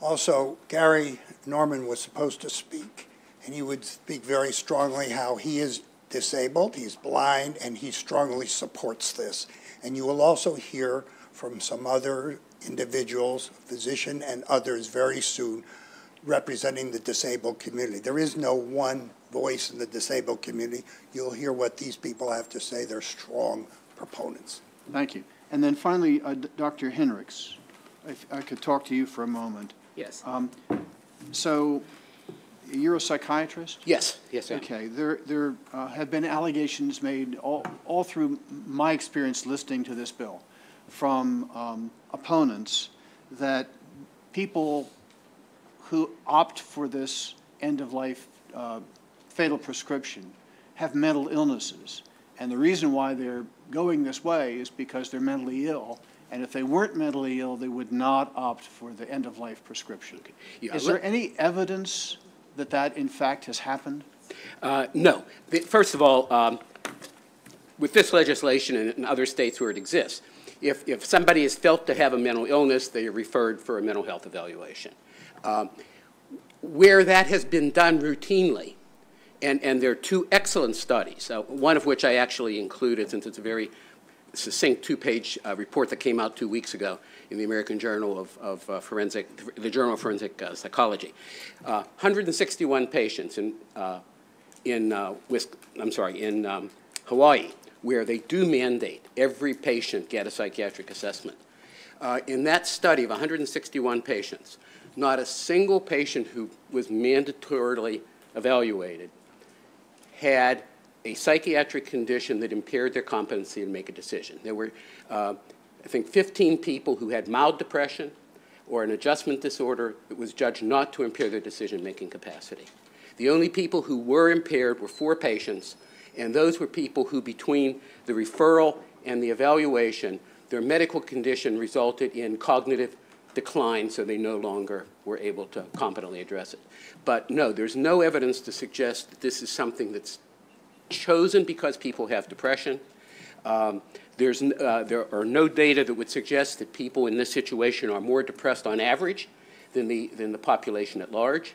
Also, Gary Norman was supposed to speak, and he would speak very strongly how he is disabled, he's blind, and he strongly supports this. And you will also hear from some other individuals, physician and others very soon, representing the disabled community. There is no one voice in the disabled community. You'll hear what these people have to say. They're strong proponents. Thank you. And then finally, Dr. Hinrichs, if I could talk to you for a moment. Yes. So you're a psychiatrist? Yes. Yes, sir. Okay. There have been allegations made all through my experience listening to this bill from opponents that people who opt for this end-of-life fatal prescription have mental illnesses. And the reason why they're going this way is because they're mentally ill. And if they weren't mentally ill, they would not opt for the end-of-life prescription. Yeah, is there any evidence that that, in fact, has happened? No. First of all, with this legislation and in other states where it exists, if somebody is felt to have a mental illness, they are referred for a mental health evaluation. Where that has been done routinely, and there are 2 excellent studies, one of which I actually included since it's a very succinct 2-page report that came out 2 weeks ago in the American Journal of Forensic Psychology. 161 patients in Hawaii, where they do mandate every patient get a psychiatric assessment. In that study of 161 patients, not a single patient who was mandatorily evaluated had a psychiatric condition that impaired their competency to make a decision. There were, I think, 15 people who had mild depression or an adjustment disorder that was judged not to impair their decision-making capacity. The only people who were impaired were 4 patients, and those were people who, between the referral and the evaluation, their medical condition resulted in cognitive declined, so they no longer were able to competently address it. But no, there's no evidence to suggest that this is something that's chosen because people have depression. There are no data that would suggest that people in this situation are more depressed on average than the population at large.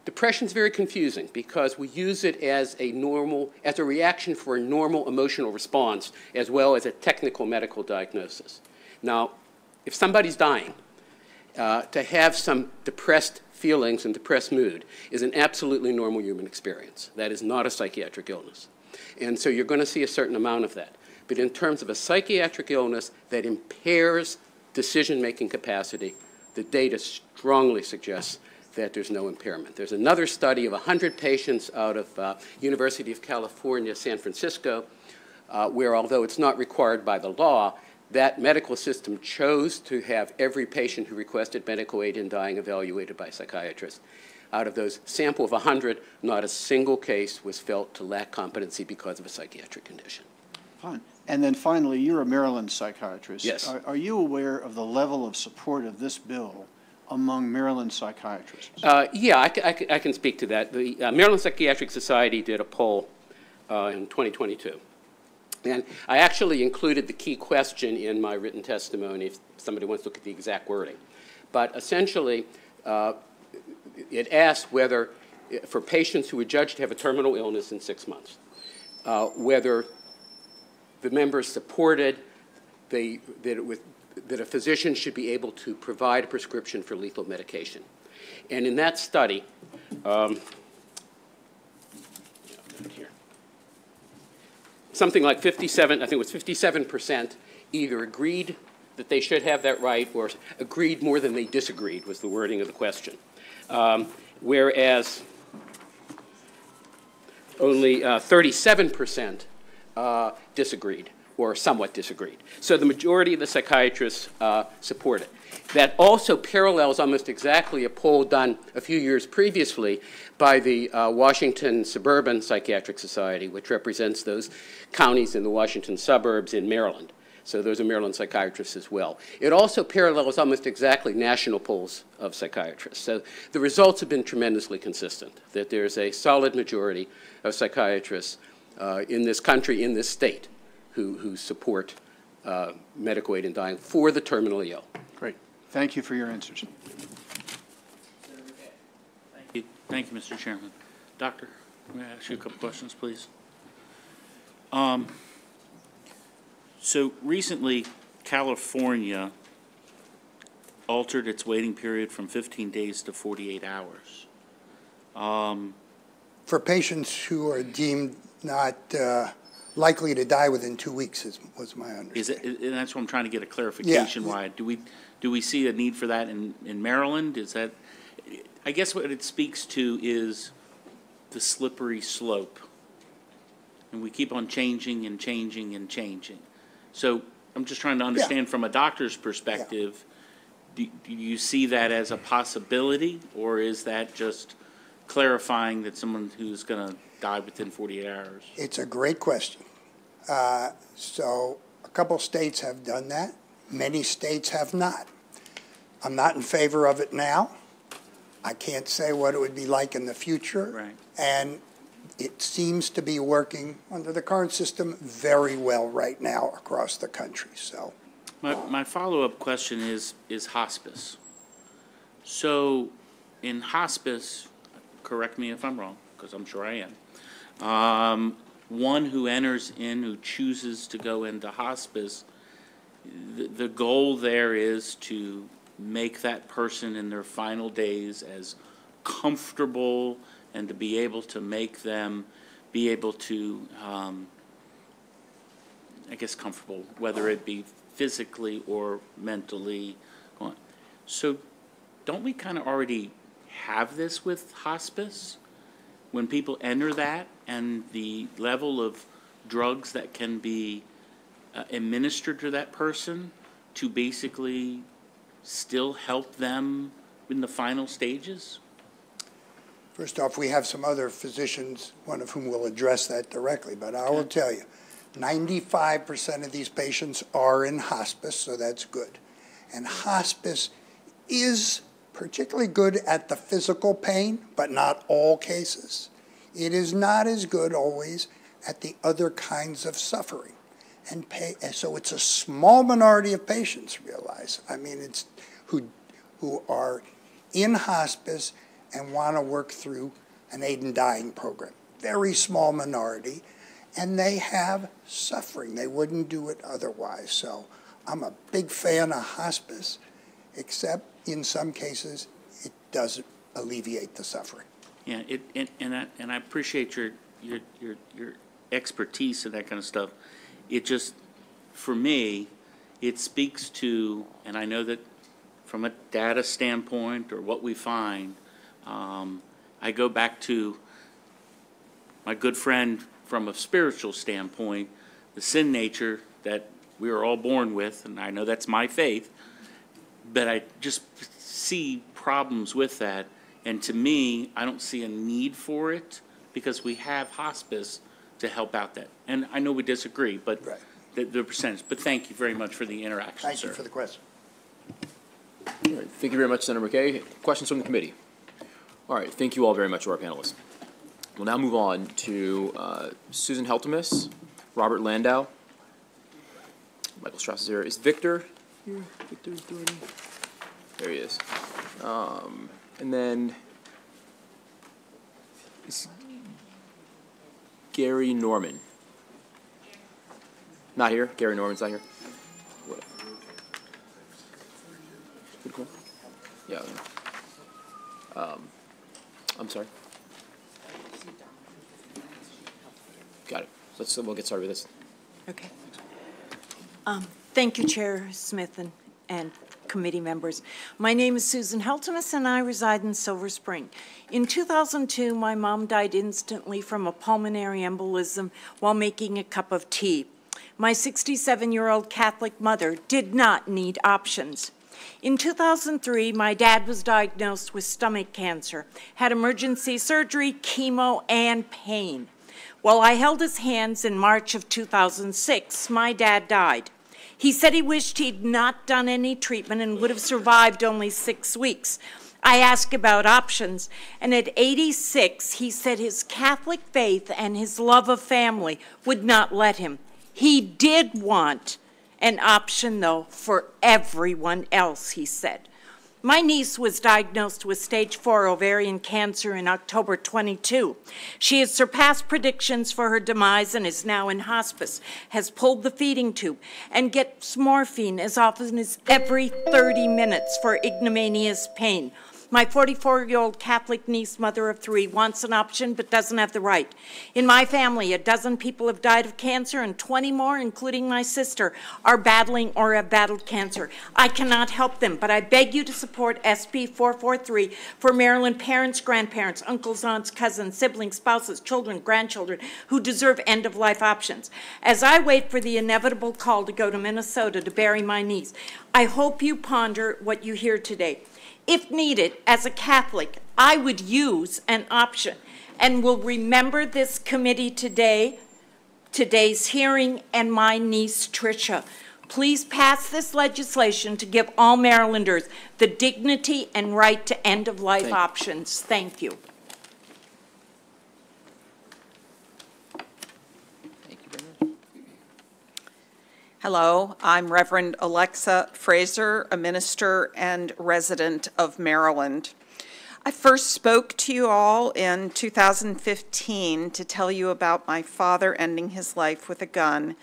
Depression is very confusing because we use it as a reaction for a normal emotional response as well as a technical medical diagnosis. Now, if somebody's dying, to have some depressed feelings and depressed mood is an absolutely normal human experience. That is not a psychiatric illness. And so you're going to see a certain amount of that. But in terms of a psychiatric illness that impairs decision-making capacity, the data strongly suggests that there's no impairment. There's another study of 100 patients out of University of California, San Francisco, where although it's not required by the law, that medical system chose to have every patient who requested medical aid in dying evaluated by a psychiatrist. Out of those sample of 100, not a single case was felt to lack competency because of a psychiatric condition. Fine. And then finally, you're a Maryland psychiatrist. Yes. Are you aware of the level of support of this bill among Maryland psychiatrists? Yeah, I can speak to that. The Maryland Psychiatric Society did a poll in 2022. And I actually included the key question in my written testimony if somebody wants to look at the exact wording. But essentially, it asked whether, for patients who were judged to have a terminal illness in 6 months, whether the members supported that a physician should be able to provide a prescription for lethal medication. And in that study, something like 57, I think it was 57%, either agreed that they should have that right or agreed more than they disagreed was the wording of the question. Whereas only 37% disagreed or somewhat disagreed. So the majority of the psychiatrists support it. That also parallels almost exactly a poll done a few years previously by the Washington Suburban Psychiatric Society, which represents those counties in the Washington suburbs in Maryland. So those are Maryland psychiatrists as well. It also parallels almost exactly national polls of psychiatrists. So the results have been tremendously consistent, that there's a solid majority of psychiatrists in this country, in this state, who support medical aid in dying for the terminally ill. Great. Thank you for your answers. Thank you, Mr. Chairman. Doctor, may I ask you a couple questions, please? So recently, California altered its waiting period from 15 days to 48 hours. For patients who are deemed not likely to die within 2 weeks, was my understanding. Is it, and that's what I'm trying to get a clarification. Yeah. Why do we see a need for that in Maryland? Is that, I guess what it speaks to is the slippery slope, and we keep on changing and changing and changing. So I'm just trying to understand from a doctor's perspective, do you see that as a possibility, or is that just clarifying that someone who's going to die within 48 hours? It's a great question. So a couple states have done that. Many states have not. I'm not in favor of it now. I can't say what it would be like in the future. Right. And it seems to be working under the current system very well right now across the country. So, my follow-up question is hospice. So in hospice, correct me if I'm wrong, because I'm sure I am, one who enters in, who chooses to go into hospice, the goal there is to make that person in their final days as comfortable and to be able to make them be able to, I guess, comfortable, whether it be physically or mentally. So don't we kind of already have this with hospice? When people enter that and the level of drugs that can be administered to that person to basically still help them in the final stages? first off, we have some other physicians, one of whom will address that directly, but I will tell you, 95% of these patients are in hospice, so that's good. And hospice is particularly good at the physical pain, but not all cases. It is not as good always at the other kinds of suffering. And so it's a small minority of patients, realize. I mean, it's who are in hospice and want to work through an aid in dying program. Very small minority, and they have suffering. They wouldn't do it otherwise. So I'm a big fan of hospice, except in some cases it doesn't alleviate the suffering. Yeah, and I appreciate your expertise and that kind of stuff. It just, for me, it speaks to, and I know that from a data standpoint or what we find, I go back to my good friend from a spiritual standpoint, the sin nature that we are all born with, and I know that's my faith, but I just see problems with that. And to me, I don't see a need for it because we have hospice to help out that. And I know we disagree, but the percentage. But thank you very much for the interaction, Thank you for the question. All right, thank you very much, Senator McKay. Questions from the committee? All right, thank you all very much to our panelists. We'll now move on to Susan Heltemus, Robert Landau. Michael Strauss is here. Is Victor here? Victor's doing it. There he is. And then is Gary Norman. Not here? Gary Norman's not here? What? Pretty cool. Yeah. I'm sorry. Got it. We'll get started with this. Okay. Thank you, Chair Smith and committee members. My name is Susan Heltemus, and I reside in Silver Spring. In 2002, my mom died instantly from a pulmonary embolism while making a cup of tea. My 67-year-old Catholic mother did not need options. In 2003, my dad was diagnosed with stomach cancer, had emergency surgery, chemo, and pain. While I held his hands in March of 2006, my dad died. He said he wished he'd not done any treatment and would have survived only 6 weeks. I asked about options, and at 86, he said his Catholic faith and his love of family would not let him. He did want an option, though, for everyone else, he said. My niece was diagnosed with stage 4 ovarian cancer in October 22. She has surpassed predictions for her demise and is now in hospice, has pulled the feeding tube, and gets morphine as often as every 30 minutes for ignominious pain. My 44-year-old Catholic niece, mother of 3, wants an option but doesn't have the right. In my family, 12 people have died of cancer and 20 more, including my sister, are battling or have battled cancer. I cannot help them, but I beg you to support SB 443 for Maryland parents, grandparents, uncles, aunts, cousins, siblings, spouses, children, grandchildren who deserve end-of-life options. As I wait for the inevitable call to go to Minnesota to bury my niece, I hope you ponder what you hear today. If needed, as a Catholic, I would use an option and will remember this committee today, today's hearing, and my niece, Tricia. Please pass this legislation to give all Marylanders the dignity and right to end-of-life options. Thank you. Hello, I'm Reverend Alexa Fraser, a minister and resident of Maryland. I first spoke to you all in 2015 to tell you about my father ending his life with a gun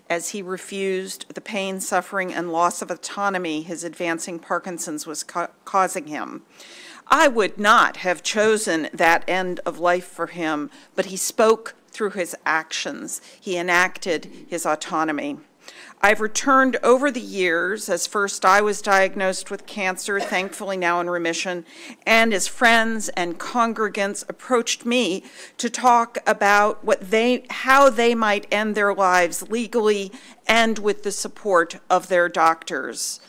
as he refused the pain, suffering, and loss of autonomy his advancing Parkinson's was causing him. I would not have chosen that end of life for him, but he spoke through his actions. He enacted his autonomy. I've returned over the years, as first I was diagnosed with cancer, thankfully now in remission, and as friends and congregants approached me to talk about how they might end their lives legally and with the support of their doctors.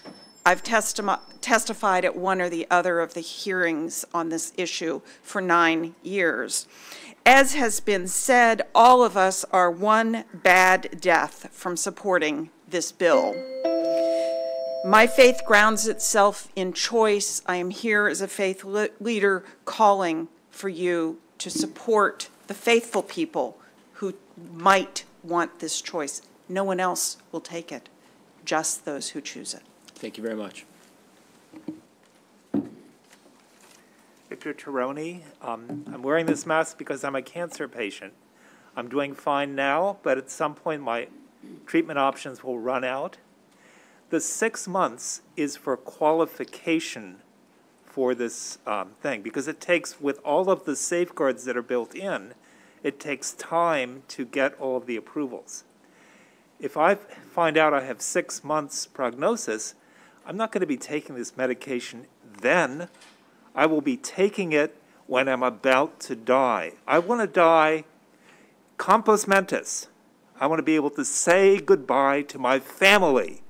I've testified at one or the other of the hearings on this issue for 9 years. As has been said, all of us are one bad death from supporting this bill. My faith grounds itself in choice. I am here as a faith leader calling for you to support the faithful people who might want this choice. No one else will take it, just those who choose it. Thank you very much. Victor Tironi. I'm wearing this mask because I'm a cancer patient. I'm doing fine now, but at some point my treatment options will run out. The 6 months is for qualification for this thing, because it takes, with all of the safeguards that are built in, it takes time to get all of the approvals. If I find out I have 6 months prognosis, I'm not going to be taking this medication then. I will be taking it when I'm about to die. I want to die compos mentis. I want to be able to say goodbye to my family.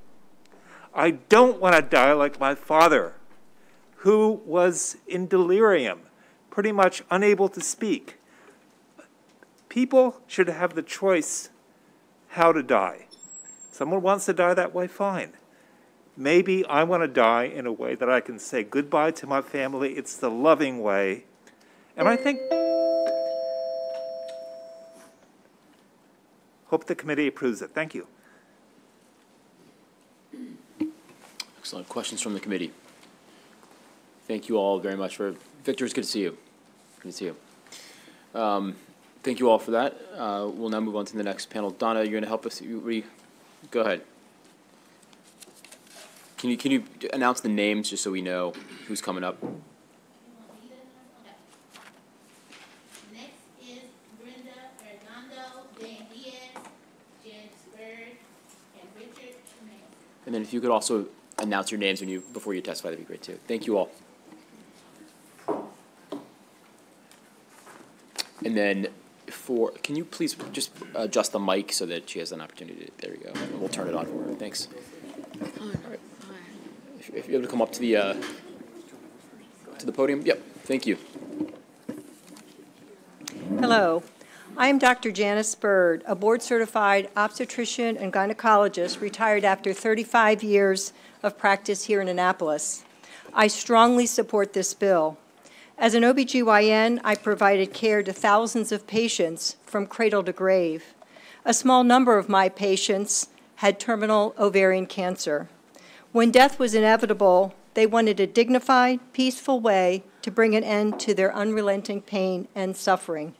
I don't want to die like my father, who was in delirium, pretty much unable to speak. People should have the choice how to die. Someone wants to die that way, fine. Maybe I want to die in a way that I can say goodbye to my family. It's the loving way. And I think, hope the committee approves it. Thank you. Excellent. Questions from the committee? Thank you all very much for, Victor, it's good to see you. Good to see you. Thank you all for that. We'll now move on to the next panel. Donna, you're going to help us. Go ahead. Can you announce the names just so we know who's coming up? Next is Brenda Hernando, Dan Diaz, James Bird, and Richard Tremaine. And then if you could also announce your names before you testify, that'd be great too. Thank you all. And then can you please just adjust the mic so that she has an opportunity there you go. And we'll turn it on for her. Thanks. All right. If you're able to come up to the podium. Yep, thank you. Hello, I am Dr. Janice Bird, a board-certified obstetrician and gynecologist retired after 35 years of practice here in Annapolis. I strongly support this bill. As an OBGYN, I provided care to thousands of patients from cradle to grave. A small number of my patients had terminal ovarian cancer. When death was inevitable, they wanted a dignified, peaceful way to bring an end to their unrelenting pain and suffering.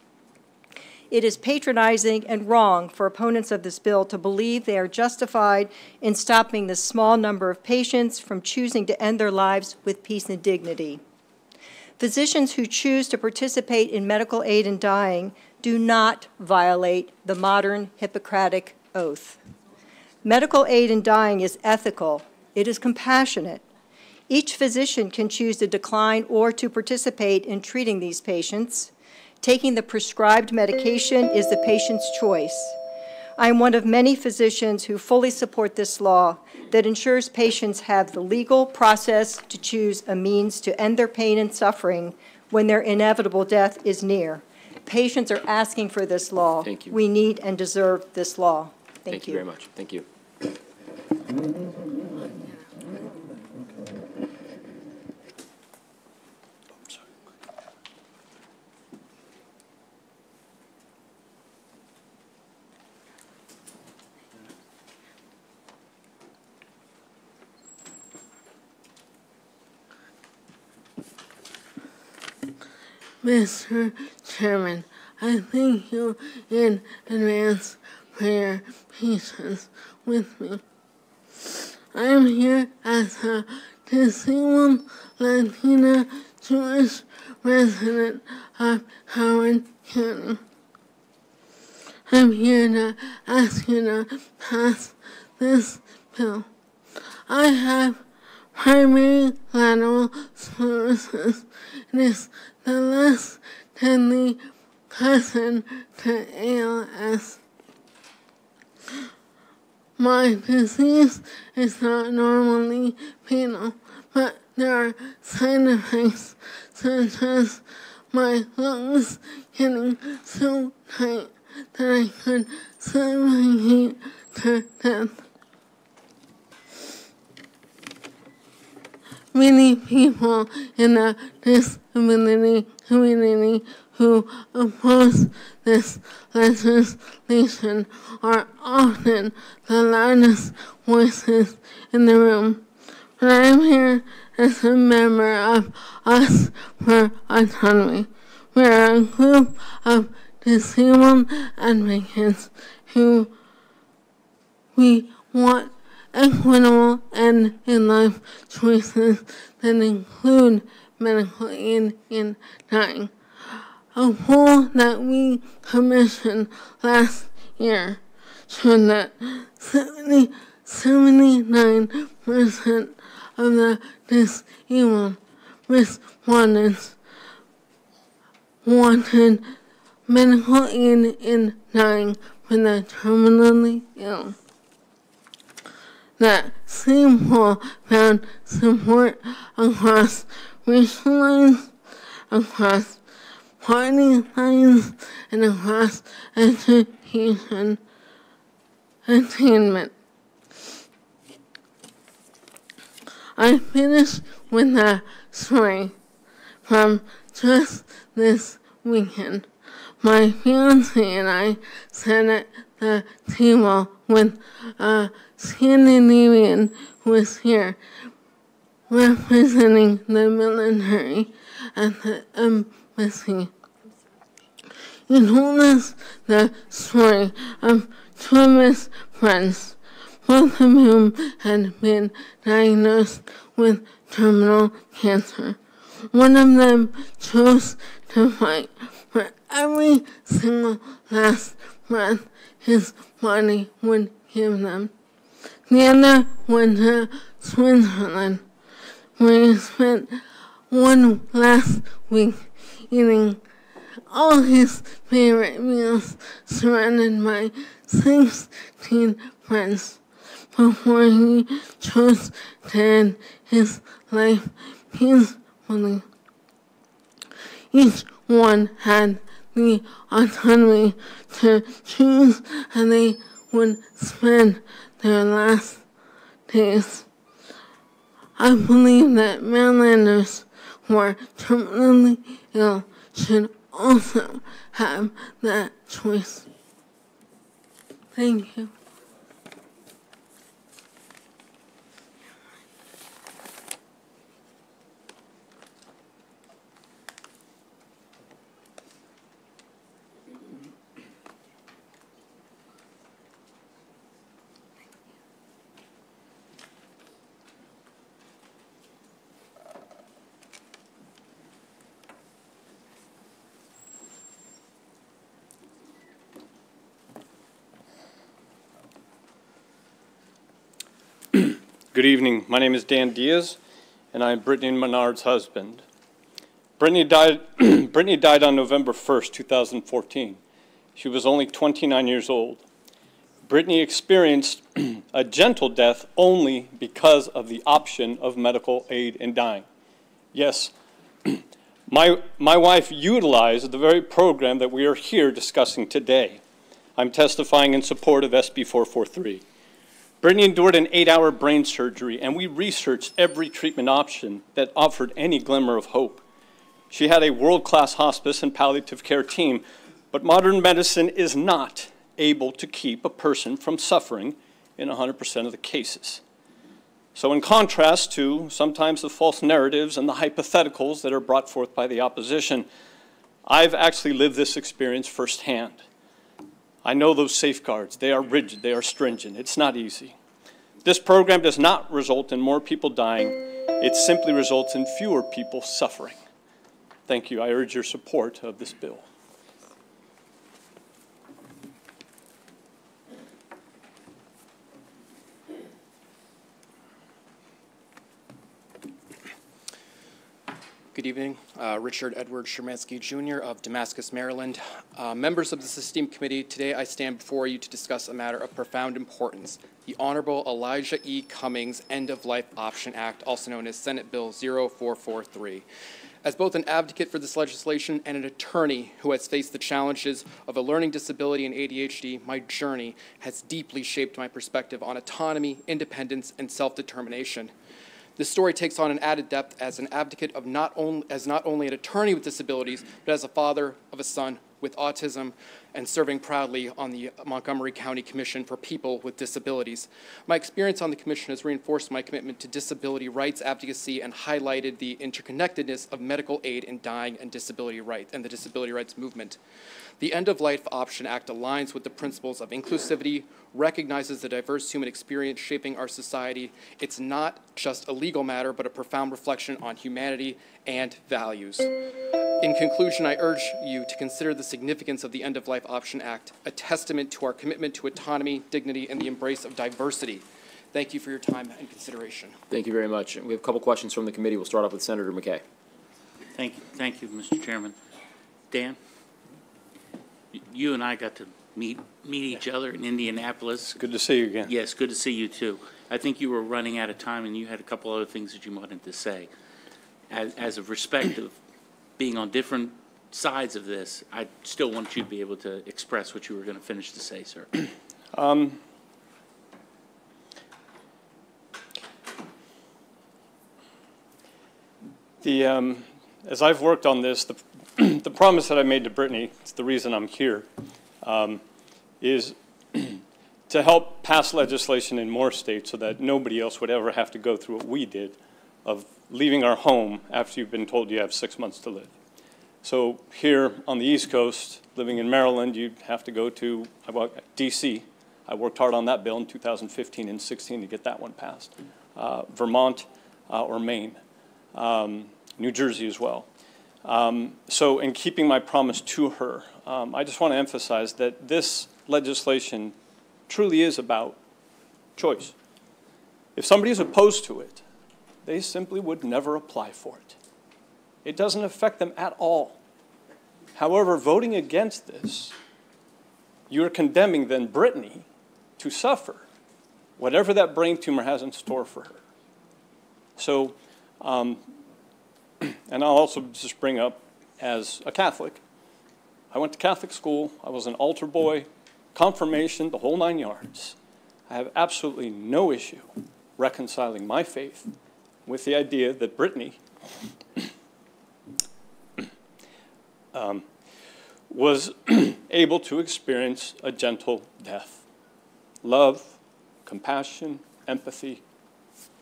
It is patronizing and wrong for opponents of this bill to believe they are justified in stopping this small number of patients from choosing to end their lives with peace and dignity. Physicians who choose to participate in medical aid in dying do not violate the modern Hippocratic oath. Medical aid in dying is ethical. It is compassionate. Each physician can choose to decline or to participate in treating these patients. Taking the prescribed medication is the patient's choice. I am one of many physicians who fully support this law that ensures patients have the legal process to choose a means to end their pain and suffering when their inevitable death is near. Patients are asking for this law. Thank you. We need and deserve this law. Thank you very much. Thank you. Mr. Chairman, I thank you in advance for your patience with me. I am here as a disabled Latina Jewish resident of Howard County. I'm here to ask you to pass this bill. I have primary lateral sclerosis. It is the less deadly cousin to ALS. My disease is not normally fatal, but there are side effects such as my lungs getting so tight that I could suffocate to death. many people in the disability community who oppose this legislation are often the loudest voices in the room. But I am here as a member of Us for Autonomy. We are a group of disabled advocates who we want equitable and in-life choices that include medical aid in dying. A poll that we commissioned last year showed that 79% of the disabled respondents wanted medical aid in dying for the terminally ill. That same poll found support across racial lines, across party lines, and across education attainment. I finished with a story from just this weekend. My fiance and I sat at the table with a Scandinavian who was here representing the military at the embassy. He told us the story of two of his friends, both of whom had been diagnosed with terminal cancer. One of them chose to fight for every single last breath his body would give them. The other went to Switzerland, where he spent one last week eating all his favorite meals surrounded by 16 friends before he chose to end his life peacefully. Each one had the autonomy to choose how they would spend their last days. I believe that Marylanders who are terminally ill should also have that choice. Thank you. Good evening. My name is Dan Diaz, and I'm Brittany Menard's husband. Brittany died on November 1st, 2014. She was only 29 years old. Brittany experienced a gentle death only because of the option of medical aid in dying. Yes, my wife utilized the very program that we are here discussing today. I'm testifying in support of SB 443. Brittany endured an 8-hour brain surgery, and we researched every treatment option that offered any glimmer of hope. She had a world-class hospice and palliative care team, but modern medicine is not able to keep a person from suffering in 100% of the cases. So in contrast to sometimes the false narratives and the hypotheticals that are brought forth by the opposition, I've actually lived this experience firsthand. I know those safeguards. They are rigid. They are stringent. It's not easy. This program does not result in more people dying. It simply results in fewer people suffering. Thank you. I urge your support of this bill. Good evening. Richard Edward Shermansky Jr. of Damascus, Maryland. Members of this esteemed committee, today I stand before you to discuss a matter of profound importance, the Honorable Elijah E. Cummings End-of-Life Option Act, also known as Senate Bill 0443. As both an advocate for this legislation and an attorney who has faced the challenges of a learning disability and ADHD, my journey has deeply shaped my perspective on autonomy, independence, and self-determination. This story takes on an added depth as an advocate of not only an attorney with disabilities, but as a father of a son with autism and serving proudly on the Montgomery County Commission for People with Disabilities. My experience on the commission has reinforced my commitment to disability rights advocacy and highlighted the interconnectedness of medical aid in dying and disability rights and the disability rights movement. The End of Life Option Act aligns with the principles of inclusivity, recognizes the diverse human experience shaping our society. It's not just a legal matter, but a profound reflection on humanity and values. In conclusion, I urge you to consider the significance of the End of Life Option Act, a testament to our commitment to autonomy, dignity, and the embrace of diversity. Thank you for your time and consideration. Thank you very much. We have a couple questions from the committee. We'll start off with Senator McKay. Thank you, Mr. Chairman. Dan, you and I got to meet each other in Indianapolis. Good to see you again. Yes, good to see you too. I think you were running out of time and you had a couple other things that you wanted to say. As a respect of being on different sides of this, I still want you to be able to express what you were going to finish to say, sir. As I've worked on this, the promise that I made to Brittany, it's the reason I'm here, is to help pass legislation in more states so that nobody else would ever have to go through what we did of leaving our home after you've been told you have 6 months to live. So here on the East Coast, living in Maryland, you'd have to go to D.C. I worked hard on that bill in 2015 and 16 to get that one passed. Vermont or Maine, New Jersey as well. So in keeping my promise to her, I just want to emphasize that this legislation truly is about choice. If somebody is opposed to it, they simply would never apply for it. It doesn't affect them at all. However, voting against this, you're condemning then Brittany to suffer whatever that brain tumor has in store for her. So, and I'll also just bring up, as a Catholic, I went to Catholic school, I was an altar boy, confirmation, the whole 9 yards. I have absolutely no issue reconciling my faith with the idea that Brittany was able to experience a gentle death. Love, compassion, empathy,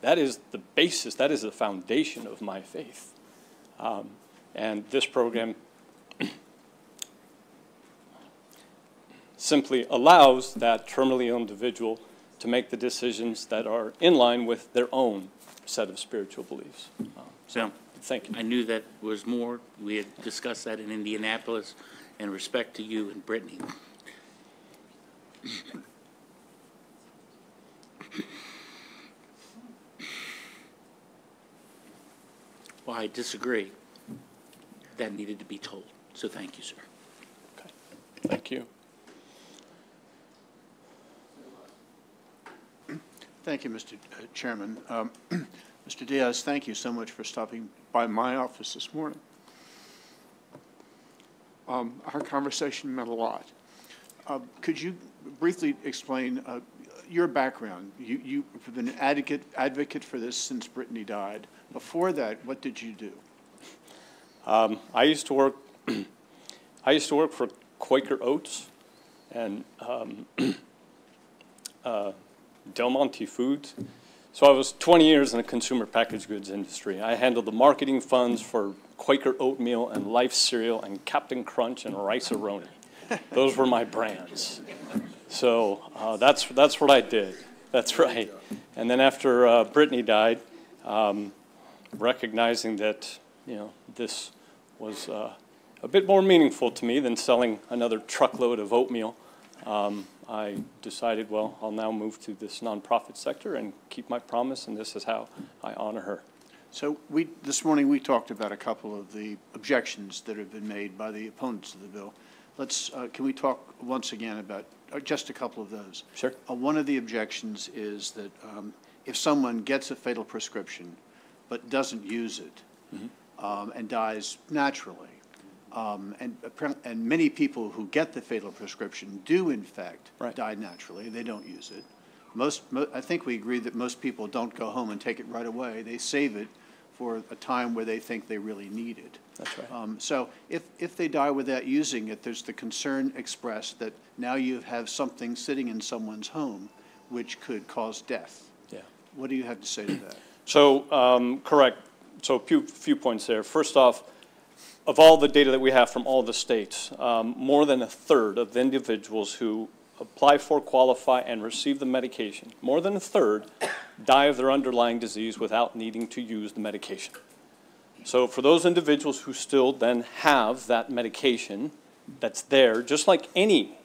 that is the basis, that is the foundation of my faith. And this program simply allows that terminally ill individual to make the decisions that are in line with their own set of spiritual beliefs. So, thank you. I knew that was more. We had discussed that in Indianapolis, and respect to you and Brittany. Well, I disagree. That needed to be told. So thank you, sir. Okay. Thank you. Thank you, Mr. Chairman. Mr. Diaz, thank you so much for stopping by my office this morning. Our conversation meant a lot. Could you briefly explain your background? You've been an advocate for this since Brittany died. Before that, what did you do? I used to work. I used to work for Quaker Oats and Del Monte Foods. So I was 20 years in the consumer packaged goods industry. I handled the marketing funds for Quaker Oatmeal and Life Cereal and Captain Crunch and Rice-A-Roni. Those were my brands. So that's what I did. That's right. And then after Brittany died, recognizing that this was a bit more meaningful to me than selling another truckload of oatmeal, I decided, well, I'll now move to this nonprofit sector and keep my promise, and this is how I honor her. So this morning we talked about a couple of the objections that have been made by the opponents of the bill. Can we talk once again about just a couple of those? Sure. One of the objections is that if someone gets a fatal prescription but doesn't use it and dies naturally, and many people who get the fatal prescription do, in fact, die naturally. They don't use it. I think we agreed that most people don't go home and take it right away. They save it for a time where they think they really need it. That's right. So if they die without using it, there's the concern expressed that now you have something sitting in someone's home which could cause death. Yeah. What do you have to say to that? So, correct. So a few points there. First off, of all the data that we have from all the states, more than a third of the individuals who apply for, qualify, and receive the medication, more than a third die of their underlying disease without needing to use the medication. So for those individuals who still then have that medication that's there, just like any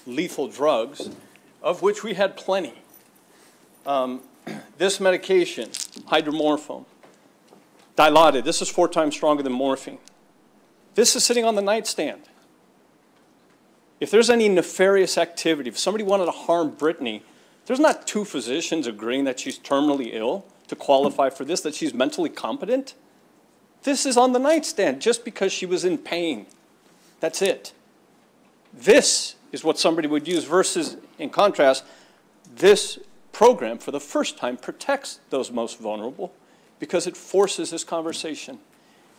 lethal drugs, of which we had plenty, this medication, hydromorphone, Dilaudid, this is 4 times stronger than morphine. This is sitting on the nightstand. If there's any nefarious activity, if somebody wanted to harm Brittany, there's not 2 physicians agreeing that she's terminally ill to qualify for this, that she's mentally competent. This is on the nightstand just because she was in pain. That's it. This is what somebody would use versus, in contrast, this program for the first time protects those most vulnerable because it forces this conversation.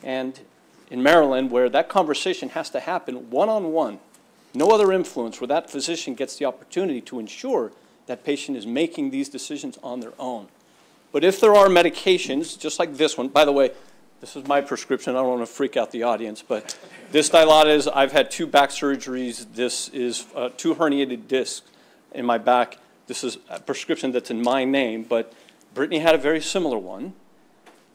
And in Maryland, where that conversation has to happen one-on-one, no other influence, where that physician gets the opportunity to ensure that patient is making these decisions on their own. But if there are medications, just like this one, by the way, this is my prescription. I don't want to freak out the audience, but this Dilaudid, I've had 2 back surgeries. This is 2 herniated discs in my back. This is a prescription that's in my name, but Brittany had a very similar one.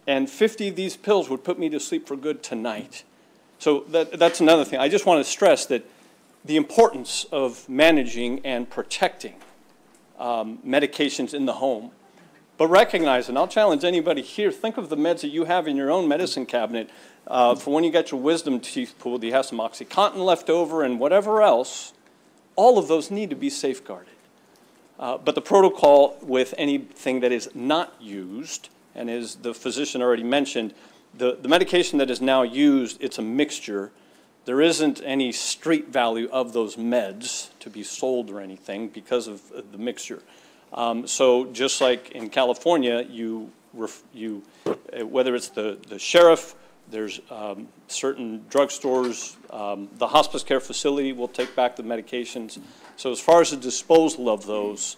And 50 of these pills would put me to sleep for good tonight. So that's another thing. I just want to stress that the importance of managing and protecting medications in the home. But recognize, and I'll challenge anybody here, think of the meds that you have in your own medicine cabinet. For when you get your wisdom teeth pulled, you have some OxyContin left over and whatever else. All of those need to be safeguarded. But the protocol with anything that is not used, and as the physician already mentioned, the medication that is now used, it's a mixture. There isn't any street value of those meds to be sold or anything because of the mixture. So just like in California, whether it's the sheriff, there's certain drugstores, the hospice care facility will take back the medications. So as far as the disposal of those,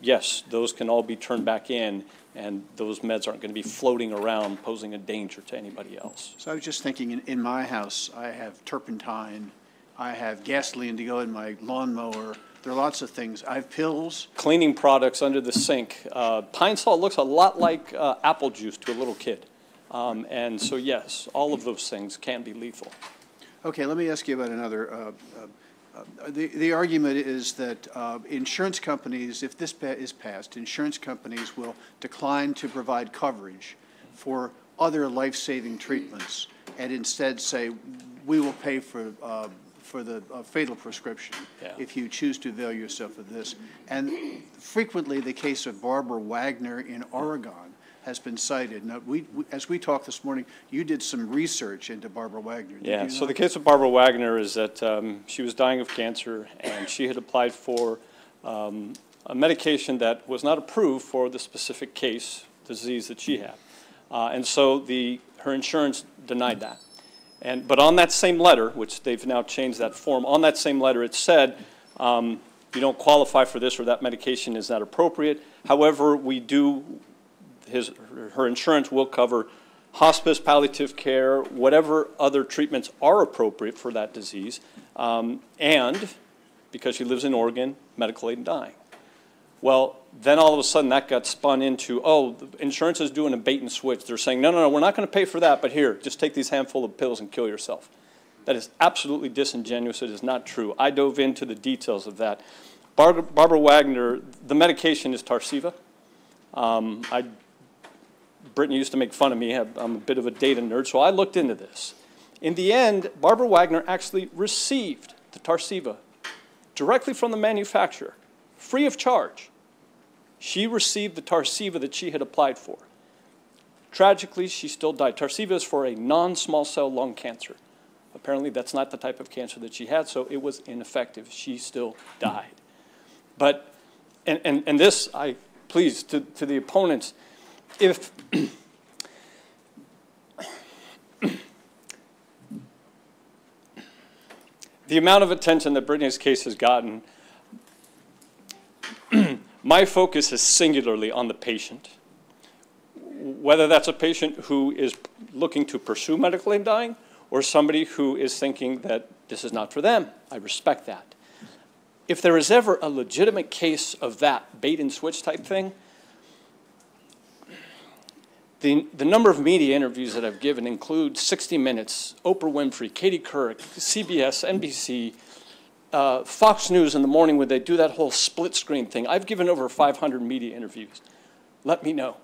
yes, those can all be turned back in, and those meds aren't going to be floating around posing a danger to anybody else. So I was just thinking, in my house, I have turpentine, I have gasoline to go in my lawnmower. There are lots of things. I have pills. Cleaning products under the sink. Pine salt looks a lot like apple juice to a little kid. And so, yes, all of those things can be lethal. Okay, let me ask you about another. The argument is that insurance companies, if this is passed, insurance companies will decline to provide coverage for other life-saving treatments and instead say, we will pay for the fatal prescription if you choose to avail yourself of this. And frequently the case of Barbara Wagner in Oregon has been cited. Now, as we talked this morning, you did some research into Barbara Wagner. Yeah, so the case of Barbara Wagner is that she was dying of cancer, and she had applied for a medication that was not approved for the specific case, disease that she had. And so her insurance denied that. But on that same letter, which they've now changed that form, on that same letter it said, you don't qualify for this or that medication is not appropriate. However, her insurance will cover hospice, palliative care, whatever other treatments are appropriate for that disease, and because she lives in Oregon, medical aid in dying. Well, then all of a sudden that got spun into, oh, the insurance is doing a bait and switch. They're saying, no, we're not going to pay for that, but here, just take these handful of pills and kill yourself. That is absolutely disingenuous. It is not true. I dove into the details of that. Barbara Wagner, the medication is Tarceva. Brittany used to make fun of me. I'm a bit of a data nerd, so I looked into this. In the end, Barbara Wagner actually received the Tarceva directly from the manufacturer, free of charge. She received the Tarceva that she had applied for. Tragically, she still died. Tarceva is for a non-small cell lung cancer. Apparently, that's not the type of cancer that she had, so it was ineffective. She still died. But and this, please, to the opponents, if the amount of attention that Brittany's case has gotten, my focus is singularly on the patient. Whether that's a patient who is looking to pursue medical aid dying or somebody who is thinking that this is not for them, I respect that. If there is ever a legitimate case of that bait and switch type thing, the number of media interviews that I've given include 60 Minutes, Oprah Winfrey, Katie Couric, CBS, NBC, Fox News in the morning when they do that whole split screen thing. I've given over 500 media interviews. Let me know.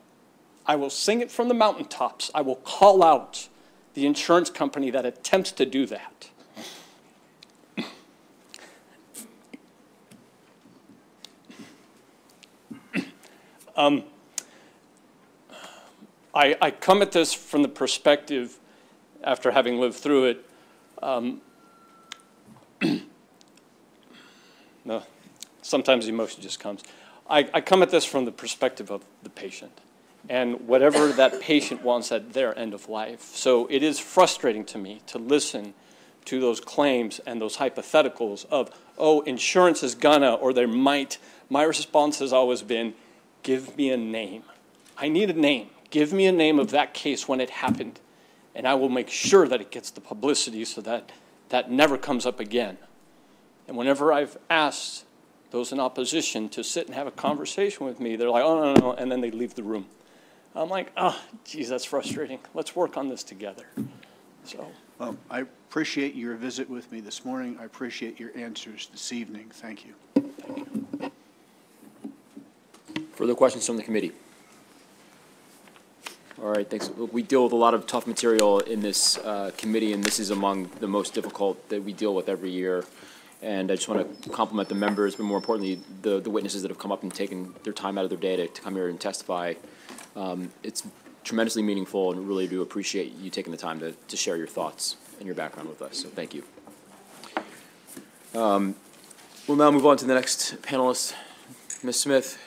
I will sing it from the mountaintops. I will call out the insurance company that attempts to do that. I come at this from the perspective, after having lived through it, no, sometimes emotion just comes. I come at this from the perspective of the patient and whatever that patient wants at their end of life. So it is frustrating to me to listen to those claims and those hypotheticals of, oh, insurance is gonna or they might. My response has always been, give me a name. I need a name. Give me a name of that case when it happened, and I will make sure that it gets the publicity so that that never comes up again. And whenever I've asked those in opposition to sit and have a conversation with me, they're like, oh, no, no, and then they leave the room. I'm like, oh, geez, that's frustrating. Let's work on this together. So, I appreciate your visit with me this morning. I appreciate your answers this evening. Thank you. Thank you. Further questions from the committee? All right, thanks. We deal with a lot of tough material in this committee, and this is among the most difficult that we deal with every year. And I just want to compliment the members, but more importantly, the witnesses that have come up and taken their time out of their day to come here and testify. It's tremendously meaningful, and really do appreciate you taking the time to share your thoughts and your background with us, so thank you. We'll now move on to the next panelist, Ms. Smith.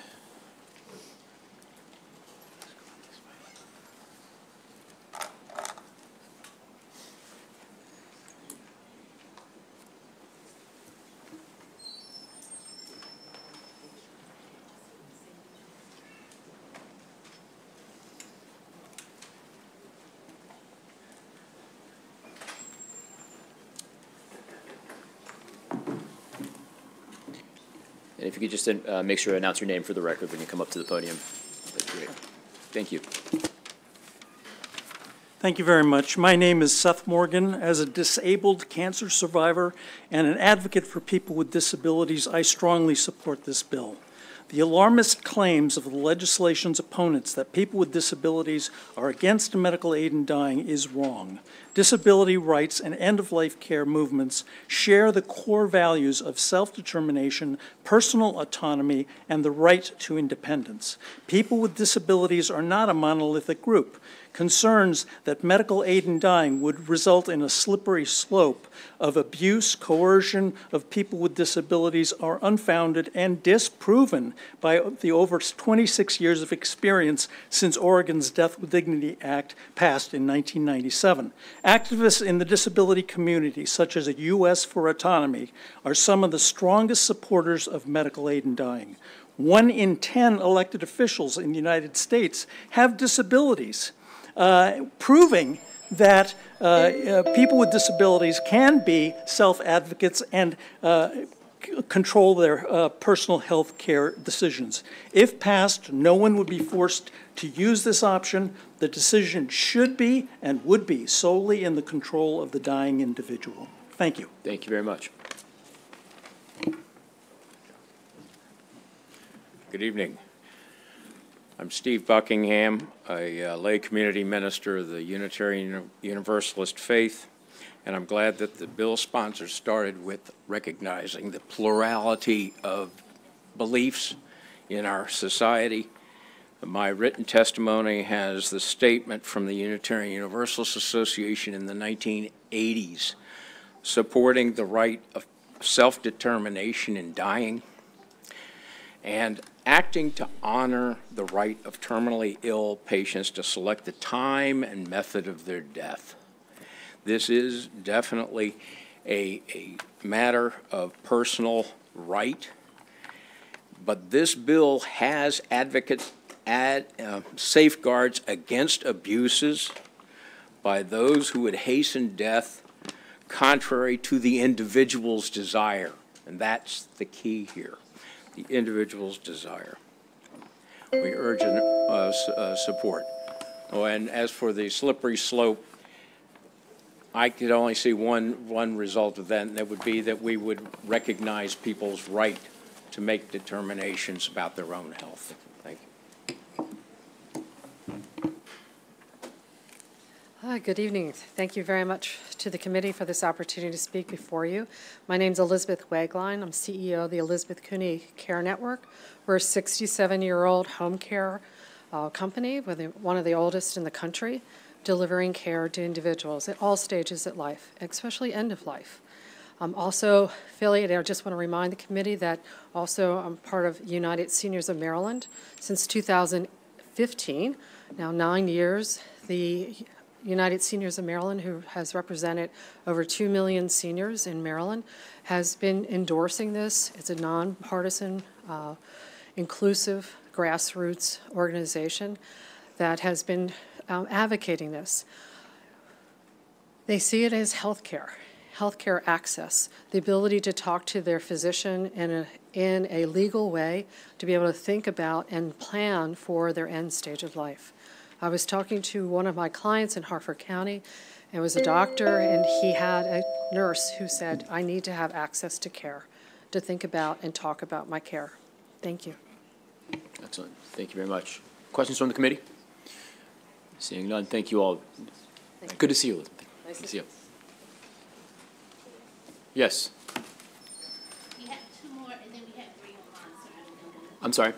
And if you could just make sure to announce your name for the record when you come up to the podium. That'd be great. Thank you. Thank you very much. My name is Seth Morgan. As a disabled cancer survivor and an advocate for people with disabilities, I strongly support this bill. The alarmist claims of the legislation's opponents that people with disabilities are against medical aid in dying is wrong. Disability rights and end-of-life care movements share the core values of self-determination, personal autonomy, and the right to independence. People with disabilities are not a monolithic group. Concerns that medical aid in dying would result in a slippery slope of abuse, coercion of people with disabilities are unfounded and disproven by the over 26 years of experience since Oregon's Death with Dignity Act passed in 1997. Activists in the disability community, such as a U.S. for Autonomy, are some of the strongest supporters of medical aid in dying. 1 in 10 elected officials in the United States have disabilities. Proving that people with disabilities can be self-advocates and control their personal health care decisions. If passed, no one would be forced to use this option. The decision should be and would be solely in the control of the dying individual. Thank you. Thank you very much. Good evening. I'm Steve Buckingham, a lay community minister of the Unitarian Universalist faith, and I'm glad that the bill sponsor started with recognizing the plurality of beliefs in our society. My written testimony has the statement from the Unitarian Universalist Association in the 1980s supporting the right of self-determination in dying. and acting to honor the right of terminally ill patients to select the time and method of their death. This is definitely a matter of personal right, but this bill has safeguards against abuses by those who would hasten death contrary to the individual's desire. And that's the key here, the individual's desire. We urge support. Oh, and as for the slippery slope, I could only see one result of that, and that would be that we would recognize people's right to make determinations about their own health. Thank you. Hi, good evening. Thank you very much to the committee for this opportunity to speak before you. My name is Elizabeth Wagline. I'm CEO of the Elizabeth Cooney Care Network. We're a 67-year-old home care company, one of the oldest in the country, delivering care to individuals at all stages of life, especially end of life. I'm also affiliated, I just want to remind the committee that also I'm part of United Seniors of Maryland since 2015, now 9 years. The United Seniors of Maryland, who has represented over 2 million seniors in Maryland, has been endorsing this. It's a nonpartisan, inclusive, grassroots organization that has been advocating this. They see it as healthcare access, the ability to talk to their physician in a legal way, to be able to think about and plan for their end stage of life. I was talking to one of my clients in Harford County. It was a doctor, and he had a nurse who said, I need to have access to care, to think about and talk about my care. Thank you. Excellent. Thank you very much. Questions from the committee? Seeing none, thank you all. Good to see you, Elizabeth. Nice to see you. Yes. We have 2 more, and then we have 3 online, so I don't know. I'm sorry.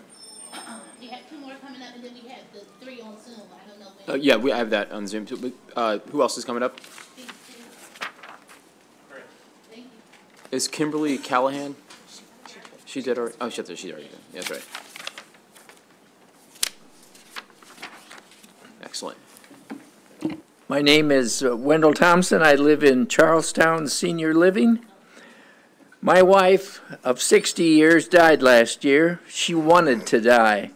We have 2 more coming up, and then we have the 3 on Zoom. I don't know when. Yeah, we have that on Zoom. Who else is coming up? Thank you. Is Kimberly Callahan? She did already. Oh, she already did. Yeah, that's right. Excellent. My name is Wendell Thompson. I live in Charlestown Senior Living. My wife of 60 years died last year. She wanted to die.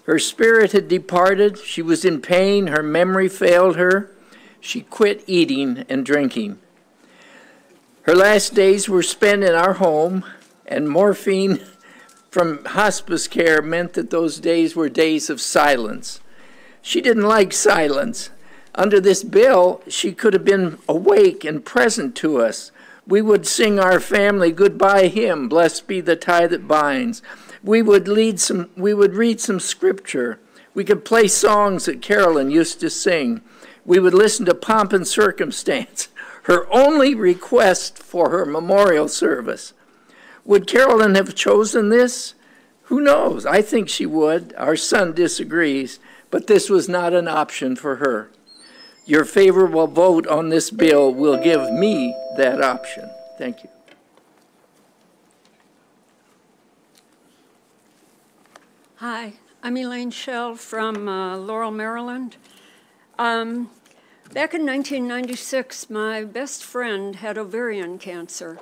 Her spirit had departed. She was in pain. Her memory failed her. She quit eating and drinking. Her last days were spent in our home, and morphine from hospice care meant that those days were days of silence. She didn't like silence. Under this bill, she could have been awake and present to us. We would sing our family goodbye hymn, blessed be the tie that binds. We would read some scripture. We could play songs that Carolyn used to sing. We would listen to Pomp and Circumstance, her only request for her memorial service. Would Carolyn have chosen this? Who knows? I think she would. Our son disagrees, but this was not an option for her. Your favorable vote on this bill will give me that option. Thank you. Hi, I'm Elaine Schell from Laurel, Maryland. Back in 1996, my best friend had ovarian cancer,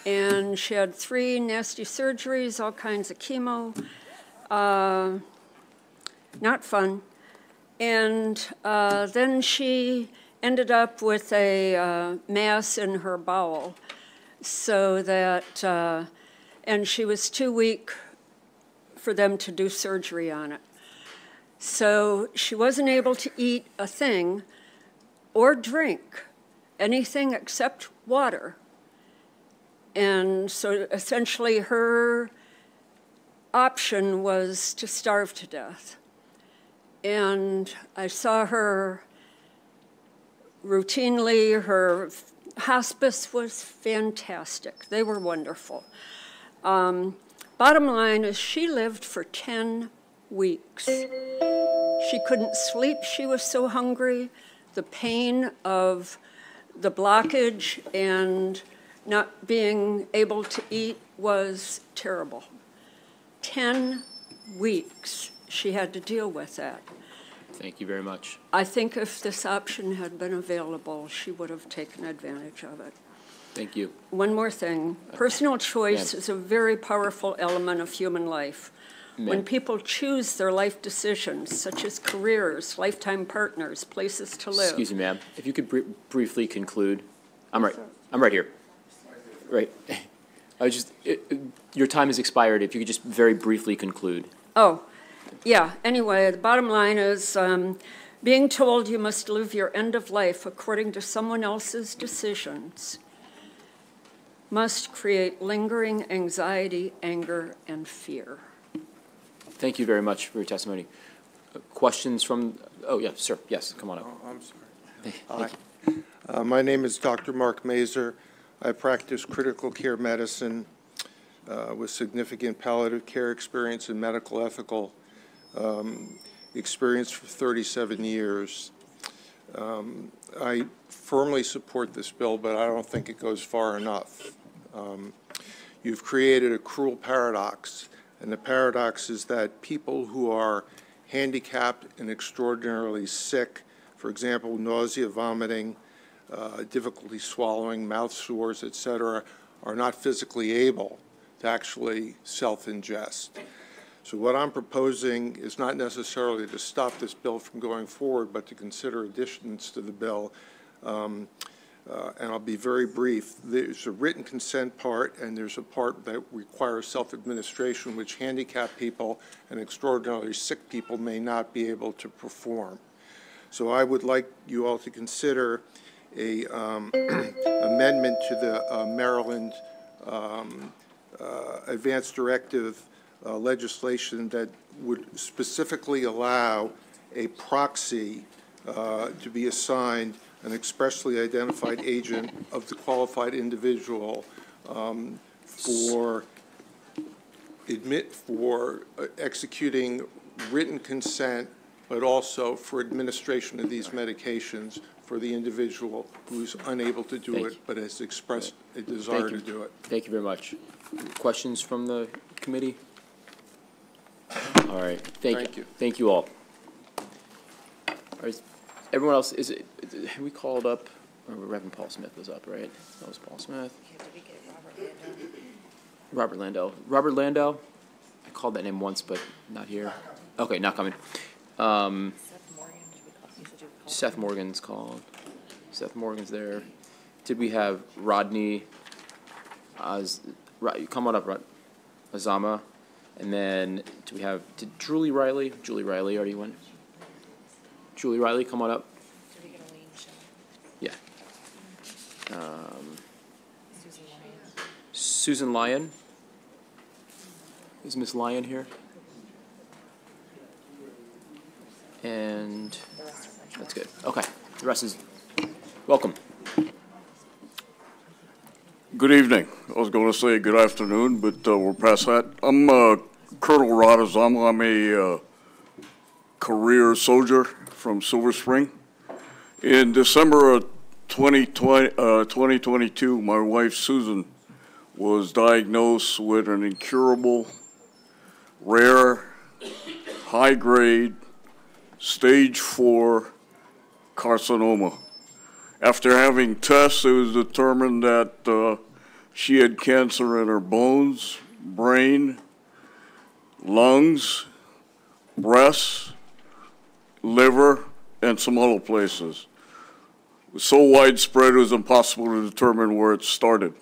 and she had 3 nasty surgeries, all kinds of chemo. Not fun. And then she ended up with a mass in her bowel, so that, and she was too weak for them to do surgery on it. So she wasn't able to eat a thing or drink anything except water. And so essentially her option was to starve to death. And I saw her routinely. Her hospice was fantastic. They were wonderful. Bottom line is she lived for 10 weeks. She couldn't sleep. She was so hungry. The pain of the blockage and not being able to eat was terrible. 10 weeks she had to deal with that. Thank you very much. I think if this option had been available, she would have taken advantage of it. Thank you. One more thing. Personal choice is a very powerful element of human life. When people choose their life decisions, such as careers, lifetime partners, places to live. Excuse me, ma'am. If you could briefly conclude. I'm right here. Right. I was just, your time has expired. If you could just very briefly conclude. Oh, yeah. Anyway, the bottom line is being told you must live your end of life according to someone else's decisions must create lingering anxiety, anger, and fear. Thank you very much for your testimony. Questions from, oh, yeah, sir. Yes, come on up. I'm sorry. Hi. My name is Dr. Mark Mazer. I practice critical care medicine with significant palliative care experience and medical ethical experience for 37 years. I firmly support this bill, but I don't think it goes far enough. You've created a cruel paradox, and the paradox is that people who are handicapped and extraordinarily sick, for example, nausea, vomiting, difficulty swallowing, mouth sores, etc., are not physically able to actually self-ingest. So what I'm proposing is not necessarily to stop this bill from going forward, but to consider additions to the bill. And I'll be very brief. There's a written consent part, and there's a part that requires self-administration, which handicapped people and extraordinarily sick people may not be able to perform. So I would like you all to consider a amendment to the Maryland Advanced Directive legislation that would specifically allow a proxy to be assigned an expressly identified agent of the qualified individual for executing written consent, but also for administration of these medications for the individual who's unable to do it, but has expressed a desire to do it. Thank you very much. Questions from the committee? All right. Thank you. Thank you all. All right. Everyone else, have we called up, or Reverend Paul Smith was up, right? That was Paul Smith. Robert Landau. Robert Landau, I called that name once, but not here. Okay, not coming. Seth Morgan's called. Seth Morgan's there. Did we have Rodney, come on up, Azama, and then do we have, did Julie Riley? Julie Riley already went. Julie Riley, come on up. Yeah. Susan Lyon. Is Miss Lyon here? And that's good. Okay. The rest is welcome. Good evening. I was going to say good afternoon, but we're past that. I'm Colonel Rod Azama. I'm a career soldier from Silver Spring. In December of 2022, my wife Susan was diagnosed with an incurable, rare, high-grade, stage 4 carcinoma. After having tests, it was determined that she had cancer in her bones, brain, lungs, breasts, liver, and some other places. It was so widespread it was impossible to determine where it started.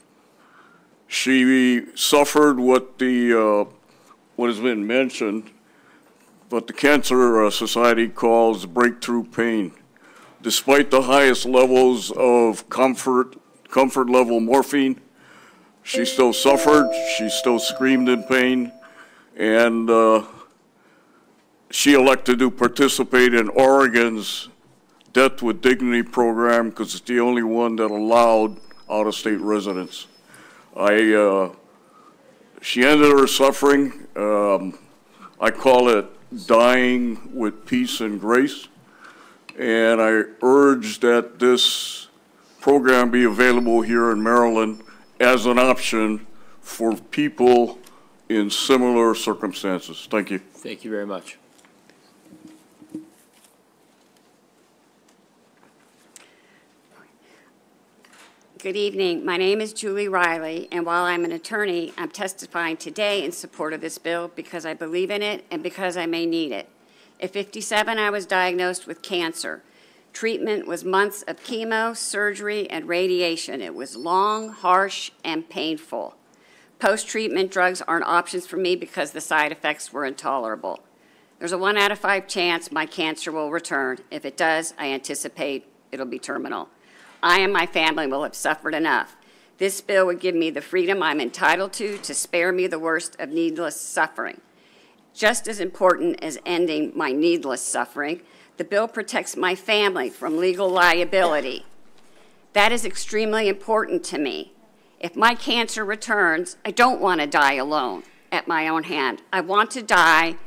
She suffered what has been mentioned, what the Cancer Society calls breakthrough pain. Despite the highest levels of comfort level morphine, she still suffered, she still screamed in pain, and she elected to participate in Oregon's Death with Dignity program because it's the only one that allowed out-of-state residents. She ended her suffering. I call it dying with peace and grace. And I urge that this program be available here in Maryland as an option for people in similar circumstances. Thank you. Thank you very much. Good evening. My name is Julie Riley, and while I'm an attorney, I'm testifying today in support of this bill because I believe in it and because I may need it. At 57, I was diagnosed with cancer. Treatment was months of chemo, surgery, and radiation. It was long, harsh, and painful. Post-treatment drugs aren't options for me because the side effects were intolerable. There's a 1 out of 5 chance my cancer will return. If it does, I anticipate it'll be terminal. I and my family will have suffered enough. This bill would give me the freedom I'm entitled to spare me the worst of needless suffering. Just as important as ending my needless suffering, the bill protects my family from legal liability. That is extremely important to me. If my cancer returns, I don't want to die alone at my own hand. I want to die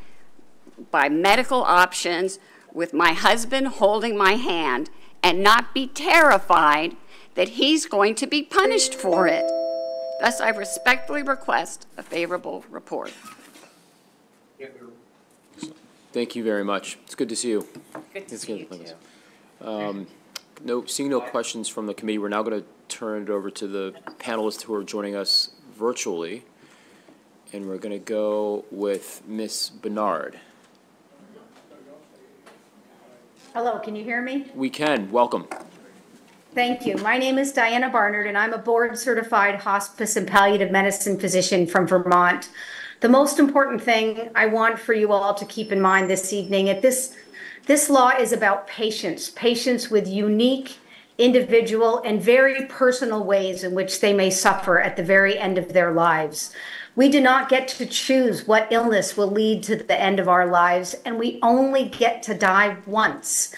by medical options with my husband holding my hand and not be terrified that he's going to be punished for it. Thus, I respectfully request a favorable report. Thank you very much. It's good to see you. Good to see you, too. Seeing no questions from the committee, we're now going to turn it over to the panelists who are joining us virtually. And we're going to go with Ms. Bernard. Hello, can you hear me? We can. Welcome. Thank you. My name is Diana Barnard, and I'm a board-certified hospice and palliative medicine physician from Vermont. The most important thing I want for you all to keep in mind this evening, this law is about patients with unique, individual, and very personal ways in which they may suffer at the very end of their lives. We do not get to choose what illness will lead to the end of our lives, and we only get to die once.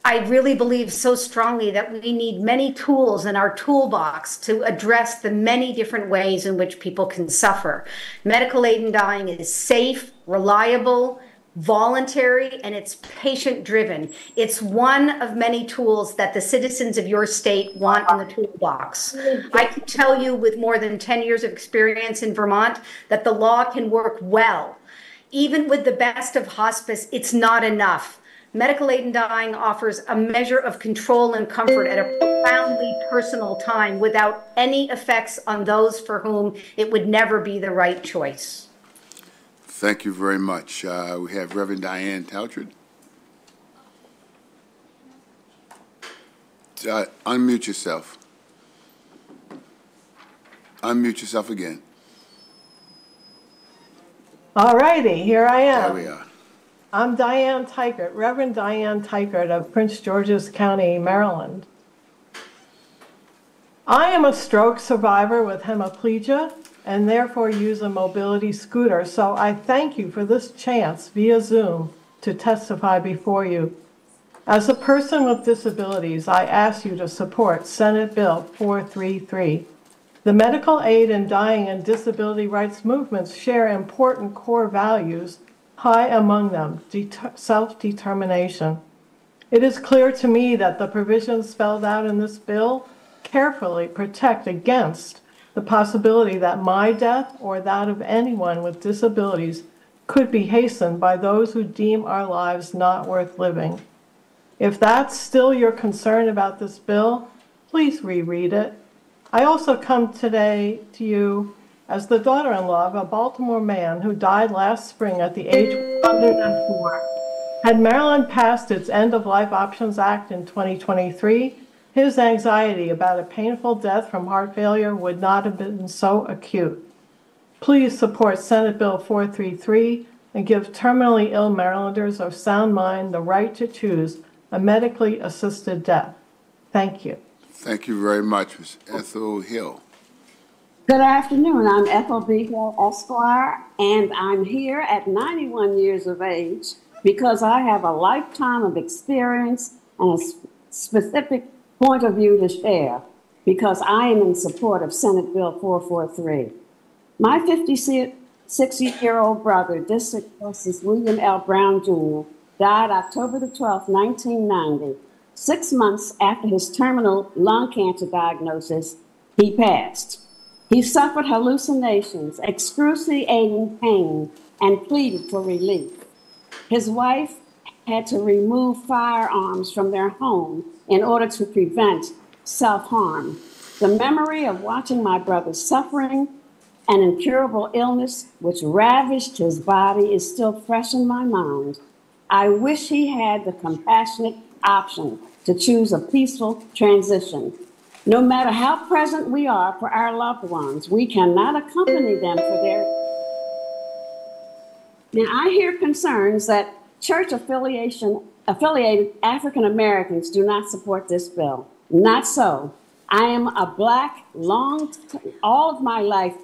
I really believe so strongly that we need many tools in our toolbox to address the many different ways in which people can suffer. Medical aid in dying is safe, reliable, voluntary, and it's patient-driven. It's one of many tools that the citizens of your state want in the toolbox. I can tell you with more than 10 years of experience in Vermont that the law can work well. Even with the best of hospice, it's not enough. Medical aid in dying offers a measure of control and comfort at a profoundly personal time without any effects on those for whom it would never be the right choice. Thank you very much. We have Reverend Diane Tautred. Unmute yourself. Unmute yourself again. All righty, here I am. There we are. I'm Diane Teichert, Reverend Diane Teichert of Prince George's County, Maryland. I am a stroke survivor with hemiplegia and therefore use a mobility scooter, so I thank you for this chance via Zoom to testify before you. As a person with disabilities, I ask you to support Senate Bill 433. The medical aid in dying and disability rights movements share important core values, high among them, self-determination. It is clear to me that the provisions spelled out in this bill carefully protect against the possibility that my death or that of anyone with disabilities could be hastened by those who deem our lives not worth living. If that's still your concern about this bill, please reread it. I also come today to you as the daughter-in-law of a Baltimore man who died last spring at the age of 104. Had Maryland passed its End-of-Life Options Act in 2023, his anxiety about a painful death from heart failure would not have been so acute. Please support Senate Bill 433 and give terminally ill Marylanders of sound mind the right to choose a medically assisted death. Thank you. Thank you very much, Ms. Ethel Hill. Good afternoon. I'm Ethel B. Hill, Esquire, and I'm here at 91 years of age because I have a lifetime of experience and a specific point of view to share, because I am in support of Senate Bill 443. My 56-year-old brother, District Justice William L. Brown Jr., died October the 12th, 1990. 6 months after his terminal lung cancer diagnosis, he passed. He suffered hallucinations, excruciating pain, and pleaded for relief. His wife had to remove firearms from their home in order to prevent self-harm. The memory of watching my brother's suffering, an incurable illness which ravaged his body, is still fresh in my mind. I wish he had the compassionate option to choose a peaceful transition. No matter how present we are for our loved ones, we cannot accompany them for their... Now, I hear concerns that church affiliated African Americans do not support this bill. Not so. I am a Black, all of my life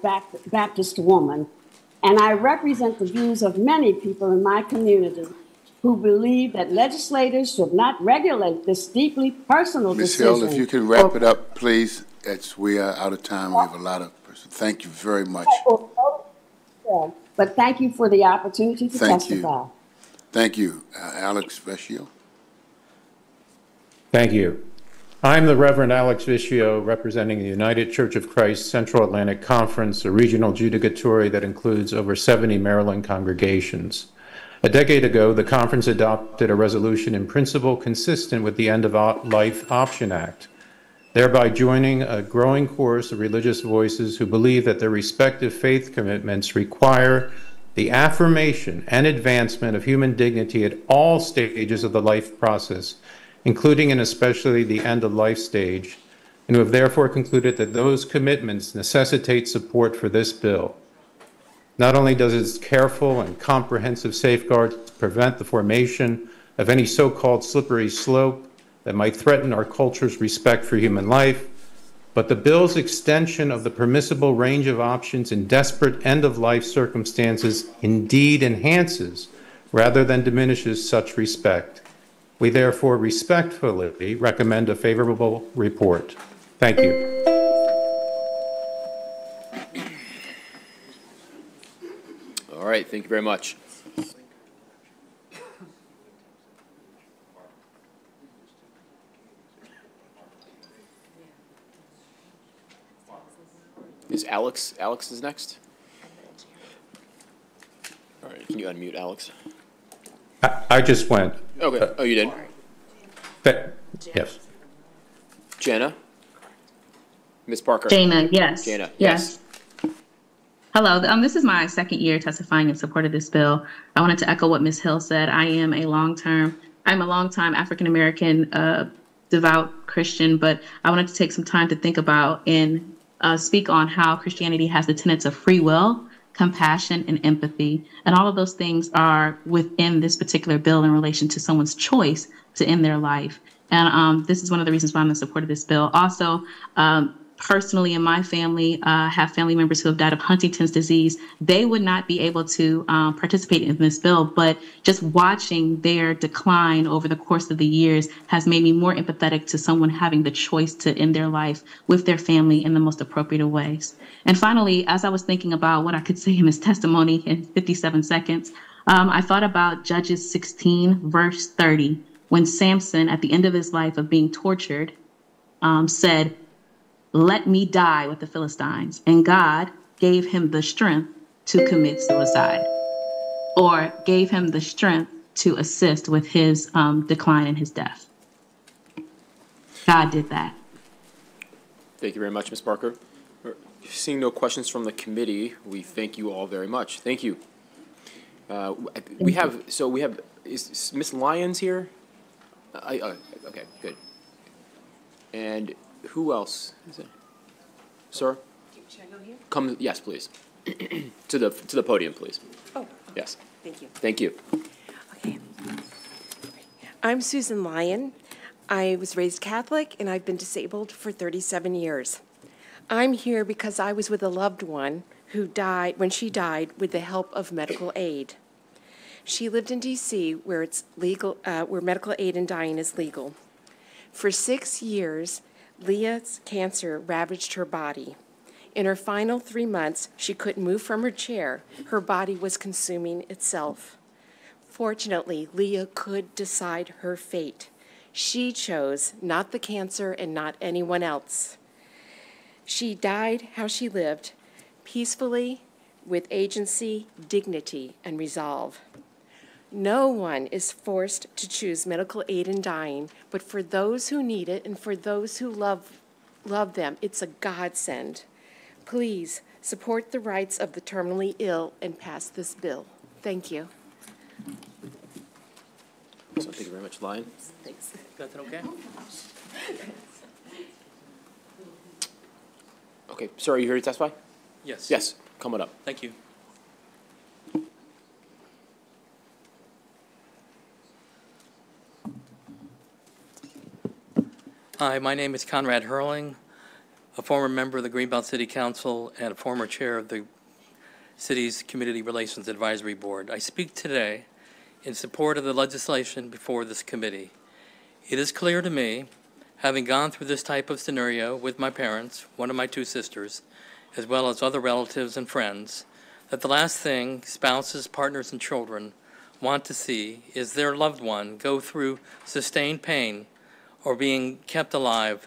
Baptist woman, and I represent the views of many people in my community who believe that legislators should not regulate this deeply personal decision. Ms. Hill, if you can wrap it up, please. We are out of time. We have a lot of persons. Thank you very much. But thank you for the opportunity to testify. Thank you. Alex Vecchio. Thank you. I'm the Reverend Alex Vecchio, representing the United Church of Christ Central Atlantic Conference, a regional judicatory that includes over 70 Maryland congregations. A decade ago, the conference adopted a resolution in principle consistent with the End of Life Option Act, thereby joining a growing chorus of religious voices who believe that their respective faith commitments require the affirmation and advancement of human dignity at all stages of the life process, including and especially the end-of-life stage, and who have therefore concluded that those commitments necessitate support for this bill. Not only does its careful and comprehensive safeguards prevent the formation of any so-called slippery slope that might threaten our culture's respect for human life, but the bill's extension of the permissible range of options in desperate end-of-life circumstances indeed enhances rather than diminishes such respect. We therefore respectfully recommend a favorable report. Thank you. All right, thank you very much. Is Alex is next? All right, can you unmute Alex? I just went. Okay. Oh, you did? Yes. Jana? Ms. Parker? Jana, yes. Jana, yes. Hello, this is my second year testifying in support of this bill. I wanted to echo what Ms. Hill said. I'm a long-time African-American devout Christian, but I wanted to take some time to think about and speak on how Christianity has the tenets of free will, compassion, and empathy. And all of those things are within this particular bill in relation to someone's choice to end their life. And this is one of the reasons why I'm in support of this bill. Also, personally, in my family, have family members who have died of Huntington's disease. They would not be able to participate in this bill, but just watching their decline over the course of the years has made me more empathetic to someone having the choice to end their life with their family in the most appropriate of ways. And finally, as I was thinking about what I could say in this testimony in 57 seconds, I thought about Judges 16, verse 30, when Samson, at the end of his life of being tortured, said, "Let me die with the Philistines." And God gave him the strength to commit suicide, or gave him the strength to assist with his decline and his death. God did that. Thank you very much, Ms. Parker. Seeing no questions from the committee, we thank you all very much. Thank you. Is Ms. Lyons here? Okay, good. And who else is it? Sir? Should I go here? Come, yes, please. to the podium, please. Oh. Yes. Thank you. Thank you. Okay. I'm Susan Lyon. I was raised Catholic, and I've been disabled for 37 years. I'm here because I was with a loved one who died when she died with the help of medical aid. She lived in D.C., where it's legal, where medical aid in dying is legal. For 6 years, Leah's cancer ravaged her body. In her final 3 months, she couldn't move from her chair. Her body was consuming itself. Fortunately, Leah could decide her fate. She chose not the cancer and not anyone else. She died how she lived, peacefully, with agency, dignity, and resolve. No one is forced to choose medical aid in dying, but for those who need it and for those who love them, it's a godsend. Please support the rights of the terminally ill and pass this bill. Thank you. So thank you very much, Lion. Thanks. Got that okay? Okay, sir, are you here to testify? Yes. Yes, coming up. Thank you. Hi, my name is Conrad Hurling, a former member of the Greenbelt City Council and a former chair of the city's Community Relations Advisory Board. I speak today in support of the legislation before this committee. It is clear to me, having gone through this type of scenario with my parents, one of my two sisters, as well as other relatives and friends, that the last thing spouses, partners, and children want to see is their loved one go through sustained pain or being kept alive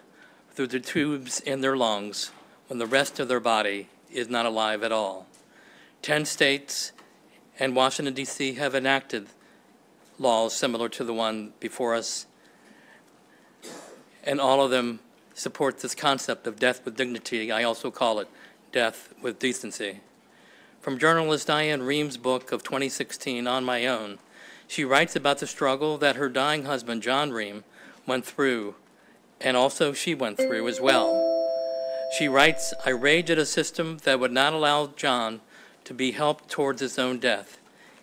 through the tubes in their lungs when the rest of their body is not alive at all. 10 states and Washington, D.C. have enacted laws similar to the one before us, and all of them support this concept of death with dignity. I also call it death with decency. From journalist Diane Ream's book of 2016, On My Own, she writes about the struggle that her dying husband, John Ream, went through, and also she went through as well. She writes, I rage at a system that would not allow John to be helped towards his own death.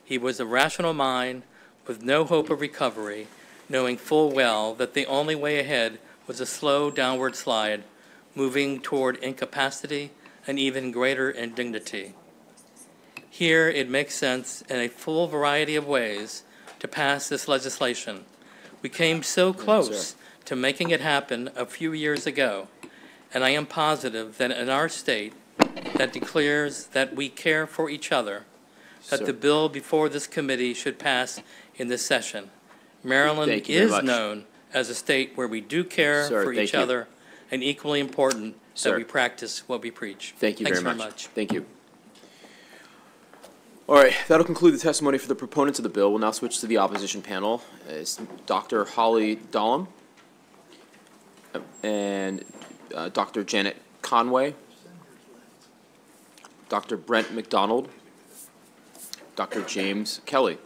He was a rational mind with no hope of recovery, knowing full well that the only way ahead was a slow downward slide, moving toward incapacity and even greater indignity. Here it makes sense in a full variety of ways to pass this legislation. We came so close to making it happen a few years ago, and I am positive that in our state that declares that we care for each other, that the bill before this committee should pass in this session. Maryland is known as a state where we do care for each other, and equally important that we practice what we preach. Thank you Thanks very much. Thank you. All right, that'll conclude the testimony for the proponents of the bill. We'll now switch to the opposition panel. It's Dr. Holly Dahlem and Dr. Janet Conway, Dr. Brent McDonald, Dr. James Kelly.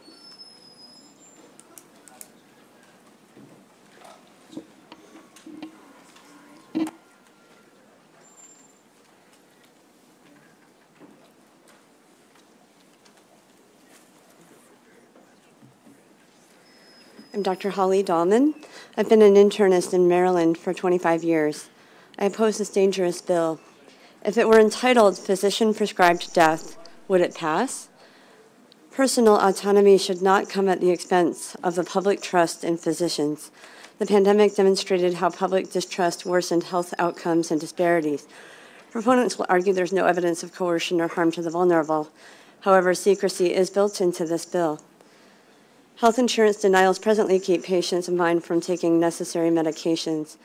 I'm Dr. Holly Dahlman. I've been an internist in Maryland for 25 years. I oppose this dangerous bill. If it were entitled Physician-Prescribed Death, would it pass? Personal autonomy should not come at the expense of the public trust in physicians. The pandemic demonstrated how public distrust worsened health outcomes and disparities. Proponents will argue there's no evidence of coercion or harm to the vulnerable. However, secrecy is built into this bill. Health insurance denials presently keep patients in mind from taking necessary medications.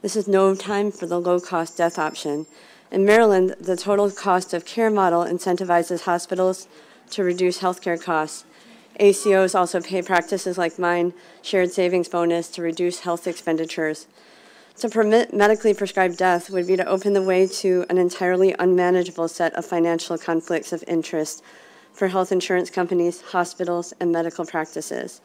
This is no time for the low-cost death option. In Maryland, the total cost of care model incentivizes hospitals to reduce healthcare costs. ACOs also pay practices like mine shared savings bonus to reduce health expenditures. To permit medically prescribed death would be to open the way to an entirely unmanageable set of financial conflicts of interest for health insurance companies, hospitals, and medical practices.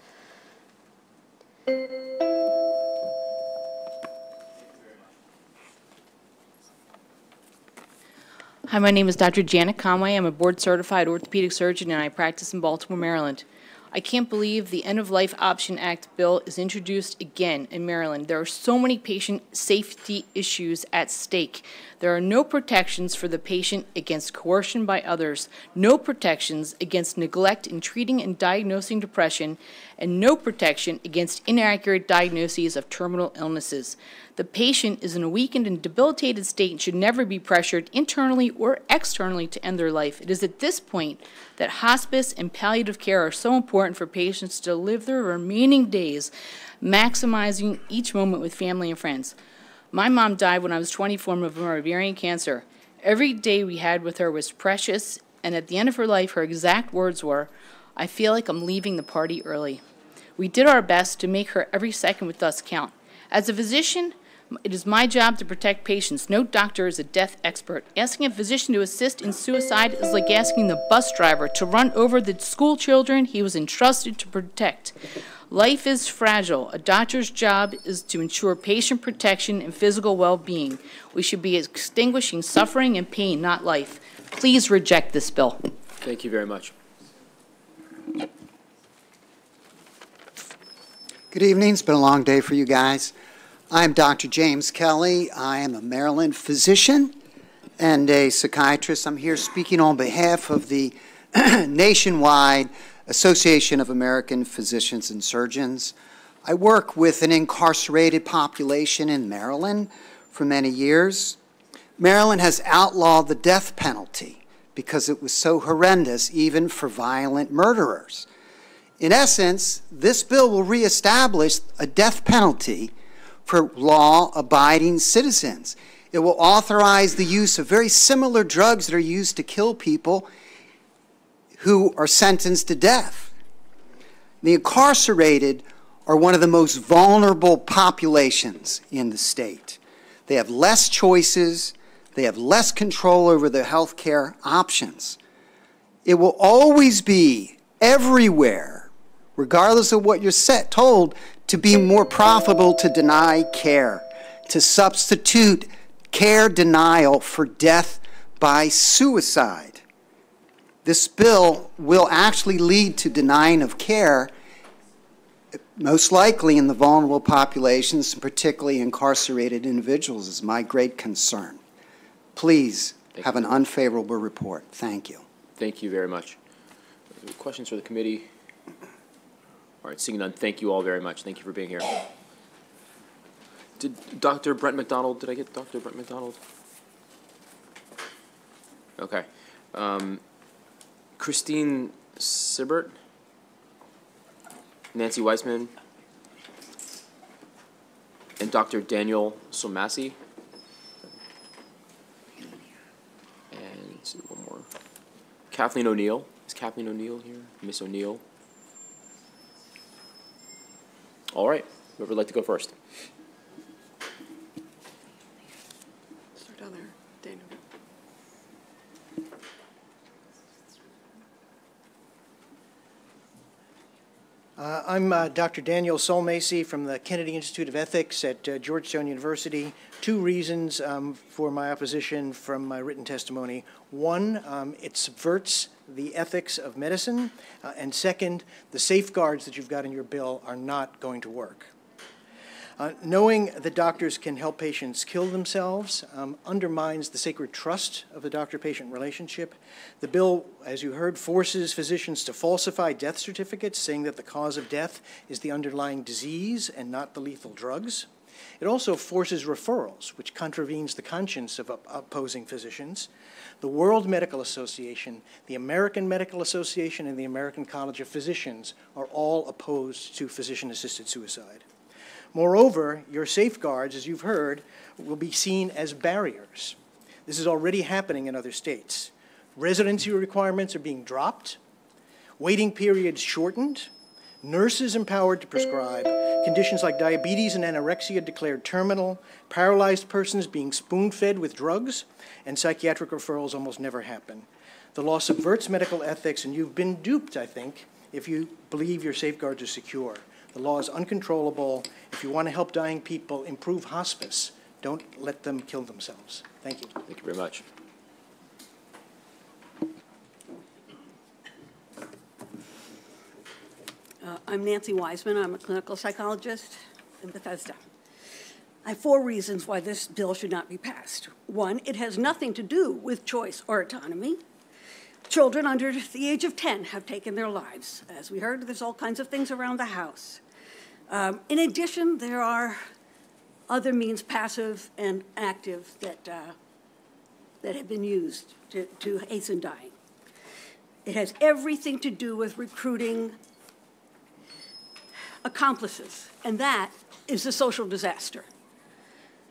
Hi, my name is Dr. Janet Conway. I'm a board-certified orthopedic surgeon, and I practice in Baltimore, Maryland. I can't believe the End-of-Life Option Act bill is introduced again in Maryland. There are so many patient safety issues at stake. There are no protections for the patient against coercion by others, no protections against neglect in treating and diagnosing depression, and no protection against inaccurate diagnoses of terminal illnesses. The patient is in a weakened and debilitated state and should never be pressured internally or externally to end their life. It is at this point that hospice and palliative care are so important for patients to live their remaining days, maximizing each moment with family and friends. My mom died when I was 24 from ovarian cancer. Every day we had with her was precious, and at the end of her life, her exact words were, "I feel like I'm leaving the party early." We did our best to make her every second with us count. As a physician, it is my job to protect patients. No doctor is a death expert. Asking a physician to assist in suicide is like asking the bus driver to run over the school children he was entrusted to protect. Life is fragile. A doctor's job is to ensure patient protection and physical well-being. We should be extinguishing suffering and pain, not life. Please reject this bill. Thank you very much. Good evening. It's been a long day for you guys. I'm Dr. James Kelly. I am a Maryland physician and a psychiatrist. I'm here speaking on behalf of the nationwide Association of American Physicians and Surgeons. I work with an incarcerated population in Maryland for many years. Maryland has outlawed the death penalty because it was so horrendous, even for violent murderers. In essence, this bill will reestablish a death penalty for law-abiding citizens. It will authorize the use of very similar drugs that are used to kill people who are sentenced to death. The incarcerated are one of the most vulnerable populations in the state. They have less choices. They have less control over their health care options. It will always be everywhere, regardless of what you're told, to be more profitable to deny care, to substitute care denial for death by suicide. This bill will actually lead to denying of care, most likely in the vulnerable populations, particularly incarcerated individuals, is my great concern. Please have an unfavorable report. Thank you. Thank you very much. Questions for the committee? All right, seeing none, thank you all very much. Thank you for being here. Did Dr. Brent McDonald, did I get Dr. Brent McDonald? Okay. Christine Siebert, Nancy Weissman, and Dr. Daniel Somasi. And let's see, one more. Kathleen O'Neill. Is Kathleen O'Neill here? Miss O'Neill. All right, whoever would like to go first. Start down there, Daniel. I'm Dr. Daniel Solmacy from the Kennedy Institute of Ethics at Georgetown University. Two reasons for my opposition from my written testimony. One, it subverts the ethics of medicine, and second, the safeguards that you've got in your bill are not going to work. Knowing that doctors can help patients kill themselves undermines the sacred trust of the doctor-patient relationship. The bill, as you heard, forces physicians to falsify death certificates, saying that the cause of death is the underlying disease and not the lethal drugs. It also forces referrals, which contravenes the conscience of opposing physicians. The World Medical Association, the American Medical Association, and the American College of Physicians are all opposed to physician-assisted suicide. Moreover, your safeguards, as you've heard, will be seen as barriers. This is already happening in other states. Residency requirements are being dropped, waiting periods shortened, nurses empowered to prescribe, conditions like diabetes and anorexia declared terminal, paralyzed persons being spoon-fed with drugs, and psychiatric referrals almost never happen. The law subverts medical ethics, and you've been duped, I think, if you believe your safeguards are secure. The law is uncontrollable. If you want to help dying people improve hospice, don't let them kill themselves. Thank you. Thank you very much. I'm Nancy Weissman. I'm a clinical psychologist in Bethesda. I have 4 reasons why this bill should not be passed. 1, it has nothing to do with choice or autonomy. Children under the age of 10 have taken their lives. As we heard, there's all kinds of things around the house. In addition, there are other means, passive and active, that have been used to hasten dying. It has everything to do with recruiting accomplices, and that is a social disaster.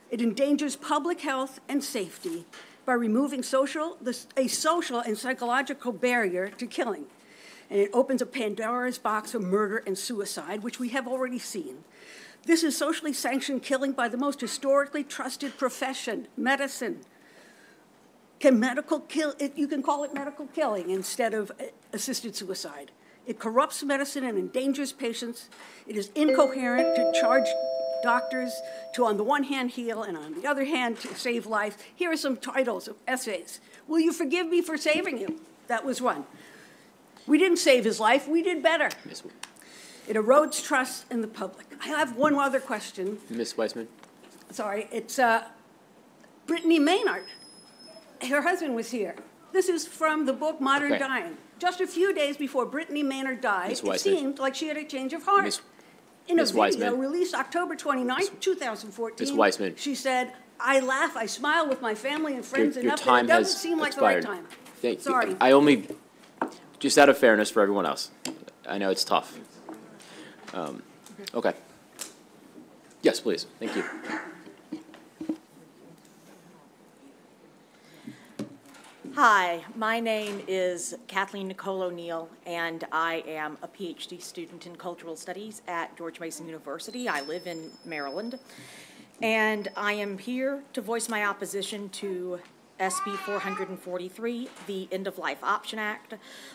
It endangers public health and safety by removing a social and psychological barrier to killing. And it opens a Pandora's box of murder and suicide, which we have already seen. This is socially sanctioned killing by the most historically trusted profession, medicine. You can call it medical killing instead of assisted suicide. It corrupts medicine and endangers patients. It is incoherent to charge doctors to, on the one hand, heal, and on the other hand, to save life. Here are some titles of essays. Will you forgive me for saving you? That was one. We didn't save his life, we did better. It erodes trust in the public. I have one other question. Ms. Weissman. Sorry, it's Brittany Maynard. Her husband was here. This is from the book Modern Dying. Just a few days before Brittany Maynard died, it seemed like she had a change of heart. In a video released October 29th, 2014, Ms. Weissman. She said, I laugh, I smile with my family and friends enough that it doesn't seem like the right time. Sorry. I only, just out of fairness for everyone else, I know it's tough. Okay. Yes, please. Thank you. Hi, my name is Kathleen Nicole O'Neill, and I am a PhD student in cultural studies at George Mason University. I live in Maryland, and I am here to voice my opposition to SB 443, the End-of-Life Option Act.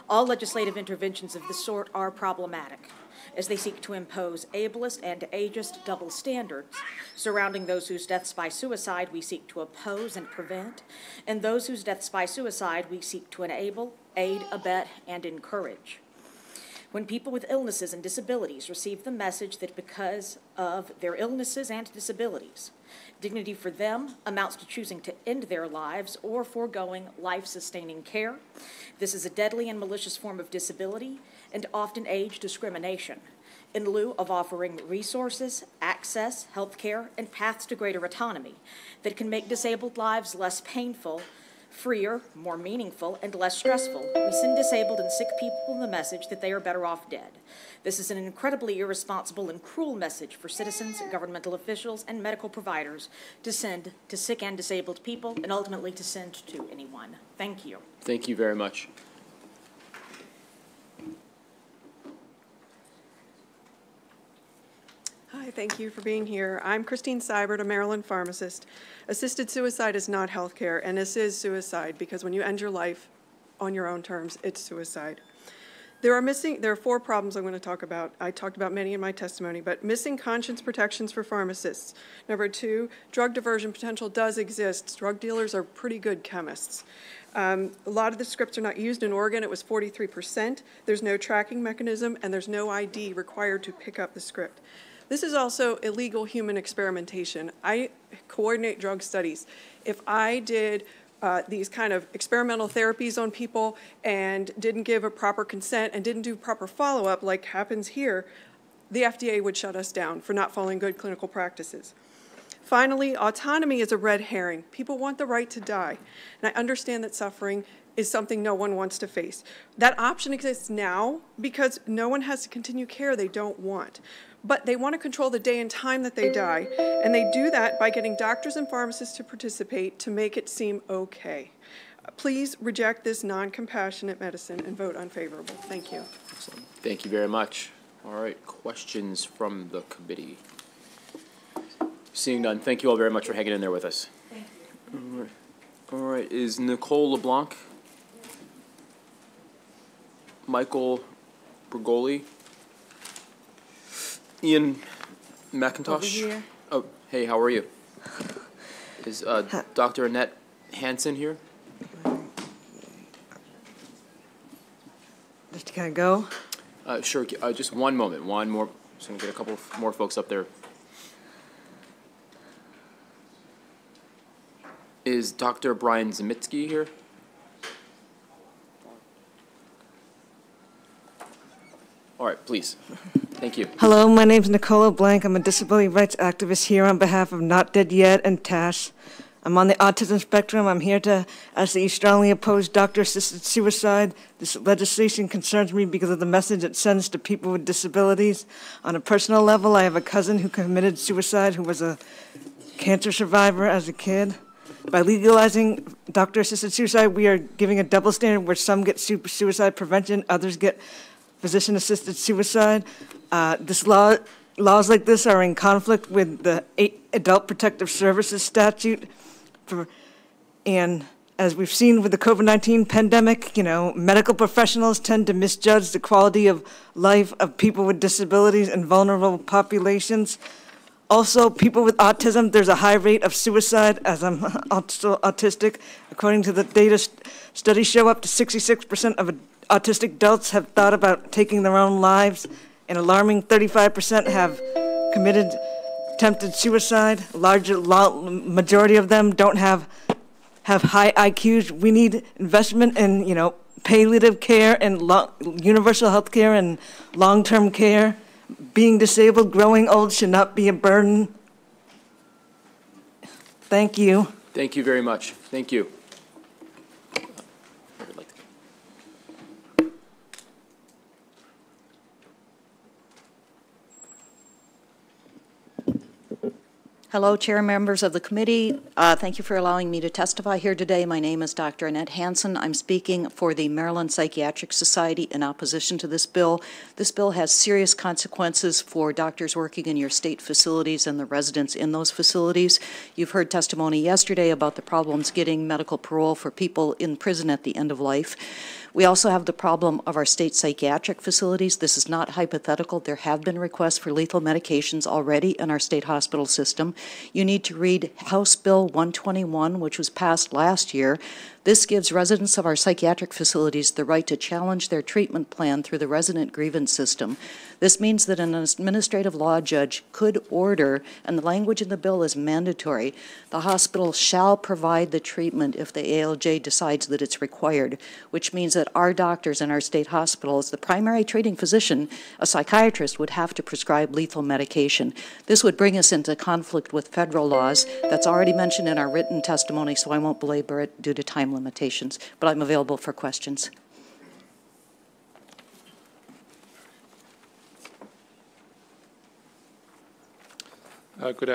All legislative interventions of this sort are problematic, as they seek to impose ableist and ageist double standards surrounding those whose deaths by suicide we seek to oppose and prevent, and those whose deaths by suicide we seek to enable, aid, abet, and encourage. When people with illnesses and disabilities receive the message that because of their illnesses and disabilities, dignity for them amounts to choosing to end their lives or foregoing life-sustaining care, this is a deadly and malicious form of disability and often age discrimination, in lieu of offering resources, access, health care, and paths to greater autonomy that can make disabled lives less painful, freer, more meaningful, and less stressful. We send disabled and sick people the message that they are better off dead. This is an incredibly irresponsible and cruel message for citizens, governmental officials, and medical providers to send to sick and disabled people, and ultimately to send to anyone. Thank you. Thank you very much. Hi, thank you for being here. I'm Christine Seibert, a Maryland pharmacist. Assisted suicide is not health care, and this is suicide because when you end your life on your own terms, it's suicide. There are 4 problems I'm going to talk about. I talked about many in my testimony, but missing conscience protections for pharmacists. Number 2, drug diversion potential does exist. Drug dealers are pretty good chemists. A lot of the scripts are not used in Oregon. It was 43%. There's no tracking mechanism, and there's no ID required to pick up the script. This is also illegal human experimentation. I coordinate drug studies. If I did these kind of experimental therapies on people and didn't give a proper consent and didn't do proper follow-up like happens here, the FDA would shut us down for not following good clinical practices. Finally, autonomy is a red herring. People want the right to die, and I understand that suffering is something no one wants to face. That option exists now because no one has to continue care they don't want. But they want to control the day and time that they die, and they do that by getting doctors and pharmacists to participate to make it seem okay. Please reject this non-compassionate medicine and vote unfavorable. Thank you. Excellent. Thank you very much. All right, questions from the committee? Seeing none, thank you all very much for hanging in there with us. Thank you. All right, is Nicole LeBlanc? Michael Bergoli? Ian McIntosh? Oh, hey, how are you? Is Dr. Annette Hansen here? Can I go? Sure, just one moment, one more. Just gonna get a couple more folks up there. Is Dr. Brian Zemitsky here? All right, please. Thank you. Hello, my name is Nicola Blank. I'm a disability rights activist here on behalf of Not Dead Yet and TASH. I'm on the autism spectrum. I'm here to ask that you strongly oppose doctor-assisted suicide. This legislation concerns me because of the message it sends to people with disabilities. On a personal level, I have a cousin who committed suicide who was a cancer survivor as a kid. By legalizing doctor-assisted suicide, we are giving a double standard where some get suicide prevention, others get physician-assisted suicide. Laws like this are in conflict with the Adult Protective Services statute. And as we've seen with the COVID-19 pandemic, medical professionals tend to misjudge the quality of life of people with disabilities and vulnerable populations. Also, people with autism, there's a high rate of suicide, as I'm also autistic. According to the data, studies show up to 66% of autistic adults have thought about taking their own lives. An alarming 35% have attempted suicide. Majority of them don't have high IQs. We need investment in, palliative care and universal health care and long-term care. Being disabled, growing old should not be a burden. Thank you. Thank you very much. Thank you. Hello, Chair and members of the committee. Thank you for allowing me to testify here today. My name is Dr. Annette Hansen. I'm speaking for the Maryland Psychiatric Society in opposition to this bill. This bill has serious consequences for doctors working in your state facilities and the residents in those facilities. You've heard testimony yesterday about the problems getting medical parole for people in prison at the end of life. We also have the problem of our state psychiatric facilities. This is not hypothetical. There have been requests for lethal medications already in our state hospital system. You need to read House Bill 121, which was passed last year. This gives residents of our psychiatric facilities the right to challenge their treatment plan through the resident grievance system. This means that an administrative law judge could order, and the language in the bill is mandatory, the hospital shall provide the treatment if the ALJ decides that it's required, which means that our doctors in our state hospitals, the primary treating physician, a psychiatrist, would have to prescribe lethal medication. This would bring us into conflict with federal laws. That's already mentioned in our written testimony, so I won't belabor it due to time limitations, but I'm available for questions. Good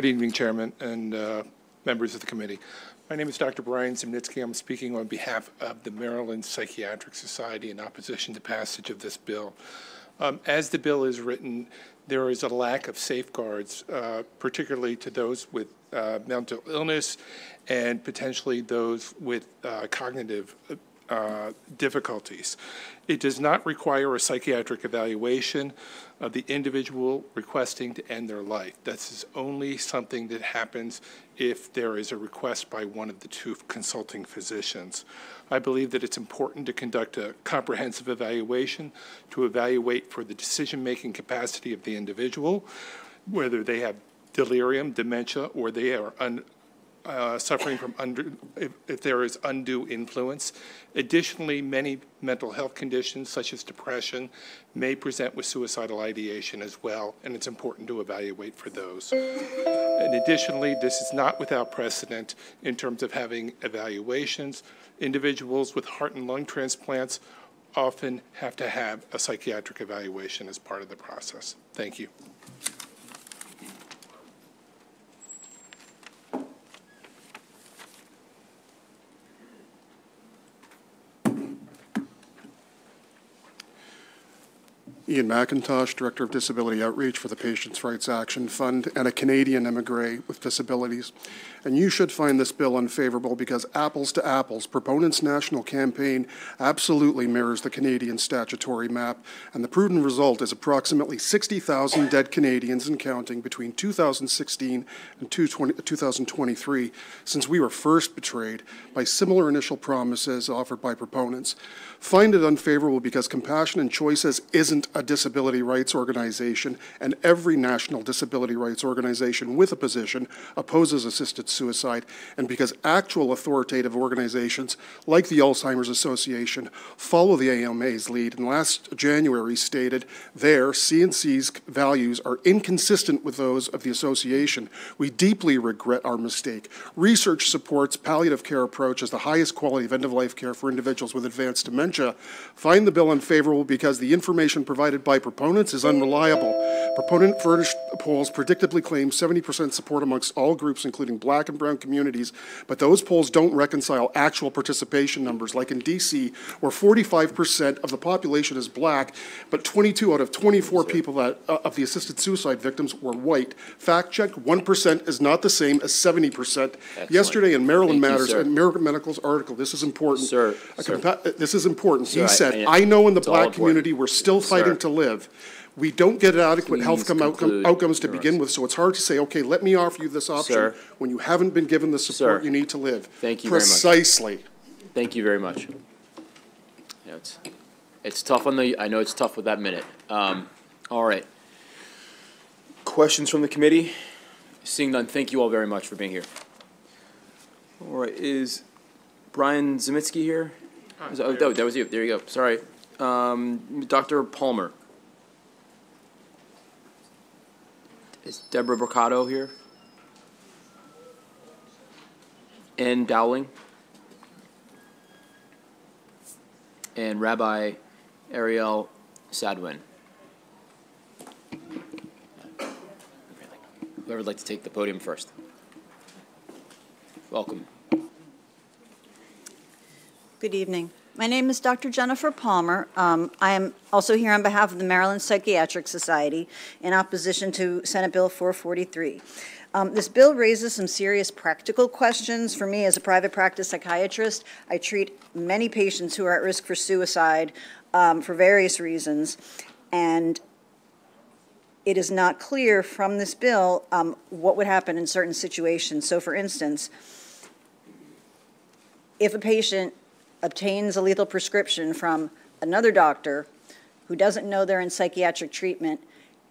evening, Chairman and members of the committee. My name is Dr. Brian Zimnitsky. I'm speaking on behalf of the Maryland Psychiatric Society in opposition to passage of this bill. As the bill is written, there is a lack of safeguards, particularly to those with mental illness and potentially those with cognitive difficulties. It does not require a psychiatric evaluation of the individual requesting to end their life. This is only something that happens if there is a request by one of the two consulting physicians. I believe that it's important to conduct a comprehensive evaluation to evaluate for the decision-making capacity of the individual, whether they have delirium, dementia, or they are suffering from if there is undue influence. Additionally, many mental health conditions such as depression may present with suicidal ideation as well, and it's important to evaluate for those. And additionally, this is not without precedent in terms of having evaluations. Individuals with heart and lung transplants often have to have a psychiatric evaluation as part of the process. Thank you. Ian McIntosh, Director of Disability Outreach for the Patients' Rights Action Fund, and a Canadian immigrant with disabilities. And you should find this bill unfavorable because apples to apples, proponents' national campaign absolutely mirrors the Canadian statutory map, and the prudent result is approximately 60,000 dead Canadians and counting between 2016 and 2023, since we were first betrayed by similar initial promises offered by proponents. Find it unfavorable because Compassion and Choices isn't a disability rights organization, and every national disability rights organization with a position opposes assisted suicide, and because actual authoritative organizations like the Alzheimer's Association follow the AMA's lead, and last January stated their CNC's values are inconsistent with those of the association. We deeply regret our mistake. Research supports palliative care approach as the highest quality of end-of-life care for individuals with advanced dementia. Find the bill unfavorable because the information provided by proponents is unreliable. Proponent furnished polls predictably claim 70% support amongst all groups, including black and brown communities, but those polls don't reconcile actual participation numbers, like in D.C., where 45% of the population is black, but 22 out of 24 people that, of the assisted suicide victims were white. Fact check, 1% is not the same as 70%. Excellent. Yesterday in Maryland Thank you, Matters, sir. in American Medical's article, this is important. Sir, This is important. Sir, He said, I I know in the it's all black important. community we're still fighting Sir. to live. We don't get adequate Please health conclude outcomes to your begin with, so it's hard to say, okay, let me offer you this option Sir. when you haven't been given the support Sir. you need to live. Thank you very much. Precisely. Thank you very much. You know, it's tough on the, I know it's tough with that minute. All right. Questions from the committee? Seeing none, thank you all very much for being here. All right, is Brian Zemitsky here? That was you. There you go. Sorry. Dr. Palmer. Is Deborah Brocado here? Ann Dowling? And Rabbi Ariel Sadwin. Whoever would like to take the podium first. Welcome. Good evening. My name is Dr. Jennifer Palmer. I am also here on behalf of the Maryland Psychiatric Society in opposition to Senate Bill 443. This bill raises some serious practical questions for me as a private practice psychiatrist. I treat many patients who are at risk for suicide for various reasons, and it is not clear from this bill what would happen in certain situations. So, for instance, if a patient obtains a lethal prescription from another doctor who doesn't know they're in psychiatric treatment,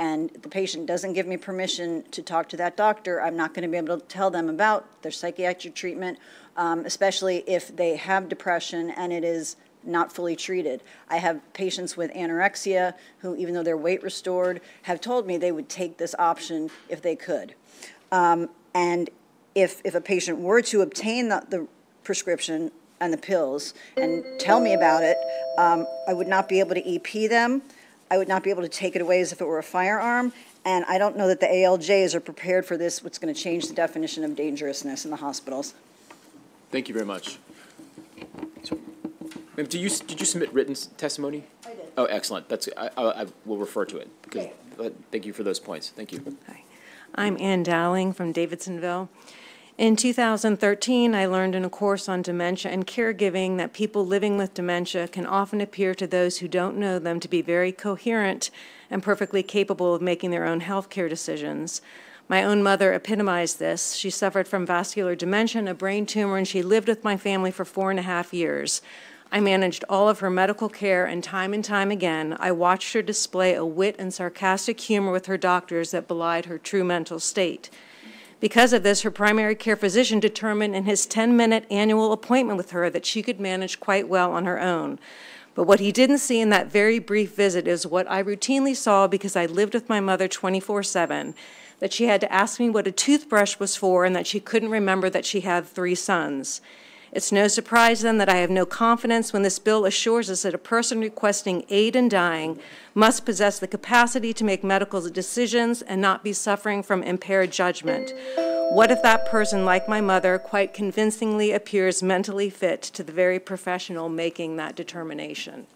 and the patient doesn't give me permission to talk to that doctor, I'm not going to be able to tell them about their psychiatric treatment, especially if they have depression and it is not fully treated. I have patients with anorexia who, even though they're weight restored, have told me they would take this option if they could. And if a patient were to obtain the prescription and the pills and tell me about it, I would not be able to EP them. I would not be able to take it away as if it were a firearm. And I don't know that the ALJs are prepared for this, what's going to change the definition of dangerousness in the hospitals. Thank you very much. So, ma'am, did you submit written testimony? I did. Oh, excellent. That's I will refer to it. Because, thank you for those points. Thank you. Hi. I'm Ann Dowling from Davidsonville. In 2013, I learned in a course on dementia and caregiving that people living with dementia can often appear to those who don't know them to be very coherent and perfectly capable of making their own health care decisions. My own mother epitomized this. She suffered from vascular dementia and a brain tumor, and she lived with my family for 4.5 years. I managed all of her medical care, and time again, I watched her display a wit and sarcastic humor with her doctors that belied her true mental state. Because of this, her primary care physician determined in his 10-minute annual appointment with her that she could manage quite well on her own. But what he didn't see in that very brief visit is what I routinely saw because I lived with my mother 24/7, that she had to ask me what a toothbrush was for and that she couldn't remember that she had 3 sons. It's no surprise, then, that I have no confidence when this bill assures us that a person requesting aid in dying must possess the capacity to make medical decisions and not be suffering from impaired judgment. What if that person, like my mother, quite convincingly appears mentally fit to the very professional making that determination?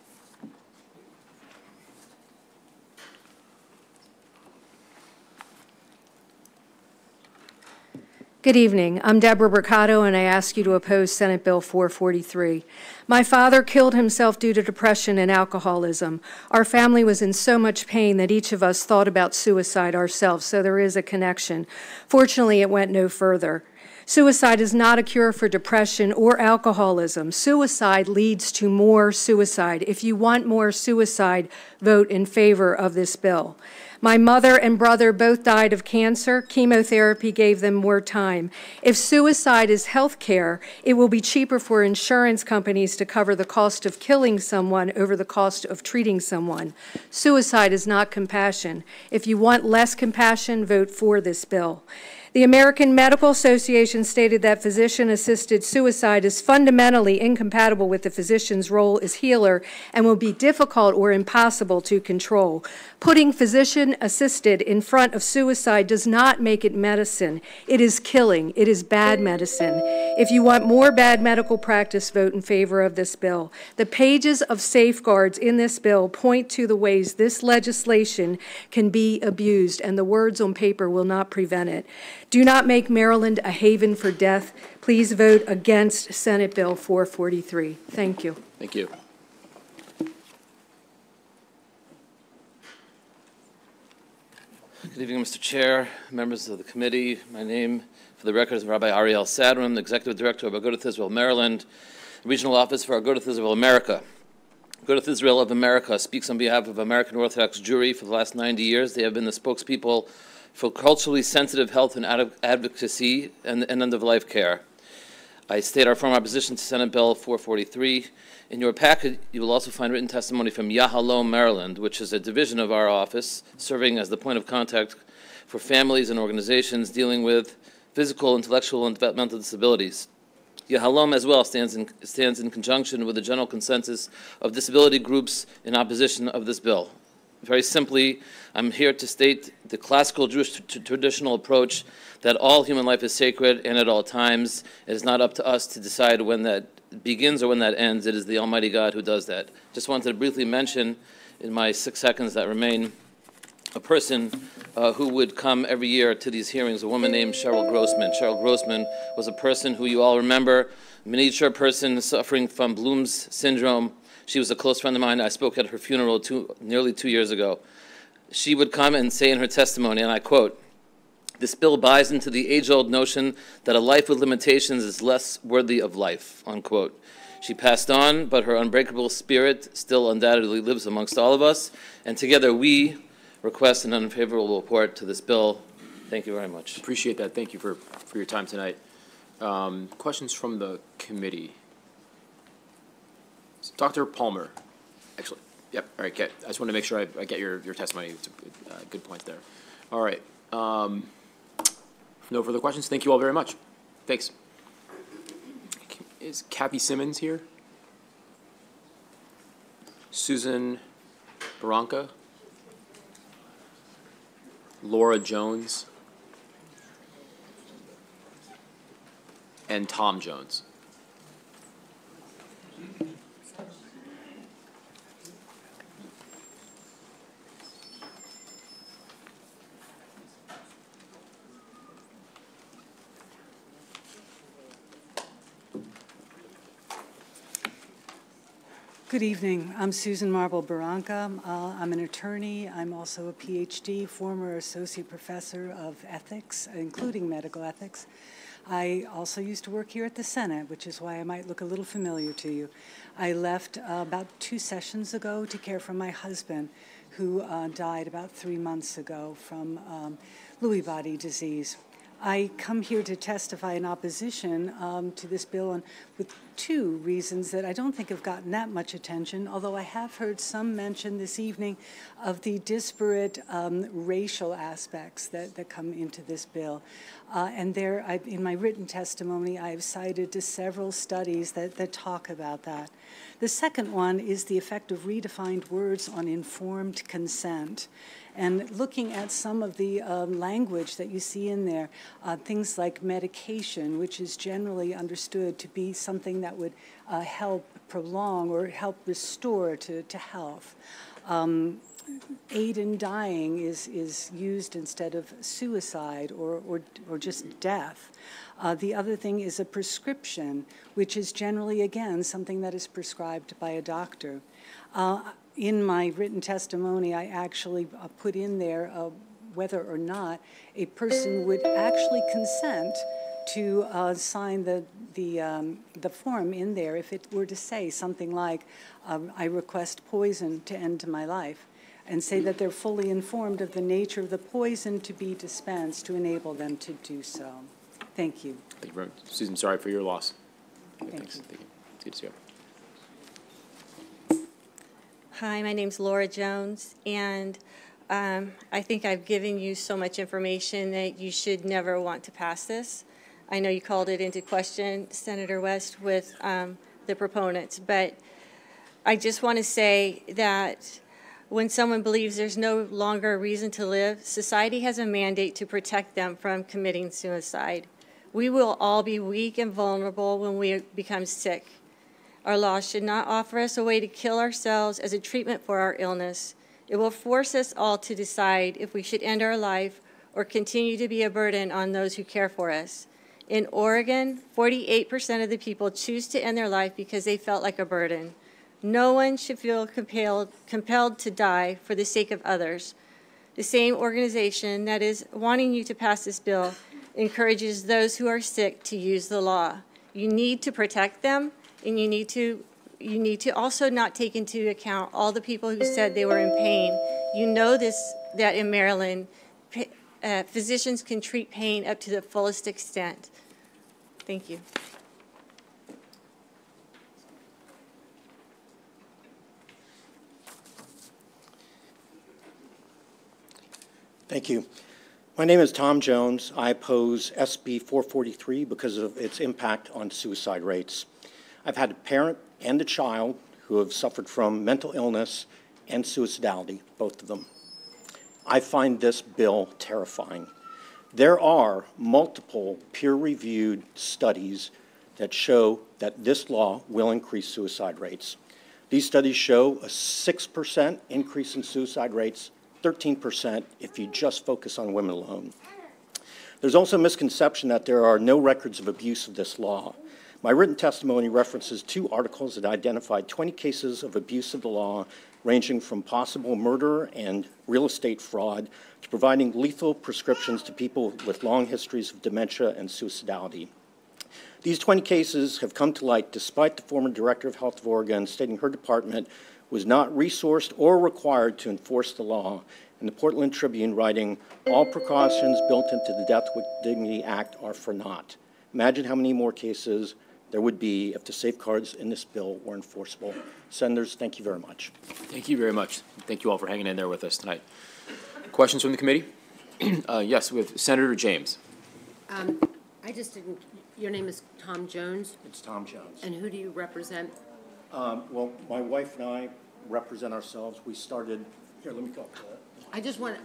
Good evening. I'm Deborah Brocado, and I ask you to oppose Senate Bill 443. My father killed himself due to depression and alcoholism. Our family was in so much pain that each of us thought about suicide ourselves, so there is a connection. Fortunately, it went no further. Suicide is not a cure for depression or alcoholism. Suicide leads to more suicide. If you want more suicide, vote in favor of this bill. My mother and brother both died of cancer. Chemotherapy gave them more time. If suicide is health care, it will be cheaper for insurance companies to cover the cost of killing someone over the cost of treating someone. Suicide is not compassion. If you want less compassion, vote for this bill. The American Medical Association stated that physician-assisted suicide is fundamentally incompatible with the physician's role as healer and will be difficult or impossible to control. Putting physician-assisted in front of suicide does not make it medicine. It is killing. It is bad medicine. If you want more bad medical practice, vote in favor of this bill. The pages of safeguards in this bill point to the ways this legislation can be abused, and the words on paper will not prevent it. Do not make Maryland a haven for death. Please vote against Senate Bill 443. Thank you. Thank you. Good evening, Mr. Chair, members of the committee. My name, for the record, is Rabbi Ariel Sadram, the Executive Director of Agudath Israel Maryland, Regional Office for Agudath Israel America. Agudath Israel of America speaks on behalf of American Orthodox Jewry for the last 90 years. They have been the spokespeople for culturally sensitive health and advocacy and end-of-life care. I state our firm opposition to Senate Bill 443. In your packet, you will also find written testimony from Yahalom, Maryland, which is a division of our office, serving as the point of contact for families and organizations dealing with physical, intellectual, and developmental disabilities. Yahalom as well stands in conjunction with the general consensus of disability groups in opposition of this bill. Very simply, I'm here to state the classical Jewish traditional approach that all human life is sacred and at all times. It is not up to us to decide when that begins or when that ends. It is the Almighty God who does that. Just wanted to briefly mention in my 6 seconds that remain a person who would come every year to these hearings, a woman named Cheryl Grossman. Cheryl Grossman was a person who you all remember, a miniature person suffering from Bloom's syndrome. She was a close friend of mine. I spoke at her funeral nearly 2 years ago. She would come and say in her testimony, and I quote, "This bill buys into the age-old notion that a life with limitations is less worthy of life," unquote. She passed on, but her unbreakable spirit still undoubtedly lives amongst all of us, and together we request an unfavorable report to this bill. Thank you very much. Appreciate that. Thank you for your time tonight. Questions from the committee? Dr. Palmer, actually. Yep, all right, I just want to make sure I get your testimony. It's a good point there. All right. No further questions. Thank you all very much. Thanks. Is Kathy Simmons here? Susan Barranca? Laura Jones? And Tom Jones? Good evening. I'm Susan Marble Barranca. I'm an attorney. I'm also a PhD, former associate professor of ethics, including medical ethics. I also used to work here at the Senate, which is why I might look a little familiar to you. I left about 2 sessions ago to care for my husband, who died about 3 months ago from Lewy body disease. I come here to testify in opposition to this bill with 2 reasons that I don't think have gotten that much attention, although I have heard some mention this evening of the disparate racial aspects that come into this bill. And there, in my written testimony, I've cited to several studies that talk about that. The second one is the effect of redefined words on informed consent. And looking at some of the language that you see in there, things like medication, which is generally understood to be something that would help prolong or help restore to health. Aid in dying is used instead of suicide or just death. The other thing is a prescription, which is generally, again, something that is prescribed by a doctor. In my written testimony, I actually put in there whether or not a person would actually consent to sign the form in there if it were to say something like, I request poison to end my life, and say that they're fully informed of the nature of the poison to be dispensed to enable them to do so. Thank you. Thank you very much. Susan, sorry for your loss. Thanks. Thank you. It's good to see you. Hi, my name's Laura Jones, and I think I've given you so much information that you should never want to pass this. I know you called it into question, Senator West, with the proponents, but I just want to say that when someone believes there's no longer a reason to live, society has a mandate to protect them from committing suicide. We will all be weak and vulnerable when we become sick. Our law should not offer us a way to kill ourselves as a treatment for our illness. It will force us all to decide if we should end our life or continue to be a burden on those who care for us. In Oregon, 48% of the people choose to end their life because they felt like a burden. No one should feel compelled to die for the sake of others. The same organization that is wanting you to pass this bill encourages those who are sick to use the law. You need to protect them, and you need to also not take into account all the people who said they were in pain. You know that in Maryland, physicians can treat pain up to the fullest extent. Thank you. Thank you. My name is Tom Jones. I oppose SB 443 because of its impact on suicide rates. I've had a parent and a child who have suffered from mental illness and suicidality, both of them. I find this bill terrifying. There are multiple peer-reviewed studies that show that this law will increase suicide rates. These studies show a 6% increase in suicide rates, 13% if you just focus on women alone. There's also a misconception that there are no records of abuse of this law. My written testimony references 2 articles that identified 20 cases of abuse of the law, ranging from possible murder and real estate fraud to providing lethal prescriptions to people with long histories of dementia and suicidality. These 20 cases have come to light despite the former Director of Health of Oregon stating her department was not resourced or required to enforce the law, and the Portland Tribune writing, all precautions built into the Death with Dignity Act are for naught. Imagine how many more cases there would be if the safeguards in this bill were enforceable. Senators, thank you very much. Thank you very much. Thank you all for hanging in there with us tonight. Questions from the committee? Yes, with Senator James. I just didn't, your name is Tom Jones? It's Tom Jones. And who do you represent? Well, my wife and I represent ourselves. We started, here, let me go up to that. I just want,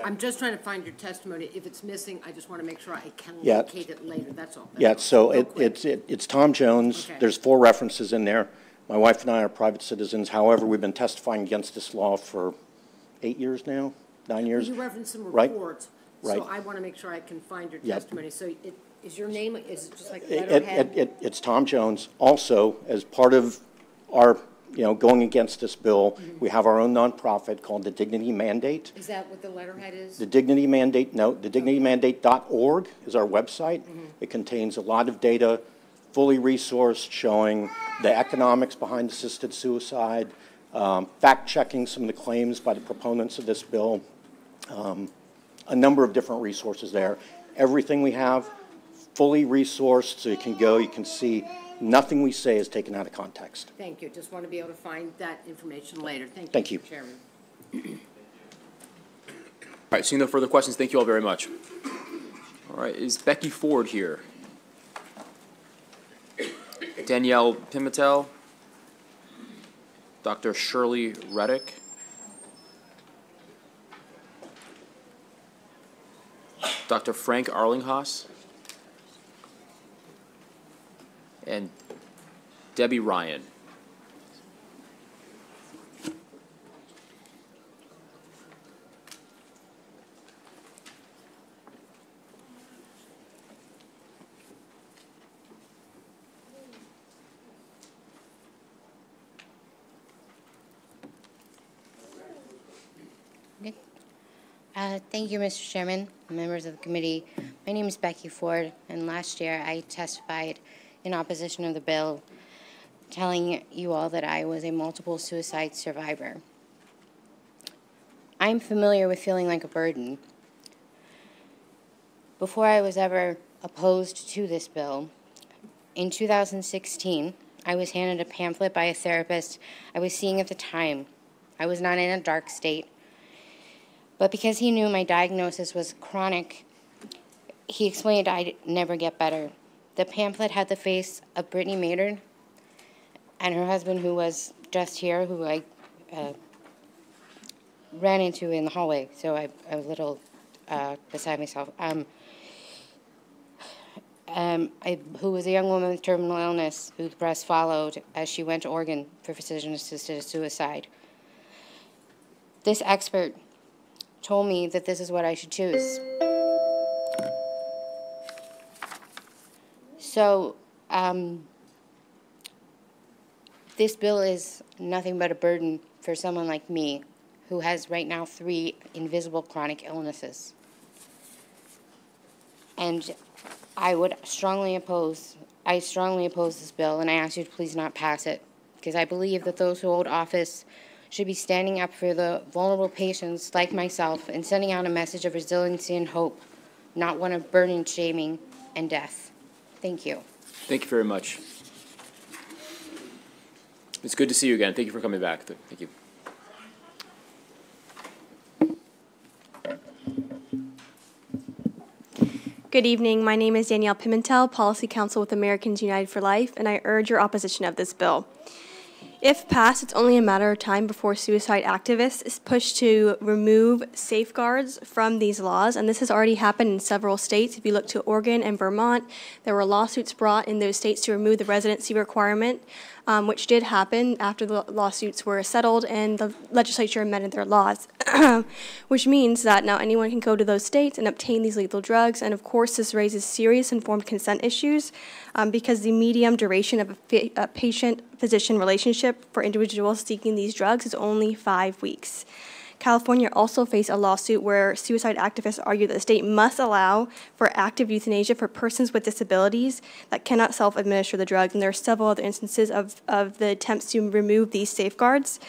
I'm just trying to find your testimony. If it's missing, I just want to make sure I can Yeah. locate it later, that's all. Yeah, so it's Tom Jones. Okay. There's 4 references in there. My wife and I are private citizens. However, we've been testifying against this law for 8 years now, 9 years. You referenced some Right. reports, Right. so I want to make sure I can find your Yep. testimony. So is your name, is it just like letterhead? It's Tom Jones. Also, as part of our, going against this bill, we have our own nonprofit called the Dignity Mandate. Is that what the letterhead is? The Dignity Mandate, no, the dignitymandate.org is our website. It contains a lot of data, fully resourced, showing the economics behind assisted suicide, fact-checking some of the claims by the proponents of this bill, a number of different resources there. Everything we have, fully resourced, so you can go, you can see nothing we say is taken out of context. Thank you. Just want to be able to find that information later. Thank you. Chairman. All right, seeing no further questions, thank you all very much. All right, is Becky Ford here? Danielle Pimentel? Dr. Shirley Reddick? Dr. Frank Arlinghaus? And Debbie Ryan. Thank you, Mr. Chairman, members of the committee. My name is Becky Ford, and last year I testified in opposition of the bill, telling you all that I was a multiple suicide survivor. I'm familiar with feeling like a burden. Before I was ever opposed to this bill, in 2016, I was handed a pamphlet by a therapist I was seeing at the time. I was not in a dark state. But because he knew my diagnosis was chronic, he explained I'd never get better. The pamphlet had the face of Brittany Maynard and her husband, who was just here, who I ran into in the hallway, so I was a little beside myself. Who was a young woman with terminal illness who the press followed as she went to Oregon for physician-assisted suicide. This expert told me that this is what I should choose. So, this bill is nothing but a burden for someone like me who has right now 3 invisible chronic illnesses. And I strongly oppose this bill, and I ask you to please not pass it, because I believe that those who hold office should be standing up for the vulnerable patients like myself and sending out a message of resiliency and hope, not one of burden, shaming, and death. Thank you. Thank you very much. It's good to see you again. Thank you for coming back. Thank you. Good evening. My name is Danielle Pimentel, Policy Counsel with Americans United for Life, and I urge your opposition of this bill. If passed, it's only a matter of time before suicide activists is pushed to remove safeguards from these laws, and this has already happened in several states. If you look to Oregon and Vermont, there were lawsuits brought in those states to remove the residency requirement, which did happen after the lawsuits were settled and the legislature amended their laws, which means that now anyone can go to those states and obtain these lethal drugs. And of course, this raises serious informed consent issues because the medium duration of a patient-physician relationship for individuals seeking these drugs is only 5 weeks. California also faced a lawsuit where suicide activists argue that the state must allow for active euthanasia for persons with disabilities that cannot self-administer the drugs, and there are several other instances of the attempts to remove these safeguards.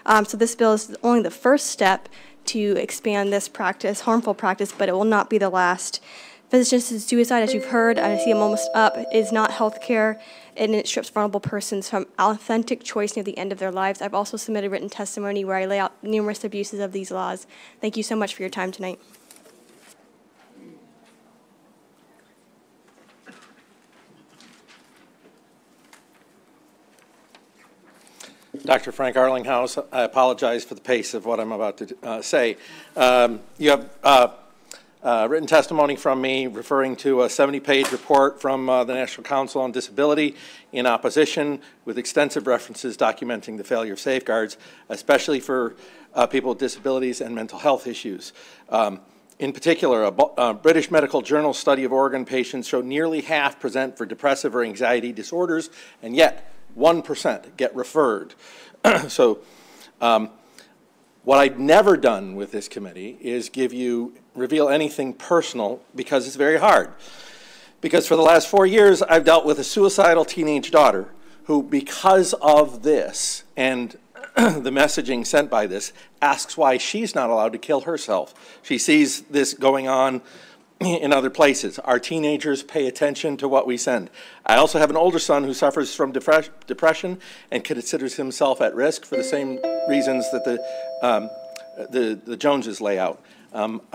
So this bill is only the first step to expand this practice, harmful practice, but it will not be the last. Physician-assisted suicide, as you've heard, I see I'm almost up, is not health care, and it strips vulnerable persons from authentic choice near the end of their lives. I've also submitted written testimony where I lay out numerous abuses of these laws. Thank you so much for your time tonight. Dr. Frank Arlinghouse, I apologize for the pace of what I'm about to say. You have written testimony from me referring to a 70-page report from the National Council on Disability in opposition, with extensive references documenting the failure of safeguards, especially for people with disabilities and mental health issues. In particular, a British Medical Journal study of Oregon patients showed nearly half present for depressive or anxiety disorders, and yet 1% get referred. So what I've never done with this committee is reveal anything personal, because it's very hard. Because for the last 4 years, I've dealt with a suicidal teenage daughter who, because of this and the messaging sent by this, asks why she's not allowed to kill herself. She sees this going on in other places. Our teenagers pay attention to what we send. I also have an older son who suffers from depression and considers himself at risk for the same reasons that the Joneses lay out.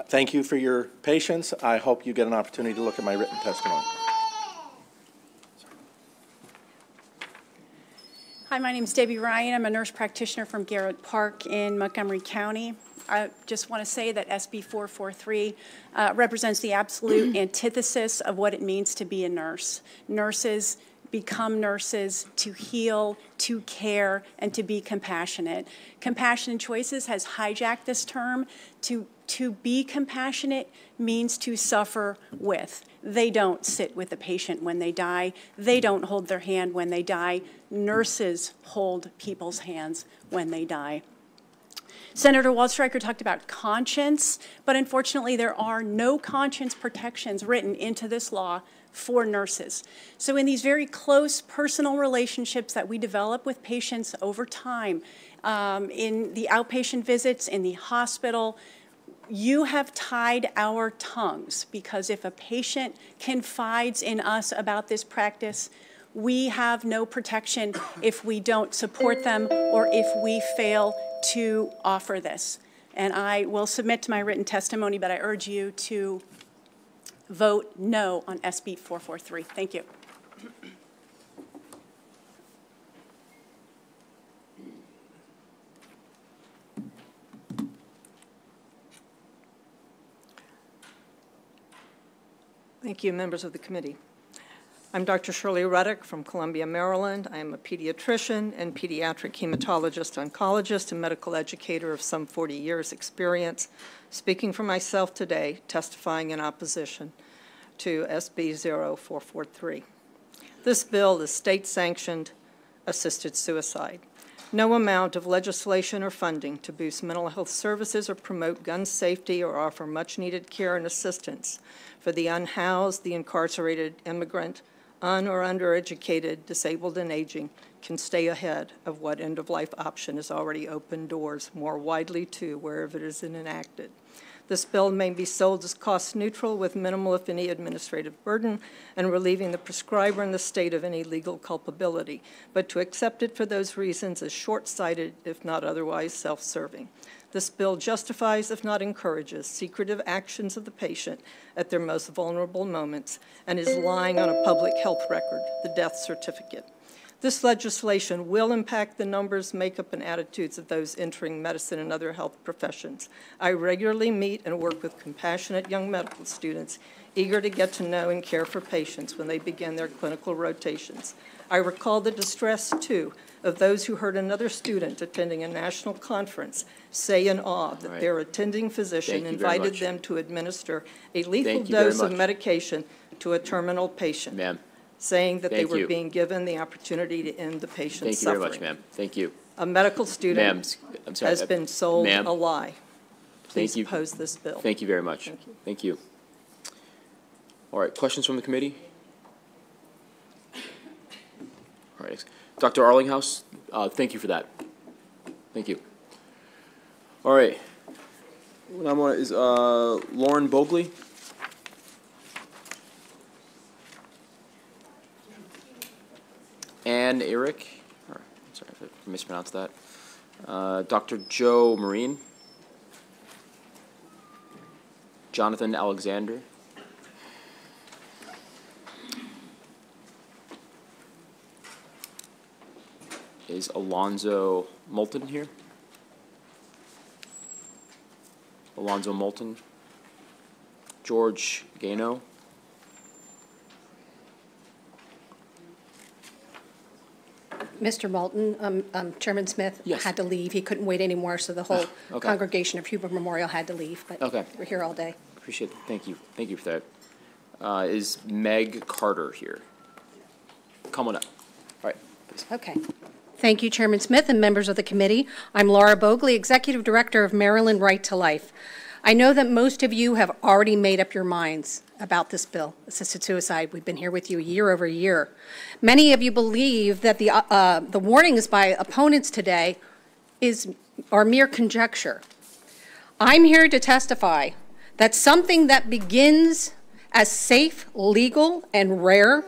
Thank you for your patience. I hope you get an opportunity to look at my written testimony. Hi, my name is Debbie Ryan. I'm a nurse practitioner from Garrett Park in Montgomery County. I just want to say that SB 443 represents the absolute antithesis of what it means to be a nurse. Nurses become nurses to heal, to care, and to be compassionate. Compassionate Choices has hijacked this term. To be compassionate means to suffer with. They don't sit with the patient when they die. They don't hold their hand when they die. Nurses hold people's hands when they die. Senator Waldstreicher talked about conscience, but unfortunately there are no conscience protections written into this law for nurses. So in these very close personal relationships that we develop with patients over time, in the outpatient visits, in the hospital, you have tied our tongues, because if a patient confides in us about this practice, we have no protection if we don't support them or if we fail to offer this. and I will submit to my written testimony, but I urge you to vote no on SB 443. Thank you. Thank you, members of the committee. I'm Dr. Shirley Ruddock from Columbia, Maryland. I am a pediatrician and pediatric hematologist, oncologist, and medical educator of some 40 years' experience, speaking for myself today, testifying in opposition to SB 0443. This bill is state-sanctioned assisted suicide. No amount of legislation or funding to boost mental health services or promote gun safety or offer much-needed care and assistance for the unhoused, the incarcerated immigrant, un- or undereducated, disabled, and aging can stay ahead of what end-of-life option has already opened doors more widely to wherever it is enacted. This bill may be sold as cost-neutral with minimal, if any, administrative burden and relieving the prescriber and the state of any legal culpability, but to accept it for those reasons is short-sighted, if not otherwise self-serving. This bill justifies, if not encourages, secretive actions of the patient at their most vulnerable moments and is lying on a public health record, the death certificate. This legislation will impact the numbers, makeup, and attitudes of those entering medicine and other health professions. I regularly meet and work with compassionate young medical students eager to get to know and care for patients when they begin their clinical rotations. I recall the distress, too, of those who heard another student attending a national conference say in awe that their attending physician invited them to administer a lethal dose of medication to a terminal patient. Ma'am. Saying that they were being given the opportunity to end the patient's suffering. Thank you very much, ma'am. Thank you. A medical student has been sold a lie. Please Thank you. oppose this bill. Thank you very much. Thank you. Thank you. All right, questions from the committee? All right, Dr. Arlinghouse, thank you for that. Thank you. All right. Now is Lauren Bogley. Ann Eric, sorry if I mispronounced that. Dr. Joe Marine. Jonathan Alexander. Is Alonzo Moulton here? Alonzo Moulton. George Gano. Mr. Moulton, Chairman Smith had to leave. He couldn't wait anymore, so the whole congregation of Hubert Memorial had to leave. But we're here all day. Appreciate it. Thank you. Thank you for that. Is Meg Carter here? Come on up. All right. Please. Okay. Thank you, Chairman Smith and members of the committee. I'm Laura Bogley, Executive Director of Maryland Right to Life. I know that most of you have already made up your minds about this bill, assisted suicide. We've been here with you year over year. Many of you believe that the warnings by opponents today are mere conjecture. I'm here to testify that something that begins as safe, legal, and rare,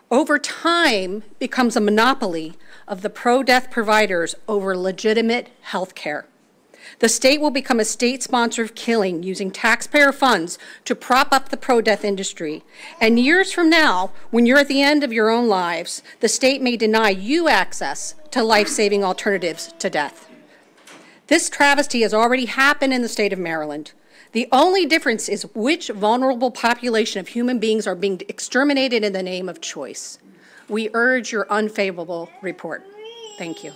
over time becomes a monopoly of the pro-death providers over legitimate health care. The state will become a state sponsor of killing using taxpayer funds to prop up the pro-death industry. And years from now, when you're at the end of your own lives, the state may deny you access to life-saving alternatives to death. This travesty has already happened in the state of Maryland. The only difference is which vulnerable population of human beings are being exterminated in the name of choice. We urge your unfavorable report. Thank you.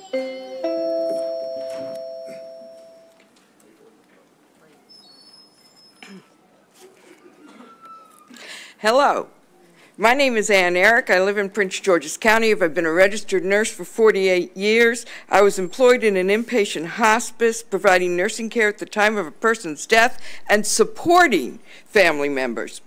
Hello, my name is Ann Eric. I live in Prince George's County. I've been a registered nurse for 48 years. I was employed in an inpatient hospice, providing nursing care at the time of a person's death and supporting family members.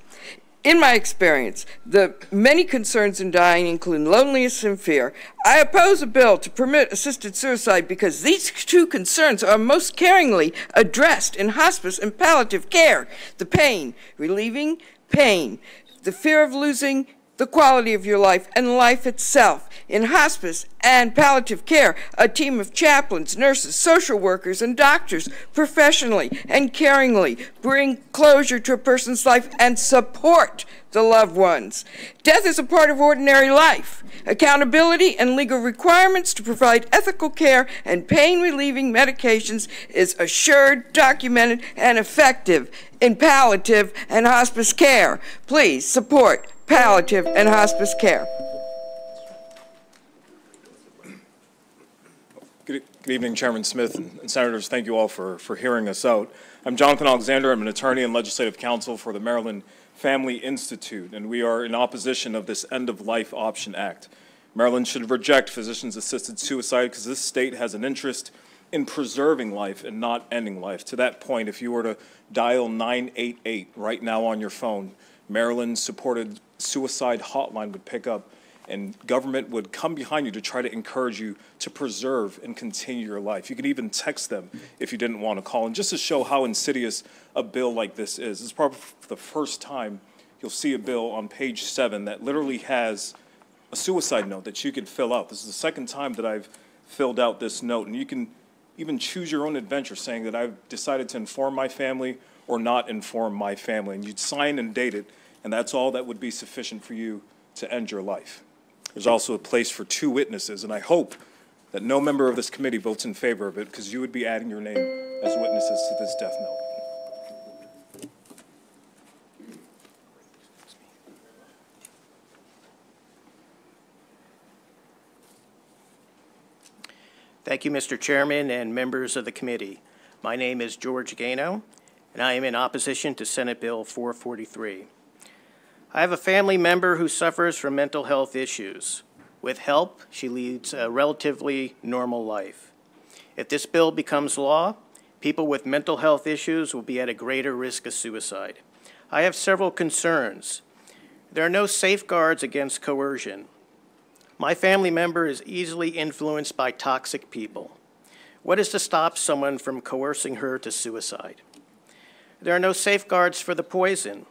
In my experience, the many concerns in dying include loneliness and fear. I oppose a bill to permit assisted suicide because these two concerns are most caringly addressed in hospice and palliative care. The pain, relieving pain, the fear of losing the quality of your life and life itself. In hospice and palliative care, a team of chaplains, nurses, social workers, and doctors professionally and caringly bring closure to a person's life and support the loved ones. Death is a part of ordinary life. Accountability and legal requirements to provide ethical care and pain-relieving medications is assured, documented, and effective in palliative and hospice care. Please support palliative and hospice care. Good evening, Chairman Smith and Senators. Thank you all for hearing us out. I'm Jonathan Alexander. I'm an attorney and legislative counsel for the Maryland Family Institute, and we are in opposition of this End-of-Life Option Act. Maryland should reject physicians-assisted suicide because this state has an interest in preserving life and not ending life. To that point, if you were to dial 988 right now on your phone, Maryland-supported suicide hotline would pick up, and government would come behind you to try to encourage you to preserve and continue your life. You could even text them if you didn't want to call. And just to show how insidious a bill like this is, it's probably the first time you'll see a bill on page 7 that literally has a suicide note that you can fill out. This is the second time that I've filled out this note, and you can even choose your own adventure, saying that I've decided to inform my family or not inform my family. And you'd sign and date it, and that's all that would be sufficient for you to end your life. There's also a place for 2 witnesses, and I hope that no member of this committee votes in favor of it, because you would be adding your name as witnesses to this death note. Thank you, Mr. Chairman and members of the committee. My name is George Gano, and I am in opposition to Senate Bill 443. I have a family member who suffers from mental health issues. With help, she leads a relatively normal life. If this bill becomes law, people with mental health issues will be at a greater risk of suicide. I have several concerns. There are no safeguards against coercion. My family member is easily influenced by toxic people. What is to stop someone from coercing her to suicide? There are no safeguards for the poison.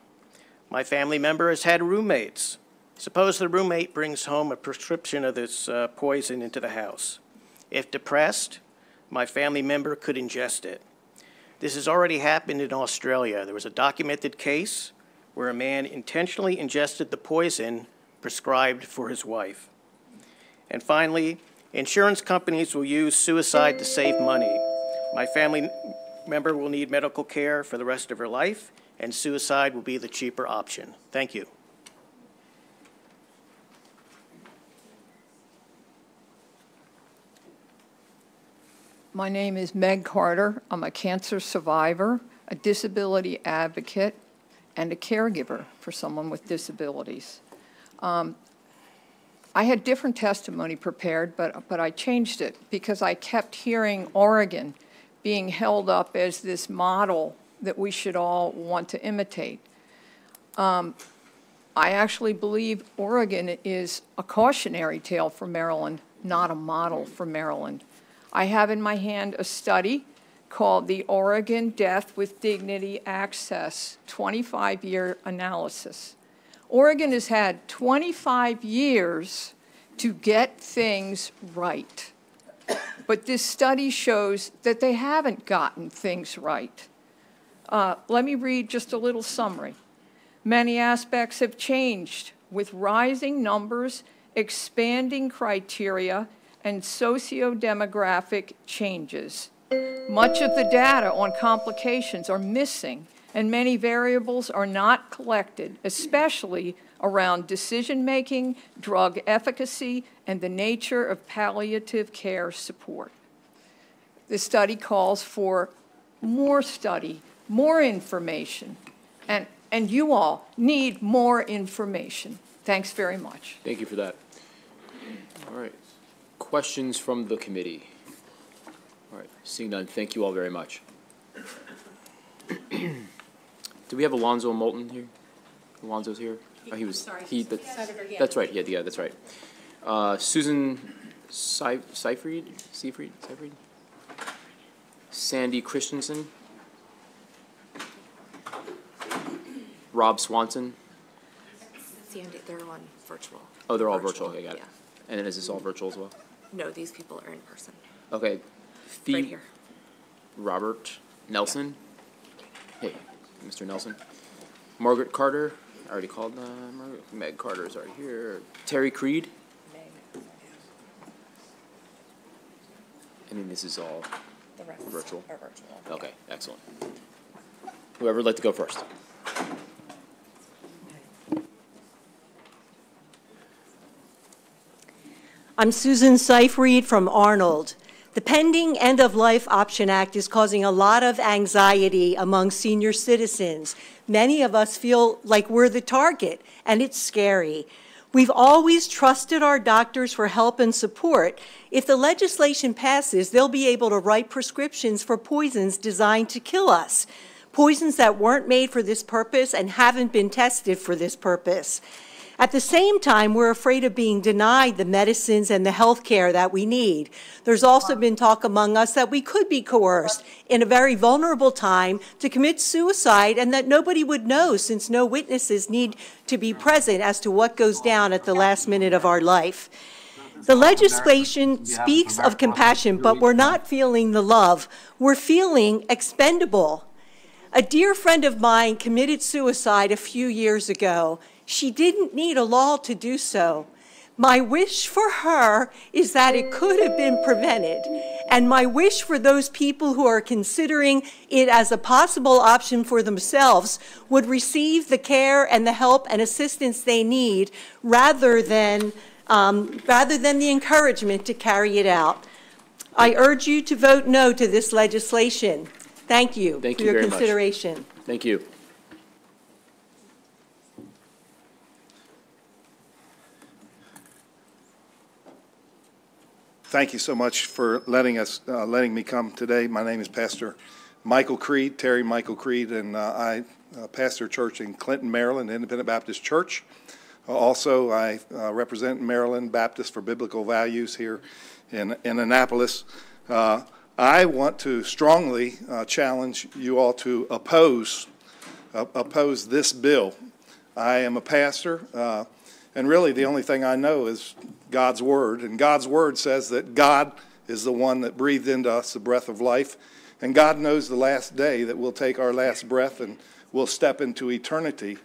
My family member has had roommates. Suppose the roommate brings home a prescription of this poison into the house. If depressed, my family member could ingest it. This has already happened in Australia. There was a documented case where a man intentionally ingested the poison prescribed for his wife. And finally, insurance companies will use suicide to save money. My family member will need medical care for the rest of her life, and suicide will be the cheaper option. Thank you. My name is Meg Carter. I'm a cancer survivor, a disability advocate, and a caregiver for someone with disabilities. I had different testimony prepared, but I changed it because I kept hearing Oregon being held up as this model that we should all want to imitate. I actually believe Oregon is a cautionary tale for Maryland, not a model for Maryland. I have in my hand a study called the Oregon Death with Dignity Access 25-year analysis. Oregon has had 25 years to get things right. But this study shows that they haven't gotten things right. Let me read just a little summary. Many aspects have changed with rising numbers, expanding criteria, and socio-demographic changes. Much of the data on complications are missing, and many variables are not collected, especially around decision-making, drug efficacy, and the nature of palliative care support. The study calls for more study, more information, and you all need more information. Thanks very much. Thank you for that. All right. Questions from the committee? All right. Seeing none, thank you all very much. Do we have Alonzo Moulton here? Alonzo's here? Oh, he was. Sorry, That's right. Yeah, that's right. Susan Seyfried? Sandy Christensen? Rob Swanson? Sandy, they're on virtual. Oh, they're all virtual. Okay, got it. Yeah. And then is this all virtual as well? No, these people are in person. Okay. Right here. Robert Nelson. Hey, Mr. Nelson. Margaret Carter. I already called Margaret. Meg Carter is already here. Terry Creed. I mean, this is all The rest virtual. are virtual. Okay, excellent. Whoever would like to go first. I'm Susan Seyfried from Arnold. The pending End-of-Life Option Act is causing a lot of anxiety among senior citizens. Many of us feel like we're the target, and it's scary. We've always trusted our doctors for help and support. If the legislation passes, they'll be able to write prescriptions for poisons designed to kill us, poisons that weren't made for this purpose and haven't been tested for this purpose. At the same time, we're afraid of being denied the medicines and the health care that we need. There's also been talk among us that we could be coerced in a very vulnerable time to commit suicide and that nobody would know since no witnesses need to be present as to what goes down at the last minute of our life. The legislation speaks of compassion, but we're not feeling the love. We're feeling expendable. A dear friend of mine committed suicide a few years ago. She didn't need a law to do so. My wish for her is that it could have been prevented. And my wish for those people who are considering it as a possible option for themselves would receive the care and the help and assistance they need rather than the encouragement to carry it out. I urge you to vote no to this legislation. Thank you for your consideration. Thank you. Thank you so much for letting me come today. My name is Pastor Michael Creed, Terry Michael Creed, and I pastor a church in Clinton, Maryland, Independent Baptist Church. Also, I represent Maryland Baptist for Biblical Values here in Annapolis. I want to strongly challenge you all to oppose this bill. I am a pastor, and really the only thing I know is God's Word, and God's Word says that God is the one that breathed into us the breath of life, and God knows the last day that we'll take our last breath and we'll step into eternity.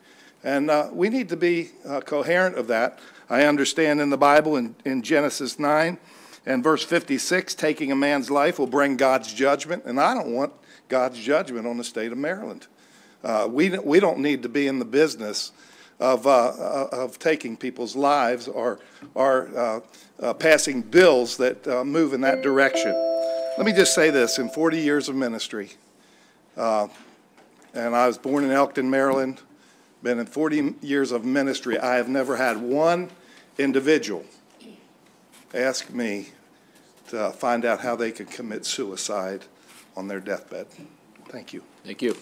And we need to be coherent of that. I understand in the Bible in Genesis 9 and verse 56, taking a man's life will bring God's judgment, and I don't want God's judgment on the state of Maryland. We don't need to be in the business of taking people's lives or passing bills that move in that direction. Let me just say this, in 40 years of ministry, and I was born in Elkton, Maryland, been in 40 years of ministry, I have never had one individual ask me to find out how they could commit suicide on their deathbed. Thank you. Thank you.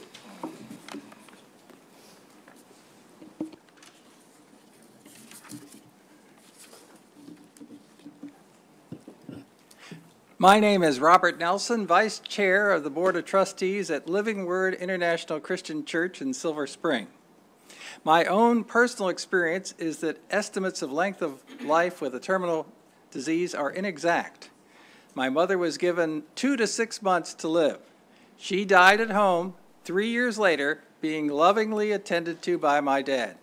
My name is Robert Nelson, Vice Chair of the Board of Trustees at Living Word International Christian Church in Silver Spring. My own personal experience is that estimates of length of life with a terminal disease are inexact. My mother was given 2 to 6 months to live. She died at home 3 years later, being lovingly attended to by my dad.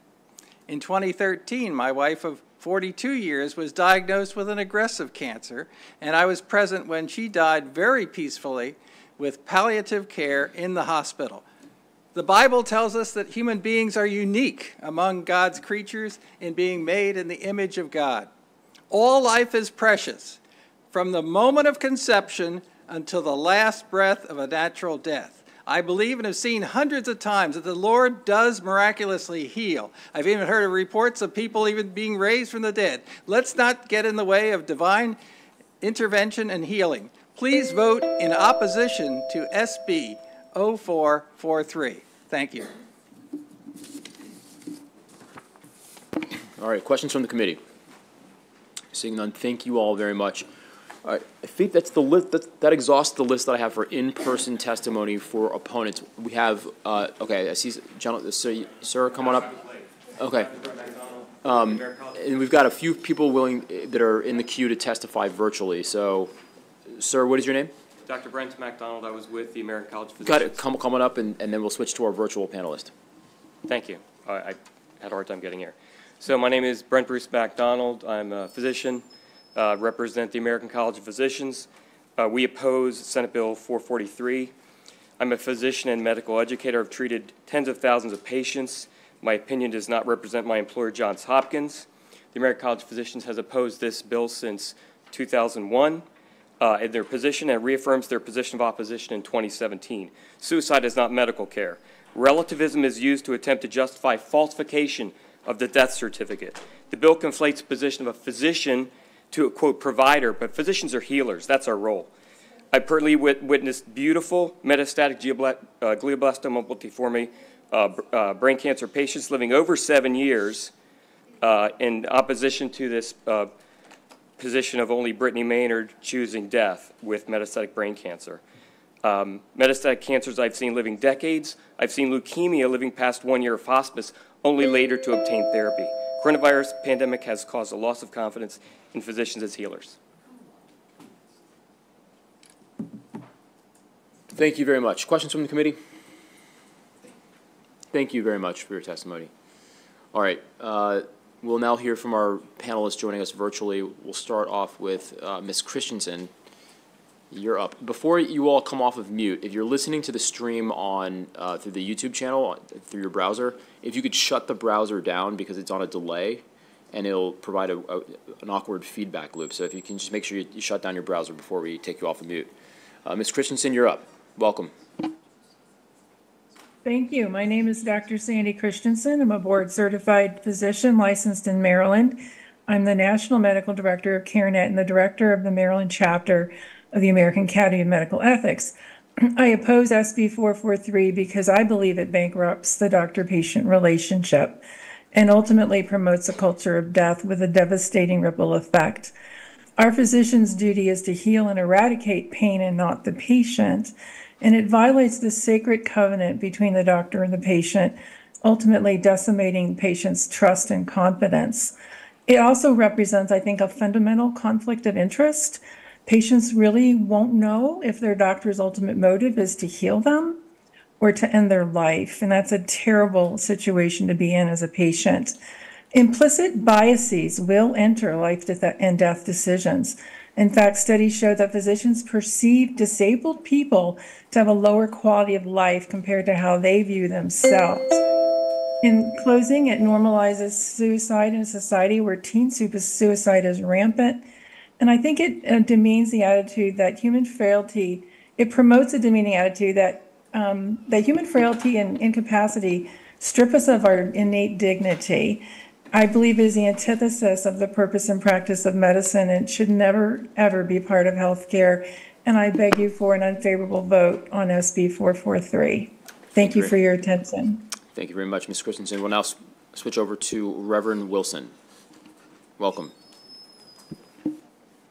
In 2013, my wife of 42 years was diagnosed with an aggressive cancer, and I was present when she died very peacefully with palliative care in the hospital. The Bible tells us that human beings are unique among God's creatures in being made in the image of God. All life is precious, from the moment of conception until the last breath of a natural death. I believe and have seen hundreds of times that the Lord does miraculously heal. I've even heard of reports of people even being raised from the dead. Let's not get in the way of divine intervention and healing. Please vote in opposition to SB 0443. Thank you. All right, questions from the committee? Seeing none, thank you all very much. All right, I think that's the list. That exhausts the list that I have for in-person testimony for opponents. We have, okay, I see, gentlemen, sir, come on up. Okay. And we've got a few people that are in the queue to testify virtually. So, sir, what is your name? Dr. Brent MacDonald. I was with the American College of Physicians. Got it. Coming up, and then we'll switch to our virtual panelist. Thank you. I had a hard time getting here. So my name is Brent Bruce MacDonald. I'm a physician, represent the American College of Physicians. We oppose Senate Bill 443. I'm a physician and medical educator. I've treated tens of thousands of patients. My opinion does not represent my employer, Johns Hopkins. The American College of Physicians has opposed this bill since 2001 in their position and reaffirms their position of opposition in 2017. Suicide is not medical care. Relativism is used to attempt to justify falsification of the death certificate. The bill conflates the position of a physician to a, quote, provider, but physicians are healers. That's our role. I personally witnessed beautiful metastatic glioblastoma multiforme brain cancer patients living over 7 years in opposition to this position of only Brittany Maynard choosing death with metastatic brain cancer. Metastatic cancers I've seen living decades. I've seen leukemia living past 1 year of hospice, only later to obtain therapy. Coronavirus pandemic has caused a loss of confidence in physicians as healers. Thank you very much. Questions from the committee? Thank you very much for your testimony. All right. We'll now hear from our panelists joining us virtually. We'll start off with Ms. Christensen. You're up. Before you all come off of mute, if you're listening to the stream on through the YouTube channel, through your browser, if you could shut the browser down because it's on a delay, and it'll provide an awkward feedback loop. So if you can just make sure you shut down your browser before we take you off of mute. Ms. Christensen, you're up. Welcome. Thank you. My name is Dr. Sandy Christensen. I'm a board-certified physician licensed in Maryland. I'm the National Medical Director of CareNet and the Director of the Maryland chapter of the American Academy of Medical Ethics. I oppose SB 443 because I believe it bankrupts the doctor-patient relationship and ultimately promotes a culture of death with a devastating ripple effect. Our physician's duty is to heal and eradicate pain and not the patient, and it violates the sacred covenant between the doctor and the patient, ultimately decimating the patient's trust and confidence. It also represents, I think, a fundamental conflict of interest. Patients really won't know if their doctor's ultimate motive is to heal them or to end their life, and that's a terrible situation to be in as a patient. Implicit biases will enter life and death decisions. In fact, studies show that physicians perceive disabled people to have a lower quality of life compared to how they view themselves. In closing, it normalizes suicide in a society where teen suicide is rampant. And I think it demeans the attitude that human frailty, it promotes a demeaning attitude that human frailty and incapacity strip us of our innate dignity. I believe it is the antithesis of the purpose and practice of medicine and should never, ever be part of healthcare. And I beg you for an unfavorable vote on SB 443. Thank you for your attention. Thank you very much, Ms. Christensen. We'll now switch over to Reverend Wilson. Welcome.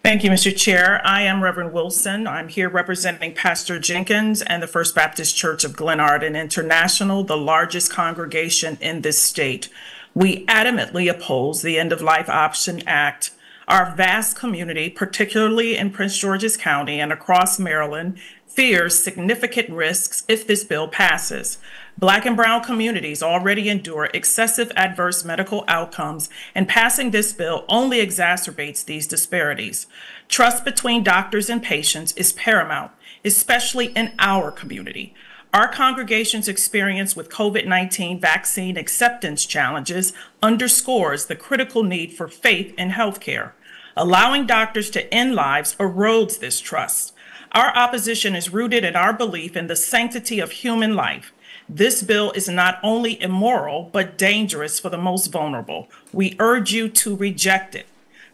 Thank you, Mr. Chair. I am Reverend Wilson. I'm here representing Pastor Jenkins and the First Baptist Church of Glen Arden International, the largest congregation in this state. We adamantly oppose the End-of-Life Option Act. Our vast community, particularly in Prince George's County and across Maryland, fears significant risks if this bill passes. Black and brown communities already endure excessive adverse medical outcomes, and passing this bill only exacerbates these disparities. Trust between doctors and patients is paramount, especially in our community. Our congregation's experience with COVID-19 vaccine acceptance challenges underscores the critical need for faith in healthcare. Allowing doctors to end lives erodes this trust. Our opposition is rooted in our belief in the sanctity of human life. This bill is not only immoral, but dangerous for the most vulnerable. We urge you to reject it.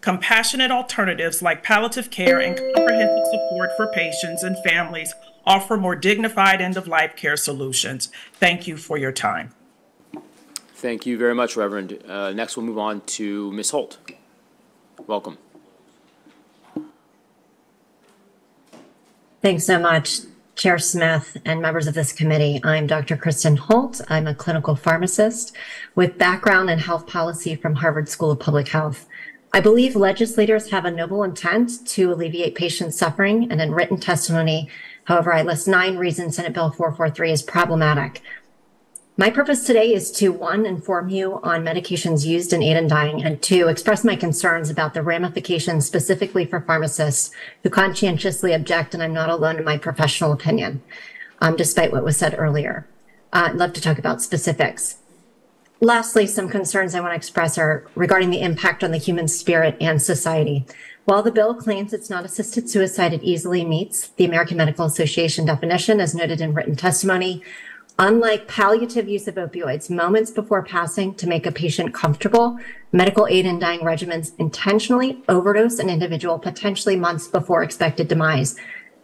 Compassionate alternatives like palliative care and comprehensive support for patients and families offer more dignified end-of-life care solutions. Thank you for your time. Thank you very much, Reverend. Next, we'll move on to Ms. Holt. Welcome. Thanks so much. Chair Smith, and members of this committee. I'm Dr. Kristen Holt. I'm a clinical pharmacist with background in health policy from Harvard School of Public Health. I believe legislators have a noble intent to alleviate patient suffering, and in written testimony, however, I list 9 reasons Senate Bill 443 is problematic. My purpose today is to, 1, inform you on medications used in aid in dying, and 2, express my concerns about the ramifications specifically for pharmacists who conscientiously object, and I'm not alone in my professional opinion, despite what was said earlier. I'd love to talk about specifics. Lastly, some concerns I want to express are regarding the impact on the human spirit and society. While the bill claims it's not assisted suicide, it easily meets the American Medical Association definition as noted in written testimony. Unlike palliative use of opioids, moments before passing to make a patient comfortable, medical aid in dying regimens intentionally overdose an individual potentially months before expected demise.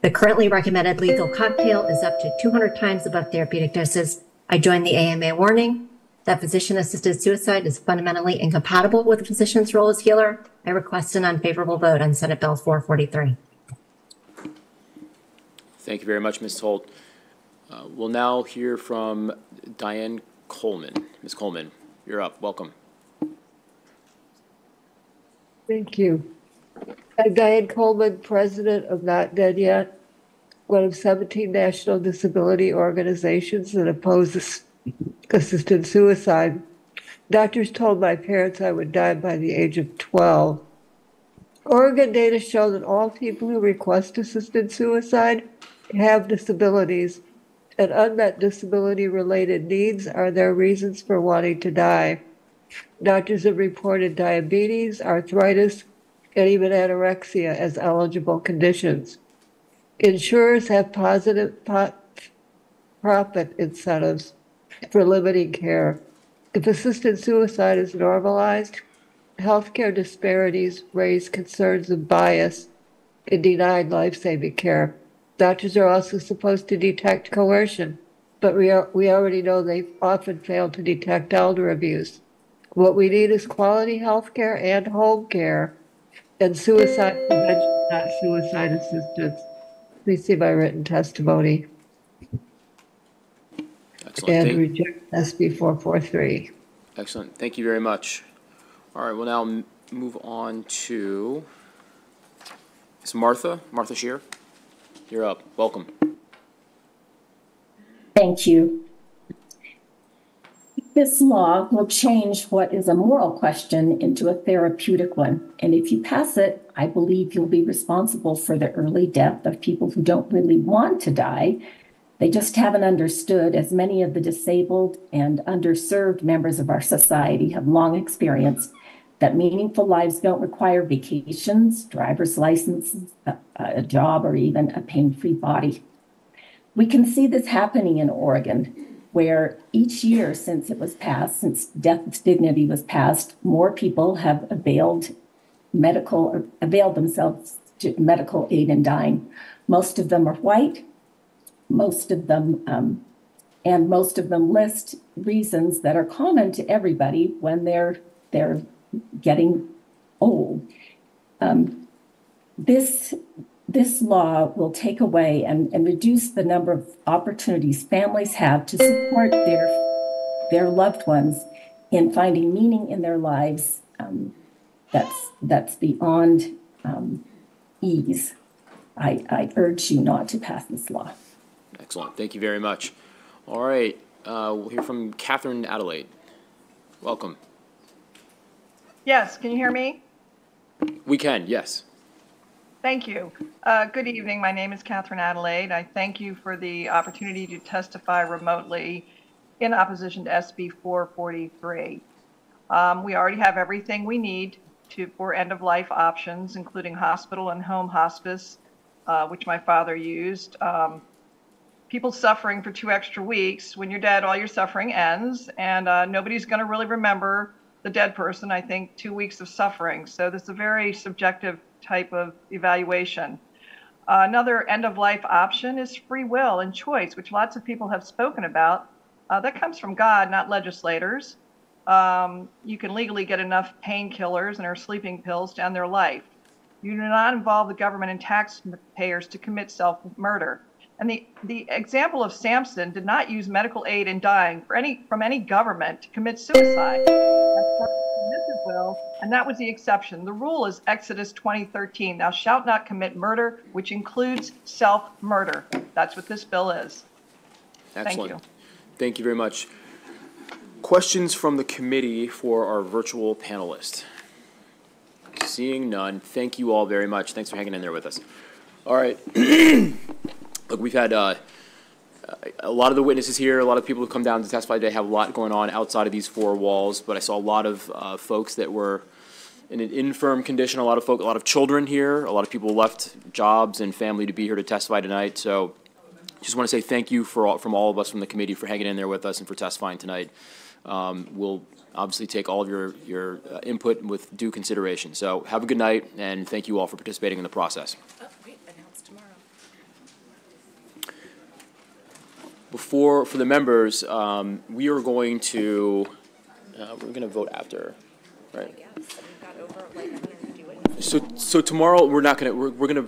The currently recommended lethal cocktail is up to 200 times above therapeutic doses. I join the AMA warning that physician-assisted suicide is fundamentally incompatible with a physician's role as healer. I request an unfavorable vote on Senate Bill 443. Thank you very much, Ms. Holt. We'll now hear from Diane Coleman. Ms. Coleman, you're up. Welcome. Thank you. I'm Diane Coleman, president of Not Dead Yet, one of 17 national disability organizations that oppose assisted suicide. Doctors told my parents I would die by the age of 12. Oregon data show that all people who request assisted suicide have disabilities, and unmet disability-related needs are their reasons for wanting to die. Doctors have reported diabetes, arthritis, and even anorexia as eligible conditions. Insurers have positive profit incentives for limiting care. If assisted suicide is normalized, healthcare disparities raise concerns of bias in denied life-saving care. Doctors are also supposed to detect coercion, but we already know they often fail to detect elder abuse. What we need is quality health care and home care and suicide prevention, not suicide assistance. Please see my written testimony. Excellent. And reject SB 443. Excellent. Thank you very much. All right, we'll now move on to Martha Scheer. You're up. Welcome. Thank you. This law will change what is a moral question into a therapeutic one. And if you pass it, I believe you'll be responsible for the early death of people who don't really want to die. They just haven't understood, as many of the disabled and underserved members of our society have long experienced, that meaningful lives don't require vacations, driver's licenses, a job, or even a pain-free body. We can see this happening in Oregon, where each year since it was passed, since death with dignity was passed, more people have availed themselves to medical aid in dying. Most of them are white, most of them list reasons that are common to everybody when they're getting old. This law will take away and reduce the number of opportunities families have to support their loved ones in finding meaning in their lives that's beyond ease. I urge you not to pass this law. Excellent. Thank you very much. All right. We'll hear from Catherine Adelaide. Welcome. Yes, can you hear me? We can, yes. Thank you. Good evening. My name is Catherine Adelaide. I thank you for the opportunity to testify remotely in opposition to SB 443. We already have everything we need for end-of-life options, including hospital and home hospice, which my father used. People suffering for 2 extra weeks. When you're dead, all your suffering ends, and nobody's going to really remember the dead person. I think 2 weeks of suffering. So this is a very subjective type of evaluation. Another end-of-life option is free will and choice, which lots of people have spoken about. That comes from God, not legislators. You can legally get enough painkillers and or sleeping pills to end their life. You do not involve the government and taxpayers to commit self-murder. And the example of Samson did not use medical aid in dying from any government to commit suicide. That's will, and that was the exception. The rule is Exodus 20:13. Thou shalt not commit murder, which includes self-murder. That's what this bill is. Excellent. Thank you. Thank you very much. Questions from the committee for our virtual panelist? Seeing none, thank you all very much. Thanks for hanging in there with us. All right. Look, we've had a lot of the witnesses here, a lot of people who come down to testify today have a lot going on outside of these four walls, but I saw a lot of folks that were in an infirm condition, a lot of children here, a lot of people left jobs and family to be here to testify tonight. So just want to say thank you from all of us from the committee for hanging in there with us and for testifying tonight. We'll obviously take all of your input with due consideration. So have a good night, and thank you all for participating in the process. Oh, wait, announce tomorrow. For the members, we are going to vote after, right? So tomorrow we're gonna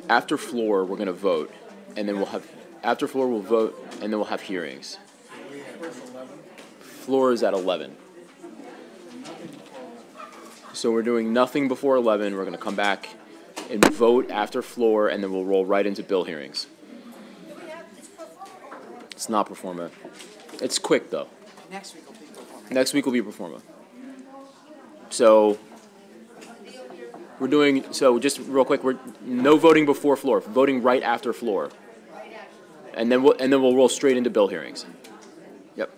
after floor we're gonna vote, and then after floor we'll vote, and then we'll have hearings. Floor is at 11. So we're doing nothing before 11. We're gonna come back and vote after floor, and then we'll roll right into bill hearings. It's not pro forma. It's quick, though. Next week will be pro forma. Next week will be pro forma. So just real quick, we're no voting before floor, voting right after floor. And then we'll roll straight into bill hearings. Yep.